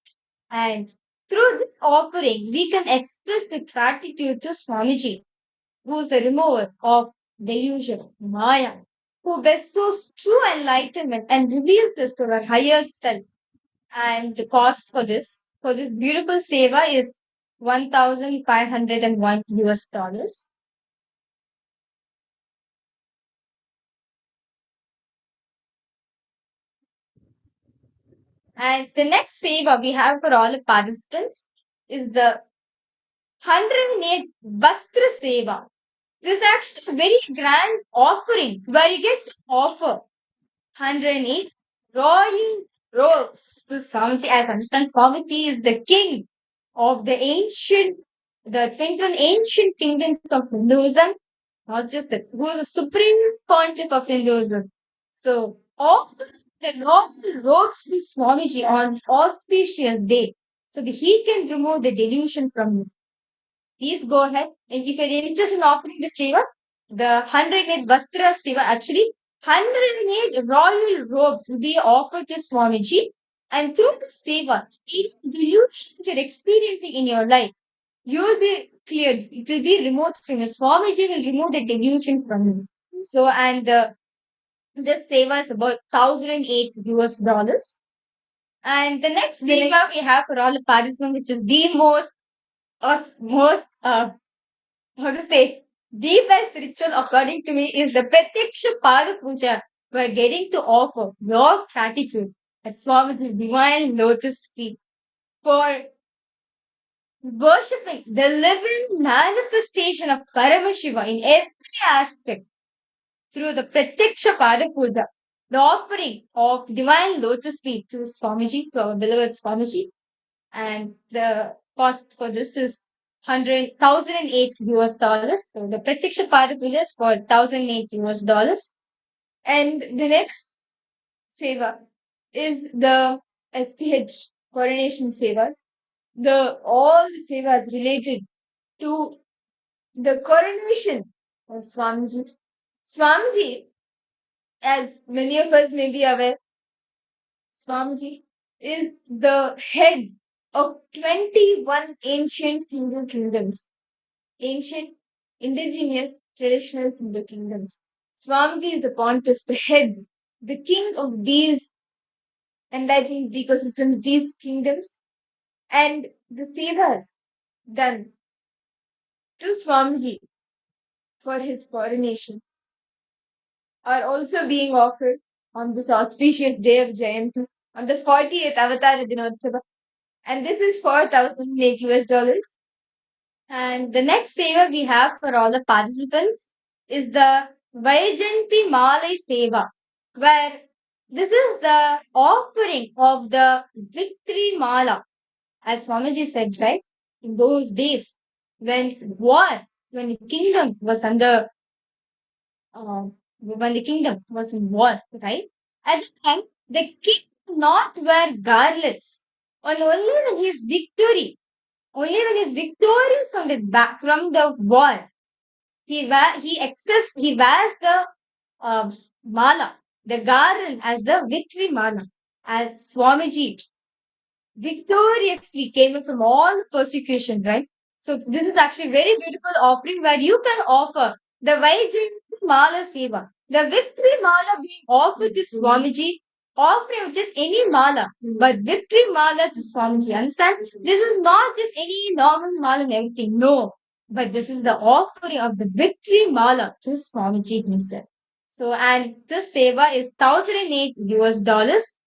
And through this offering, we can express the gratitude to Swamiji, who is the remover of delusion, Maya, who bestows true enlightenment and reveals us to our higher self. And the cost for this beautiful seva is $1,501. And the next seva we have for all the participants is the 108 Vastra Seva. This is actually a very grand offering where you get to offer 108 royal robes to Swamiji. As I understand, Swamiji is the king of the 21 ancient kingdoms of Hinduism, not just that, who is the supreme pontiff of Hinduism. So, all the royal robes to Swamiji on this auspicious day, so that he can remove the delusion from you. Please go ahead. And if you're interested in offering the seva, the 108 Vastra seva, actually, 108 royal robes will be offered to Swamiji. And through the seva, any delusions you're experiencing in your life, you will be cleared. It will be removed from you. Swamiji will remove the delusion from you. So, and this seva is about 1008 US dollars. And the next seva we have for all the participants, which is the most how to say, the best ritual according to me is the Pratyaksha Pada Puja. We're getting to offer your gratitude at Swami's divine lotus feet for worshipping the living manifestation of Paramashiva in every aspect through the Pratyaksha Pada Puja, the offering of divine lotus feet to Swamiji, to our beloved Swamiji. And the cost for this is 1,008 US dollars. So the Pratiksha Padapuja is for 1,008 US dollars. And the next seva is the SPH coronation sevas. All the sevas related to the coronation of Swamiji. Swamiji, as many of us may be aware, Swamiji is the head of 21 ancient Hindu kingdoms, ancient, indigenous, traditional Hindu kingdoms. Swamiji is the pontiff, the head, the king of these enlightened ecosystems, these kingdoms, and the sevas done to Swamiji for his coronation are also being offered on this auspicious day of Jayanti, on the 40th Avatar Dinotsava. And this is 4,000 US dollars. And the next seva we have for all the participants is the Vaijanti Malai Seva, where this is the offering of the victory mala, as Swamiji said, right? In those days, when when the kingdom was when the kingdom was in war, right? At the time, the king did not wear garlands, and only when his victorious from the war, he wears the mala, the garland as the victory mala, as Swamiji victoriously came in from all persecution, right? So this is actually very beautiful offering where you can offer the Vaijayanti Mala Seva, the victory mala being offered to Swamiji, offering just any mala, but victory mala to Swamiji. Understand? This is not just any normal mala and everything. No, but this is the offering of the victory mala to Swamiji himself. So, and this seva is 1,008 US dollars.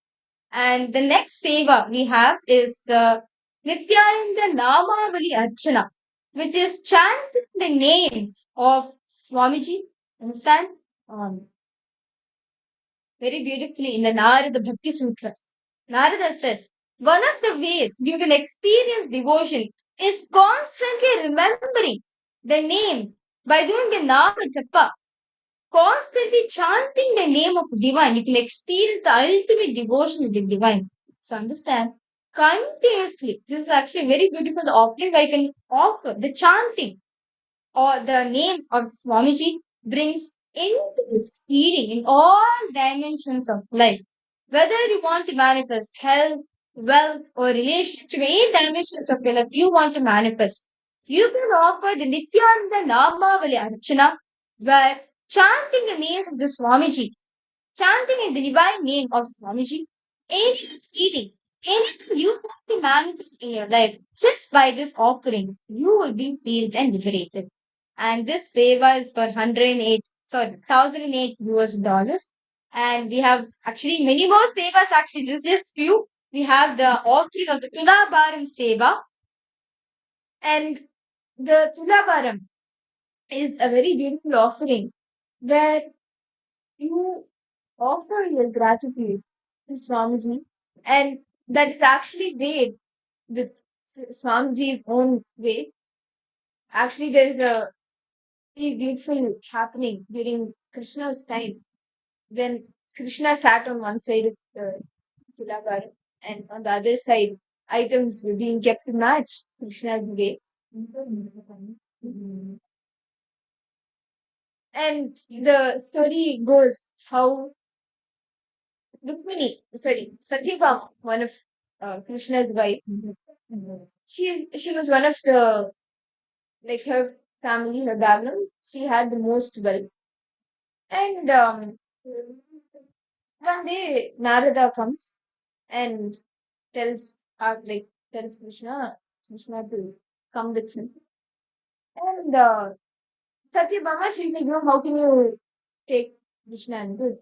And the next seva we have is the Nityananda Namavali Archana, which is chanting the name of Swamiji. Understand? Very beautifully in the Narada Bhakti Sutras. Narada says, one of the ways you can experience devotion is constantly remembering the name by doing the Nama Japa, constantly chanting the name of divine. You can experience the ultimate devotion with the divine. So understand, continuously, this is actually a very beautiful offering where you can offer the chanting or the names of Swamiji brings intense healing in all dimensions of life. Whether you want to manifest health, wealth, or relationship, any dimensions of your life you want to manifest, you can offer the Nityananda Namavali Archana, where chanting the names of the Swamiji, chanting in the divine name of Swamiji, any healing, anything you want to manifest in your life, just by this offering, you will be healed and liberated. And this seva is for 1,008 US dollars. And we have actually many more sevas, actually, this is just few. We have the offering of the Tulabaram seva. And the Tulabaram is a very beautiful offering where you offer your gratitude to Swamiji, and that is actually weighed with Swamiji's own way. Actually, there is a very beautiful happening during Krishna's time when Krishna sat on one side of the Tulakara, and on the other side, items were being kept to match Krishna's way. And the story goes how Satyabhama, one of Krishna's wife, she was one of the, like her family, her background, she had the most wealth. And one day Narada comes and tells Krishna to come with him. And Satyabhama, she's like, how can you take Krishna and good?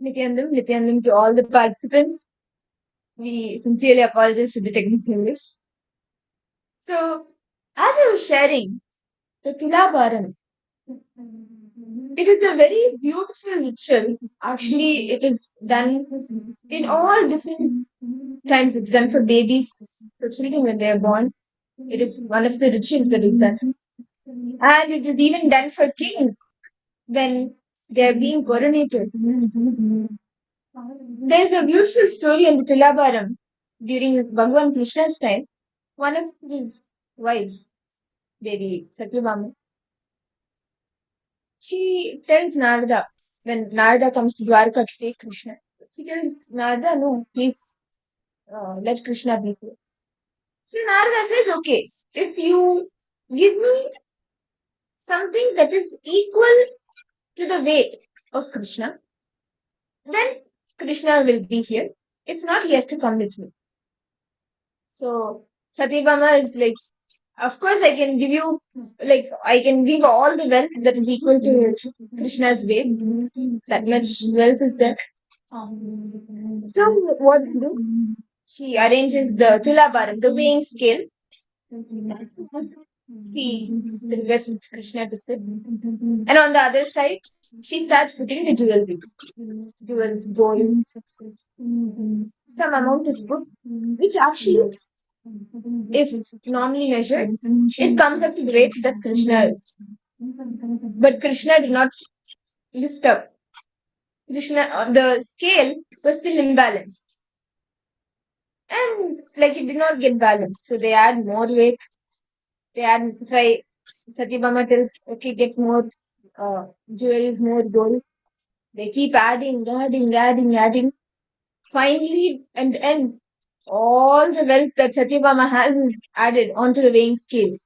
Nityanandam to all the participants. We sincerely apologize for the technical English. So, as I was sharing, the Tulabharam, it is a very beautiful ritual. Actually, it is done in all different times. It's done for babies, for children when they are born. It is one of the rituals that is done. And it is even done for kings when they are being coronated. There is a beautiful story in the Tulabharam during Bhagavan Krishna's time. One of his wives, Devi Satyabhama, she tells Narada, when Narada comes to Dwarka to take Krishna, she tells Narada, no, please let Krishna be here. So Narada says, okay, if you give me something that is equal to the weight of Krishna, then Krishna will be here. If not, he has to come with me. So Satyabhama is like, of course, I can give you, like, I can give all the wealth that is equal to Krishna's weight. That much wealth is there. So, what to do? She arranges the Tulabharam, the weighing scale. She requests Krishna to sit. And on the other side, she starts putting the jewelry. Jewels, gold, some amount is put, which actually, if normally measured, it comes up to the weight that Krishna is. But Krishna did not lift up. Krishna, the scale was still imbalanced. And like it did not get balanced. So they add more weight. They add, try, Satyabhama tells, okay, get more jewels, more gold. They keep adding. Finally, and end, all the wealth that Satyabhama has is added onto the weighing scale.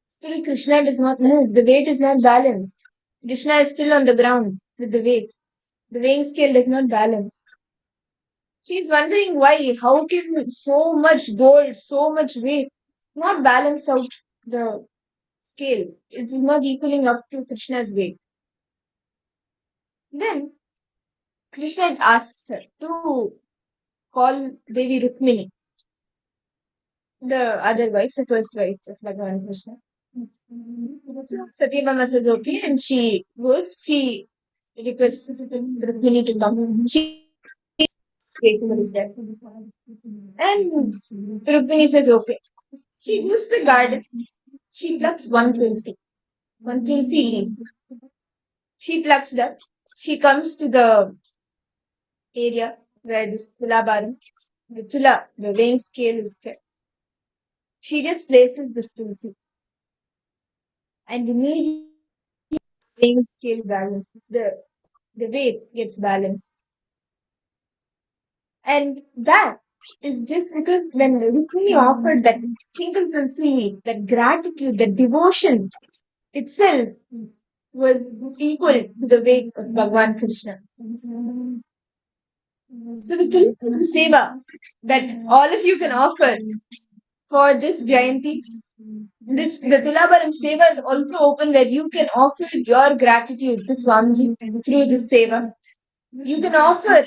Still, Krishna does not move. The weight is not balanced. Krishna is still on the ground with the weight. The weighing scale does not balance. She's wondering why. How can so much gold, so much weight not balance out the scale? It is not equaling up to Krishna's weight. Then Krishna asks her to call Devi Rukmini, the other wife, the first wife of Bhagavan Krishna. So Satyabhama says okay, and she goes. She requests Rukmini to come. She is there, and Rukmini says okay. She goes to the garden. She plucks one tulsi leaf. She plucks that. She comes to the area where this Tulabharam, the weighing scale is kept. She just places this tulsi, and immediately the weighing scale balances. The weight gets balanced. And that is just because when Rukmini offered that single tulsi, that gratitude, that devotion itself was equal to the weight of Bhagavan Krishna. So the Tulsi Seva that all of you can offer for this Jayanti, the Tulabharam Seva is also open where you can offer your gratitude to Swamiji through this Seva. You can offer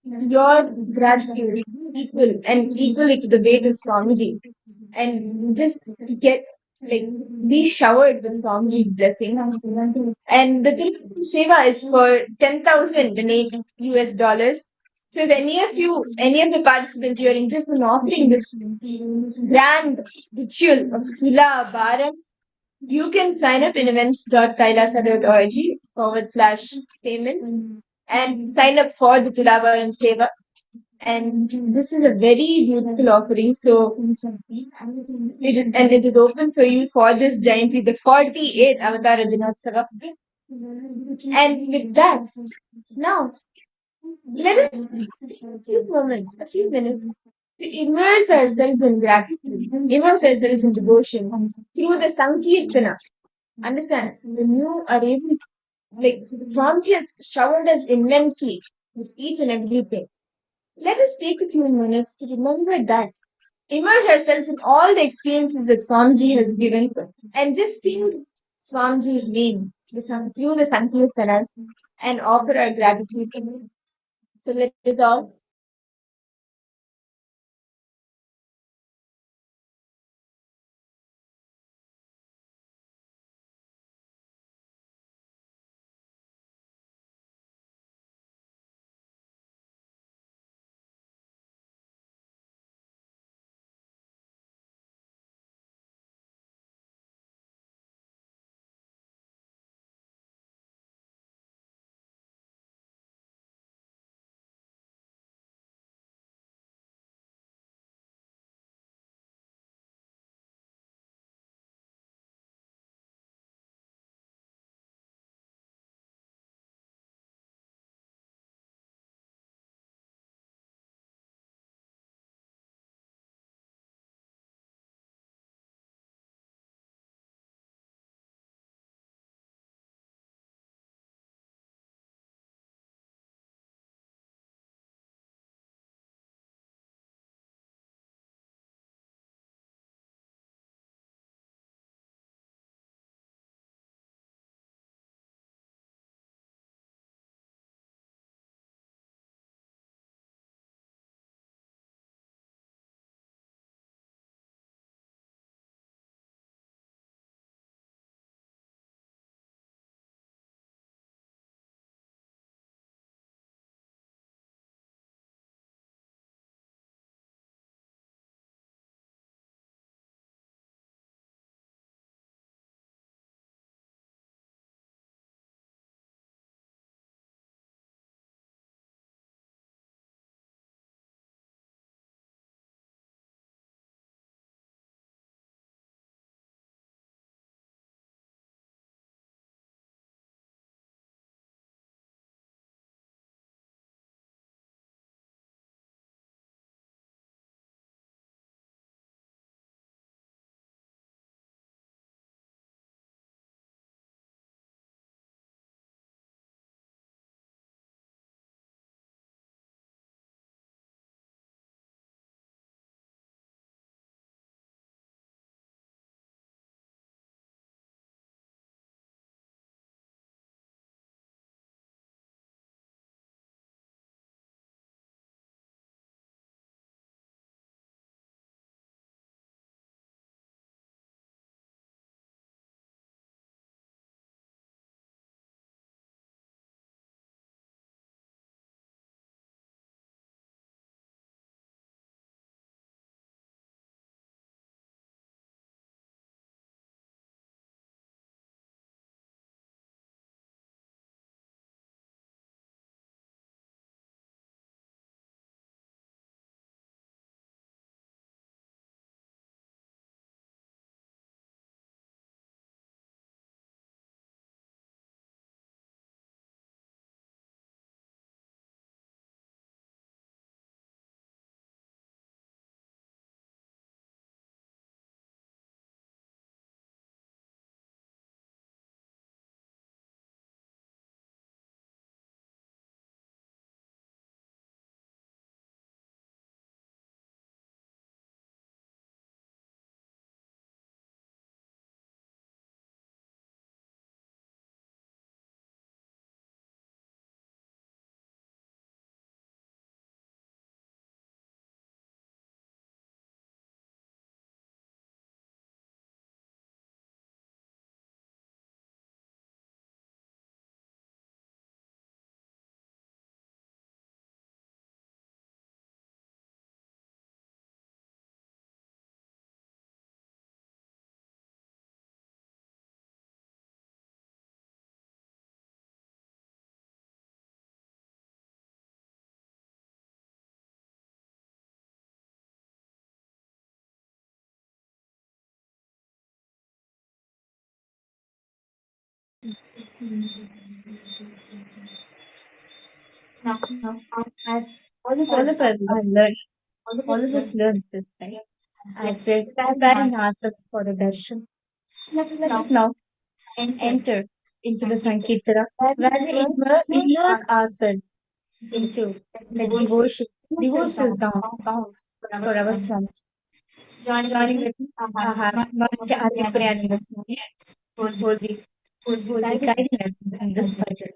your gratitude equal it to the weight of Swamiji and just get be showered with Swamiji's blessing. And the Tilakam Seva is for 10,000 donate US dollars. So if any of the participants, you are interested in offering this grand ritual of Tula Bharam, you can sign up in events.kailasa.org/payment and sign up for the Tulabharam Seva. And this is a very beautiful offering. So, it is open for you for this Jayanti, the 48th Avatara Dinotsava. And with that, now, let us take a few minutes to immerse ourselves in gratitude, immerse ourselves in devotion through the Sankirtana. Understand, when you are able, Swamiji has showered us immensely with each and everything. Let us take a few minutes to remember that. Immerse ourselves in all the experiences that Swamiji has given and just sing Swamiji's name through the Sankirtanas and offer our gratitude. So let us all now, as all of us are learning, all of us learn this, right? As we're preparing ourselves for the darshan, let us now enter into the Sankirtana, where we immerse ourselves into the devotional sound for our Swami. Joining with Ati Priyani Swami, who will be guiding us in this bhajan.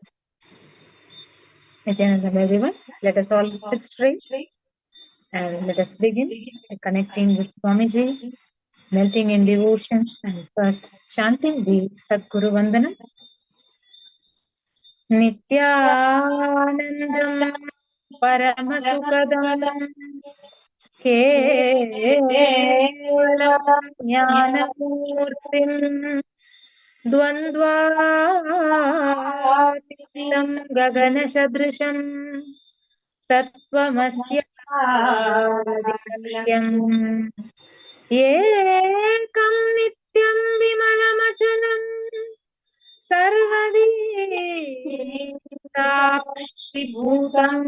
Nityanandam, everyone. Let us all sit straight and let us begin by connecting with Swamiji, melting in devotion, and first chanting the Sadguru Vandanam. Nityanandam Paramasukadam Kevalam Jnanamurtim Dvandvaतीतं गगनसदृशं तत्त्वमस्यादिलक्ष्यम् एकं नित्यं विमलमचलं सर्वदी साक्षिभूतं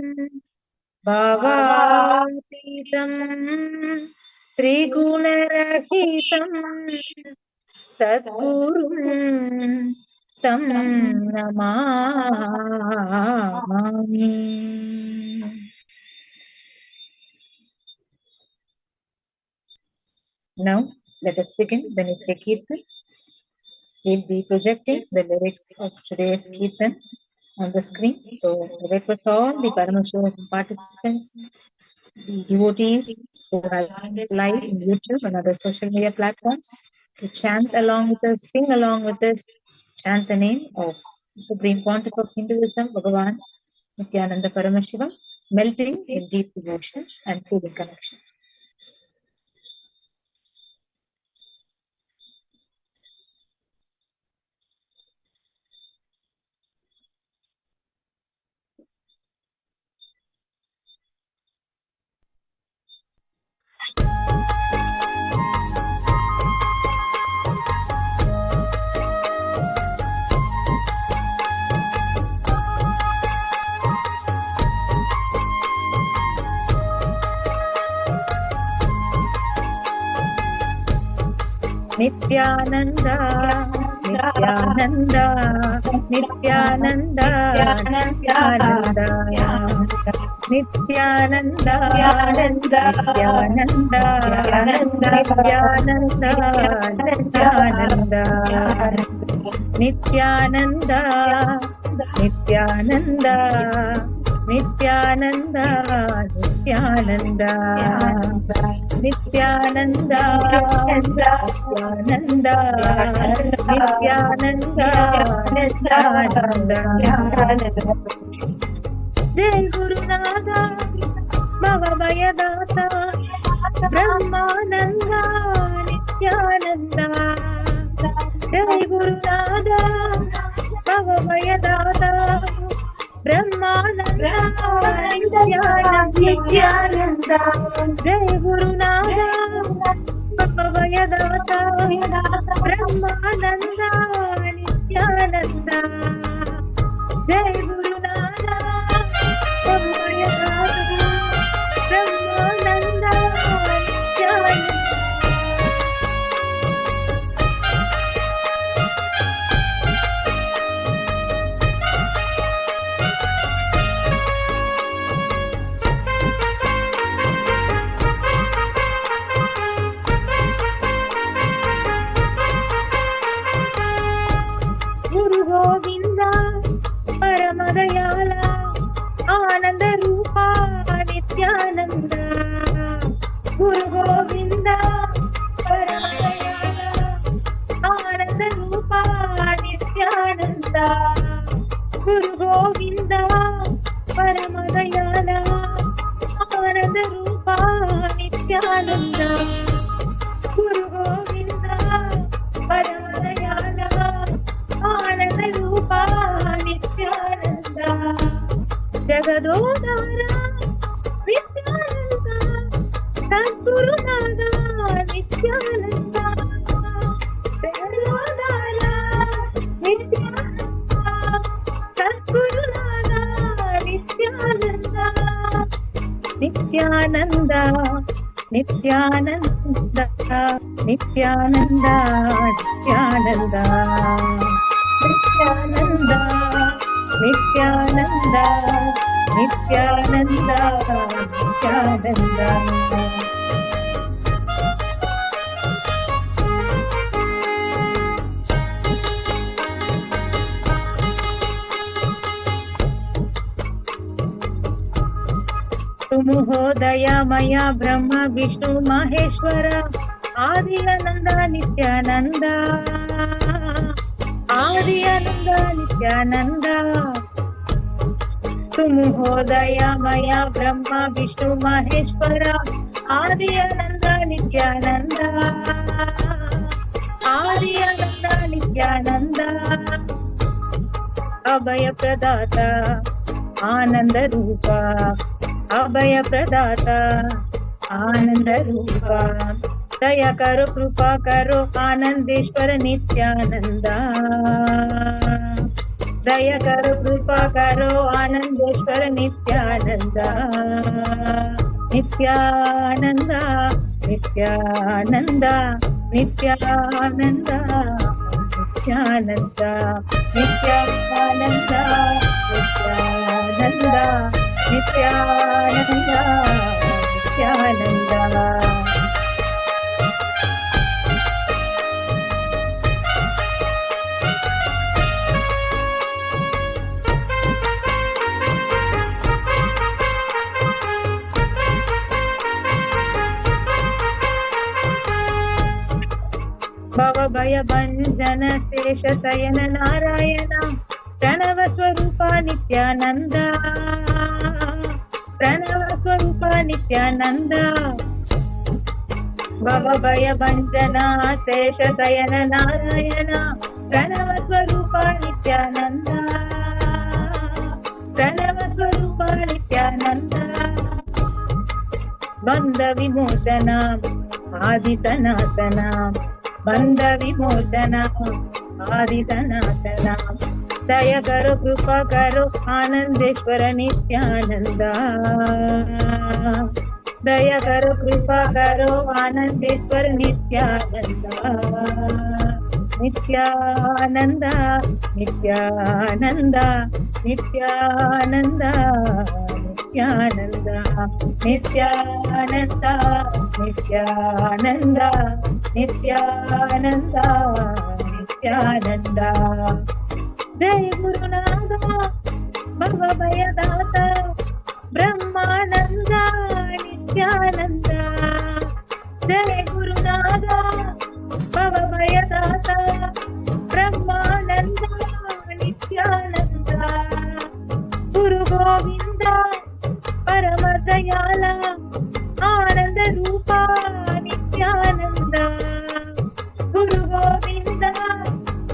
भावातीतं त्रिगुणरहितं सद्गुरुं तं Namami. Now, let us begin the Nitya Kirtan. We'll be projecting the lyrics of today's Kirtan on the screen. So, I request all the Paramashivoham participants, the devotees who are live in YouTube and other social media platforms to chant along with us, sing along with us, chant the name of the Supreme Pontiff of Hinduism, Bhagavan Nityananda Paramashiva, melting in deep devotion and feeling connection. Nityananda, Nityananda, Nityananda, Nityananda, Nityananda, Nityananda, Nityananda, Nityananda, Nityananda, Nityananda, Nityananda, Nityananda, Nityananda, Nityananda, Nityananda. Jai Guru Nada, Bhavabhayadata, Brahmananda, Nityananda. Jai Guru Nada, Bhavabhayadata, Brahmananda, Nityananda. Jai Guru Nada, Bhavabhayadata, Brahmananda, Nityananda. Jai Guru Nada, Bhavabhayadata, Brahmananda, Nityananda. Guru Govinda, Paramadayala, Ananda Rupa, Nityananda. Guru Govinda, Paramadayala, Ananda Rupa, Nityananda. Guru Govinda, Paramadayala, Ananda Rupa, Nityananda. Guru Govinda, Paramadayala, Ananda Rupa, Nityananda. Jagadodara, Nityananda, Sadguru Nada, Nityananda. Jagadodara, Nityananda, Sadguru Nada, Nityananda. Nityananda, Nityananda, Nityananda, Nityananda. Nityananda, Nityananda, Nityananda, Nityananda. तुमुहोदयमय ब्रह्म विष्णु महेश्वर आदि आनंद नित्यानंद आदि आनंद नित्यानंद तुमुहोदयमय ब्रह्म विष्णु महेश्वर आदि आनंद नित्यानंद आदि आनंद नित्यानंद अभय प्रदाता आनंद रूपा अभय प्रदाता आनंद रूपा दया करो कृपा करो आनंदेश्वर नित्यानंद दया करो कृपा करो आनंदेश्वर नित्यानंद नित्यानंद नित्यानंद नित्यानंद नित्यानंद नित्यानंद नित्यानंद नित्यानंद नित्यानंद भव भय भंजन शेष शयन नारायण प्रणव स्वरूपा नित्यानंद प्रणव स्वरूपा नित्यानंद भव भय भंजन शेष शयन नारायण प्रणव स्वरूपा नित्यानंद प्रणव स्वरूपा नित्यानंद बंध विमोचन आदि सनातन बंध विमोचन आदि सनातन दय करो कृपा करो आनंदेश्वर नित्यानंद दय करो कृपा करो आनंदेश्वर नित्यानंद नित्यानंद नित्यानंद नित्यानंद नित्यानंद नित्यानंद नित्यानंद नित्यानंद नित्यानंद जय गुरुनाथ भव भयदाता ब्रह्मानंद नित्यानंद जय गुरुनाथ भव भयदाता ब्रह्मानंद नित्यानंद गुरु गोविंद परम दयाल आनंद रूपा नित्यानंद गुरु गोविंद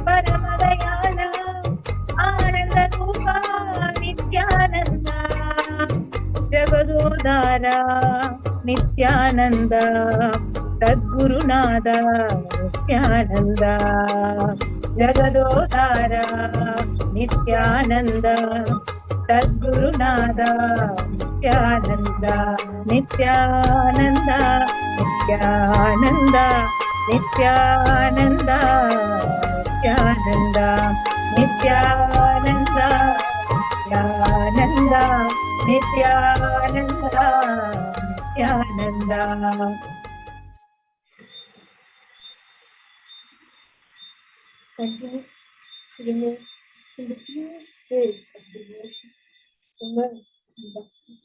परम दयाल आनंद रूपा नित्यानंद जगदोधारा नित्यानंद सद्गुरुनाथ नित्यानंद जगदोधारा नित्यानंद सद्गुरुनाथ Nityanand Nityanand Nityanand Nityanand Nityanand Nityanand Nityanand Nityanand Nityanand Continue to remain in the pure space of devotion, immerse in bhakti.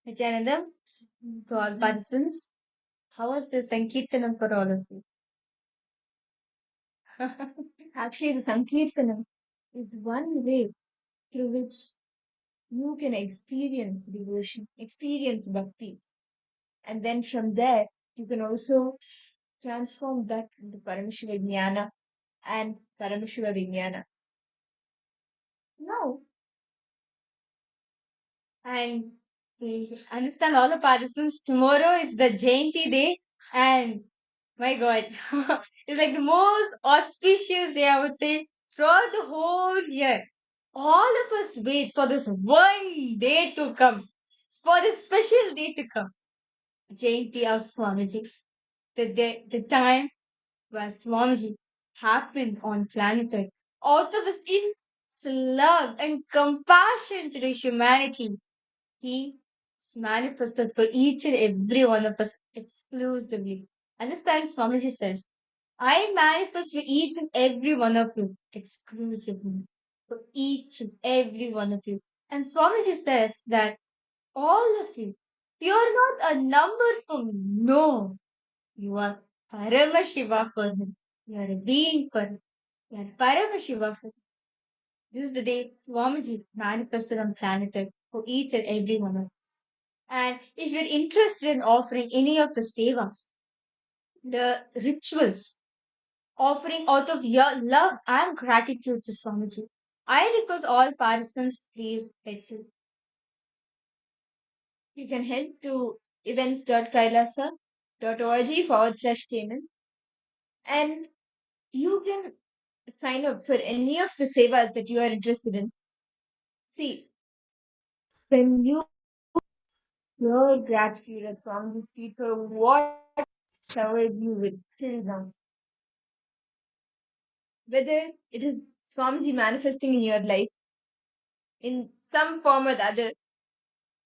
Nityananda, to all participants, how was the Sankirtanam for all of you? Actually, the Sankirtanam is one way through which you can experience devotion, experience bhakti. And then from there, you can also transform that into Paramashiva Jnana and Paramashiva Vijnana. Now, and we understand all the participants, tomorrow is the Jayanti day, and my God, it's like the most auspicious day, I would say, throughout the whole year. All of us wait for this one day to come, for this special day to come. Jayanti of Swamiji, the time where Swamiji happened on planet Earth. Out of his immense love and compassion to the humanity, he is manifested for each and every one of us exclusively. Understand, Swamiji says, I manifest for each and every one of you exclusively. For each and every one of you. And Swamiji says that all of you, you're not a number for me. No, you are Paramashiva for him. You are a being for him. You are Paramashiva for him. This is the day Swamiji manifested on planet Earth for each and every one of us. And if you're interested in offering any of the sevas, the rituals, offering out of your love and gratitude to Swamiji, I request all participants to please head to. You can head to events.kailasa.org/payment and you can sign up for any of the sevas that you are interested in. See, when you your gratitude at Swamiji's feet for what showered you with till now, whether it is Swamiji manifesting in your life in some form or the other,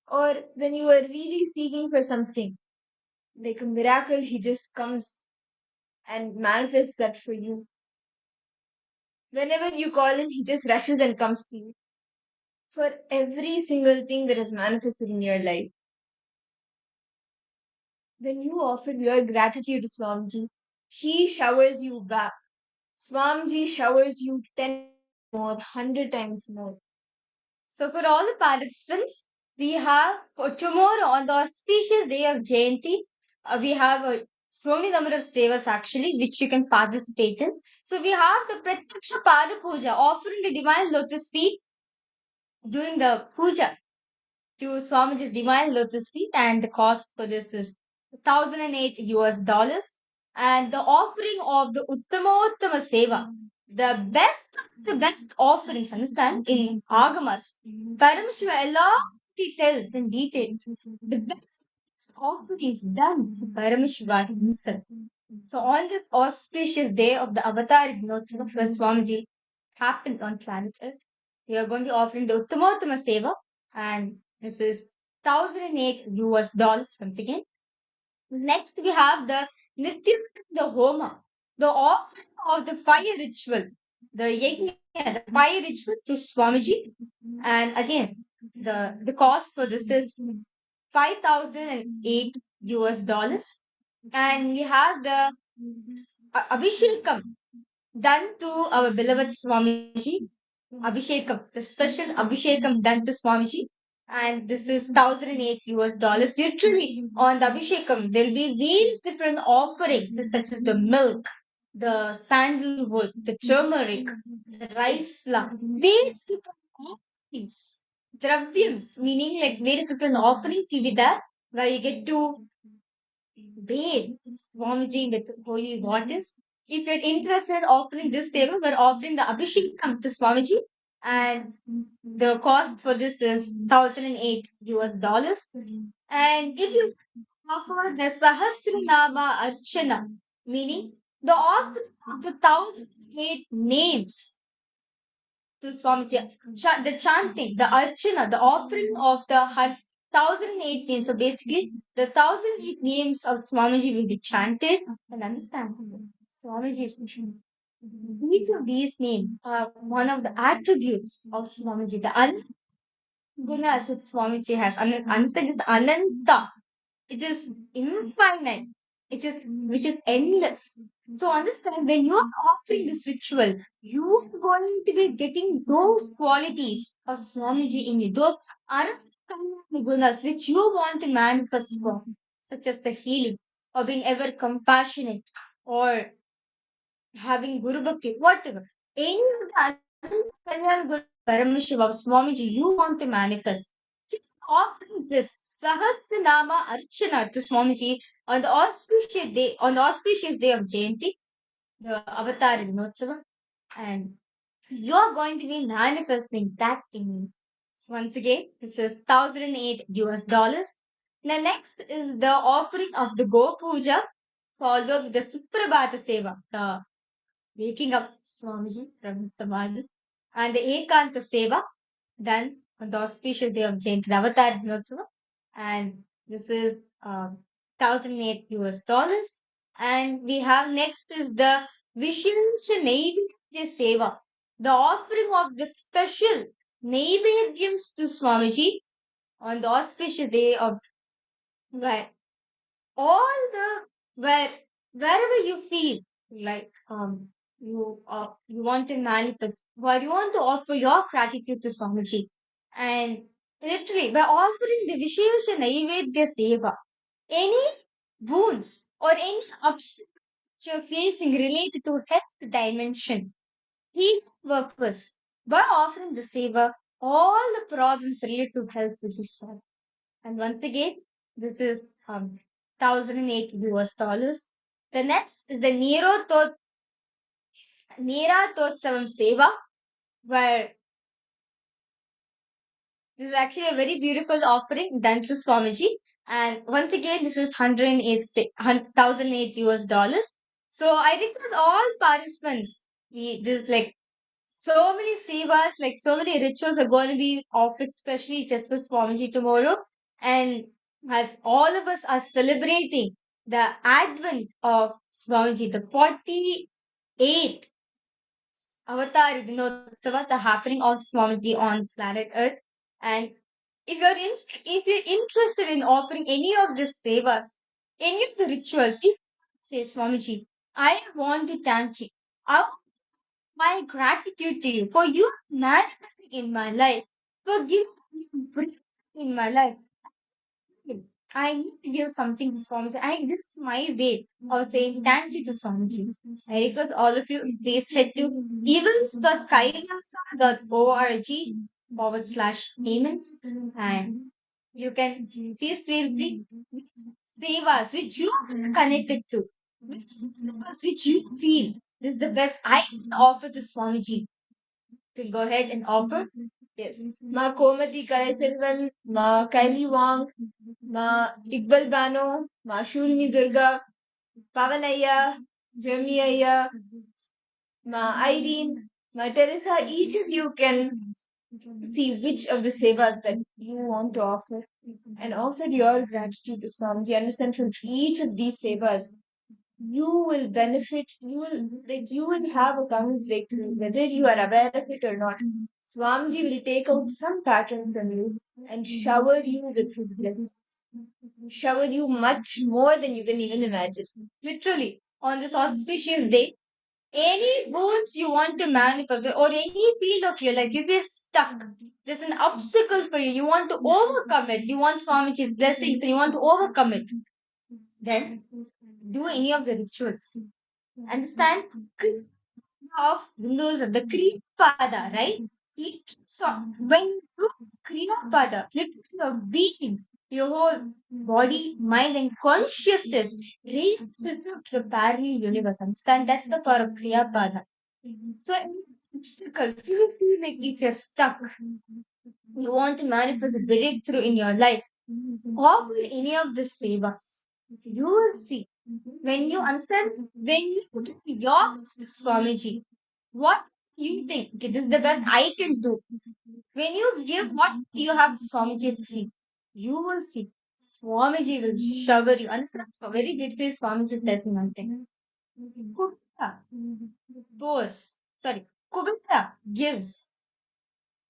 or when you are really seeking for something, like a miracle, he just comes and manifests that for you. Whenever you call him, he just rushes and comes to you. For every single thing that has manifested in your life, when you offer your gratitude to Swamiji, he showers you back. Swamiji showers you 10 more, 100 times more. So, for all the participants, we have for tomorrow on the auspicious day of Jayanti, we have so many number of sevas actually, which you can participate in. So, we have the Pratyaksha Pada Puja, offering the divine lotus feet, doing the puja to Swamiji's divine lotus feet, and the cost for this is $1,008. And the offering of the Uttama Seva, the best offerings, understand, in Agamas. Paramashiva along details and details. The best offerings done to Paramashiva himself. So on this auspicious day of the Avatar Ignotsava where Swamiji happened on planet Earth, we are going to be offering the Uttama Seva, and this is $1,008 once again. Next, we have the Nitya the Homa, the offering of the fire ritual, the Yajna, the fire ritual to Swamiji. And again, the cost for this is $5,008. And we have the Abhishekam done to our beloved Swamiji. Abhishekam, the special Abhishekam done to Swamiji. And this is $1,008. Literally, on the Abhishekam, there'll be various different offerings, such as the milk, the sandalwood, the turmeric, the rice flour, various different offerings. Dravyams, meaning like various different offerings you'll be there, where you get to bathe Swamiji with holy waters. If you're interested in offering this seva, we're offering the Abhishekam to Swamiji, and the cost for this is $1,008. And if you offer the Sahasranama Archana, meaning the offering of the 1,008 names to Swamiji, the chanting, the Archana, the offering of the 1,008 names. So basically, the 1,008 names of Swamiji will be chanted and understand. Swamiji is each of these names are one of the attributes of Swamiji. gunas which Swamiji has. Understand is ananta. It is infinite. It is which is endless. So understand when you are offering this ritual, you are going to be getting those qualities of Swamiji in you, those gunas which you want to manifest for, such as the healing or being ever compassionate or having Guru Bhakti, whatever. Any of the Kalyan Guru Paramashiva Swamiji you want to manifest, just offering this Sahasranama Archana to Swamiji on the auspicious day of Jayanti, the Avatar Dinotsava, and you're going to be manifesting that in you. So once again, this is 1008 US dollars. The next is the offering of the Go Puja, followed with the Suprabhata Seva, the waking up Swamiji from his samadhi, and the Ekanta Seva done on the auspicious day of Jayanti Avatar Dinotsava. And this is 1008 US dollars. And we have next is the Vishensha Naivedya Seva, the offering of the special Naivedyams to Swamiji on the auspicious day of where all the where wherever you feel like you want to manifest, where you want to offer your gratitude to Swamiji, and literally by offering the Vishesha Naivedya Seva, any boons or any obstacles you're facing related to health dimension, healing purpose, by offering the seva, all the problems related to health will be solved. And once again, this is 1008 US dollars. The next is the Nera Totsavam Seva, where this is actually a very beautiful offering done to Swamiji. And once again, this is 1008 US dollars. So I request all participants, this like so many sevas, like so many rituals are going to be offered, especially just for Swamiji tomorrow. And as all of us are celebrating the advent of Swamiji, the 48th Avatar Dinotsava, the happening of Swamiji on planet Earth. And if you're interested in offering any of these sevas, any of the rituals, if you say Swamiji, I want to thank you. I my gratitude to you for you manifesting in my life, for giving me breath in my life. I need to give something to Swamiji. This is my way of saying thank you to Swamiji. I request all of you, please head to events.kailasa.org/payments, and you can please feel free save us which you are connected to, which sevas which you feel this is the best I can offer to Swamiji. To go ahead and offer. Yes. Ma Komati Kaiselvan, Ma Kaili Wang, Ma Iqbal Bano, Ma Shulini Durga, Pavanaya, Jeremiah, Ma Irene, Ma Teresa, each of you can see which of the sevas that you want to offer and offer your gratitude to Swamiji. Understand from each of these sevas you will benefit, you will have a common breakthrough, whether you are aware of it or not. Swamiji will take out some pattern from you and shower you with his blessings. Shower you much more than you can even imagine. Literally, on this auspicious day, any goals you want to manifest or any field of your life, if you're stuck, there's an obstacle for you, you want to overcome it, you want Swamiji's blessings and you want to overcome it, then do any of the rituals. Understand? Of Hinduism, the Kriya Pada, right? So when you do Kriya Pada, literally your being, your whole body, mind, and consciousness raises itself to the parallel universe. Understand? That's the power of Kriya Pada. So any obstacles, you feel like if you're stuck, you want to manifest a breakthrough in your life, offer any of the sevas. You will see. When you understand, when you give yours to Swamiji, what you think, okay, this is the best I can do. When you give what you have to Swamiji's feet, you will see. Swamiji will shower you. Understand? So very beautifully, Swamiji says one thing. Kubera pours. Sorry. Kubera gives.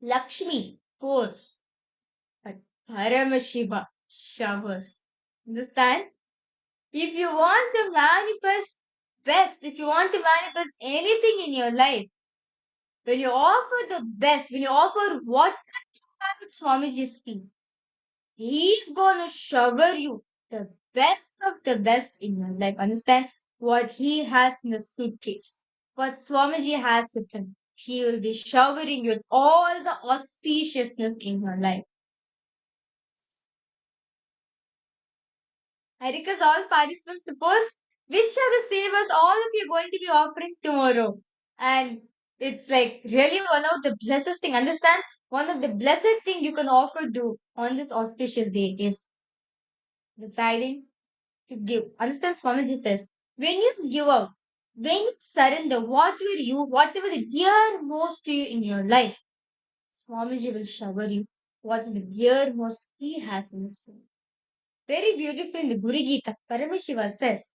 Lakshmi pours. Paramashiva showers. Understand? If you want to manifest best, if you want to manifest anything in your life, when you offer the best, when you offer what you have at Swamiji's feet, he's gonna shower you the best of the best in your life. Understand? What he has in the suitcase, what Swamiji has with him, he will be showering you with all the auspiciousness in your life. I request all participants to post which are the savers all of you are going to be offering tomorrow. And it's like really one of the blessed thing. Understand? One of the blessed thing you can offer do on this auspicious day is deciding to give. Understand? Swamiji says, when you give up, when you surrender whatever the dearmost to you in your life, Swamiji will shower you what is the dearmost he has in his life. Very beautiful in the Guru Gita, Paramashiva says,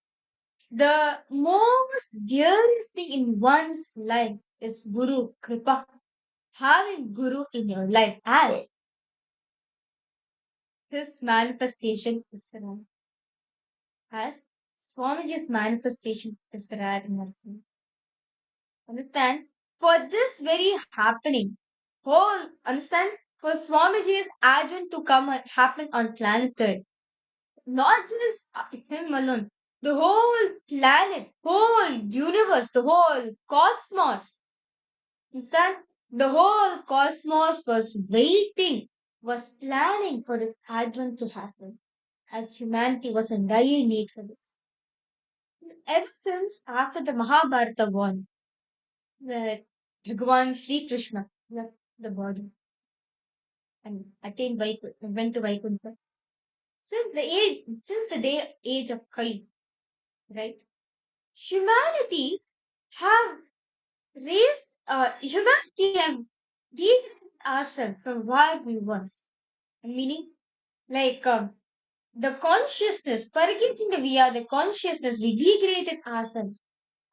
the most dearest thing in one's life is Guru Kripa. Having Guru in your life as his manifestation is rare. As Swamiji's manifestation is rare in us. Understand? For this very happening, understand? For Swamiji's advent to come happen on planet Earth, not just him alone, the whole planet, whole universe, the whole cosmos. Understand? The whole cosmos was waiting, was planning for this advent to happen, as humanity was in dire need for this. Ever since after the Mahabharata won, where Bhagavan Sri Krishna left the body and went to Vaikuntha. Since the age of Kali, right? Humanity have humanity have degraded ourselves from where we was. Meaning, like the consciousness, forgetting that we are the consciousness, we degraded ourselves.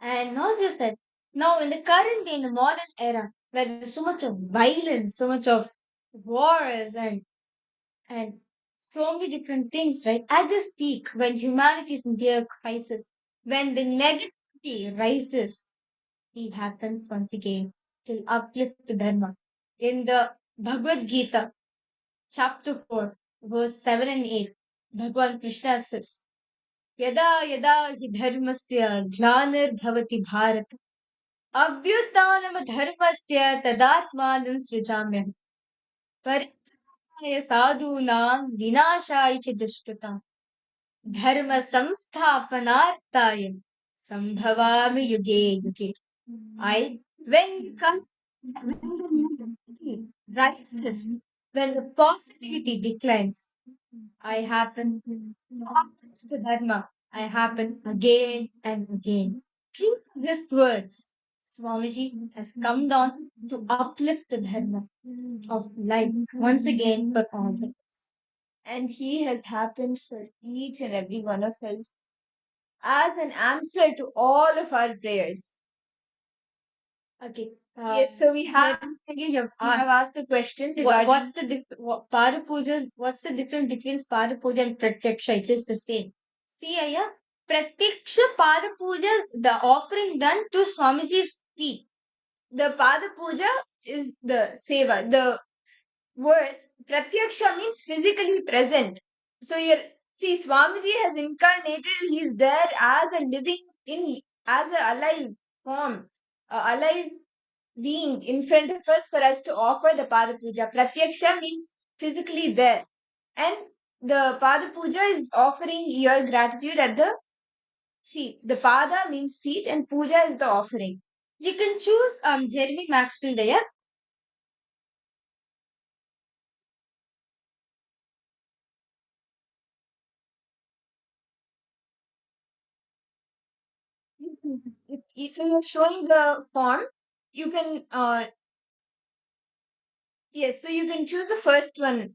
And not just that, now in the current day, in the modern era, where there's so much of violence, so much of wars and so many different things, right? At this peak, when humanity is in their crisis, when the negativity rises, it happens once again to uplift the Dharma. In the Bhagavad Gita, chapter 4, verse 7 and 8, Bhagwan Krishna says, Yada yada hi dharmasya glanir bharat abhyutanam dharmasya tadatmanan srijamyam paritaya sadhunam vinashaya ch dushkritam dharma samsthapanarthaya sambhavami yuge yuge. When the negativity rises, when the positivity declines, I happen the Dharma. I happen again and again. Through his words, Swamiji has come down to uplift the Dharma of life once again for all of us. And he has happened for each and every one of us as an answer to all of our prayers. Okay. Yes, so we have again you have asked a question regarding what's the Pada Pujas, what's the difference between Pada Puja and Pratyaksha? It is the same. See, Aya, Pratyaksha Pada Puja is the offering done to Swamiji's feet. The Pada Puja is the seva. The words Pratyaksha means physically present. So Swamiji has incarnated, he's there as a as a alive form, alive being in front of us for us to offer the Pada Puja. Pratyaksha means physically there. And the Pada Puja is offering your gratitude at the feet. The Pada means feet and Puja is the offering. You can choose Jeremy Maxwell there. So you're showing the form. You can yes, so you can choose the first one.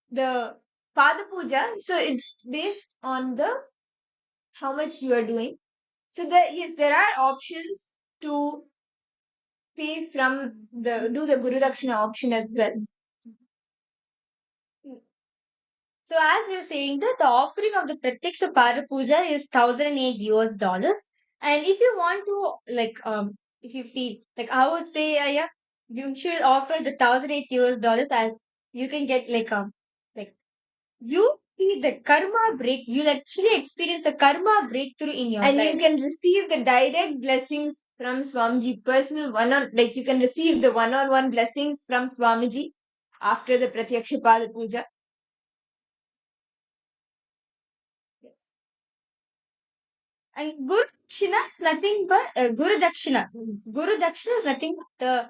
The Pada Puja. So it's based on the how much you are doing. So there are options to pay from do the Guru Dakshina option as well. So as we are saying that the offering of the Pratyaksha Para Puja is $1,008. And if you want to if you feel like I would say yeah, you should offer the $1,008 as you can get like you see the karma break. You'll actually experience the karma breakthrough in your life. And you can receive the direct blessings from Swamiji, personal like you can receive the one-on-one blessings from Swamiji after the Pratyaksha Pada Puja. Yes. And Guru Dakshina is nothing but Guru Dakshina. Guru Dakshina is nothing but the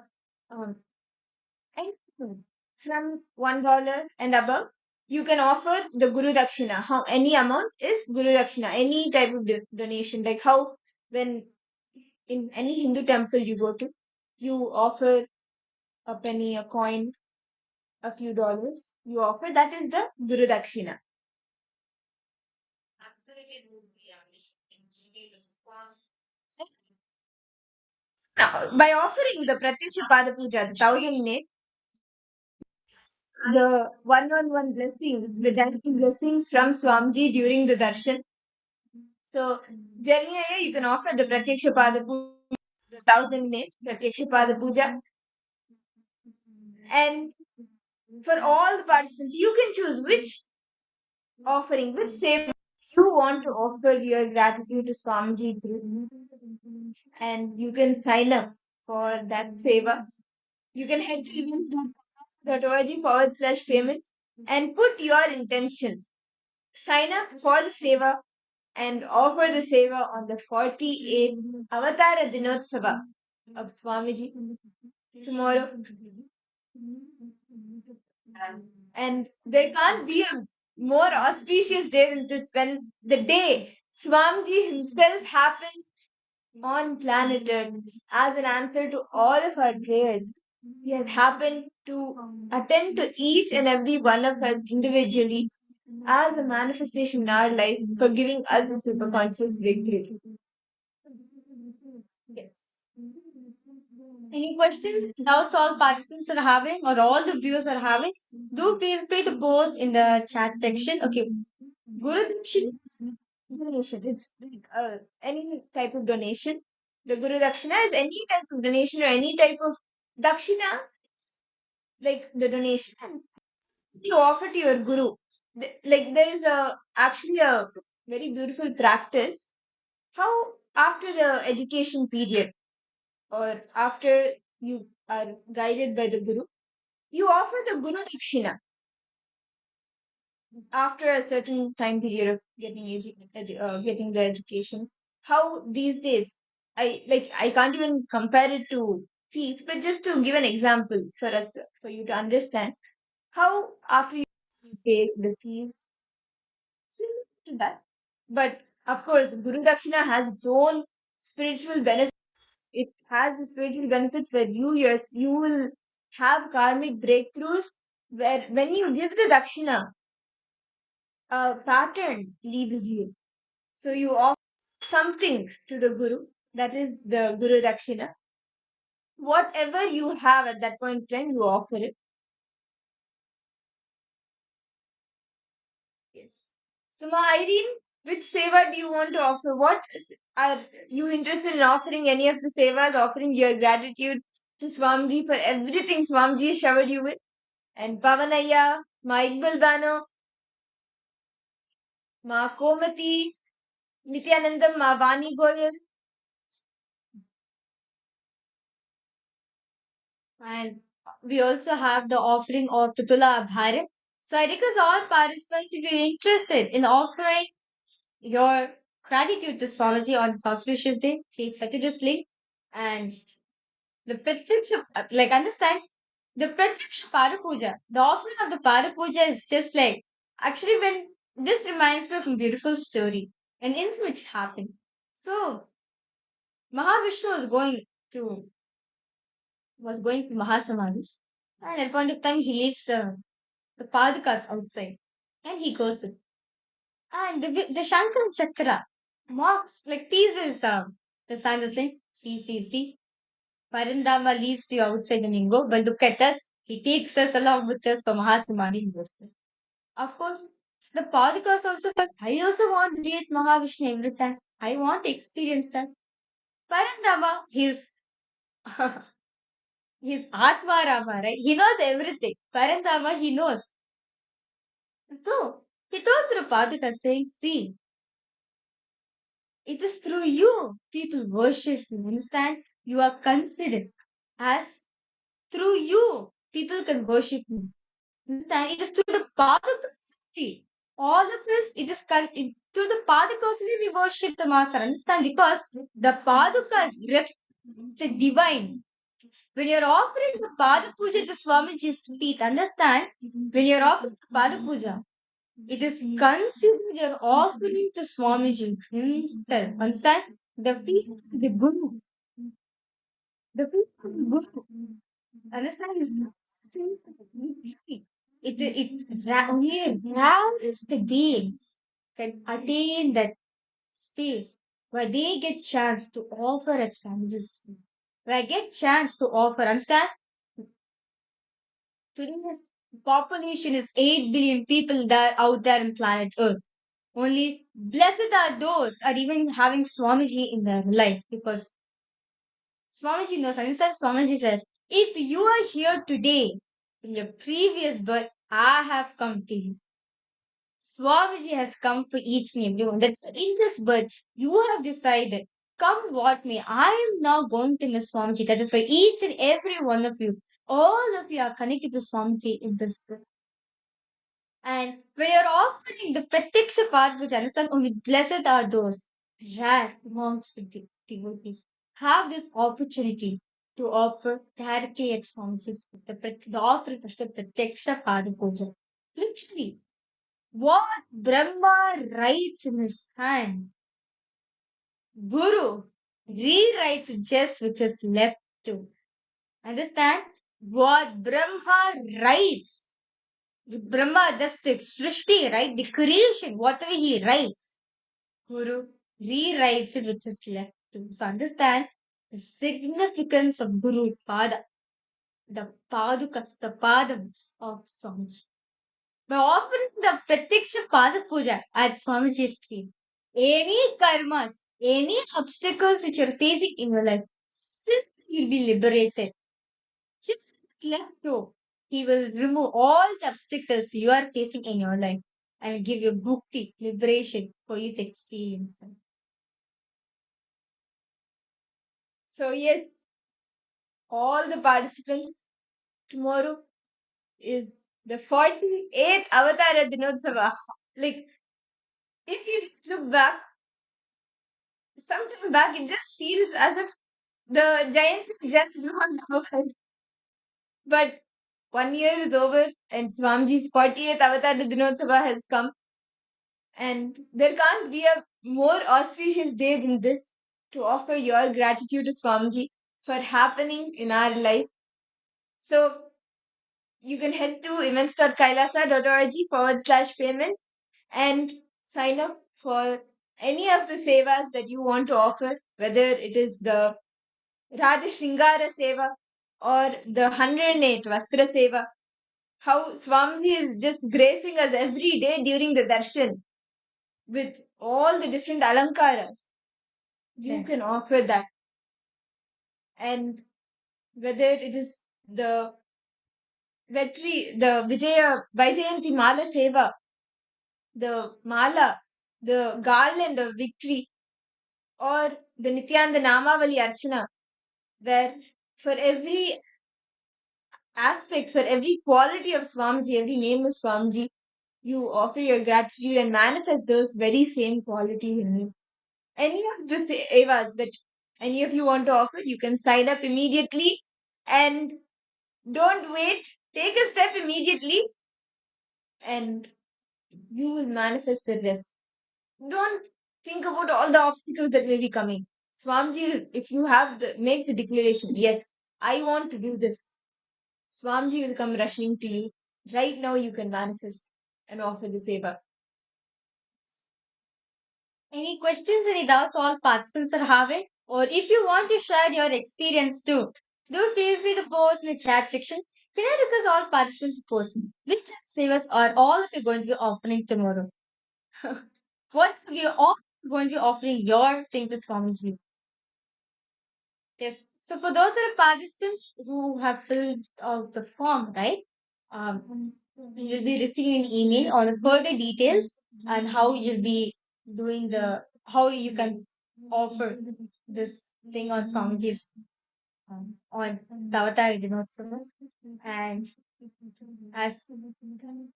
anything from $1 and above. You can offer the Guru Dakshina. How any amount is Guru Dakshina. Any type of donation, like how when in any Hindu temple you go to, you offer a penny, a coin, a few dollars. You offer that is the Guru Dakshina. Now, by offering the Pratyaksha Pada Puja, the 1,008, the one-on-one blessings, the direct blessings from Swamiji during the darshan. So, Jeremiah, you can offer the Pratyaksha Pada Puja, the 1,008 Pratyaksha Pada Puja. And for all the participants, you can choose which offering, which seva you want to offer your gratitude to Swamiji through. And you can sign up for that seva. You can head to events.org/payment and put your intention. Sign up for the seva and offer the seva on the 48th Avatara Dinotsava of Swamiji tomorrow. And there can't be a more auspicious day than this, when the day Swamiji himself happened on planet Earth as an answer to all of our prayers. He has happened to attend to each and every one of us individually as a manifestation in our life for giving us a superconscious breakthrough. Yes. Any questions, doubts all participants are having or all the viewers are having? Do feel free to post in the chat section. Okay. Guru Dakshina is donation. It's like any type of donation. The Guru Dakshina is any type of donation or any type of Dakshina. It's like the donation. And you offer to your Guru. Like there is actually a very beautiful practice. How after the education period or after you are guided by the Guru, you offer the Guru Dakshina after a certain time period of getting the education. How these days, I can't even compare it to fees, but just to give an example for you to understand how after you pay the fees, similar to that. But of course, Guru Dakshina has its own spiritual benefit. It has the spiritual benefits where you will have karmic breakthroughs where when you give the dakshina, a pattern leaves you. So you offer something to the guru, that is the Guru Dakshina. Whatever you have at that point in time, you offer it. Yes. So, Ma Irene, which seva do you want to offer? Are you interested in offering any of the sevas, offering your gratitude to Swamiji for everything Swamiji showered you with? And Pavanaya, Ma Iqbal Bano, Ma Komati, Nityanandam, Ma Vani Goyal, and we also have the offering of Tutula Abhare. So I request all participants, if you're interested in offering your gratitude to Swamiji on this auspicious day, please head to this link. And the Pratyaksha, understand, the Pratyaksha Para Puja, the offering of the Para Puja is just like, actually when, this reminds me of a beautiful story, an incident which happened. So Mahavishnu to was going to Mahasamadhi, and at a point of time he leaves the Padakas outside and he goes in. And the Shankar Chakra mocks, like teases the son, the saying, see, Parindama leaves you outside in Ingo, but look at us, he takes us along with us for Mahasamadhi. Of course, the Padakas also felt, I also want to be with Mahavishnu every time. I want to experience that. Parandama, he's Atma Rama, right? He knows everything. Parandama, he knows. So, he told the Padaka saying, see, it is through you people worship you. Understand? You are considered as through you people can worship me. Understand? It is through the Padaka only. All of this, through the Padakas only we worship the Master. Understand? Because the Padakas represents the divine. When you're offering the Pada Puja to Swamiji's feet, understand? When you're offering the Pada Puja, it is considered you're offering to Swamiji himself. Understand? The feet of the Guru. The feet of the Guru. Understand? Is simple. Only rarest beings can attain that space where they get chance to offer at Swamiji's feet. Where I get chance to offer. Understand? Today's population is 8 billion people that are out there in planet Earth. Only blessed are those are even having Swamiji in their life because Swamiji knows. And instead, Swamiji says, if you are here today in your previous birth, I have come to you. Swamiji has come for each and every one. That's in this birth, you have decided, come what may, I am now going to miss Swamiji. That is why each and every one of you, all of you are connected to Swamiji in this birth. And when you're offering the Pratiksha path, which understand only blessed are those rare amongst the devotees, have this opportunity to offer directly at Swamiji's feet. The offering of the Pratiksha Pada Puja. Literally, what Brahma writes in his hand, Guru rewrites just with his left toe. Understand? What Brahma writes, Brahma, that's the Srishti, right? The creation, whatever he writes, Guru rewrites it with his left too. So understand the significance of Guru Pada, the Padukas, the Padams of Swamiji. By offering the Pratiksha Pada Puja at Swamiji's feet, any karmas, any obstacles which you're facing in your life, simply you'll be liberated. Just left toe, he will remove all the obstacles you are facing in your life and give you mukti, liberation for you to experience. So, yes, all the participants, tomorrow is the 48th Avatara Dinotsava. Like, if you just look back, sometime back, it just feels as if the Jayanti just gone over. But 1 year is over and Swamiji's 48th Avatar Dinotsava has come. And there can't be a more auspicious day than this to offer your gratitude to Swamiji for happening in our life. So you can head to events.kailasa.org/payment and sign up for any of the sevas that you want to offer, whether it is the Raja Shringara Seva or the 108 Vastra Seva. How Swamiji is just gracing us every day during the darshan with all the different alankaras. You can offer that. And whether it is the Vaijayanti Mala Seva, the Mala, the garland of victory, or the Nityanda Namavali Archana, where for every aspect, for every quality of Swamiji, every name of Swamiji, you offer your gratitude and manifest those very same qualities in you. Any of the sevas that any of you want to offer, you can sign up immediately and don't wait. Take a step immediately and you will manifest the rest. Don't think about all the obstacles that may be coming. Swamiji, if you make the declaration, yes, I want to do this. Swamiji will come rushing to you. Right now you can manifest and offer the seva. Any questions, any doubts all participants are having? Or if you want to share your experience too, do feel free to post in the chat section. Can I request all participants to post which savers are all of you going to be offering tomorrow? What's we are all going to be offering your thing to Swamiji? Yes. So for those that are participants who have filled out the form, right? You'll be receiving an email on the further details and how you'll be doing how you can offer this thing on Swamiji's on Tavatar Dinotsava. And as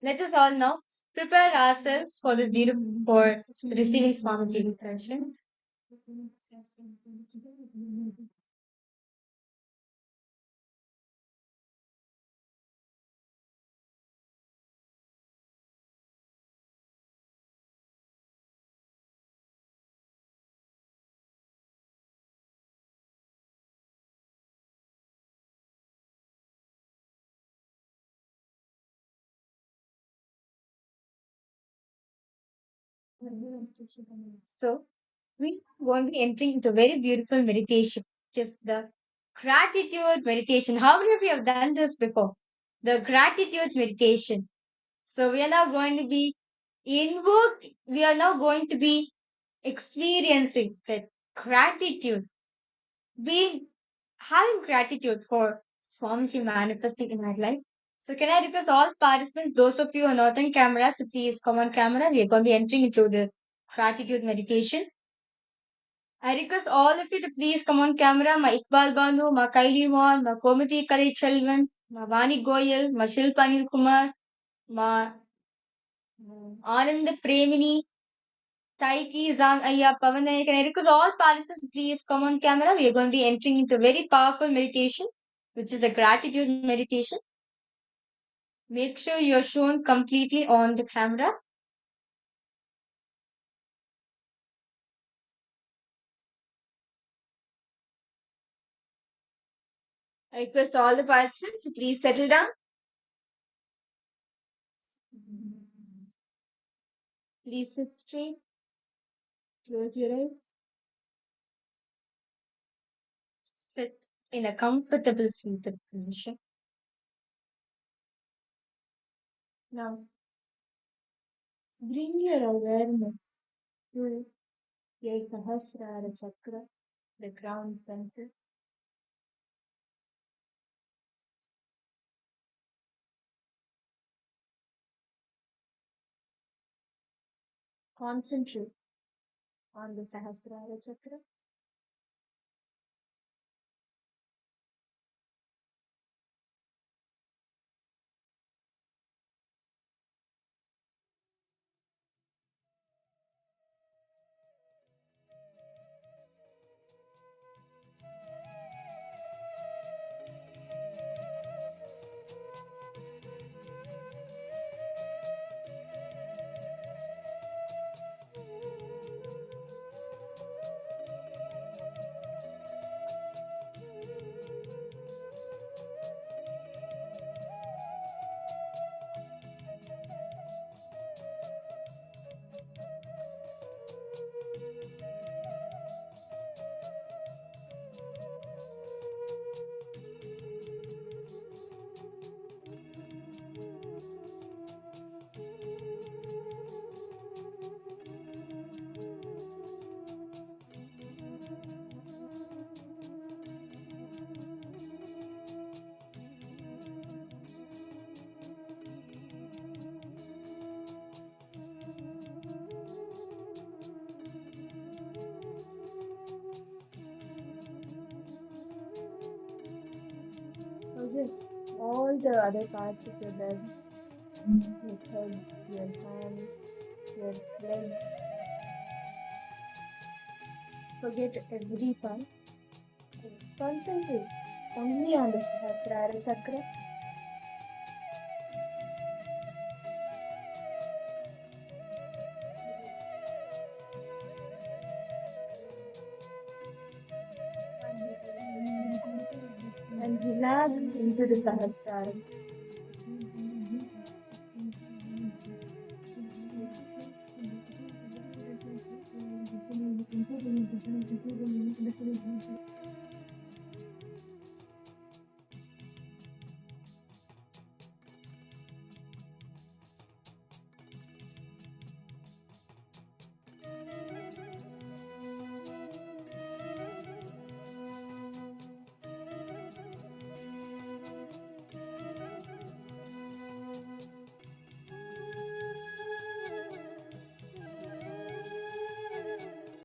let us all now prepare ourselves for this beautiful for receiving Swamiji's expression. So, we are going to be entering into a very beautiful meditation, just the gratitude meditation. How many of you have done this before? The gratitude meditation. So, we are now going to be we are now going to be experiencing that gratitude, being having gratitude for Swamiji manifesting in our life. So, can I request all participants, those of you who are not on camera, so please come on camera. We are going to be entering into the gratitude meditation. I request all of you to please come on camera. Ma Iqbal Banu, Ma Kaili Wan, Ma Komati Kali Chalvan, Ma Vani Goyal, Ma Shilpa Anil Kumar, Ma Anand Premini, Taiki Zang Ayya Pavan Nayak. And I request all participants to please come on camera. We are going to be entering into a very powerful meditation, which is the gratitude meditation. Make sure you are shown completely on the camera. I request all the participants to please settle down. Please sit straight. Close your eyes. Sit in a comfortable seated position. Now, bring your awareness to your Sahasrara chakra, the ground center. Concentrate on the Sahasrara chakra. Okay. All the other parts of your body, your head, your hands, your legs. Forget every part. Concentrate only on the Sahasrara chakra. And relax into the Sahasrara.